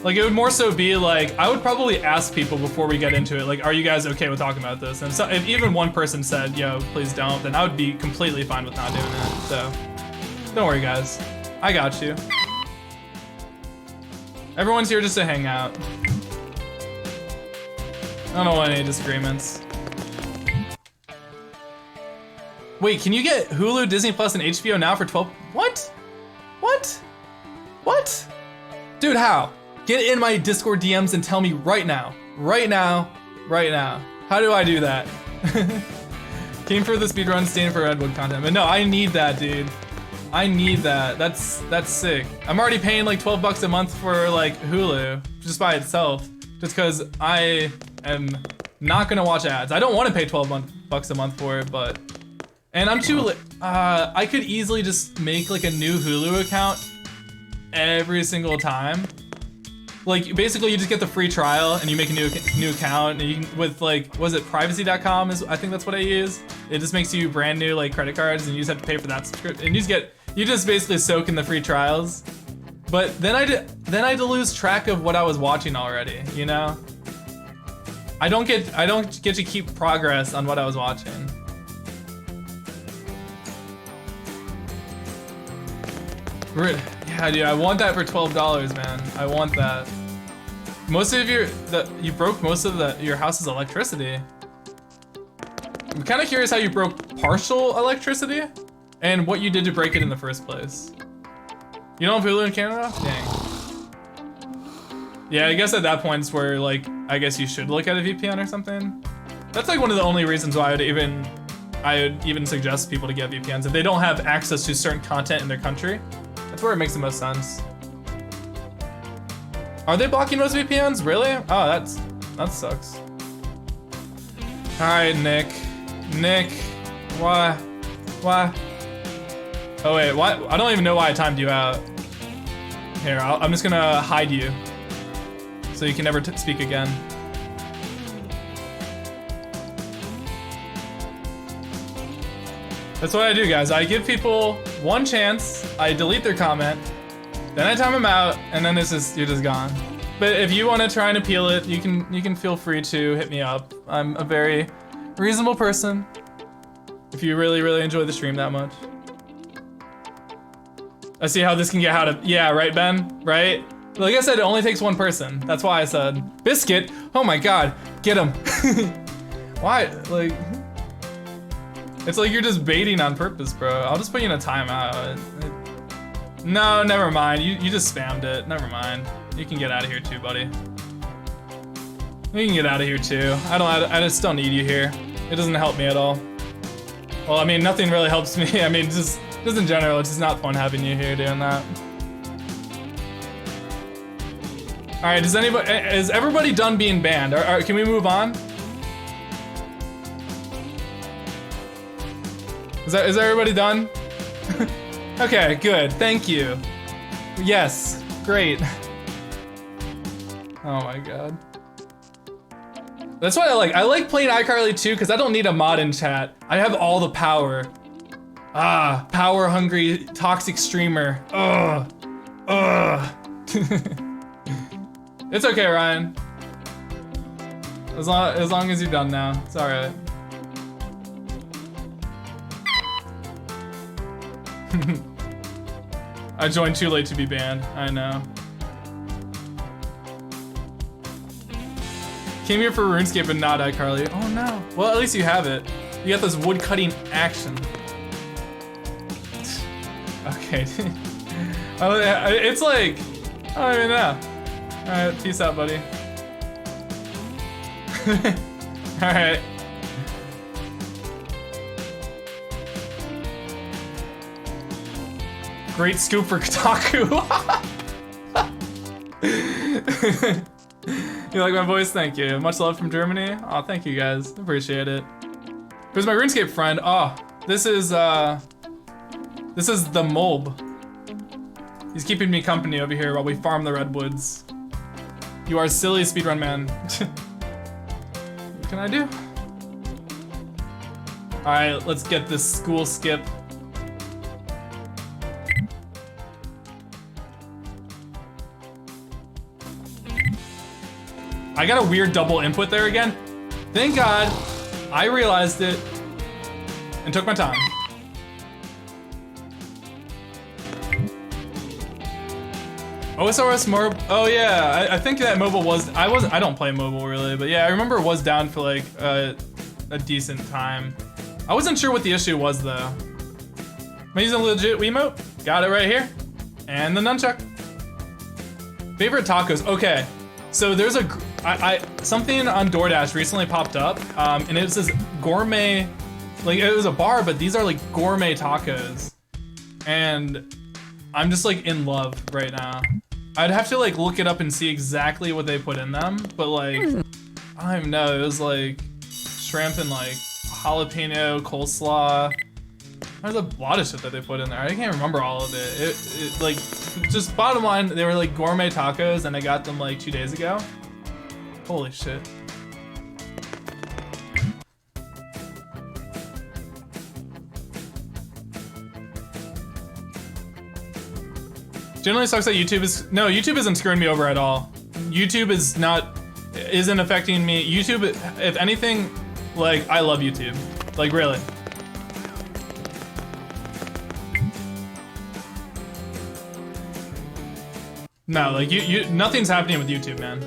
Like, it would more so be like, I would probably ask people before we get into it, like, are you guys okay with talking about this? And so if even one person said, yo, please don't, then I would be completely fine with not doing it. So, don't worry, guys. I got you. Everyone's here just to hang out. I don't want any disagreements. Wait, can you get Hulu, Disney Plus, and HBO Now for 12? What? What? What? Dude, how? Get in my Discord DMs and tell me right now. Right now. Right now. How do I do that? Came for the speedrun, staying for Redwood content. But no, I need that, dude. I need that. That's sick. I'm already paying like 12 bucks a month for like Hulu just by itself, just because I am not gonna watch ads. I don't want to pay 12 bucks a month for it, but, and I'm too, I could easily just make like a new Hulu account every single time like basically you just get the free trial and you make a new account and you can, with like, was it privacy.com is, I think that's what I use. It just makes you brand new like credit cards and you just have to pay for that subscription and you just basically soak in the free trials. But then I had to lose track of what I was watching already, you know? I don't get to keep progress on what I was watching. Yeah, dude, I want that for $12, man. I want that. Most of you broke most of your house's electricity. I'm kind of curious how you broke partial electricity and what you did to break it in the first place. You don't have Hulu in Canada? Dang. Yeah, I guess at that point it's where like, I guess you should look at a VPN or something. That's like one of the only reasons why I would even suggest people to get VPNs if they don't have access to certain content in their country. That's where it makes the most sense. Are they blocking most VPNs? Really? Oh, that sucks. All right, Nick. Why? Oh wait, why? I don't even know why I timed you out. Here, I'm just gonna hide you, so you can never speak again. That's what I do, guys. I give people one chance, I delete their comment, then I time them out, and then you're just gone. But if you want to try and appeal it, you can feel free to hit me up. I'm a very reasonable person. If you really enjoy the stream that much. I see how this can get out of, yeah, right, Ben? Right? Like I said, it only takes one person. That's why I said, Biscuit, oh my God, get him. Why, like, it's like you're just baiting on purpose, bro. I'll just put you in a timeout. No, never mind. You just spammed it. Never mind. You can get out of here too, buddy. You can get out of here too. I just don't need you here. It doesn't help me at all. Well, I mean, nothing really helps me. I mean, just in general, it's just not fun having you here doing that. All right, is everybody done being banned? Can we move on? Is everybody done? Okay, good. Thank you. Yes, great. Oh my God. That's why I like playing iCarly too, because I don't need a mod in chat. I have all the power. Ah, power hungry toxic streamer. Ugh. It's okay, Ryan. As long as you're done now, it's all right. I joined too late to be banned. I know. Came here for RuneScape and not iCarly. Oh no. Well, at least you have it. You got this wood cutting action. Okay. It's like, I don't even know. All right, peace out, buddy. All right. Great scoop for Kotaku. You like my voice? Thank you. Much love from Germany. Oh, thank you guys. Appreciate it. Who's my RuneScape friend? Oh, this is the Mob. He's keeping me company over here while we farm the redwoods. You are silly, speedrun man. What can I do? All right, let's get this school skip. I got a weird double input there again. Thank God I realized it and took my time. OSRS more, oh yeah, I think that mobile was, I don't play mobile really, but yeah, I remember it was down for like a decent time. I wasn't sure what the issue was though. Am I using a legit Wiimote? Got it right here. And the nunchuck. Favorite tacos, okay. So there's something on DoorDash recently popped up, and it says gourmet, like it was a bar, but these are like gourmet tacos. And I'm just like in love right now. I'd have to like look it up and see exactly what they put in them, but like, I don't even know, it was like shrimp and like jalapeno coleslaw, There's a lot of shit that they put in there. I can't remember all of it. It like, just bottom line, they were like gourmet tacos and I got them like 2 days ago. Holy shit. Generally sucks that YouTube is, no, YouTube isn't screwing me over at all. YouTube isn't affecting me. YouTube, if anything, like, I love YouTube. Like, really. No, like, nothing's happening with YouTube, man.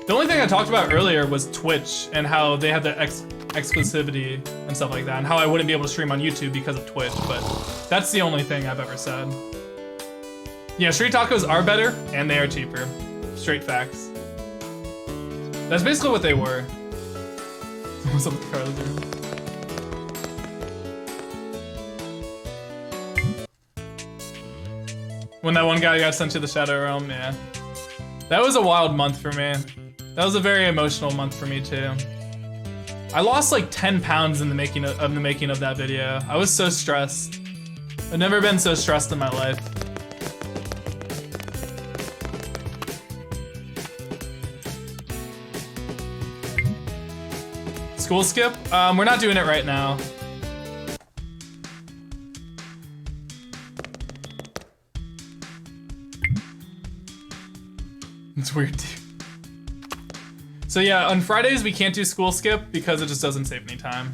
The only thing I talked about earlier was Twitch and how they had the exclusivity and stuff like that, and how I wouldn't be able to stream on YouTube because of Twitch, but that's the only thing I've ever said. Yeah, street tacos are better, and they are cheaper. Straight facts. That's basically what they were. What's up with the Carly room? When that one guy got sent to the Shadow Realm, yeah. That was a wild month for me. That was a very emotional month for me too. I lost like 10 pounds in the making of that video. I was so stressed. I've never been so stressed in my life. School skip? We're not doing it right now. It's weird, dude. So yeah, on Fridays we can't do school skip because it just doesn't save any time.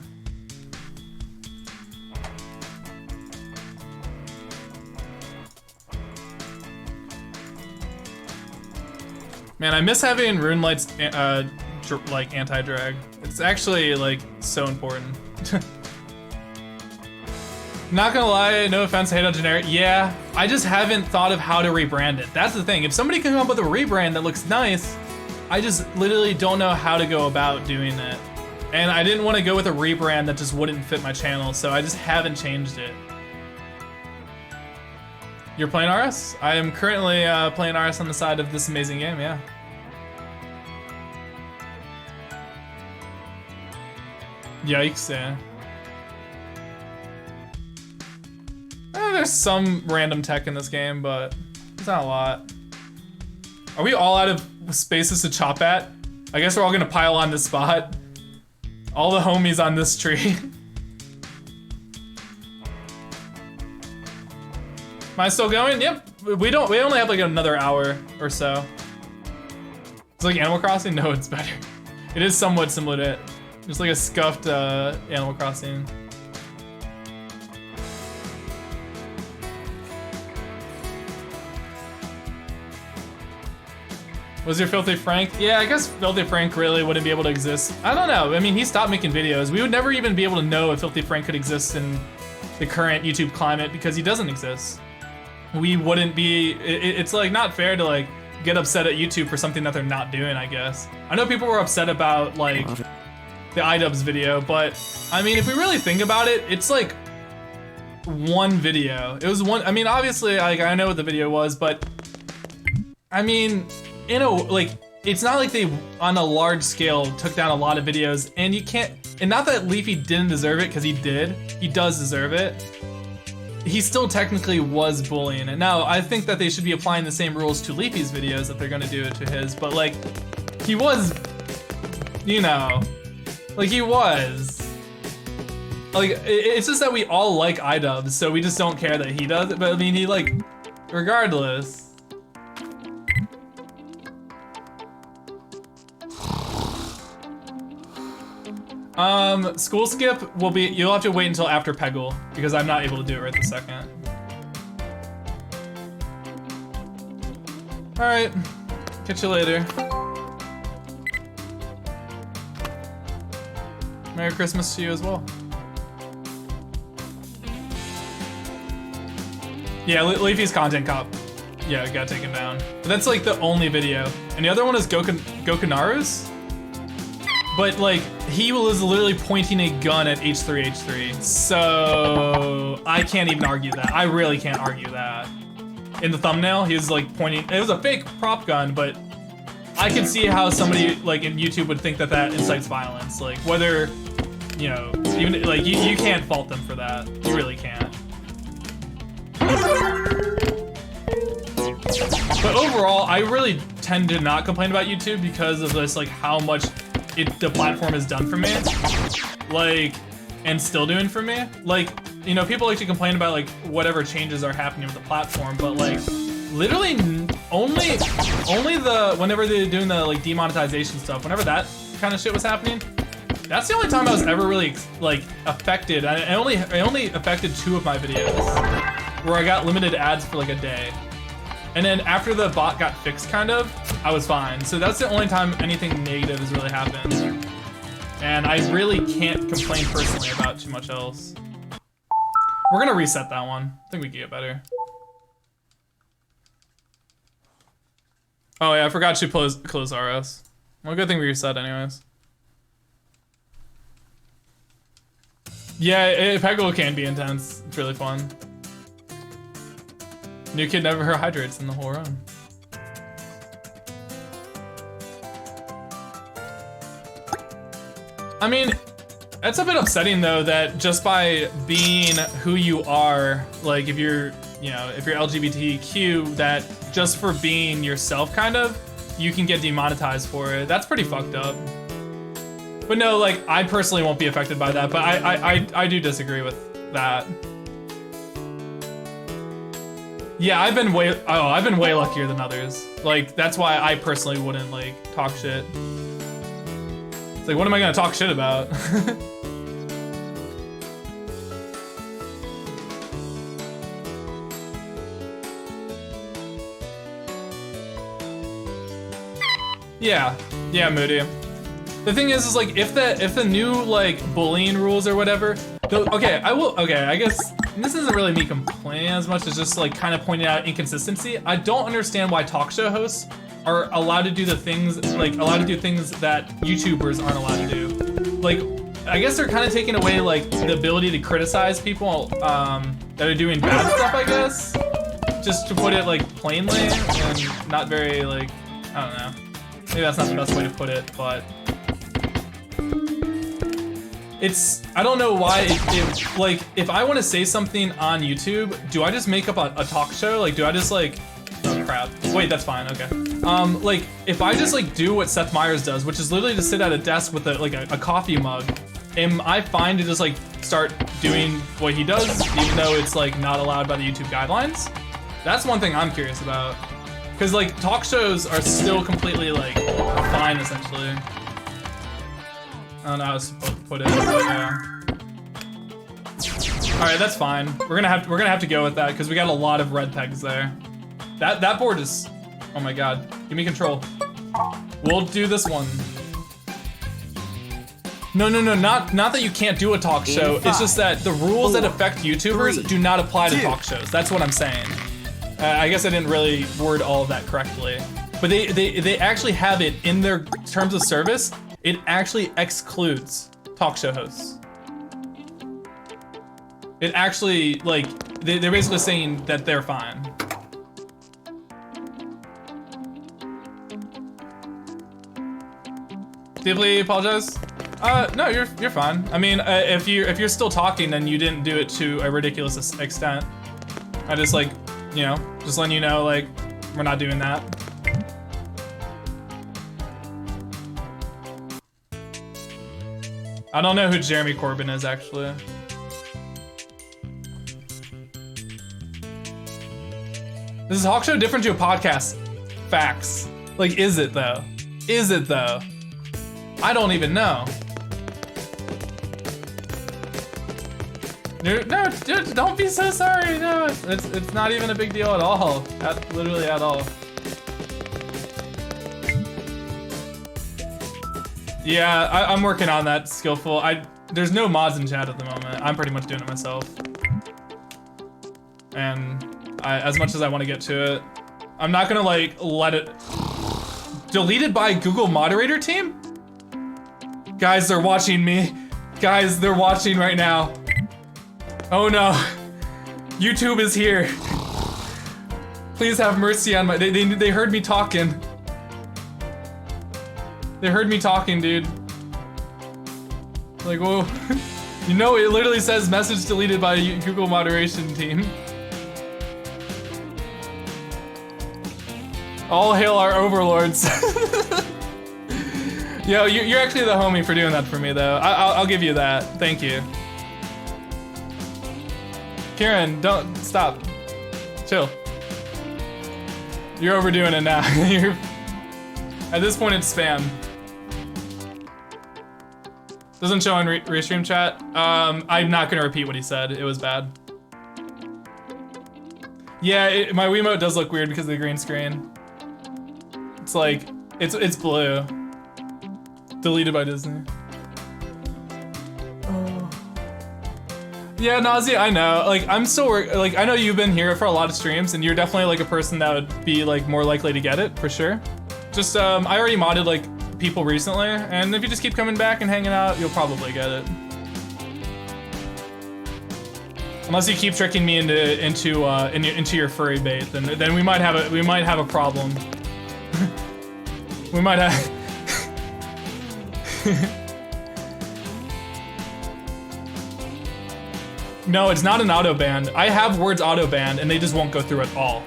Man, I miss having Runelight's like anti-drag. It's actually like so important. Not gonna lie, no offense, I hate on generic. Yeah, I just haven't thought of how to rebrand it. That's the thing. If somebody can come up with a rebrand that looks nice, I just literally don't know how to go about doing it. And I didn't want to go with a rebrand that just wouldn't fit my channel, so I just haven't changed it. You're playing RS? I am currently playing RS on the side of this amazing game, yeah. Yikes, yeah. There's some random tech in this game, but it's not a lot. Are we all out of spaces to chop at? I guess we're all gonna pile on this spot. All the homies on this tree. Am I still going? Yep. We only have like another hour or so. It's like Animal Crossing? No, it's better. It is somewhat similar to it. Just like a scuffed Animal Crossing. Was your Filthy Frank? Yeah, I guess Filthy Frank really wouldn't be able to exist. I don't know. I mean, he stopped making videos. We would never even be able to know if Filthy Frank could exist in the current YouTube climate because he doesn't exist. We wouldn't be, it's like not fair to like get upset at YouTube for something that they're not doing, I guess. I know people were upset about like the iDubbbz video, but I mean, if we really think about it, it's like one video. It was one, I mean, obviously like I know what the video was, but I mean, like, it's not like they, on a large scale, took down a lot of videos, and you can't, and not that Leafy didn't deserve it, because he did. He does deserve it. He still technically was bullying it. Now, I think that they should be applying the same rules to Leafy's videos that they're gonna do to his, but like, he was, you know, like he was. Like, it's just that we all like iDubbbz, so we just don't care that he does it, but I mean, he like, regardless. School skip will be, you'll have to wait until after Peggle, because I'm not able to do it right this second. Alright, catch you later. Merry Christmas to you as well. Yeah, Leafy's content cop. Yeah, got taken down. But that's like the only video. And the other one is Gokunaru's? But like, he was literally pointing a gun at H3H3. So I can't even argue that. I really can't argue that. In the thumbnail, he was like pointing, it was a fake prop gun, but I can see how somebody like in YouTube would think that that incites violence. Like whether, you know, Even like you can't fault them for that. You really can't. But overall, I really tend to not complain about YouTube because of this, like how much the platform has done for me, like, and still doing for me. Like, you know, people like to complain about like whatever changes are happening with the platform, but like literally only whenever they're doing the like demonetization stuff, whenever that kind of shit was happening, that's the only time I was ever really like affected. I only affected 2 of my videos where I got limited ads for like a day. And then after the bot got fixed, kind of, I was fine. So that's the only time anything negative has really happened. And I really can't complain personally about too much else. We're gonna reset that one. I think we can get better. Oh yeah, I forgot to close RS. Well, good thing we reset anyways. Yeah, Peggle can be intense. It's really fun. New kid never hydrates in the whole run. I mean, it's a bit upsetting though that just by being who you are, like if you're LGBTQ, that just for being yourself kind of, you can get demonetized for it. That's pretty fucked up. But no, like I personally won't be affected by that, but I do disagree with that. Yeah, I've been way luckier than others. Like, that's why I personally wouldn't, like, talk shit. It's like, what am I gonna talk shit about? Yeah, Moody. The thing is like, if the new, like, bullying rules or whatever, I guess this isn't really me complaining as much as just like kind of pointing out inconsistency. I don't understand why talk show hosts are allowed to do things that YouTubers aren't allowed to do. Like, I guess they're kind of taking away like the ability to criticize people that are doing bad stuff, I guess. Just to put it like plainly and not very like, I don't know. Maybe that's not the best way to put it, but I don't know why like, if I want to say something on YouTube, do I just make up a talk show? Like, do I just like, oh crap. Wait, that's fine, okay. Like, if I just like do what Seth Meyers does, which is literally to sit at a desk with a coffee mug, am I fine to just like start doing what he does, even though it's like not allowed by the YouTube guidelines? That's one thing I'm curious about. Cause like, talk shows are still completely like, fine essentially. I don't know how I was supposed to put it, but yeah. All right, that's fine. We're gonna have to go with that because we got a lot of red pegs there. That board is, oh my god, give me control. We'll do this one. No, not that you can't do a talk show. It's just that the rules that affect YouTubers do not apply to talk shows. That's what I'm saying. I guess I didn't really word all of that correctly, but they actually have it in their terms of service. It actually excludes talk show hosts. It actually, like, they're basically saying that they're fine. Deeply apologize. No, you're fine. I mean, if you're still talking, then you didn't do it to a ridiculous extent. I just like, you know, just letting you know, like, we're not doing that. I don't know who Jeremy Corbyn is, actually. Is this talk show different to a podcast? Facts. Like, is it though? Is it though? I don't even know. No, dude, don't be so sorry. No, it's not even a big deal at all. Literally at all. Yeah, I'm working on that, Skillful. There's no mods in chat at the moment. I'm pretty much doing it myself. And as much as I want to get to it, I'm not gonna like let it. Deleted by Google moderator team? Guys, they're watching me. Guys, they're watching right now. Oh no, YouTube is here. Please have mercy on my, they heard me talking. They heard me talking, dude. Like, whoa. You know, it literally says message deleted by Google moderation team. All hail our overlords. Yo, you're actually the homie for doing that for me, though. I'll give you that. Thank you. Kieran, don't stop. Chill. You're overdoing it now. At this point, it's spam. Doesn't show in restream chat. I'm not gonna repeat what he said. It was bad. Yeah, my Wiimote does look weird because of the green screen. It's like, it's blue. Deleted by Disney. Oh. Yeah, Nazi, I know. Like, I'm still like, I know you've been here for a lot of streams, and you're definitely like a person that would be like more likely to get it, for sure. Just, I already modded like people recently, and if you just keep coming back and hanging out, you'll probably get it. Unless you keep tricking me into your furry bait, then we might have a problem. We might have. No, it's not an auto ban. I have words auto banned, and they just won't go through at all.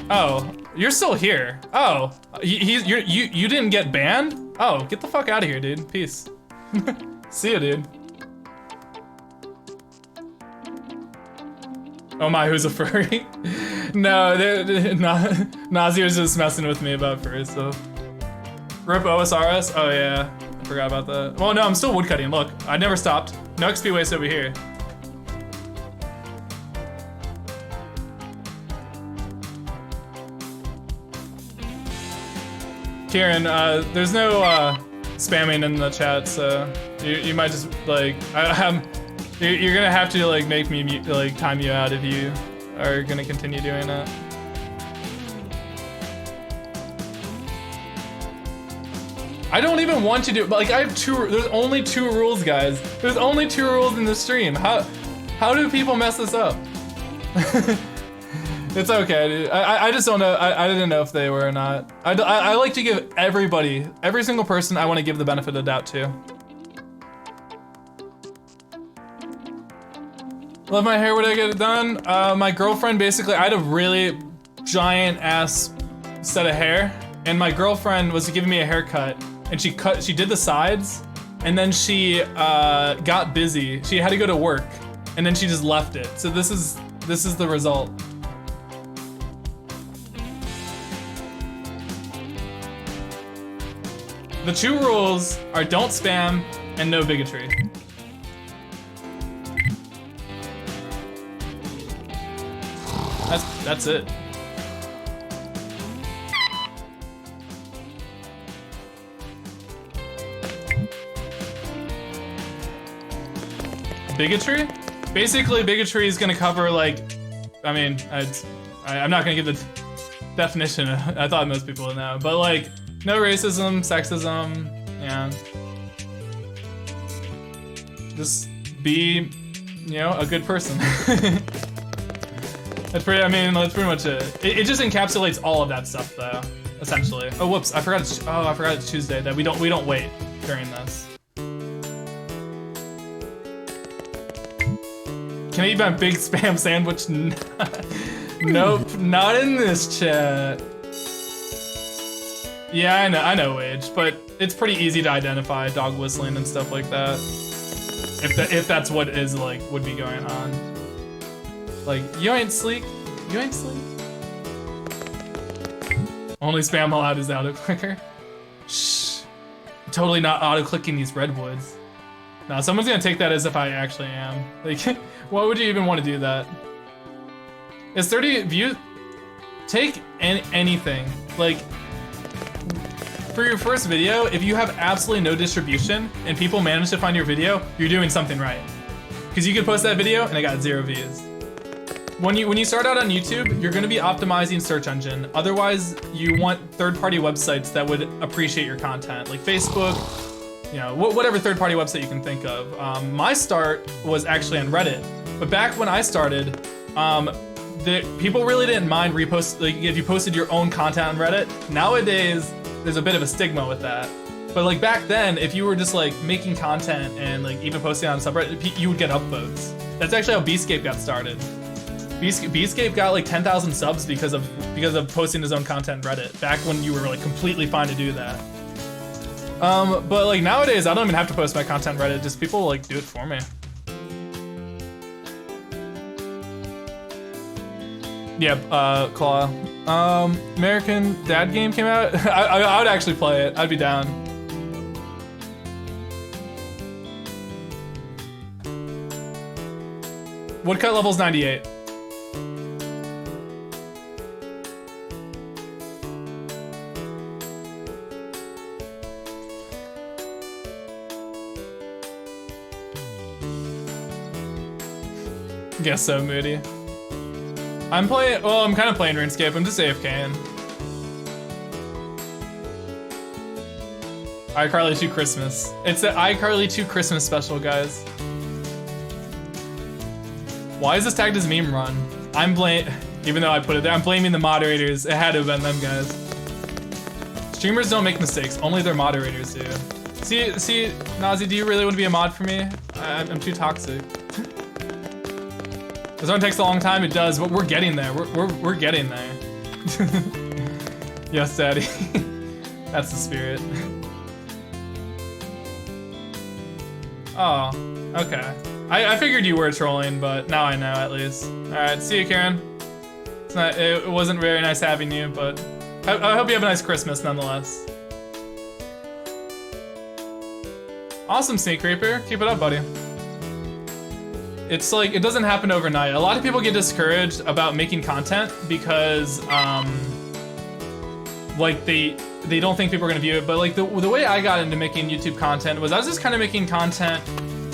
Oh, you're still here. Oh, you didn't get banned? Oh, get the fuck out of here, dude. Peace. See ya, dude. Oh my, who's a furry? No, Nazi was just messing with me about furry stuff. Rip OSRS? Oh yeah, I forgot about that. Well, no, I'm still woodcutting. Look, I never stopped. No XP waste over here. Kieran, there's no spamming in the chat, so you might just like you're gonna have to like make me like time you out if you are gonna continue doing that. I don't even want to do it, but like I have there's only 2 rules, guys. There's only 2 rules in the stream. How do people mess this up? It's okay, dude. I just don't know. I didn't know if they were or not. I like to give everybody, every single person, I want to give the benefit of the doubt to. Love my hair, would I get it done? My girlfriend, basically, I had a really giant ass set of hair, and my girlfriend was giving me a haircut, and she did the sides, and then she got busy. She had to go to work, and then she just left it. So this is the result. The 2 rules are don't spam and no bigotry. That's it. Bigotry? Basically, bigotry is gonna cover like, I mean, I'm not gonna give the definition. I thought most people would know, but like, no racism, sexism, yeah. Just be, you know, a good person. That's pretty much it. It just encapsulates all of that stuff, though, essentially. Oh, whoops! I forgot it's Tuesday. That we don't wait during this. Can I eat my big spam sandwich? Nope, not in this chat. Yeah, I know Wage, but it's pretty easy to identify dog whistling and stuff like that. If that's what is like would be going on. Like, you ain't sleek. You ain't sleek. Only spam allowed is auto clicker. Shh. I'm totally not auto clicking these redwoods. Now someone's gonna take that as if I actually am. Like, why would you even want to do that? Is 30 views? Take anything. Like, for your first video, if you have absolutely no distribution and people manage to find your video, you're doing something right. Because you could post that video and it got 0 views. When you start out on YouTube, you're gonna be optimizing search engine. Otherwise, you want third-party websites that would appreciate your content, like Facebook, you know, whatever third-party website you can think of. My start was actually on Reddit, but back when I started, people really didn't mind repost, like if you posted your own content on Reddit. Nowadays, there's a bit of a stigma with that. But like back then, if you were just like making content and like even posting on a subreddit, you would get upvotes. That's actually how EZScape got started. EZScape got like 10,000 subs because of posting his own content on Reddit back when you were like completely fine to do that. But like nowadays, I don't even have to post my content on Reddit. Just people like do it for me. Yep, Claw. American Dad game came out. I would actually play it. I'd be down. Woodcut level's 98. Guess so, Moody. I'm playing, well, I'm kind of playing RuneScape. I'm just AFKing. iCarly 2 Christmas. It's the iCarly 2 Christmas special, guys. Why is this tagged as meme run? Even though I put it there, I'm blaming the moderators. It had to have been them, guys. Streamers don't make mistakes, only their moderators do. See, Nazi, do you really want to be a mod for me? I'm too toxic. This one takes a long time, it does, but we're getting there. We're getting there. Yes, Daddy. That's the spirit. Oh, okay. I figured you were trolling, but now I know at least. All right, see you, Karen. It wasn't very nice having you, but I hope you have a nice Christmas nonetheless. Awesome, Sneak Creeper. Keep it up, buddy. It's like, it doesn't happen overnight. A lot of people get discouraged about making content because, like they don't think people are gonna view it. But like the way I got into making YouTube content was I was just kind of making content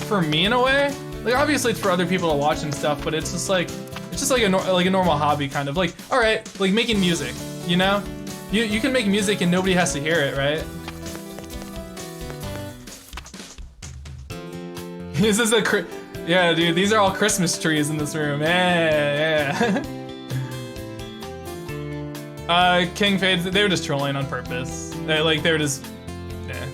for me in a way. Like obviously it's for other people to watch and stuff, but it's just like a normal hobby kind of. Like, all right, like making music, you know? You can make music and nobody has to hear it, right? This is yeah, dude, these are all Christmas trees in this room. Yeah. King Fades, they were just trolling on purpose. They were just, yeah.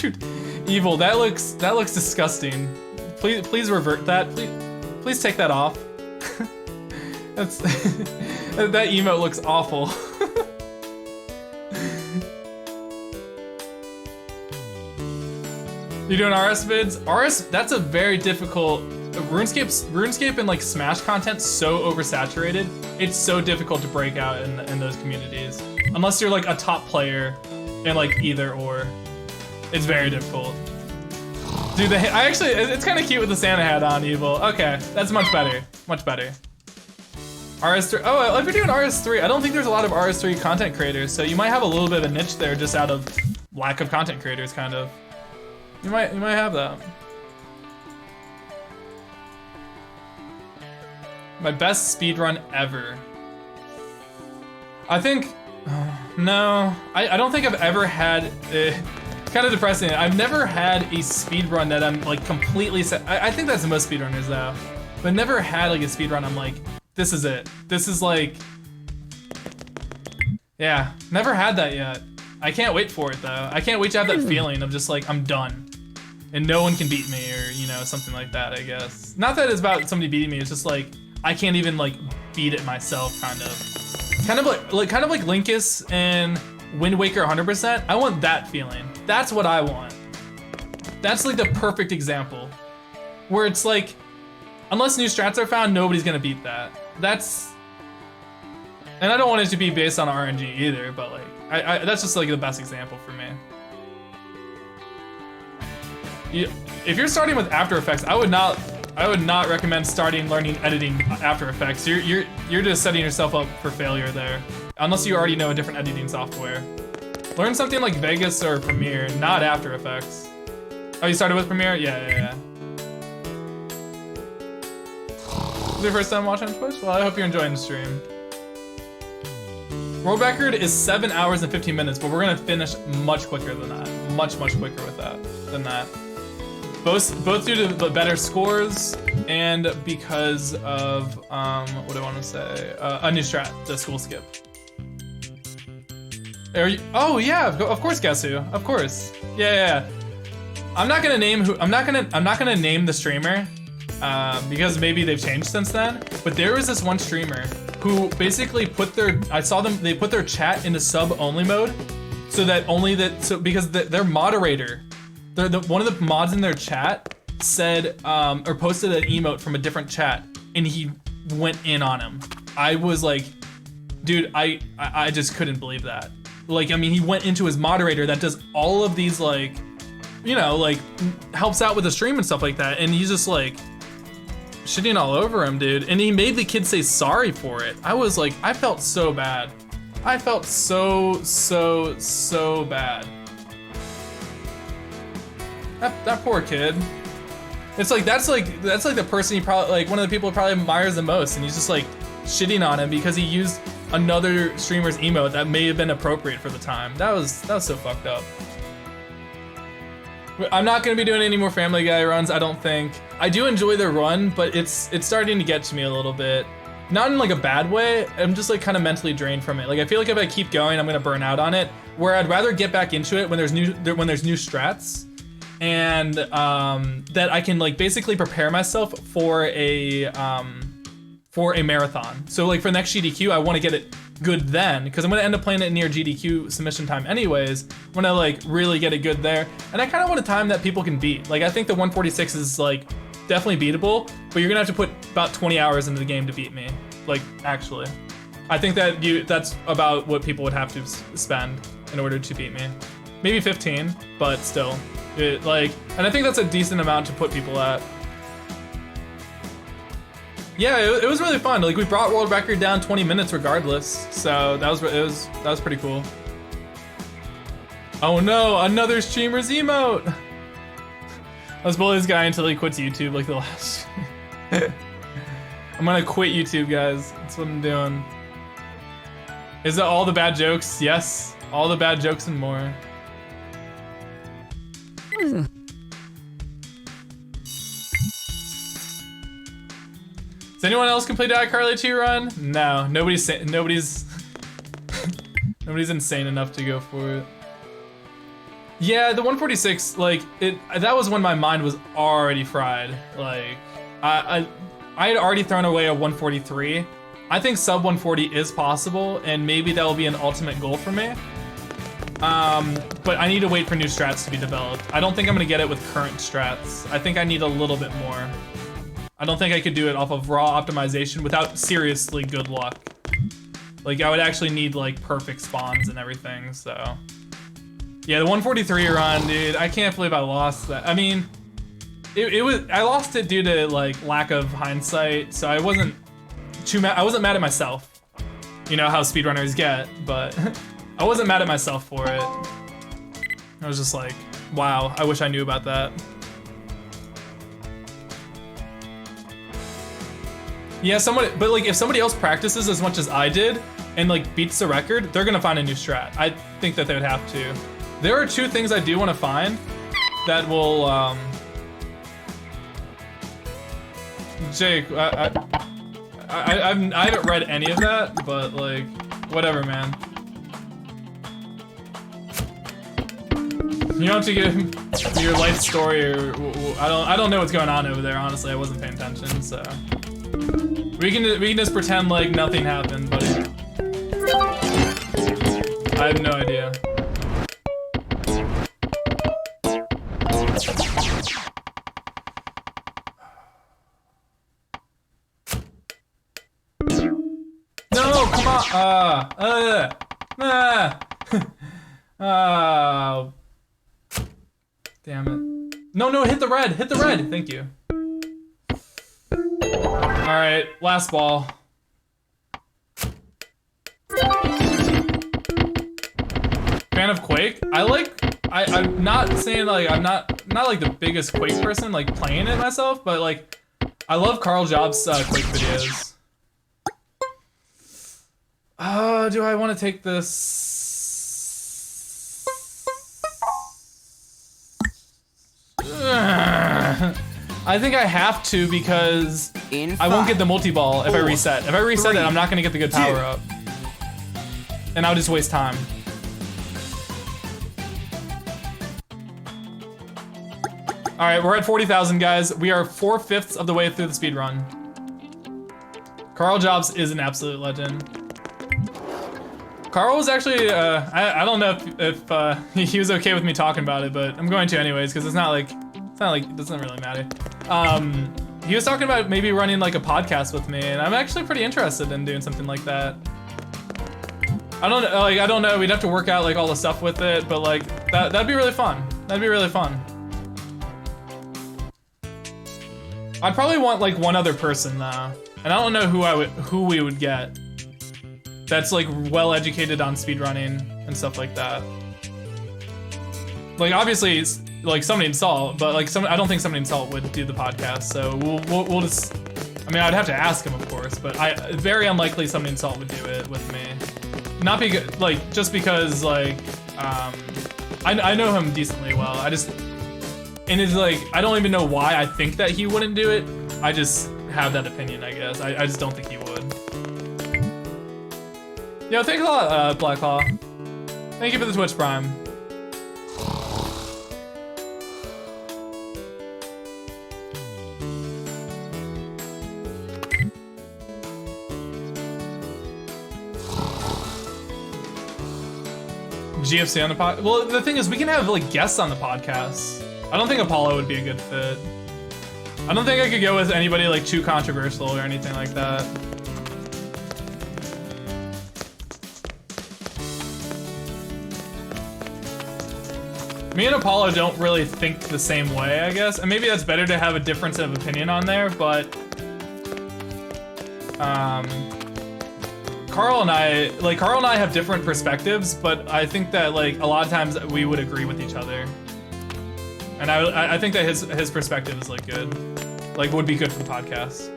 Dude, evil, that looks disgusting. Please revert that. Please take that off. That's that emote looks awful. You doing RS vids? RS, that's a very difficult. RuneScape and like Smash content's so oversaturated. It's so difficult to break out in those communities. Unless you're like a top player in like either or. It's very difficult. Dude, it's kind of cute with the Santa hat on, Evil. Okay, that's much better. Much better. RS3, oh, if you're doing RS3, I don't think there's a lot of RS3 content creators, so you might have a little bit of a niche there just out of lack of content creators, kind of. You might have that. My best speedrun ever. I think, no, I don't think I've ever had, it's kind of depressing. I've never had a speedrun that I'm like completely set. I think that's the most speedrunners though. But never had like a speedrun I'm like, this is it. This is like, yeah, never had that yet. I can't wait for it though. I can't wait to have that feeling of just like, I'm done. And no one can beat me, or you know, something like that, I guess. Not that it's about somebody beating me, it's just like, I can't even like beat it myself, kind of. Kind of like Linkus and Wind Waker 100%. I want that feeling. That's what I want. That's like the perfect example. Where it's like, unless new strats are found, nobody's gonna beat that. That's, and I don't want it to be based on RNG either, but like, that's just like the best example for me. If you're starting with After Effects, I would not recommend learning editing After Effects. You're just setting yourself up for failure there, unless you already know a different editing software. Learn something like Vegas or Premiere, not After Effects. Oh, you started with Premiere? Yeah. Is it your first time watching Twitch? Well, I hope you're enjoying the stream. World record is 7 hours and 15 minutes, but we're gonna finish much quicker than that. Much quicker than that. Both due to the better scores and because of, what do I want to say? A new strat, the school skip. Are you? Oh yeah, of course. Guess who? Of course. Yeah. I'm not gonna name who. I'm not gonna name the streamer, because maybe they've changed since then. But there was this one streamer who basically put their. I saw them. They put their chat into sub-only mode, so that because their moderator, one of the mods in their chat said or posted an emote from a different chat, and he went in on him. I was like, dude, I just couldn't believe that. Like, I mean, he went into his moderator that does all of these, like, you know, like, helps out with the stream and stuff like that, and he's just like shitting all over him, dude. And he made the kid say sorry for it. I was like, I felt so bad. I felt so bad. That poor kid. It's like that's like the person he probably, like, one of the people he probably admires the most, and he's just like shitting on him because he used another streamer's emote that may have been appropriate for the time. That was so fucked up. I'm not gonna be doing any more Family Guy runs, I don't think. I do enjoy the run, but it's starting to get to me a little bit. Not in like a bad way, I'm just like kind of mentally drained from it. Like, I feel like if I keep going, I'm gonna burn out on it. Where I'd rather get back into it when there's new strats, and that I can like basically prepare myself for a marathon. So like for the next GDQ, I want to get it good then, because I'm going to end up playing it near GDQ submission time anyways. I want to like really get it good there, and I kind of want a time that people can beat. Like, I think the 146 is like definitely beatable, but you're gonna have to put about 20 hours into the game to beat me. Like, actually, I think that's about what people would have to spend in order to beat me. Maybe 15, but still, and I think that's a decent amount to put people at. Yeah, it was really fun. Like, we brought world record down 20 minutes regardless, so that was pretty cool. Oh no, another streamer's emote. I was bullying this guy until he quits YouTube like the last. I'm gonna quit YouTube, guys. That's what I'm doing. Is it all the bad jokes? Yes, all the bad jokes and more. Does anyone else complete the iCarly 2 run? No, nobody's insane enough to go for it. Yeah, the 146, like, that was when my mind was already fried. Like, I had already thrown away a 143. I think sub 140 is possible, and maybe that will be an ultimate goal for me. But I need to wait for new strats to be developed. I don't think I'm gonna get it with current strats. I think I need a little bit more. I don't think I could do it off of raw optimization without seriously good luck. Like, I would actually need like perfect spawns and everything, so. Yeah, the 143 run, dude, I can't believe I lost that. I mean, I lost it due to like lack of hindsight, so I wasn't too mad. I wasn't mad at myself. You know how speedrunners get, but I wasn't mad at myself for it. I was just like, wow, I wish I knew about that. Yeah, but like if somebody else practices as much as I did and like beats the record, they're gonna find a new strat. I think that they would have to. There are two things I do want to find that will, Jake, I haven't read any of that, but like, whatever, man. You don't have to give your life story, or I don't know what's going on over there. Honestly, I wasn't paying attention, so we can just pretend like nothing happened, but I have no idea. No, come on. Oh. Damn it. No, hit the red. Thank you. All right, last ball. Fan of Quake? I'm not saying like, I'm not like the biggest Quake person, like playing it myself, but like, I love Carl Jobs' Quake videos. Do I want to take this? I think I have to, because I won't get the multi-ball if I reset. If I reset it, I'm not going to get the good power up. And I'll just waste time. All right, we're at 40,000, guys. We are 4/5 of the way through the speed run. Carl Jobs is an absolute legend. Carl was actually, I don't know if he was okay with me talking about it, but I'm going to anyways, because it doesn't really matter. He was talking about maybe running like a podcast with me, and I'm actually pretty interested in doing something like that. I don't know, we'd have to work out like all the stuff with it, but like, that'd be really fun. That'd be really fun. I'd probably want like one other person though, and I don't know who we would get. That's like well educated on speedrunning and stuff like that. Like obviously, like somebody in Salt, but like I don't think somebody in Salt would do the podcast. So we'll just. I mean, I'd have to ask him, of course, but very unlikely somebody in Salt would do it with me. Not because like just because like I know him decently well. And it's like I don't even know why I think that he wouldn't do it. I just have that opinion, I guess. I just don't think he would. Yo, thanks a lot, Black Claw. Thank you for the Twitch Prime. GFC on the pod. Well, the thing is, we can have like guests on the podcast. I don't think Apollo would be a good fit. I don't think I could go with anybody like too controversial or anything like that. Me and Apollo don't really think the same way, I guess. And maybe that's better to have a difference of opinion on there, but Carl and I have different perspectives, but I think that like a lot of times we would agree with each other. And I think that his perspective is like good. Like would be good for the podcast.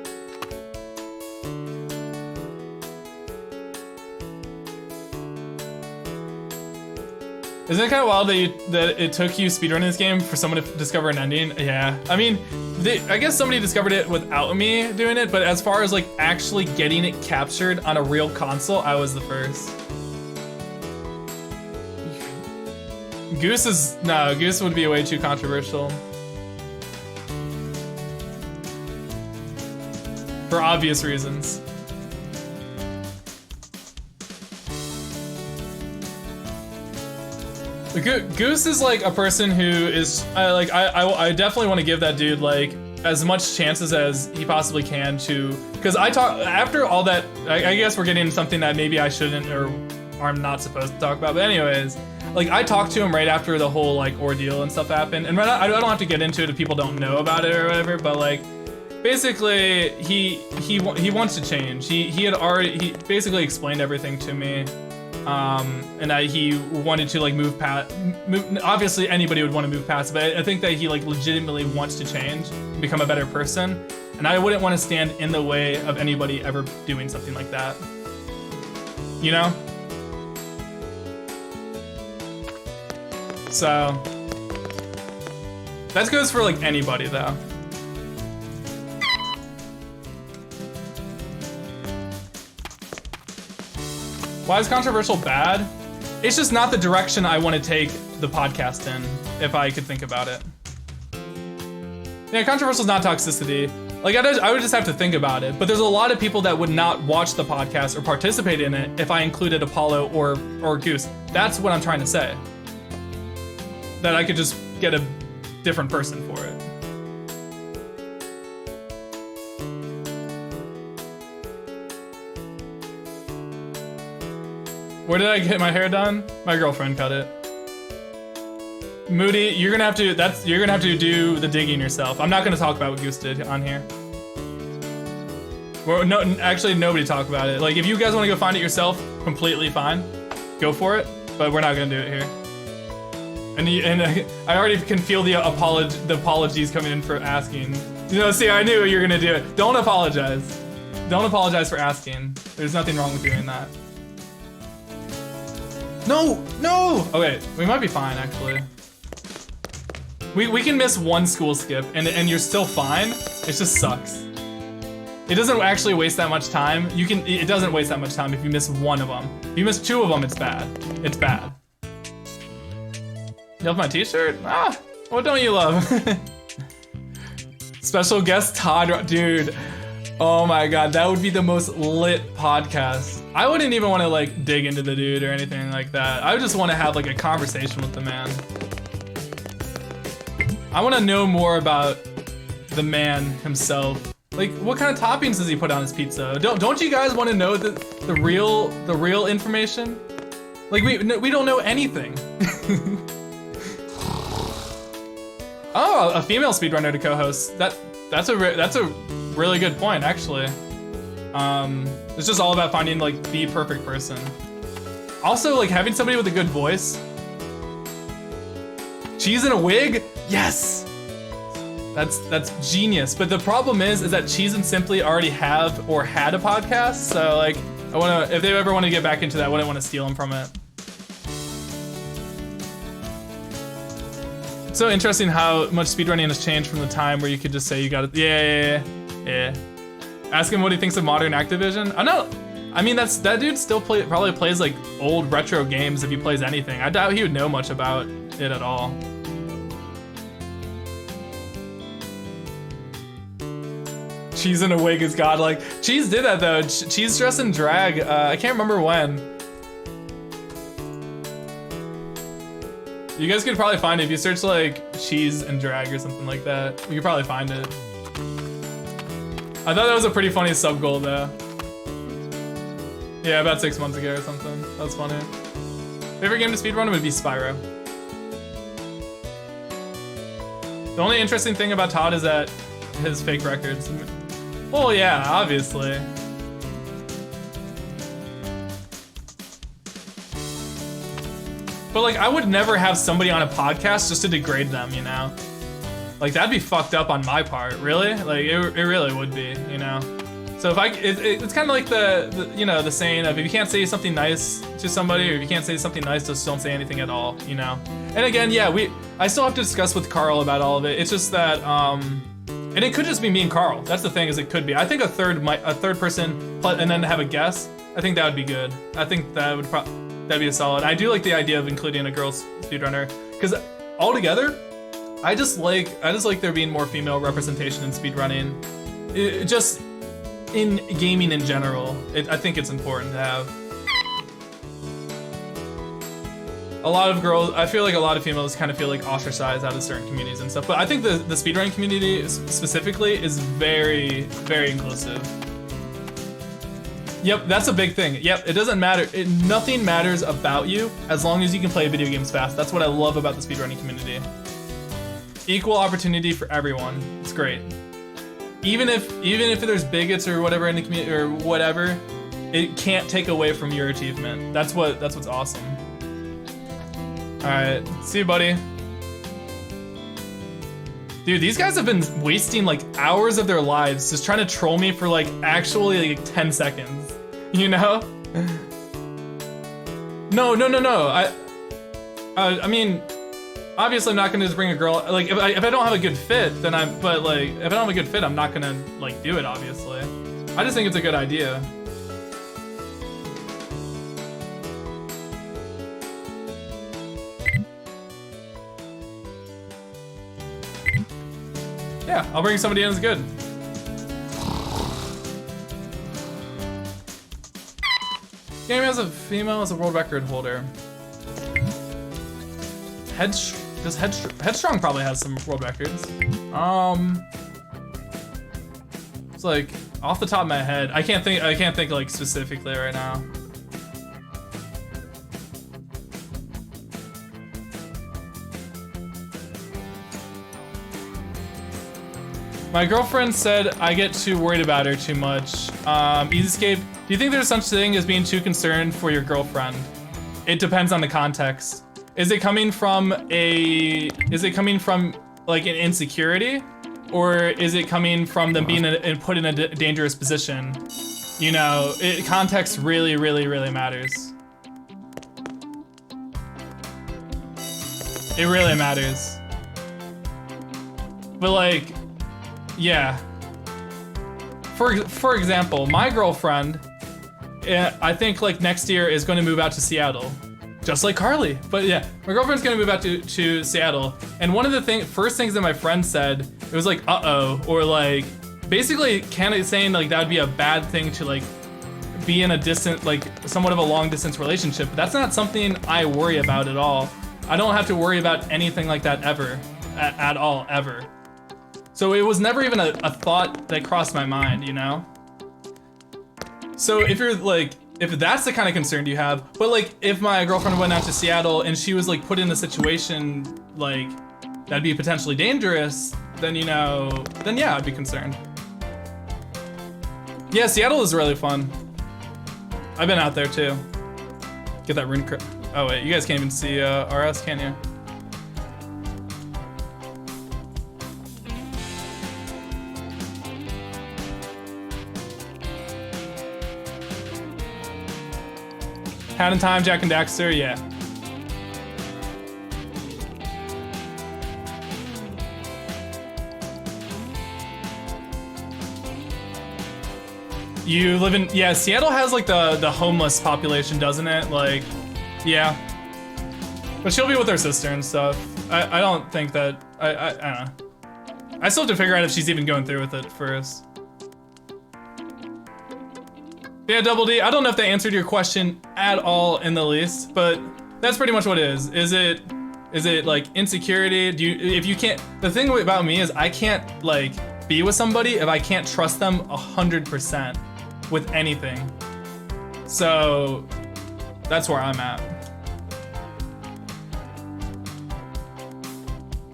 Isn't it kind of wild that it took you speedrunning this game for someone to discover an ending? Yeah. I mean, I guess somebody discovered it without me doing it, but as far as like actually getting it captured on a real console, I was the first. Goose would be way too controversial. For obvious reasons. Goose is like a person who is I definitely want to give that dude like as much chances as he possibly can to, because after all that, I guess we're getting something that maybe I shouldn't or I'm not supposed to talk about, but anyways, like I talked to him right after the whole like ordeal and stuff happened, and I don't have to get into it if people don't know about it or whatever, but like basically he wants to change. He basically explained everything to me. And he wanted to like move past. Obviously, anybody would want to move past, but I think that he like legitimately wants to change, and become a better person, and I wouldn't want to stand in the way of anybody ever doing something like that. You know? So that goes for like anybody, though. Why is controversial bad? It's just not the direction I want to take the podcast in, if I could think about it. Yeah, controversial is not toxicity. Like, I would just have to think about it, but there's a lot of people that would not watch the podcast or participate in it if I included Apollo or Goose. That's what I'm trying to say. That I could just get a different person for it. Where did I get my hair done? My girlfriend cut it. Moody, you're gonna have to do the digging yourself. I'm not gonna talk about what Goose did on here. Well, no, actually nobody talk about it. Like if you guys want to go find it yourself, completely fine. Go for it, but we're not gonna do it here. And I already can feel the apologies coming in for asking. You know, see, I knew you were gonna do it. Don't apologize. Don't apologize for asking. There's nothing wrong with doing that. No! Okay, we might be fine actually. We can miss one school skip and you're still fine. It just sucks. It doesn't actually waste that much time. It doesn't waste that much time if you miss one of them. If you miss two of them, it's bad. It's bad. You love my t-shirt? Ah, what don't you love? Special guest Todd, dude. Oh my god, that would be the most lit podcast. I wouldn't even want to like dig into the dude or anything like that. I would just want to have like a conversation with the man. I want to know more about the man himself. Like, what kind of toppings does he put on his pizza? Don't you guys want to know the real information? Like, we don't know anything. Oh, a female speedrunner to co-host. That's a really good point, actually. It's just all about finding like the perfect person. Also, like having somebody with a good voice. Cheese in a wig? Yes. That's genius. But the problem is that Cheese and Simply already have or had a podcast. So like, if they ever want to get back into that, I wouldn't want to steal them from it. It's so interesting how much speedrunning has changed from the time where you could just say you got it. Yeah. Ask him what he thinks of modern Activision. I mean, that dude still probably plays like old retro games if he plays anything. I doubt he would know much about it at all. Cheese in a wig is godlike. Cheese did that though. Cheese dressed in drag. I can't remember when. You guys could probably find it if you search like Cheese and drag or something like that. You could probably find it. I thought that was a pretty funny sub goal though. Yeah, about 6 months ago or something. That was funny. Favorite game to speedrun would be Spyro. The only interesting thing about Todd is that his fake records. Well, yeah, obviously. But like, I would never have somebody on a podcast just to degrade them, you know? Like, that'd be fucked up on my part, really? Like, it really would be, you know? So if it's kind of like the saying of if you can't say something nice to somebody, or if you can't say something nice, just don't say anything at all, you know? And again, yeah, I still have to discuss with Carl about all of it. It's just that, and it could just be me and Carl. That's the thing, is it could be. I think a third person, and then have a guest, I think that would be good. I think that'd be a solid. I do like the idea of including a girl speedrunner, because altogether, I just like there being more female representation in speedrunning. Just in gaming in general, I think it's important to have. A lot of girls, I feel like a lot of females kind of feel like ostracized out of certain communities and stuff, but I think the speedrunning community specifically is very, very inclusive. Yep, that's a big thing. Yep, it doesn't matter. Nothing matters about you as long as you can play video games fast. That's what I love about the speedrunning community. Equal opportunity for everyone. It's great. Even if there's bigots or whatever in the community or whatever, it can't take away from your achievement. That's what's awesome. All right, see you, buddy. Dude, these guys have been wasting like hours of their lives just trying to troll me for like actually like 10 seconds, you know? No. I mean, obviously I'm not gonna just bring a girl, like if I don't have a good fit, then if I don't have a good fit, I'm not gonna like do it, obviously. I just think it's a good idea. Yeah, I'll bring somebody in as good. Game as a female as a world record holder. Headstrong probably has some world records. It's like off the top of my head, I can't think like specifically right now. My girlfriend said I get too worried about her too much. EZScape, do you think there's such thing as being too concerned for your girlfriend? It depends on the context. Is it coming from like an insecurity? Or is it coming from them being put in a dangerous position? You know, context really, really, really matters. It really matters. But like, yeah. For example, my girlfriend, I think like next year is going to move out to Seattle. Just like Carly. But yeah, my girlfriend's gonna move out to Seattle. And one of the first things that my friend said, it was like, uh-oh, or like, basically kind of saying like that would be a bad thing to like be in a distant, like somewhat of a long distance relationship. But that's not something I worry about at all. I don't have to worry about anything like that ever, at all, ever. So it was never even a thought that crossed my mind, you know? So if you're like, if that's the kind of concern you have, but like if my girlfriend went out to Seattle and she was like put in a situation like that'd be potentially dangerous, then you know, then yeah, I'd be concerned. Yeah, Seattle is really fun. I've been out there too. Get that rune crit. Oh wait, you guys can't even see RS, can you? Hat in Time, Jack and Daxter, yeah. You live in, yeah, Seattle has like the homeless population, doesn't it? Like, yeah. But she'll be with her sister and stuff. I don't think that, I don't know. I still have to figure out if she's even going through with it first. Yeah, Double D, I don't know if they answered your question at all in the least, but that's pretty much what it is. Is it like insecurity? If you can't, the thing about me is I can't like be with somebody if I can't trust them 100% with anything. So that's where I'm at.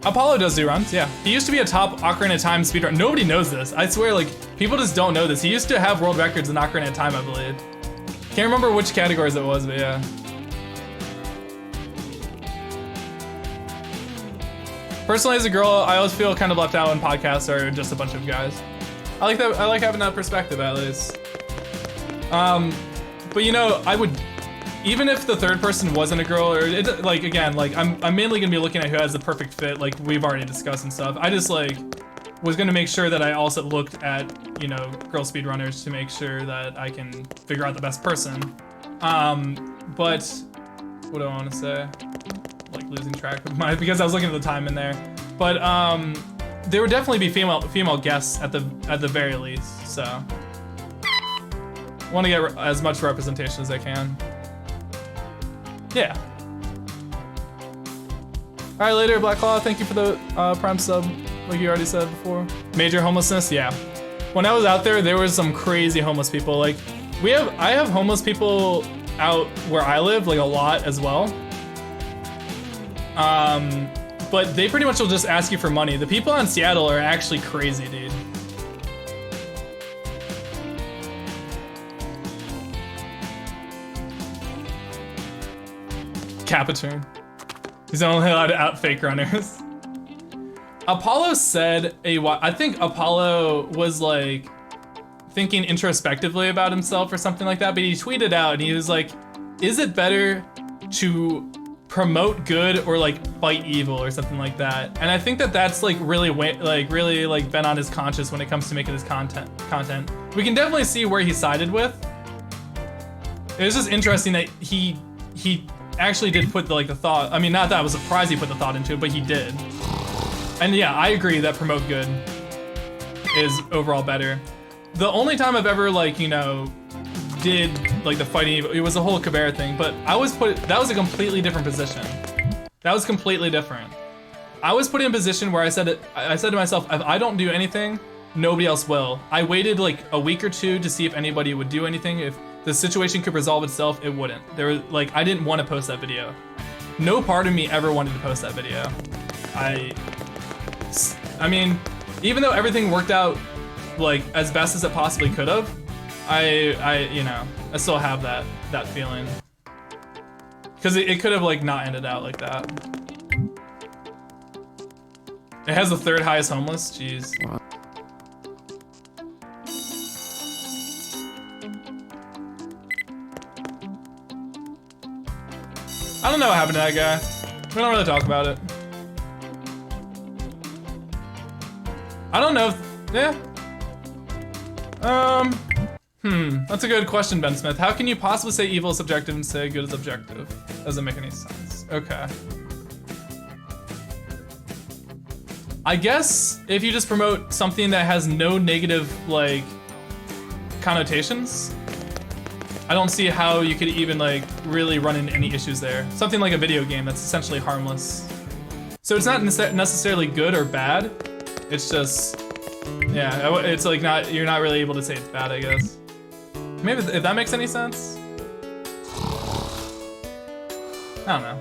Apollo does do runs, yeah. He used to be a top Ocarina of Time speedrun. Nobody knows this. I swear, like, people just don't know this. He used to have world records in Ocarina of Time, I believe. Can't remember which categories it was, but yeah. Personally, as a girl, I always feel kind of left out when podcasts are just a bunch of guys. I like that. I like having that perspective, at least. But you know, I would, even if the third person wasn't a girl, or it, like again, like I'm mainly gonna be looking at who has the perfect fit, like we've already discussed and stuff. I just like was gonna make sure that I also looked at, you know, girl speedrunners to make sure that I can figure out the best person. But what do I want to say? Like losing track of my, because I was looking at the time in there. But there would definitely be female guests at the very least. So want to get as much representation as I can. Yeah. All right, later, Black Claw. Thank you for the Prime sub, like you already said before. Major homelessness, yeah. When I was out there was some crazy homeless people. Like, I have homeless people out where I live, like a lot as well. But they pretty much will just ask you for money. The people in Seattle are actually crazy, dude. Capiturn. He's only allowed to out fake runners. Apollo said I think Apollo was like thinking introspectively about himself or something like that, but he tweeted out and he was like, is it better to promote good or like fight evil or something like that? And I think that that's like really been on his conscience when it comes to making his content. We can definitely see where he sided with. It was just interesting that he actually did put the thought, I mean, not that I was surprised he put the thought into it, but he did. And yeah, I agree that promote good is overall better. The only time I've ever did the fighting, it was the whole Cabrera thing, but that was a completely different position. That was completely different. I was put in a position where I said to myself, if I don't do anything, nobody else will. I waited like a week or two to see if anybody would do anything. If the situation could resolve itself, it wouldn't. There was I didn't want to post that video. No part of me ever wanted to post that video. I mean, even though everything worked out as best as it possibly could have, I still have that feeling. Because it could have not ended out like that. It has the third highest homeless, jeez. I don't know what happened to that guy. We don't really talk about it. I don't know if, yeah. That's a good question, Ben Smith. How can you possibly say evil is subjective and say good is objective? Doesn't make any sense. Okay. I guess if you just promote something that has no negative, like, connotations, I don't see how you could even, like, really run into any issues there. Something like a video game that's essentially harmless. So it's not necessarily good or bad. It's just, yeah, it's like you're not really able to say it's bad, I guess. Maybe if that makes any sense. I don't know.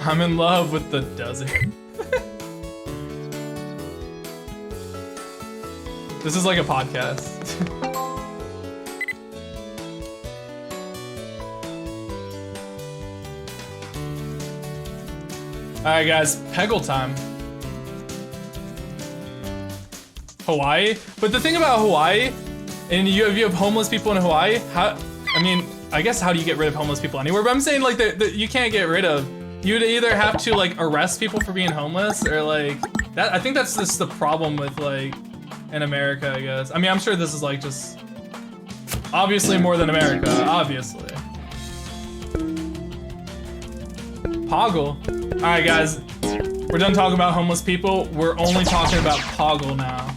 I'm in love with the desert. This is like a podcast. Alright guys, Peggle time. Hawaii? But the thing about Hawaii, and you have homeless people in Hawaii, I guess how do you get rid of homeless people anywhere? But I'm saying like you can't get rid of. You'd either have to like arrest people for being homeless or like that. I think that's just the problem with like in America, I guess. I mean, I'm sure this is like just obviously more than America, obviously. Poggle. All right, guys, we're done talking about homeless people. We're only talking about Poggle now.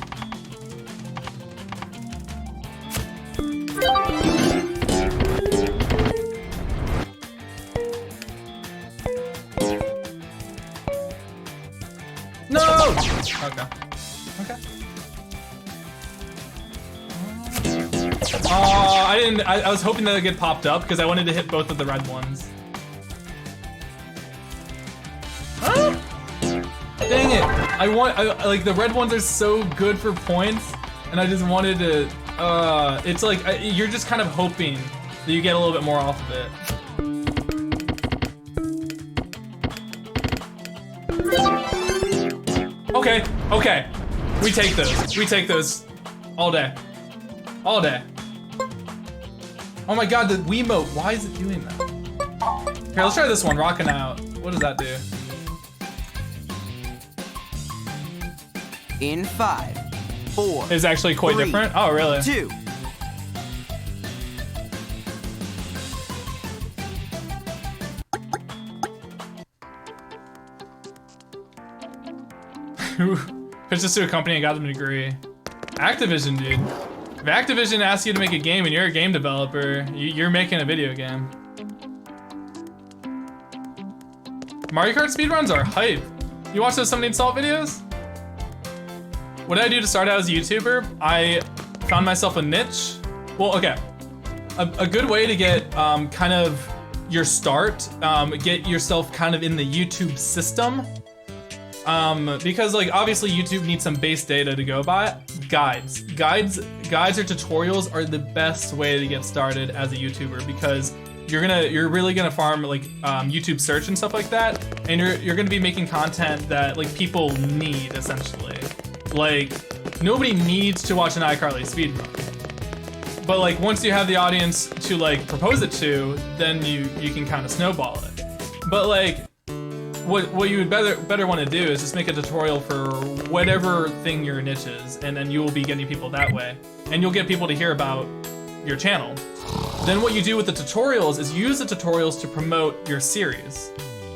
No! Okay. Okay. I was hoping that it would get popped up because I wanted to hit both of the red ones. Ah! Dang it! Like the red ones are so good for points, and I just wanted to. It's like you're just kind of hoping that you get a little bit more off of it. Okay, okay. We take those. We take those all day. All day. Oh my god, the Wiimote. Why is it doing that? Here, let's try this one, rocking out. What does that do? In 5, 4. It's actually quite 3, different. Oh, really? 2. Pitched this to a company and got them to agree. Activision, dude. If Activision asks you to make a game and you're a game developer, you're making a video game. Mario Kart speedruns are hype. You watch those 2ndchannel videos? What did I do to start out as a YouTuber? I found myself a niche. Well, okay. A good way to get kind of your start, get yourself kind of in the YouTube system. Because like obviously YouTube needs some base data to go by. Guides or tutorials are the best way to get started as a YouTuber because you're really gonna farm like YouTube search and stuff like that, and you're gonna be making content that like people need essentially. Like nobody needs to watch an iCarly speedrun, but like once you have the audience to like propose it to, then you can kind of snowball it. But like what you would better want to do is just make a tutorial for whatever thing your niche is, and then you will be getting people that way, and you'll get people to hear about your channel. Then what you do with the tutorials is use the tutorials to promote your series.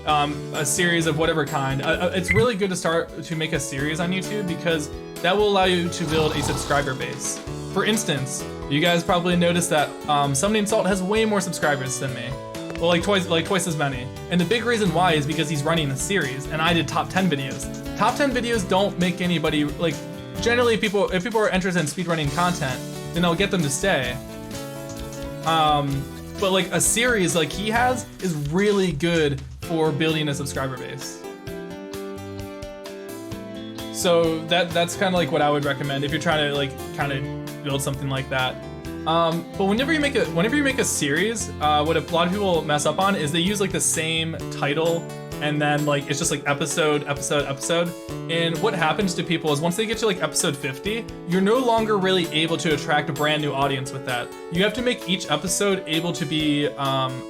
A series of whatever kind. It's really good to start to make a series on YouTube because that will allow you to build a subscriber base. For instance, you guys probably noticed that 2ndchannel has way more subscribers than me. Well, like twice as many. And the big reason why is because he's running a series and I did top 10 videos. Top 10 videos don't make anybody, like generally if people are interested in speedrunning content, then I'll get them to stay. But like a series like he has is really good for building a subscriber base. So that's kind of like what I would recommend if you're trying to like kind of build something like that. But whenever you make a series, what a lot of people mess up on is they use like the same title and then like it's just like episode. And what happens to people is once they get to like episode 50, you're no longer really able to attract a brand new audience with that. You have to make each episode able to be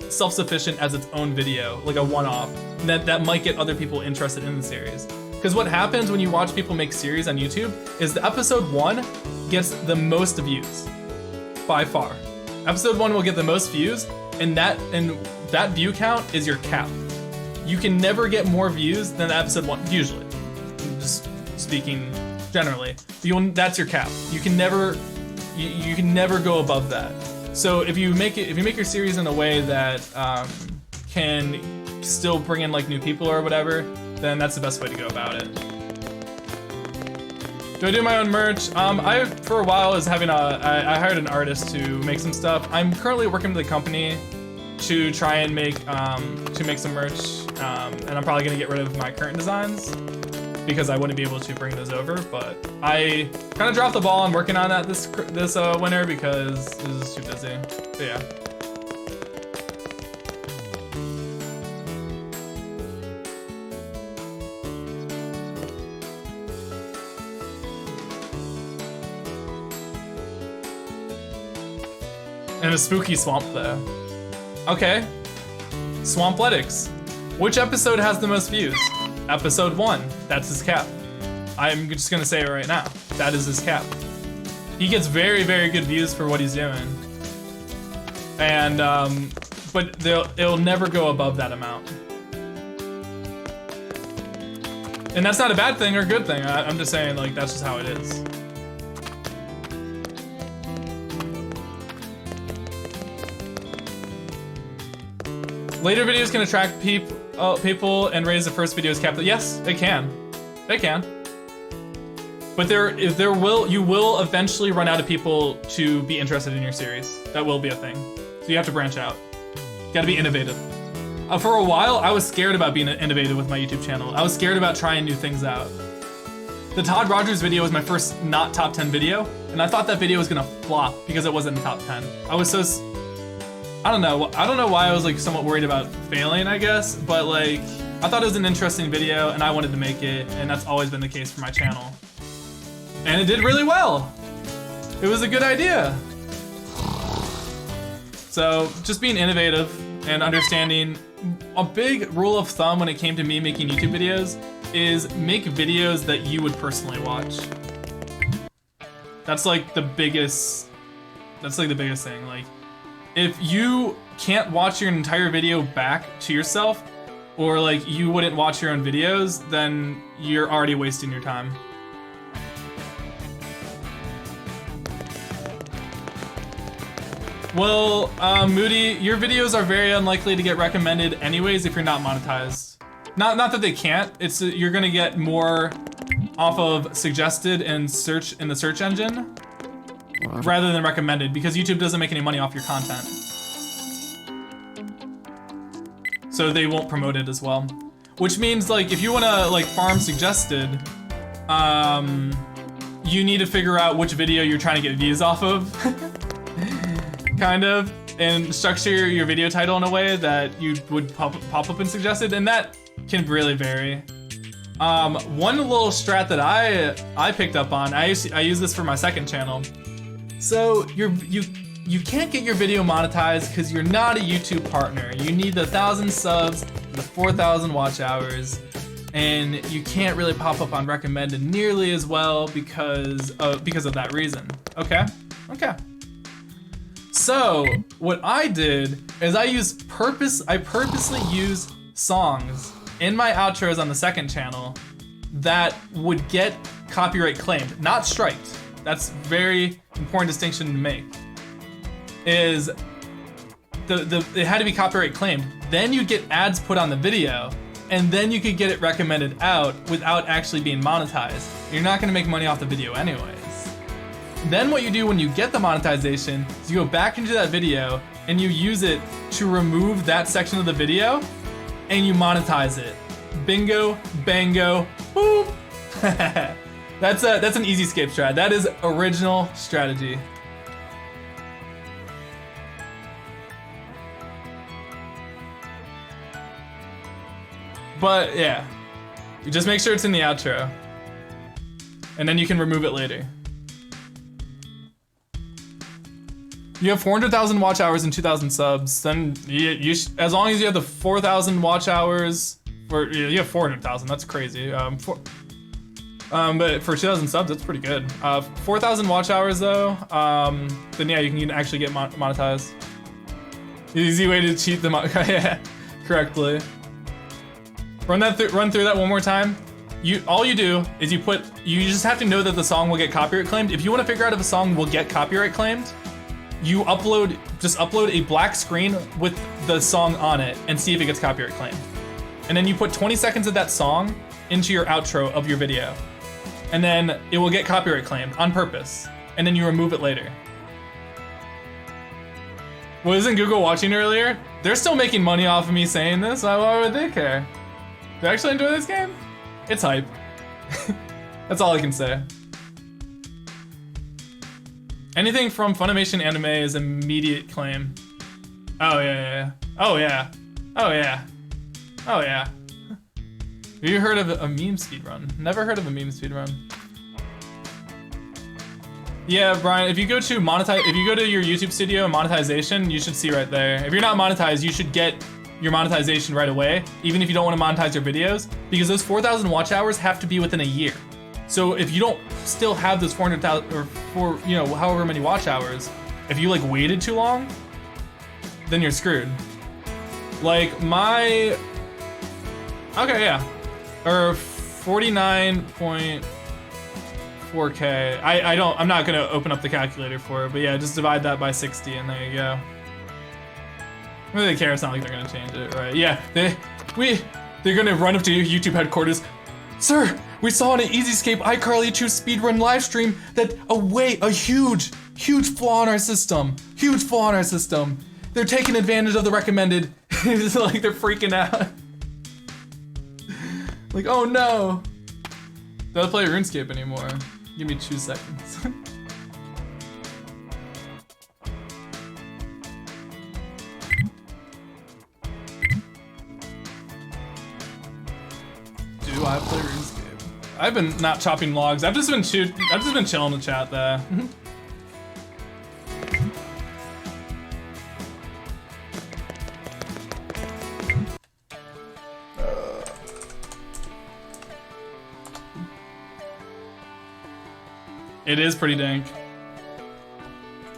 self-sufficient as its own video, like a one-off, that might get other people interested in the series. Because what happens when you watch people make series on YouTube is the episode 1 gets the most views. By far. Episode 1 will get the most views, and that view count is your cap. You can never get more views than episode 1, usually. Just speaking generally. That's your cap. You can never go above that. So if you make your series in a way that can still bring in like new people or whatever, then that's the best way to go about it. Do I do my own merch? I for a while was having I hired an artist to make some stuff. I'm currently working with a company to try and make some merch, and I'm probably gonna get rid of my current designs because I wouldn't be able to bring those over. But I kind of dropped the ball on working on that this winter because it was too busy. But yeah. And a spooky swamp though. Okay. Swampletics. Which episode has the most views? Episode 1. That's his cap. I'm just gonna say it right now. That is his cap. He gets very, very good views for what he's doing. And but it'll never go above that amount. And that's not a bad thing or a good thing. I'm just saying like that's just how it is. Later videos can attract people and raise the first video's cap. Yes, they can. They can. But you will eventually run out of people to be interested in your series. That will be a thing. So you have to branch out. You gotta be innovative. For a while, I was scared about being innovative with my YouTube channel. I was scared about trying new things out. The Todd Rogers video was my first not top 10 video, and I thought that video was gonna flop because it wasn't in the top 10. I don't know why I was like somewhat worried about failing, I guess, but like I thought it was an interesting video and I wanted to make it, and that's always been the case for my channel. And it did really well. It was a good idea. So just being innovative and understanding, a big rule of thumb when it came to me making YouTube videos is make videos that you would personally watch. That's like the biggest thing. Like, if you can't watch your entire video back to yourself, or like you wouldn't watch your own videos, then you're already wasting your time. Well, Moody, your videos are very unlikely to get recommended anyways if you're not monetized. Not that they can't, it's you're gonna get more off of suggested and search in the search engine rather than recommended, because YouTube doesn't make any money off your content. So they won't promote it as well. Which means like if you wanna like farm suggested, you need to figure out which video you're trying to get views off of. Kind of, and structure your video title in a way that you would pop up in suggested, and that can really vary. One little strat that I picked up on, I use this for my second channel. So you can't get your video monetized because you're not a YouTube partner. You need the 1,000 subs, the 4,000 watch hours, and you can't really pop up on recommended nearly as well because of that reason. Okay. So what I did is I purposely used songs in my outros on the second channel that would get copyright claimed, not striked. That's very important distinction to make. Is it had to be copyright claimed. Then you get ads put on the video, and then you could get it recommended out without actually being monetized. You're not gonna make money off the video anyways. Then what you do when you get the monetization is you go back into that video and you use it to remove that section of the video and you monetize it. Bingo, bango, boop. That's an EZScape strat. That is original strategy. But yeah, you just make sure it's in the outro, and then you can remove it later. You have 400,000 watch hours and 2,000 subs, then as long as you have the 4,000 watch hours, you have 400,000, that's crazy. But for 2,000 subs, that's pretty good. 4,000 watch hours though, then yeah, you can actually get monetized. Easy way to cheat them correctly. Run through that one more time. All you do is you just have to know that the song will get copyright claimed. If you want to figure out if a song will get copyright claimed, you just upload a black screen with the song on it and see if it gets copyright claimed. And then you put 20 seconds of that song into your outro of your video. And then it will get copyright claimed on purpose. And then you remove it later. Wasn't Google watching earlier? They're still making money off of me saying this. Why would they care? Do I actually enjoy this game? It's hype. That's all I can say. Anything from Funimation anime is immediate claim. Oh yeah. Oh yeah. Oh yeah. Oh yeah. Have you heard of a meme speedrun? Never heard of a meme speedrun. Yeah, Brian, if you go to your YouTube studio and monetization, you should see right there. If you're not monetized, you should get your monetization right away, even if you don't want to monetize your videos, because those 4,000 watch hours have to be within a year. So if you don't still have those 400,000 or however many watch hours, if you like waited too long, then you're screwed. Like okay, yeah, or 49.4K. I'm not gonna open up the calculator for it, but yeah, just divide that by 60 and there you go. What do they care? It's not like they're gonna change it, right? Yeah, they're gonna run up to YouTube headquarters. Sir, we saw on an EZScape iCarly 2 speedrun live stream that a huge flaw in our system. Huge flaw in our system. They're taking advantage of the recommended. It's like they're freaking out. Like, oh no. Don't play RuneScape anymore. Give me 2 seconds. Do I play RuneScape? I've been not chopping logs. I've just been chilling in the chat there. It is pretty dank.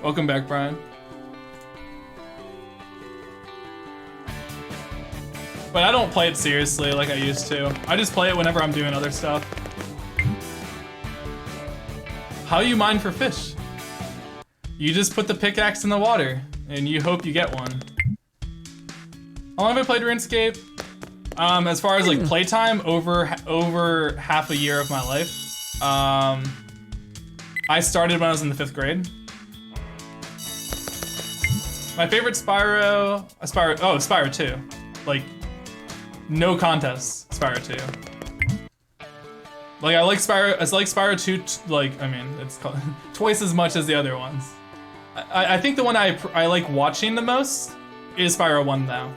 Welcome back, Brian. But I don't play it seriously like I used to. I just play it whenever I'm doing other stuff. How you mine for fish? You just put the pickaxe in the water and you hope you get one. How long have I played RuneScape? As far as like playtime, over half a year of my life. I started when I was in the 5th grade. My favorite Spyro 2. Like, no contest, Spyro 2. Like, I like Spyro 2, like, I mean, it's called twice as much as the other ones. I think the one I like watching the most is Spyro 1 now.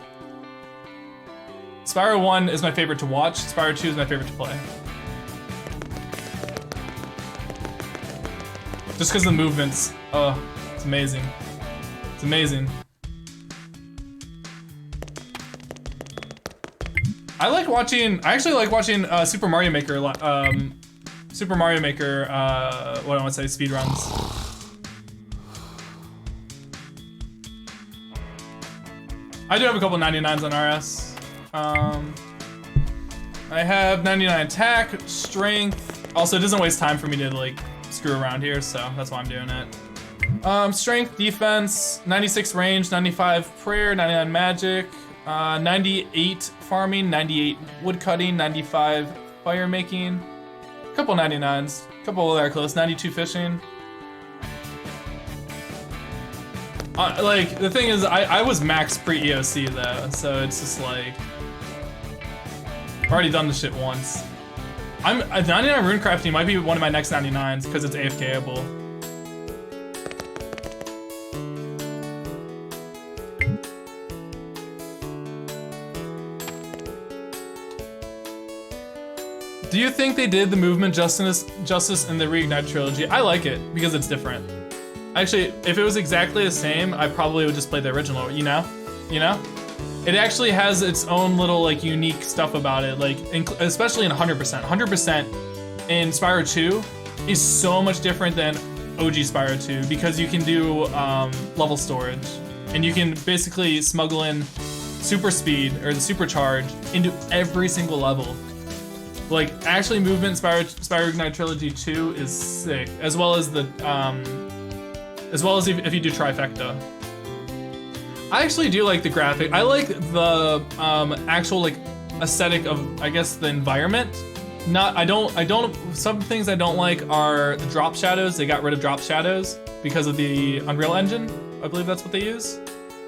Spyro 1 is my favorite to watch, Spyro 2 is my favorite to play. Just because the movements, it's amazing. It's amazing. I actually like watching Super Mario Maker, what do I want to say, speedruns. I do have a couple 99s on RS. I have 99 attack, strength. Also, it doesn't waste time for me to like screw around here, so that's why I'm doing it. Strength, defense, 96 range, 95 prayer, 99 magic, 98 farming, 98 woodcutting, 95 fire making, a couple 99s, a couple that are close, 92 fishing. Like, the thing is, I was max pre-EOC though, so it's just like, I've already done this shit once. 99 runecrafting might be one of my next 99s because it's AFKable. Do you think they did the movement justice in the Reignite trilogy? I like it because it's different. Actually, if it was exactly the same, I probably would just play the original, you know? It actually has its own little like unique stuff about it, like especially in 100%. 100% in Spyro 2 is so much different than OG Spyro 2 because you can do level storage. and you can basically smuggle in super speed or the supercharge into every single level. Like actually movement Spyro Ignite Trilogy 2 is sick, as well as the if you do trifecta. I actually do like the graphic. I like the actual like aesthetic of, I guess, the environment. Some things I don't like are the drop shadows. They got rid of drop shadows because of the Unreal Engine. I believe that's what they use.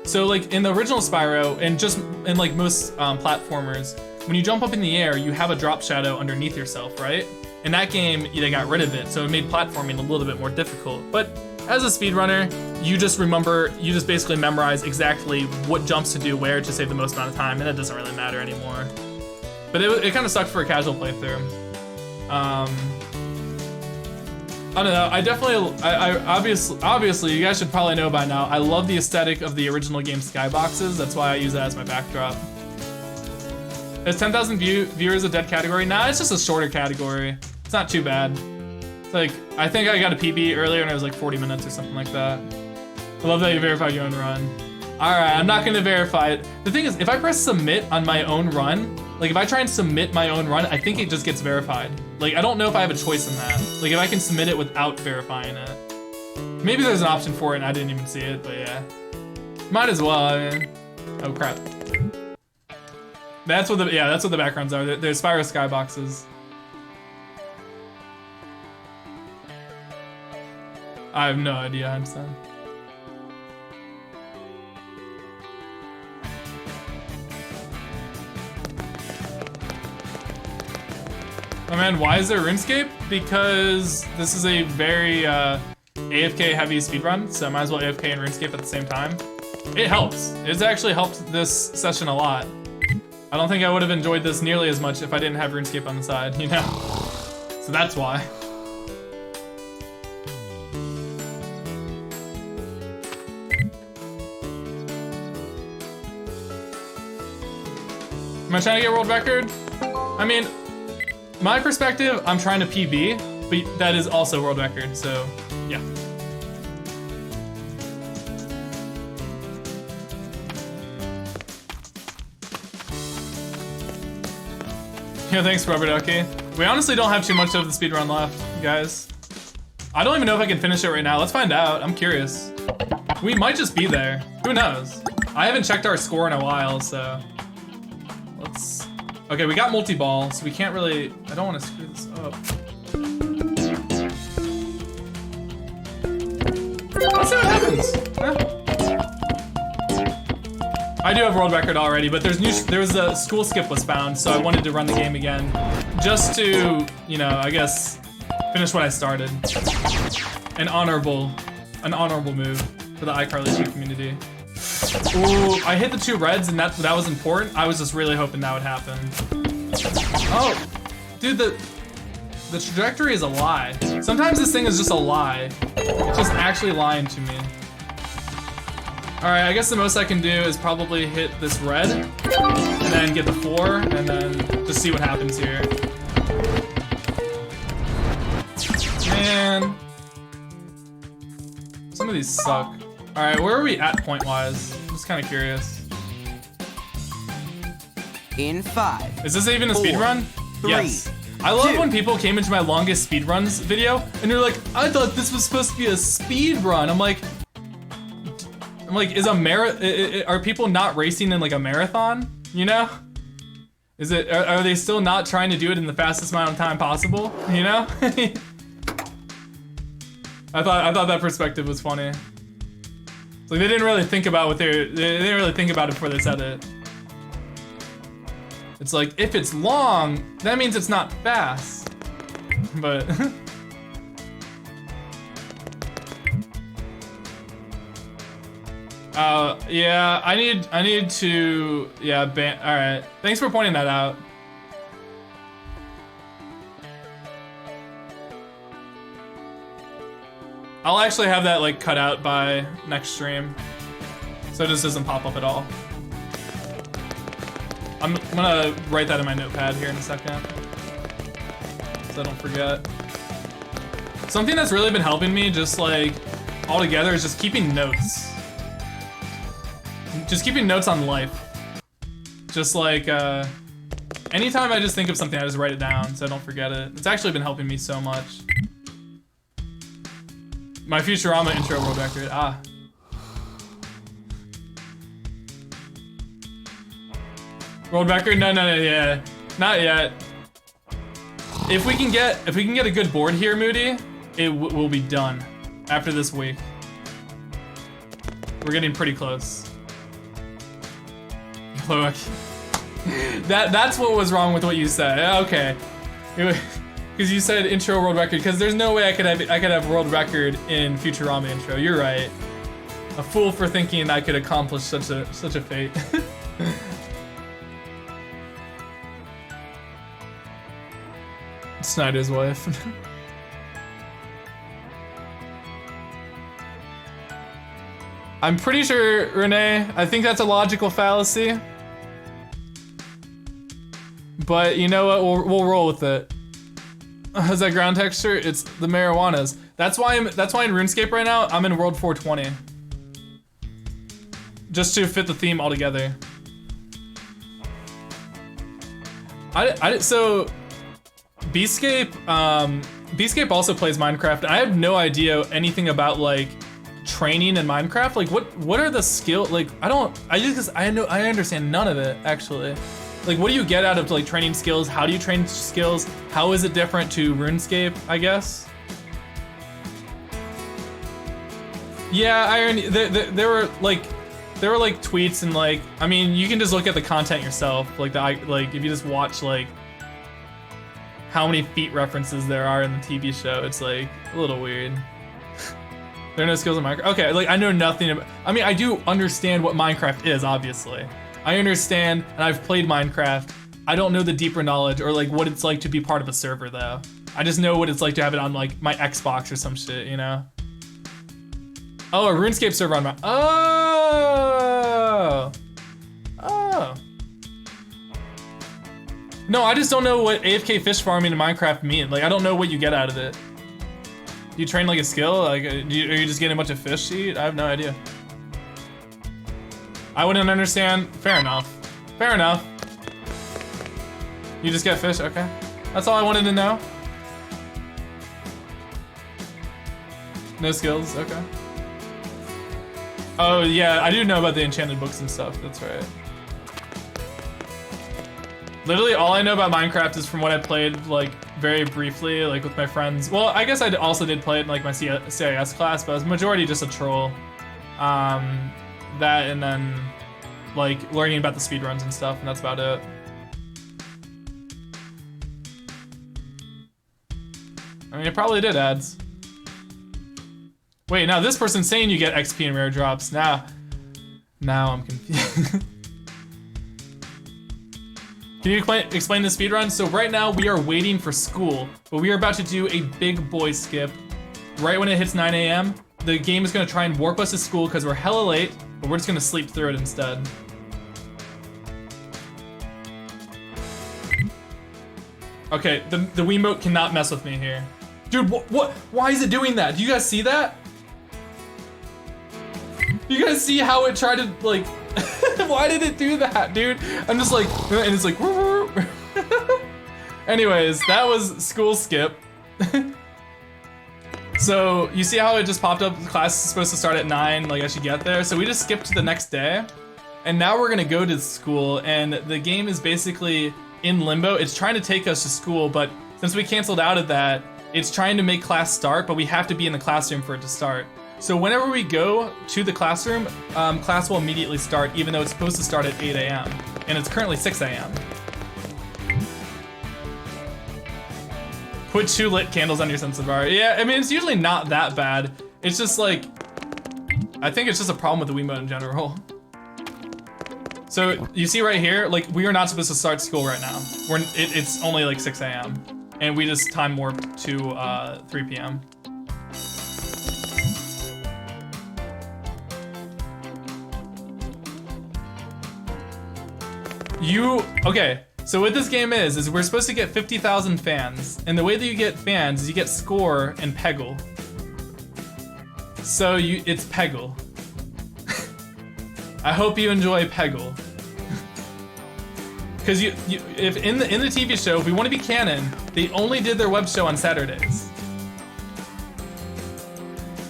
So like in the original Spyro, and just in like most platformers, when you jump up in the air, you have a drop shadow underneath yourself, right? In that game, they got rid of it, so it made platforming a little bit more difficult. But as a speedrunner, you just basically memorize exactly what jumps to do where to save the most amount of time, and it doesn't really matter anymore. But it kind of sucked for a casual playthrough. I don't know. Obviously, you guys should probably know by now. I love the aesthetic of the original game skyboxes. That's why I use that as my backdrop. Is 10,000 viewers a dead category? Nah, it's just a shorter category. It's not too bad. It's like, I think I got a PB earlier and it was like 40 minutes or something like that. I love that you verified your own run. All right, I'm not gonna verify it. The thing is, if I press submit on my own run, like if I try and submit my own run, I think it just gets verified. Like, I don't know if I have a choice in that. Like if I can submit it without verifying it. Maybe there's an option for it and I didn't even see it, but yeah. Might as well, I mean. Oh crap. That's what the backgrounds are. They're Spyro skyboxes. I have no idea, I'm son. Oh man, why is there RuneScape? Because this is a very AFK heavy speedrun, so I might as well AFK and RuneScape at the same time. It helps. It's actually helped this session a lot. I don't think I would have enjoyed this nearly as much if I didn't have RuneScape on the side, you know? So that's why. Am I trying to get world record? I mean, my perspective, I'm trying to PB, but that is also world record, so yeah. Yeah, thanks, Rubber Ducky. We honestly don't have too much of the speedrun left, guys. I don't even know if I can finish it right now. Let's find out. I'm curious. We might just be there. Who knows? I haven't checked our score in a while, so let's. Okay, we got multi-ball, so we can't really. I don't want to screw this up. Let's see what happens. Huh? I do have world record already, but there was a school skip was found, so I wanted to run the game again, just to, you know, I guess, finish what I started. An honorable move for the iCarly 2 community. Ooh, I hit the 2 reds, and that was important. I was just really hoping that would happen. Oh, dude, the trajectory is a lie. Sometimes this thing is just a lie. It's just actually lying to me. Alright, I guess the most I can do is probably hit this red, and then get the 4, and then just see what happens here. Man. Some of these suck. Alright, where are we at point-wise? I'm just kind of curious. In 5. Is this even a speedrun? Yes. I love when people came into my longest speedruns video, and they're like, I thought this was supposed to be a speedrun. I'm like, is are people not racing in like a marathon? You know? Are they still not trying to do it in the fastest amount of time possible? You know? I thought that perspective was funny. It's like they didn't really think about they didn't really think about it before they said it. It's like, if it's long, that means it's not fast. But yeah, I need to, yeah, all right. Thanks for pointing that out. I'll actually have that like cut out by next stream, so it just doesn't pop up at all. I'm gonna write that in my notepad here in a second, so I don't forget. Something that's really been helping me, just like all together, is just keeping notes. just keeping notes on life. Just like, anytime I just think of something, I just write it down so I don't forget it. It's actually been helping me so much. My Futurama intro world record, ah. World record? No, yeah. Not yet. If we can get a good board here, Moody, it will be done after this week. We're getting pretty close. Look. That's what was wrong with what you said. Okay. Because you said intro world record, because there's no way I could have world record in Futurama intro. You're right. A fool for thinking I could accomplish such a fate. Snyder's wife. I'm pretty sure, Renee, I think that's a logical fallacy. But you know what? We'll roll with it. Is that ground texture? It's the marijuanas. That's why in RuneScape right now I'm in World 420. Just to fit the theme all together. So Beascape also plays Minecraft. I have no idea anything about like training in Minecraft. Like what are the skills? Like I understand none of it actually. Like what do you get out of like training skills? How do you train skills? How is it different to RuneScape, I guess? Yeah, there were like tweets and like, I mean, you can just look at the content yourself. Like if you just watch like how many feet references there are in the TV show, it's like a little weird. There are no skills in Minecraft. Okay, like I know nothing about, I mean, I do understand what Minecraft is, obviously. I understand, and I've played Minecraft. I don't know the deeper knowledge or like what it's like to be part of a server though. I just know what it's like to have it on like my Xbox or some shit, you know? Oh, a RuneScape server on my, oh. No, I just don't know what AFK fish farming in Minecraft mean. Like, I don't know what you get out of it. Do you train like a skill? Like, are you just getting a bunch of fish to eat? I have no idea. I wouldn't understand. Fair enough. Fair enough. You just get fish? Okay. That's all I wanted to know. No skills? Okay. Oh, yeah, I do know about the enchanted books and stuff. That's right. Literally all I know about Minecraft is from what I played like very briefly, like with my friends. Well, I guess I also did play it in like my CIS class, but it was majority just a troll. That and then like learning about the speedruns and stuff, and that's about it. I mean, it probably did ads. Wait, now this person's saying you get XP and rare drops. Now I'm confused. Can you explain the speedrun? So right now we are waiting for school, but we are about to do a big boy skip. Right when it hits 9 a.m., the game is gonna try and warp us to school because we're hella late, but we're just gonna sleep through it instead. Okay, the Wiimote cannot mess with me here. Dude, what? Why is it doing that? Do you guys see that? Do you guys see how it tried to like, why did it do that, dude? I'm just like, and it's like, anyways, that was school skip. So you see how it just popped up, class is supposed to start at 9, like I should get there. So we just skipped to the next day. And now we're gonna go to school, and the game is basically in limbo. It's trying to take us to school, but since we canceled out of that, it's trying to make class start, but we have to be in the classroom for it to start. So whenever we go to the classroom, class will immediately start, even though it's supposed to start at 8 a.m. And it's currently 6 a.m. Put 2 lit candles on your sensitive bar. Yeah, I mean, it's usually not that bad. It's just like, I think it's just a problem with the Wiimote in general. So you see right here, like we are not supposed to start school right now. It's only like 6 a.m. And we just time warped to 3 p.m. Okay, so what this game is we're supposed to get 50,000 fans, and the way that you get fans is you get score and peggle. So it's peggle. I hope you enjoy Peggle. Because if in the TV show, if we want to be canon, they only did their web show on Saturdays.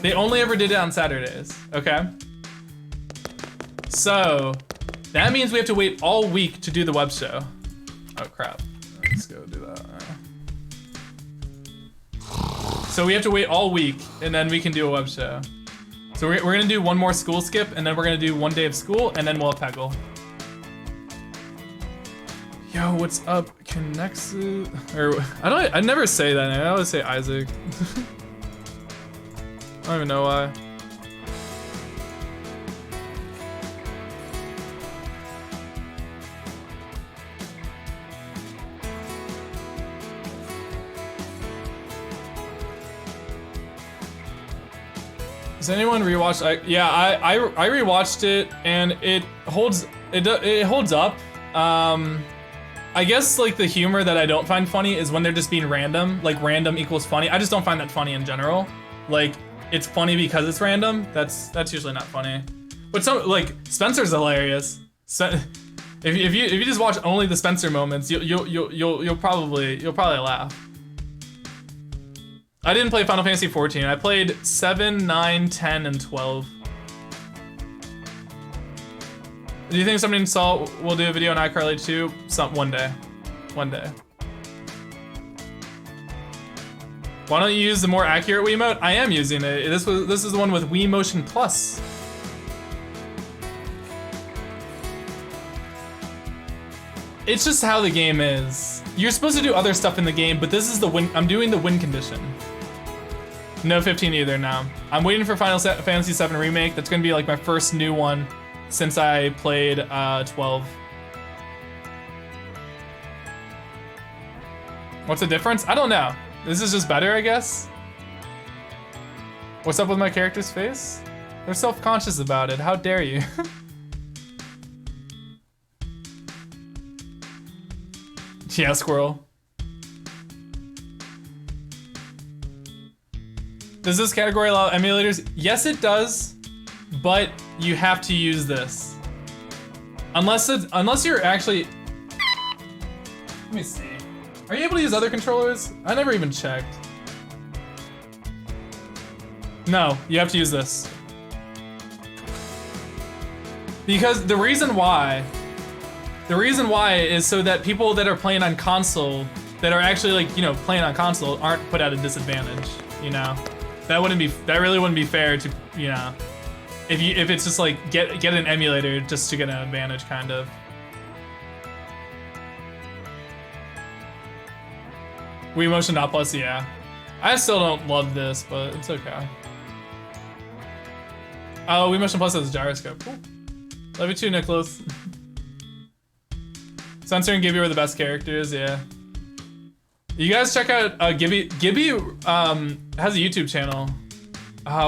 They only ever did it on Saturdays, okay? So, that means we have to wait all week to do the web show. Oh crap, let's go do that. So we have to wait all week, and then we can do a web show. So we're gonna do one more school skip, and then we're gonna do 1 day of school, and then we'll have Peggle. Yo, what's up, Connexu? Or I never say that name. I always say Isaac. I don't even know why. Does anyone rewatch? I rewatched it, and it holds up. I guess like the humor that I don't find funny is when they're just being random. Like random equals funny. I just don't find that funny in general. Like it's funny because it's random. That's usually not funny. But some like Spencer's hilarious. If you just watch only the Spencer moments, you'll probably laugh. I didn't play Final Fantasy 14. I played 7, 9, 10, and 12. Do you think somebody in Salt will do a video on iCarly too? One day. One day. Why don't you use the more accurate Wiimote? I am using it. This is the one with Wii Motion Plus. It's just how the game is. You're supposed to do other stuff in the game, but this is the win. I'm doing the win condition. No 15 either now. I'm waiting for Final Fantasy VII Remake. That's gonna be like my first new one since I played 12. What's the difference? I don't know. This is just better, I guess. What's up with my character's face? They're self-conscious about it. How dare you? Yeah, squirrel. Does this category allow emulators? Yes, it does, but you have to use this. Unless you're actually... Let me see. Are you able to use other controllers? I never even checked. No, you have to use this. Because the reason why is so that people that are playing on console, that are actually like, you know, playing on console aren't put at a disadvantage, you know? That really wouldn't be fair to, you know, if it's just like get an emulator just to get an advantage, kind of. Wii Motion Not Plus, yeah. I still don't love this, but it's okay. Oh, Wii Motion Plus has a gyroscope. Cool. Love you too, Nicholas. Sensor and Gibby were the best characters, yeah. You guys check out Gibby. Gibby has a YouTube channel.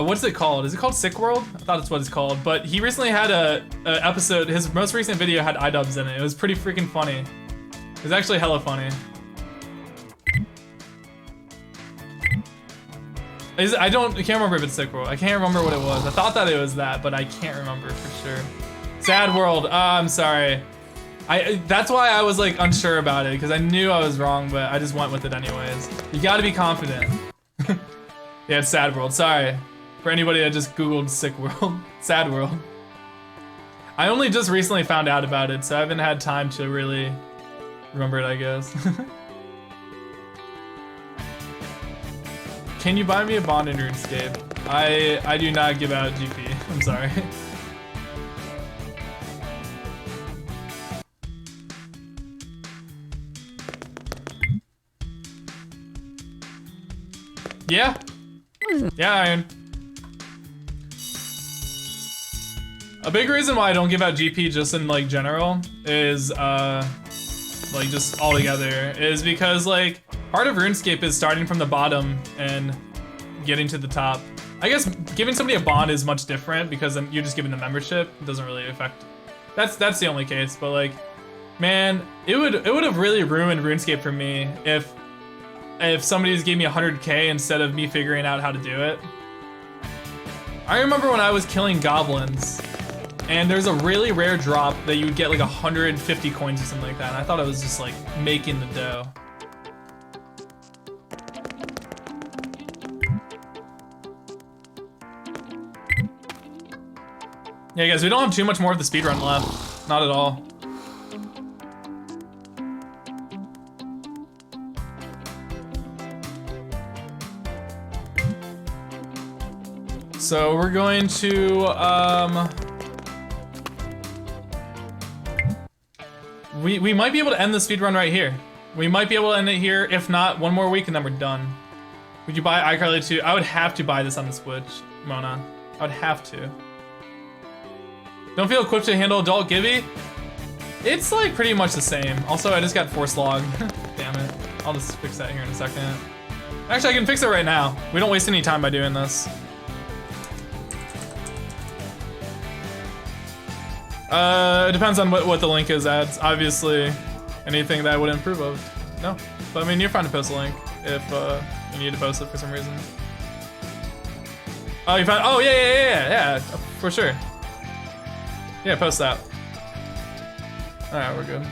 What's it called? Is it called Sick World? I thought it's what it's called. But he recently had a episode. His most recent video had iDubbbz in it. It was pretty freaking funny. It was actually hella funny. I can't remember if it's Sick World. I can't remember what it was. I thought that it was that, but I can't remember for sure. Sad World. I'm sorry. That's why I was like unsure about it, because I knew I was wrong, but I just went with it anyways. You gotta be confident. Yeah, it's Sad World. Sorry for anybody that just Googled Sick World. Sad World. I only just recently found out about it, so I haven't had time to really remember it, I guess. Can you buy me a bond in RuneScape? I do not give out GP. I'm sorry. Yeah. Yeah, Iron. A big reason why I don't give out GP just in like general is like just all together is because like part of RuneScape is starting from the bottom and getting to the top. I guess giving somebody a bond is much different because then you're just giving them membership. It doesn't really affect. That's the only case. But like, man, it would have really ruined RuneScape for me if somebody just gave me 100k instead of me figuring out how to do it. I remember when I was killing goblins And there's a really rare drop that you would get like 150 coins or something like that. And I thought it was just like making the dough. Yeah, guys, we don't have too much more of the speedrun left. Not at all. So we're going to, we might be able to end the speedrun right here. We might be able to end it here. If not, one more week and then we're done. Would you buy iCarly 2? I would have to buy this on the Switch, Mona. I would have to. Don't feel equipped to handle adult Gibby? It's like pretty much the same. Also, I just got force log. Damn it. I'll just fix that here in a second. Actually, I can fix it right now. We don't waste any time by doing this. It depends on what the link is, ads. Obviously, anything that I would improve of. No. But I mean, you're fine to post a link if you need to post it for some reason. Oh, you found, oh yeah, for sure. Yeah, post that. All right, we're good.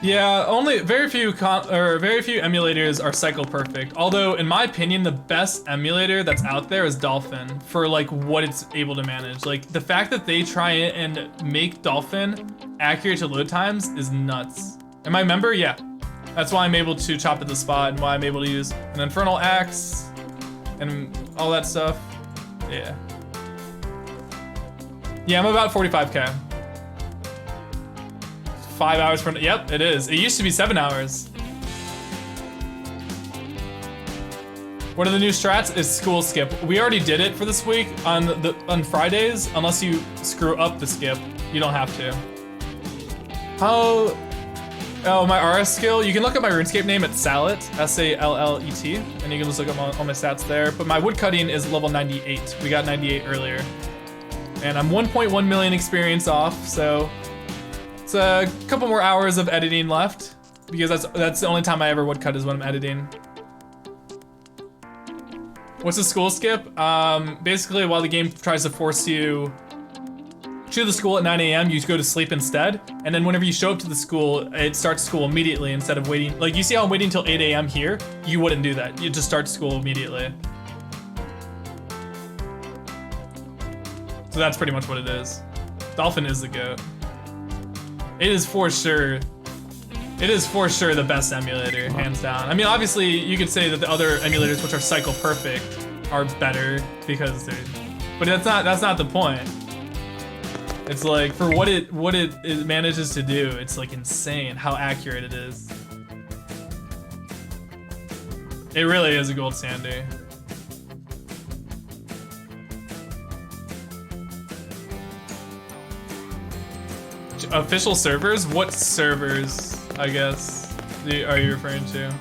Yeah, only very few emulators are cycle perfect. Although, in my opinion, the best emulator that's out there is Dolphin for like what it's able to manage. Like the fact that they try and make Dolphin accurate to load times is nuts. Am I a member? Yeah. That's why I'm able to chop at the spot and why I'm able to use an Infernal Axe and all that stuff. Yeah. Yeah, I'm about 45K. 5 hours for, yep, it is. It used to be 7 hours. What are the new strats? Is school skip. We already did it for this week on Fridays. Unless you screw up the skip, you don't have to. How? Oh, my RS skill. You can look up my RuneScape name at Sallet, S-A-L-L-E-T, and you can just look up all my stats there. But my woodcutting is level 98. We got 98 earlier, and I'm 1.1 million experience off. So. It's a couple more hours of editing left because that's the only time I ever woodcut is when I'm editing. What's a school skip? Basically, while the game tries to force you to the school at 9 a.m., you go to sleep instead. And then whenever you show up to the school, it starts school immediately instead of waiting. Like you see how I'm waiting until 8 a.m. here? You wouldn't do that. You just start school immediately. So that's pretty much what it is. Dolphin is the GOAT. It is for sure the best emulator, hands down. I mean, obviously, you could say that the other emulators, which are cycle perfect, are better because they're, but that's not the point. It's like for what it manages to do, it's like insane how accurate it is. It really is a gold standard. Official servers? What servers, I guess, are you referring to?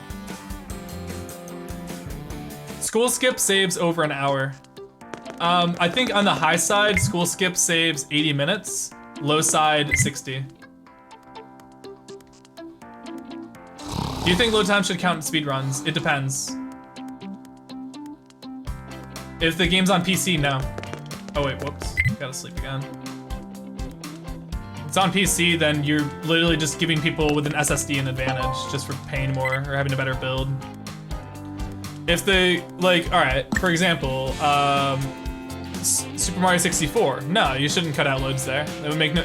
School skip saves over an hour. I think on the high side, school skip saves 80 minutes. Low side, 60. Do you think load time should count in speedruns? It depends. If the game's on PC, no. Oh wait, whoops, gotta sleep again. It's on PC, then you're literally just giving people with an SSD an advantage just for paying more or having a better build. If they, like, all right, for example, Super Mario 64. No, you shouldn't cut out loads there. It would make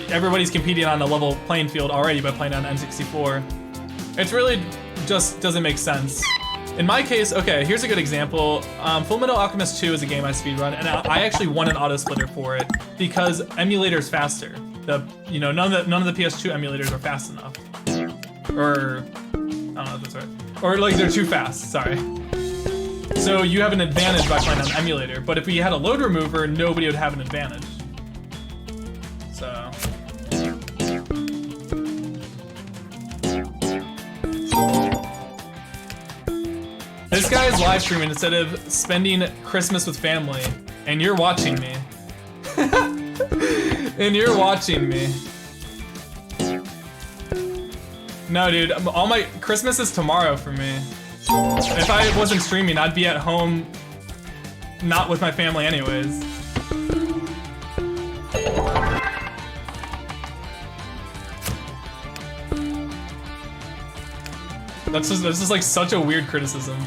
everybody's competing on a level playing field already by playing on N64. It's really just doesn't make sense. In my case, okay, here's a good example. Fullmetal Alchemist 2 is a game I speedrun, and I actually won an auto splitter for it because emulator's faster. None of the PS2 emulators are fast enough. Or, I don't know if that's right. Or like they're too fast, sorry. So you have an advantage by playing on emulator, but if we had a load remover, nobody would have an advantage. So. This guy is live streaming instead of spending Christmas with family, and you're watching me. And you're watching me. No, dude, all my Christmas is tomorrow for me. If I wasn't streaming, I'd be at home not with my family anyways. That's just like such a weird criticism.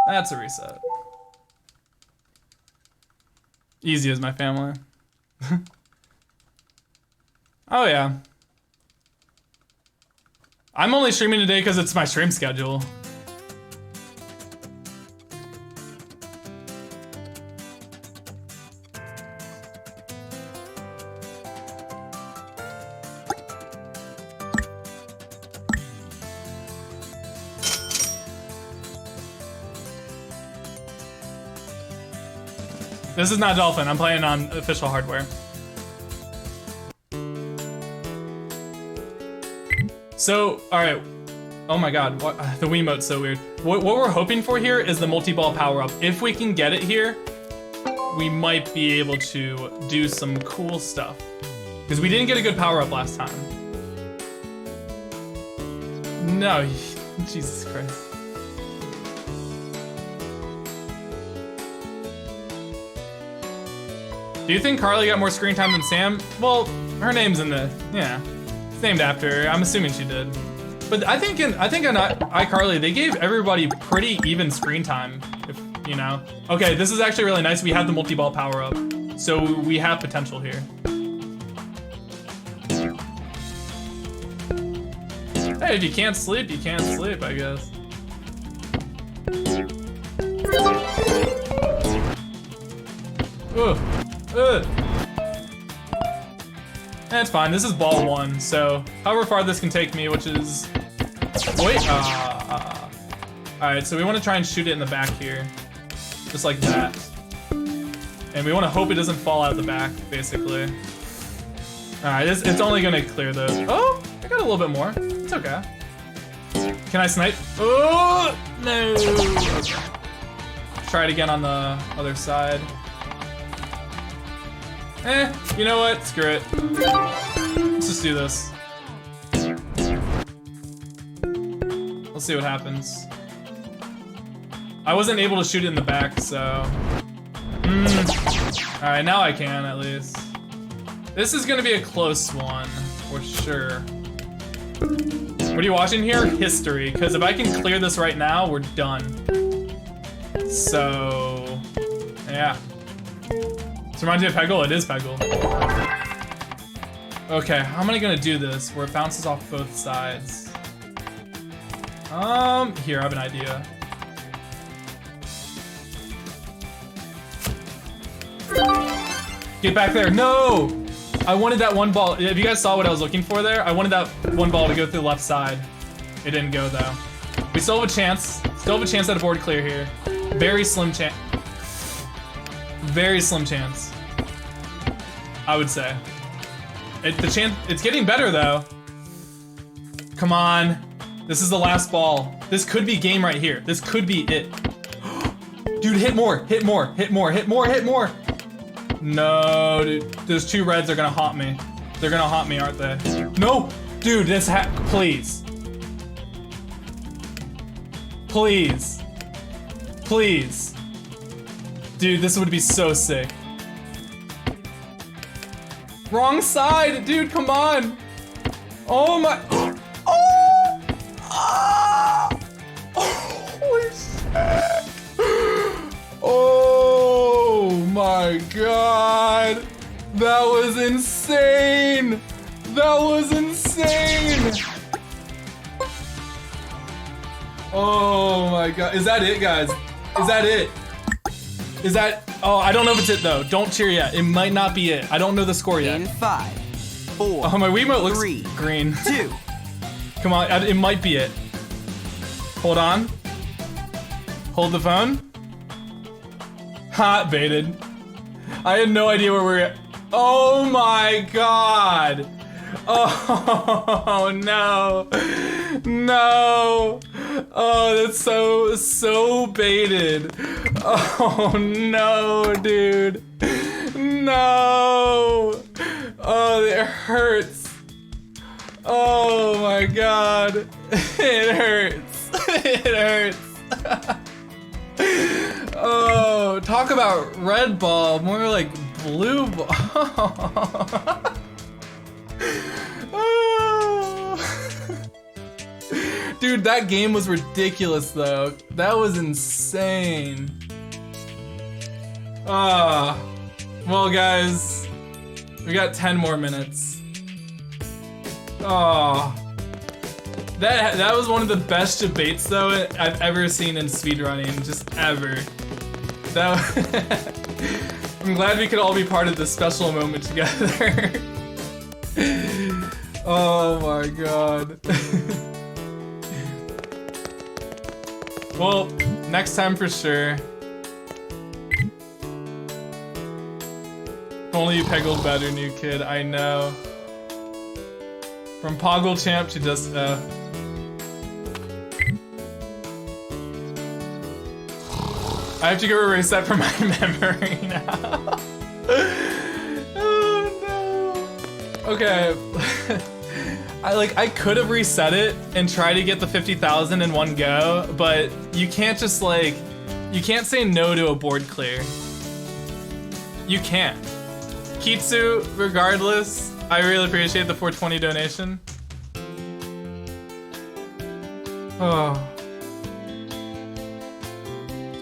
That's a reset. Easy as my family. Oh yeah. I'm only streaming today because it's my stream schedule. This is not Dolphin, I'm playing on official hardware. So, alright. Oh my god, what, the Wiimote's so weird. What we're hoping for here is the multi-ball power-up. If we can get it here, we might be able to do some cool stuff. Because we didn't get a good power-up last time. No, Jesus Christ. Do you think Carly got more screen time than Sam? Well, her name's in the, yeah. It's named after her. I'm assuming she did. But I think on iCarly, they gave everybody pretty even screen time, if you know. Okay, this is actually really nice. We have the multi-ball power up. So we have potential here. Hey, if you can't sleep, you can't sleep, I guess. Ugh. That's fine, this is ball one, so however far this can take me, which is... Wait, Alright, so we want to try and shoot it in the back here. Just like that. And we want to hope it doesn't fall out the back, basically. Alright, it's only gonna clear those. Oh, I got a little bit more. It's okay. Can I snipe? Oh, no! Okay. Try it again on the other side. You know what? Screw it. Let's just do this. Let's see what happens. I wasn't able to shoot it in the back, so... Alright, now I can, at least. This is gonna be a close one, for sure. What are you watching here? History, because if I can clear this right now, we're done. So... yeah. This reminds me of Peggle? It is Peggle. Okay, how am I gonna do this where it bounces off both sides? Here, I have an idea. Get back there, no! I wanted that one ball, if you guys saw what I was looking for there, I wanted that one ball to go through the left side. It didn't go though. We still have a chance at a board clear here. Very slim chance. Very slim chance, I would say. It's getting better though. Come on, this is the last ball. This could be game right here. This could be it. Dude, hit more, hit more, hit more, hit more, hit more. No, dude, those two reds are gonna haunt me. They're gonna haunt me, aren't they? No, dude, please. Please. Please. Dude, this would be so sick. Wrong side, dude, come on. Oh my, oh! Ah! Holy shit. Oh my god. That was insane. That was insane. Oh my god, is that it, guys? Is that it? Is that, oh, I don't know if it's it though. Don't cheer yet. It might not be it. I don't know the score yet. In 5, 4, oh, my Wiimote looks 3, green. 2. Come on, it might be it. Hold on. Hold the phone. Hot baited. I had no idea where we were at. Oh my god. Oh no. No. Oh, that's so baited. Oh no, dude. No. Oh, it hurts. Oh my god. It hurts. It hurts. Oh, talk about red ball, more like blue ball. Oh. Dude, that game was ridiculous though. That was insane. Ah. Well guys, we got 10 more minutes. Oh. That was one of the best debates though I've ever seen in speedrunning, just ever. I'm glad we could all be part of this special moment together. Oh my god. Well, next time for sure. If only you peggled better, new kid, I know. From Poggle Champ to just I have to go erase that from my memory now. Oh no. Okay. I could have reset it and tried to get the 50,000 in one go, but you can't just you can't say no to a board clear. You can't. Kitsu, regardless, I really appreciate the 420 donation. Oh.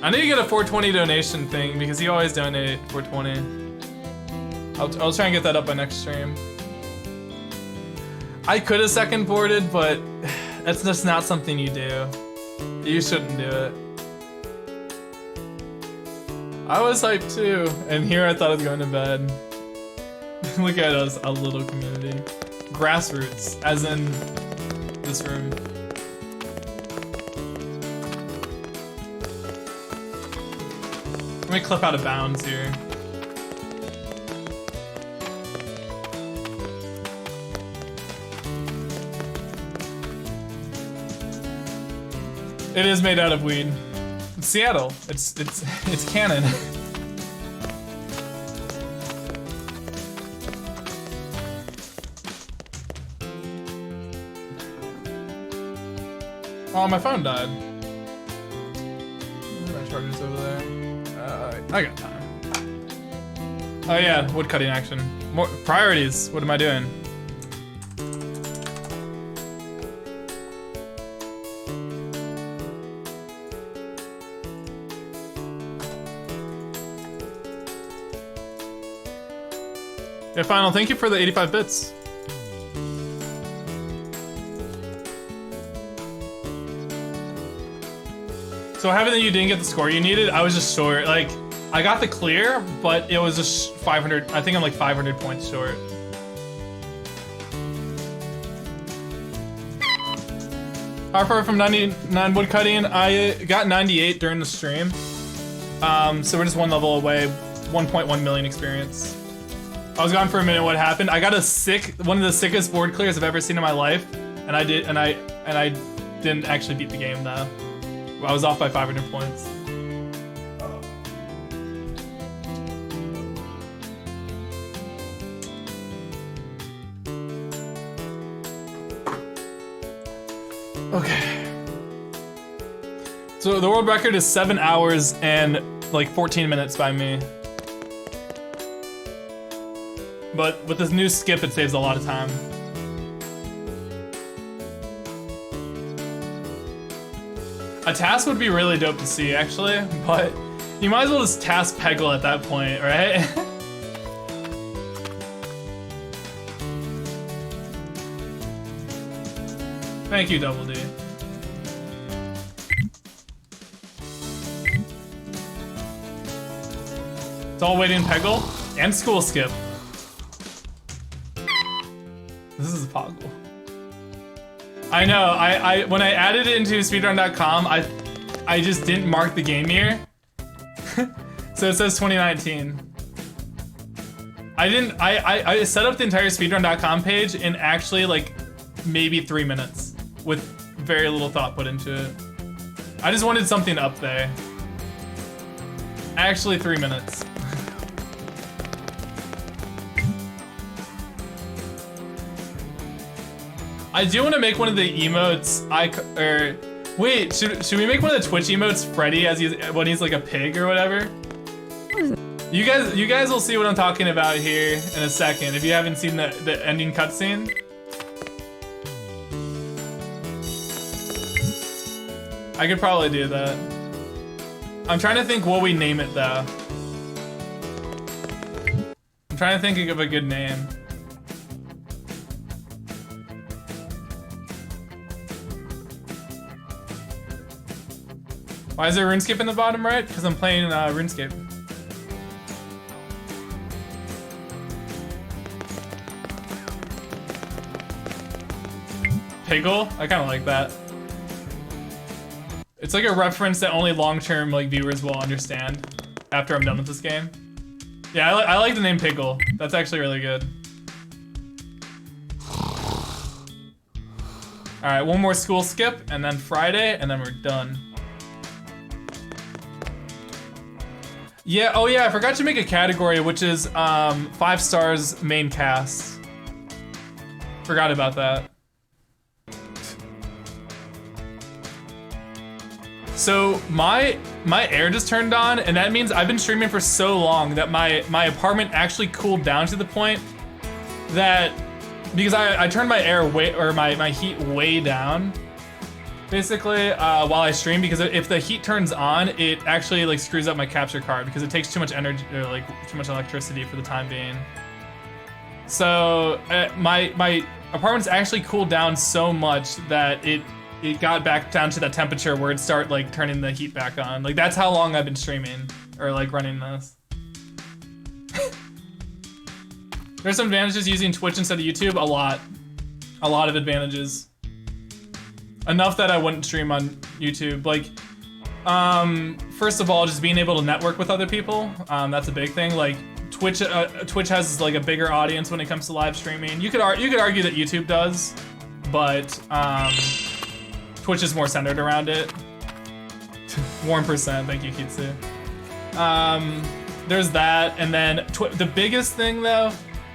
I need to get a 420 donation thing because you always donate 420. I'll try and get that up by next stream. I could have second boarded, but that's just not something you do. You shouldn't do it. I was hyped too, and here I thought I was going to bed. Look at us, a little community. Grassroots, as in this room. Let me clip out of bounds here. It is made out of weed. It's Seattle. It's canon. Oh, my phone died. My charger's over there. I got time. Oh yeah, wood cutting action. More priorities. What am I doing? Yeah, Final, thank you for the 85 bits. So having that you didn't get the score you needed, I was just short. Like, I got the clear, but it was just 500, I think I'm like 500 points short. How far from 99 woodcutting? I got 98 during the stream. So we're just one level away, 1.1 million experience. I was gone for a minute. What happened? I got one of the sickest board clears I've ever seen in my life, and I didn't actually beat the game though. I was off by 500 points. Okay. So the world record is 7 hours and like 14 minutes by me. But with this new skip, it saves a lot of time. A task would be really dope to see, actually, but you might as well just task Peggle at that point, right? Thank you, Double D. It's all waiting Peggle and school skip. This is a Poggle. I know, when I added it into speedrun.com, I just didn't mark the game year. So it says 2019. I set up the entire speedrun.com page in actually like maybe 3 minutes with very little thought put into it. I just wanted something up there. Actually 3 minutes. I do want to make one of the emotes. Wait, should we make one of the Twitch emotes Freddy when he's like a pig or whatever? You guys will see what I'm talking about here in a second if you haven't seen the ending cutscene. I could probably do that. I'm trying to think what we name it though. I'm trying to think of a good name. Why is there RuneScape in the bottom right? Because I'm playing RuneScape. Piggle? I kind of like that. It's like a reference that only long-term like viewers will understand after I'm done with this game. Yeah, I like the name Piggle. That's actually really good. All right, one more school skip, and then Friday, and then we're done. Yeah, oh yeah, I forgot to make a category, which is 5 stars main cast. Forgot about that. So my air just turned on, and that means I've been streaming for so long that my apartment actually cooled down to the point that, because I turned my air my heat way down, basically, while I stream, because if the heat turns on, it actually like screws up my capture card because it takes too much energy, or like too much electricity for the time being. So my apartment's actually cooled down so much that it got back down to that temperature where it start like turning the heat back on. Like that's how long I've been streaming or like running this. There's some advantages using Twitch instead of YouTube. A lot of advantages. Enough that I wouldn't stream on YouTube. Like, first of all, just being able to network with other people. That's a big thing. Like Twitch has like a bigger audience when it comes to live streaming. You could argue that YouTube does, but Twitch is more centered around it. 1%, thank you, Kitsu. There's that, and then the biggest thing though,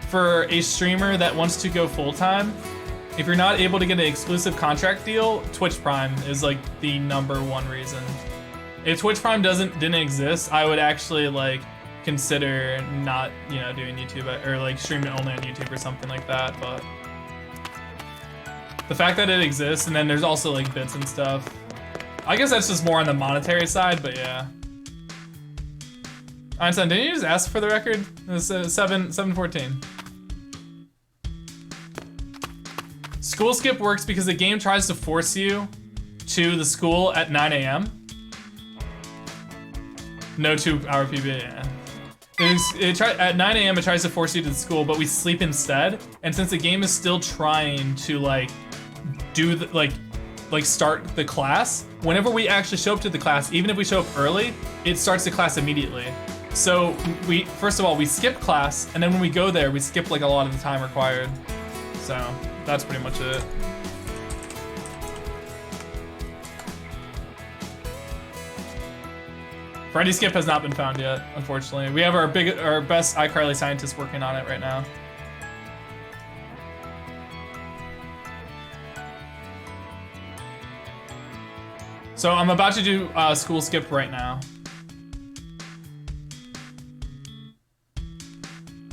for a streamer that wants to go full-time, if you're not able to get an exclusive contract deal, Twitch Prime is like the #1 reason. If Twitch Prime didn't exist, I would actually like consider not, doing YouTube or like streaming only on YouTube or something like that, but the fact that it exists, and then there's also like bits and stuff. I guess that's just more on the monetary side, but yeah. Einstein, didn't you just ask for the record? It was 7:14. School skip works because the game tries to force you to the school at 9 AM. No 2-hour PB, yeah. At 9 AM it tries to force you to the school, but we sleep instead. And since the game is still trying to like do the, like start the class, whenever we actually show up to the class, even if we show up early, it starts the class immediately. So first of all, we skip class, and then when we go there, we skip like a lot of the time required. So that's pretty much it. Freddy skip has not been found yet, unfortunately. We have our best iCarly scientist working on it right now. So I'm about to do school skip right now.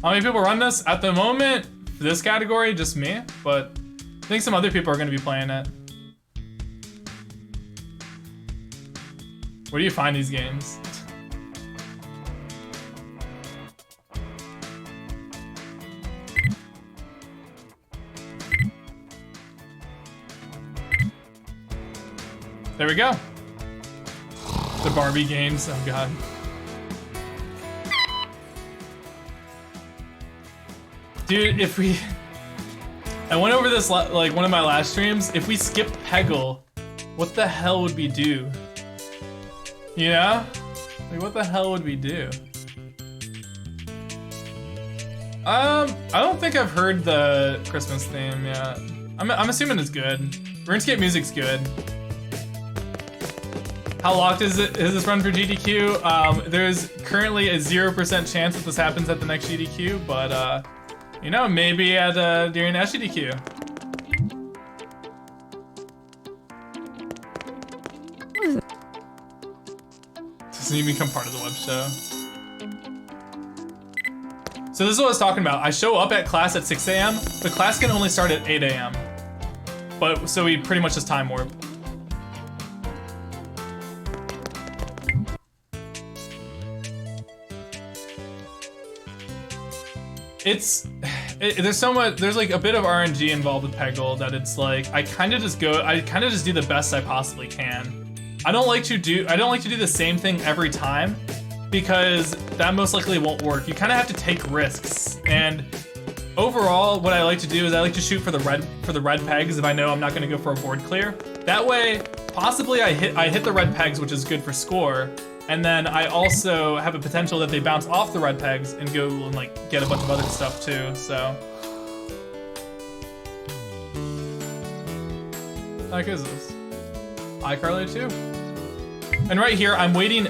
How many people run this? At the moment, for this category, just me, but I think some other people are gonna be playing it. Where do you find these games? There we go. The Barbie games, oh god. Dude, I went over this like one of my last streams. If we skip Peggle, what the hell would we do? You know? Like, what the hell would we do? I don't think I've heard the Christmas theme yet. I'm assuming it's good. RuneScape music's good. How locked is this run for GDQ? There's currently a 0% chance that this happens at the next GDQ, but maybe at during SGDQ. doesn't even become part of the web show. So this is what I was talking about. I show up at class at 6 a.m. The class can only start at 8 a.m. But so we pretty much just time warp. There's like a bit of RNG involved with Peggle that it's like I kind of just do the best I possibly can. I don't like to do the same thing every time because that most likely won't work. You kind of have to take risks, and overall what I like to do is I like to shoot for the red pegs if I know I'm not going to go for a board clear. That way possibly I hit the red pegs, which is good for score. And then I also have a potential that they bounce off the red pegs and go and like get a bunch of other stuff too, so. How is this? iCarly too. And right here, I'm waiting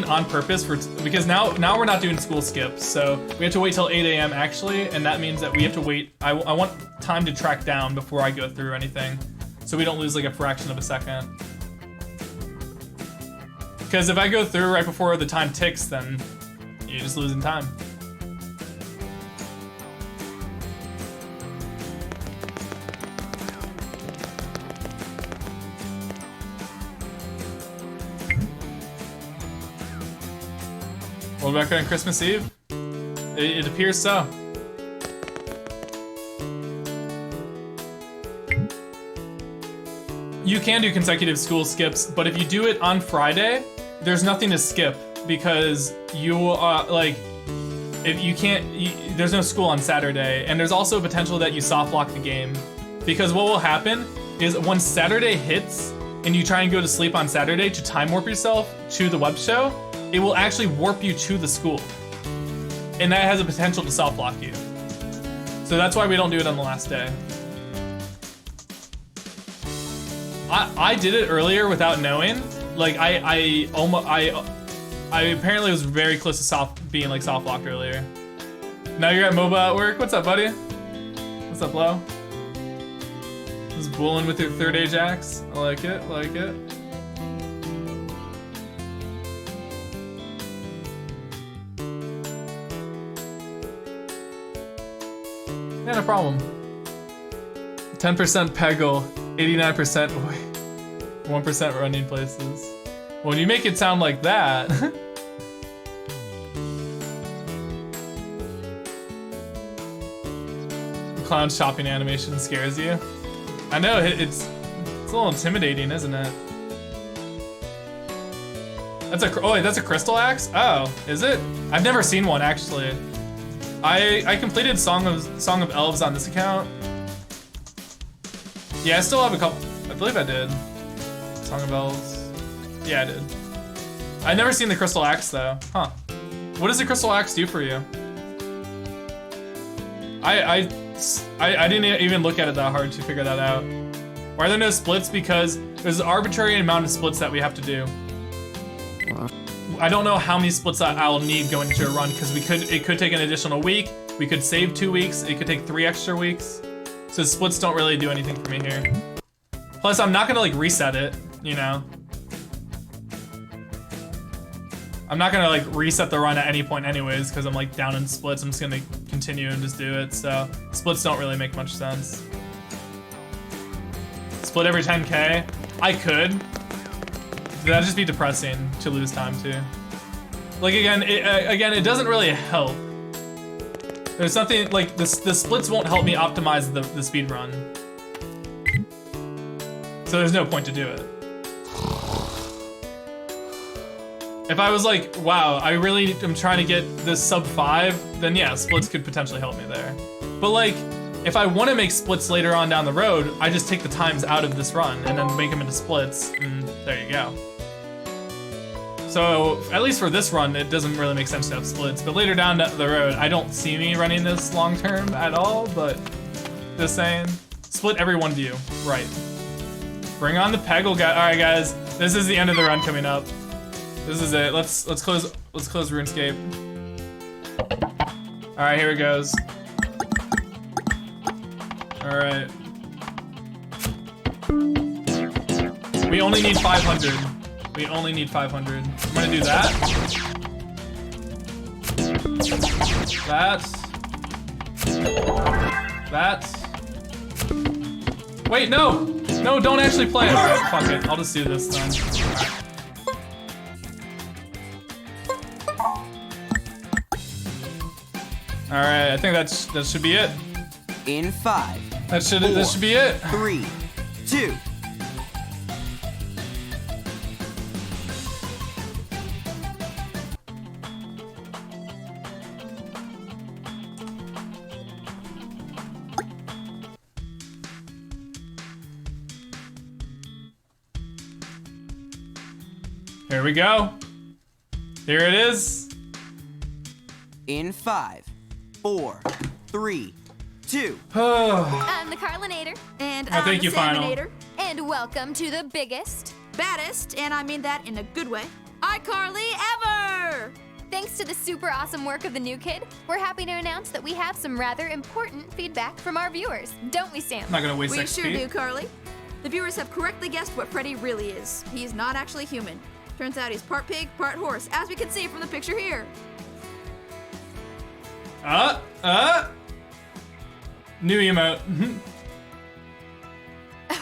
on purpose because now we're not doing school skips, so we have to wait till 8 a.m. actually, and that means that we have to wait. I want time to track down before I go through anything, so we don't lose like a fraction of a second. Because if I go through right before the time ticks, then you're just losing time. What about on Christmas Eve? It appears so. You can do consecutive school skips, but if you do it on Friday, there's nothing to skip because you like, if you can't, there's no school on Saturday, and there's also a potential that you soft lock the game, because what will happen is once Saturday hits and you try and go to sleep on Saturday to time warp yourself to the web show, it will actually warp you to the school, and that has a potential to soft lock you. So that's why we don't do it on the last day. I did it earlier without knowing. Like I apparently was very close to being like soft locked earlier. Now you're at MOBA at work. What's up, buddy? What's up, Lo? Just bulling with your third Ajax. I like it. I like it. Yeah, no problem. 10% Peggle, 89%. 1% running places. When you make it sound like that. Clown shopping animation scares you. I know, it's a little intimidating, isn't it? Oh wait, that's a crystal axe? Oh, is it? I've never seen one actually. I completed Song of Elves on this account. Yeah, I still have a couple. I believe I did. Song of Elves. Yeah, I did. I've never seen the crystal axe though. Huh. What does the crystal axe do for you? I didn't even look at it that hard to figure that out. Why are there no splits? Because there's an arbitrary amount of splits that we have to do. I don't know how many splits I'll need going into a run, because it could take an additional week. We could save 2 weeks. It could take 3 extra weeks. So splits don't really do anything for me here. Plus, I'm not gonna like reset it, you know. I'm not gonna like reset the run at any point anyways, because I'm like down in splits. I'm just gonna continue and just do it. So splits don't really make much sense. Split every 10K? I could. That'd just be depressing to lose time to. Like again, it doesn't really help. There's something like the splits won't help me optimize the speed run. So there's no point to do it. If I was like, wow, I really am trying to get this sub 5, then yeah, splits could potentially help me there. But like, if I want to make splits later on down the road, I just take the times out of this run and then make them into splits, and there you go. So at least for this run, it doesn't really make sense to have splits, but later down the road, I don't see me running this long term at all, but just saying, split every one view, right. Bring on the Peggle guy. All right, guys, this is the end of the run coming up. This is it. Let's close RuneScape. All right, here it goes. All right. We only need 500. We only need 500. I'm gonna do that. That. Wait, no! No, don't actually play it. Alright, fuck it. I'll just do this then. Alright, I think that should be it. In 5. That should be it. 3, 2. Here we go. Here it is. In 5, 4, 3, 2. I'm the Carlinator. And Oh, I'm thank the you, Final. Salmonator. And welcome to the biggest, Baddest, and I mean that in a good way, iCarly ever! thanks to the super awesome work of the new kid, we're happy to announce that we have some rather important feedback from our viewers. Don't we, Sam? I'm not gonna waste We XP. sure do, Carly. The viewers have correctly guessed what Freddy really is. He's not actually human. Turns out he's part pig, part horse, as we can see from the picture here. New emote.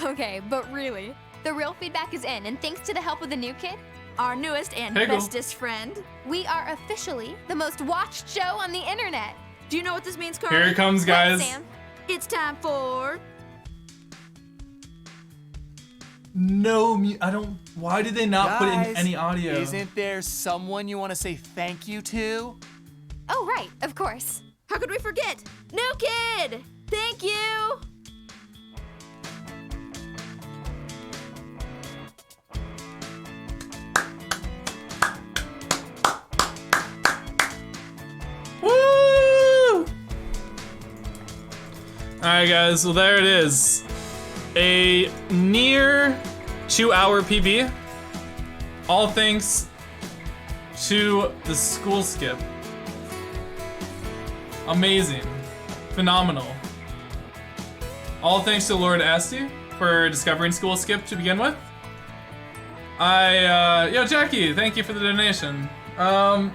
Okay, but really, the real feedback is in, and thanks to the help of the new kid, Our newest and Piggle. bestest friend. we are officially the most watched show on the internet. Do you know what this means, Carly? Here it comes, What, guys. Sam? It's time for... No, I don't. Why did they not put in any audio? Isn't there someone you want to say thank you to? Oh, right, of course. How could we forget? New kid! Thank you! Woo! Alright, guys, well, there it is. A near 2-hour PB. All thanks to the school skip. Amazing. Phenomenal. All thanks to Lord Asti for discovering school skip to begin with. Yo, Jackie, thank you for the donation. I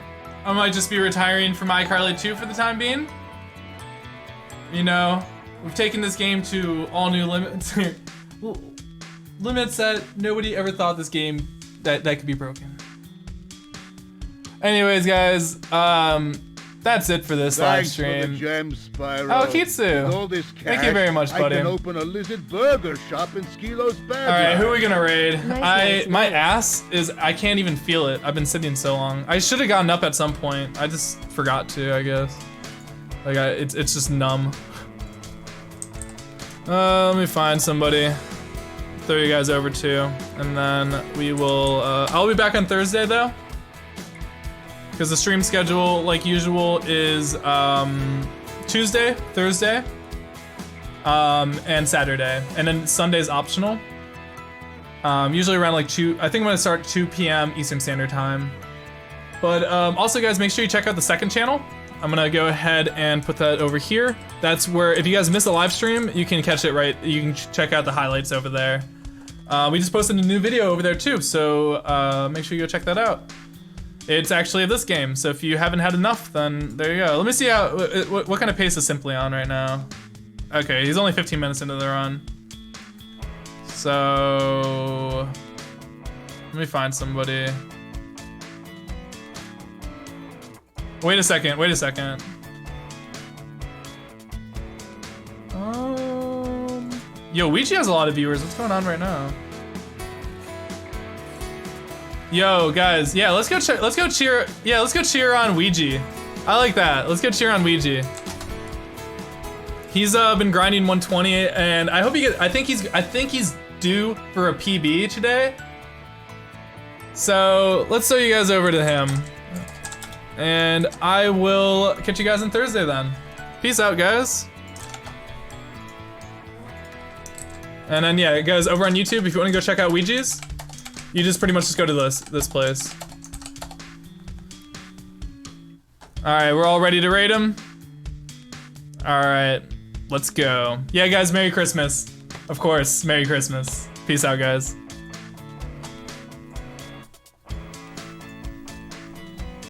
might just be retiring from iCarly 2 for the time being. You know, we've taken this game to all new limits. Limits that nobody ever thought this game that could be broken. Anyways, guys, that's it for this live Thanks for the stream. gems, Spyro. Oh, Kitsu. With all this cash, Thank you very much, buddy. I can open a lizard burger shop in Skilo's Bad. All right, who are we gonna raid? Nice. My ass is, I can't even feel it. I've been sitting so long. I should have gotten up at some point. I just forgot to, I guess. Like, it's just numb. Let me find somebody. Throw you guys over to, and then we will. I'll be back on Thursday though, because the stream schedule, like usual, is Tuesday, Thursday, and Saturday, and then Sunday's optional. Usually around like 2. I think I'm gonna start 2 p.m. Eastern Standard Time. But also, guys, make sure you check out the 2nd channel. I'm gonna go ahead and put that over here. That's where, if you guys miss a live stream, you can catch it right. You can check out the highlights over there. We just posted a new video over there too, so make sure you go check that out. It's actually this game, so if you haven't had enough, then there you go. Let me see how, what kind of pace is Simply on right now. Okay, he's only 15 minutes into the run. So, let me find somebody. Wait a second, wait a second. Yo, Ouija has a lot of viewers. What's going on right now? Yo, guys, yeah, let's go cheer. Yeah, let's go cheer on Ouija. I like that. Let's go cheer on Ouija. He's been grinding 120, and I hope he gets. I think he's due for a PB today. So let's throw you guys over to him, and I will catch you guys on Thursday then. Peace out, guys. And then yeah, guys, over on YouTube, if you want to go check out Ouija's, you just pretty much just go to this place. All right, we're all ready to raid him. All right, let's go. Yeah, guys, Merry Christmas. Of course, Merry Christmas. Peace out, guys.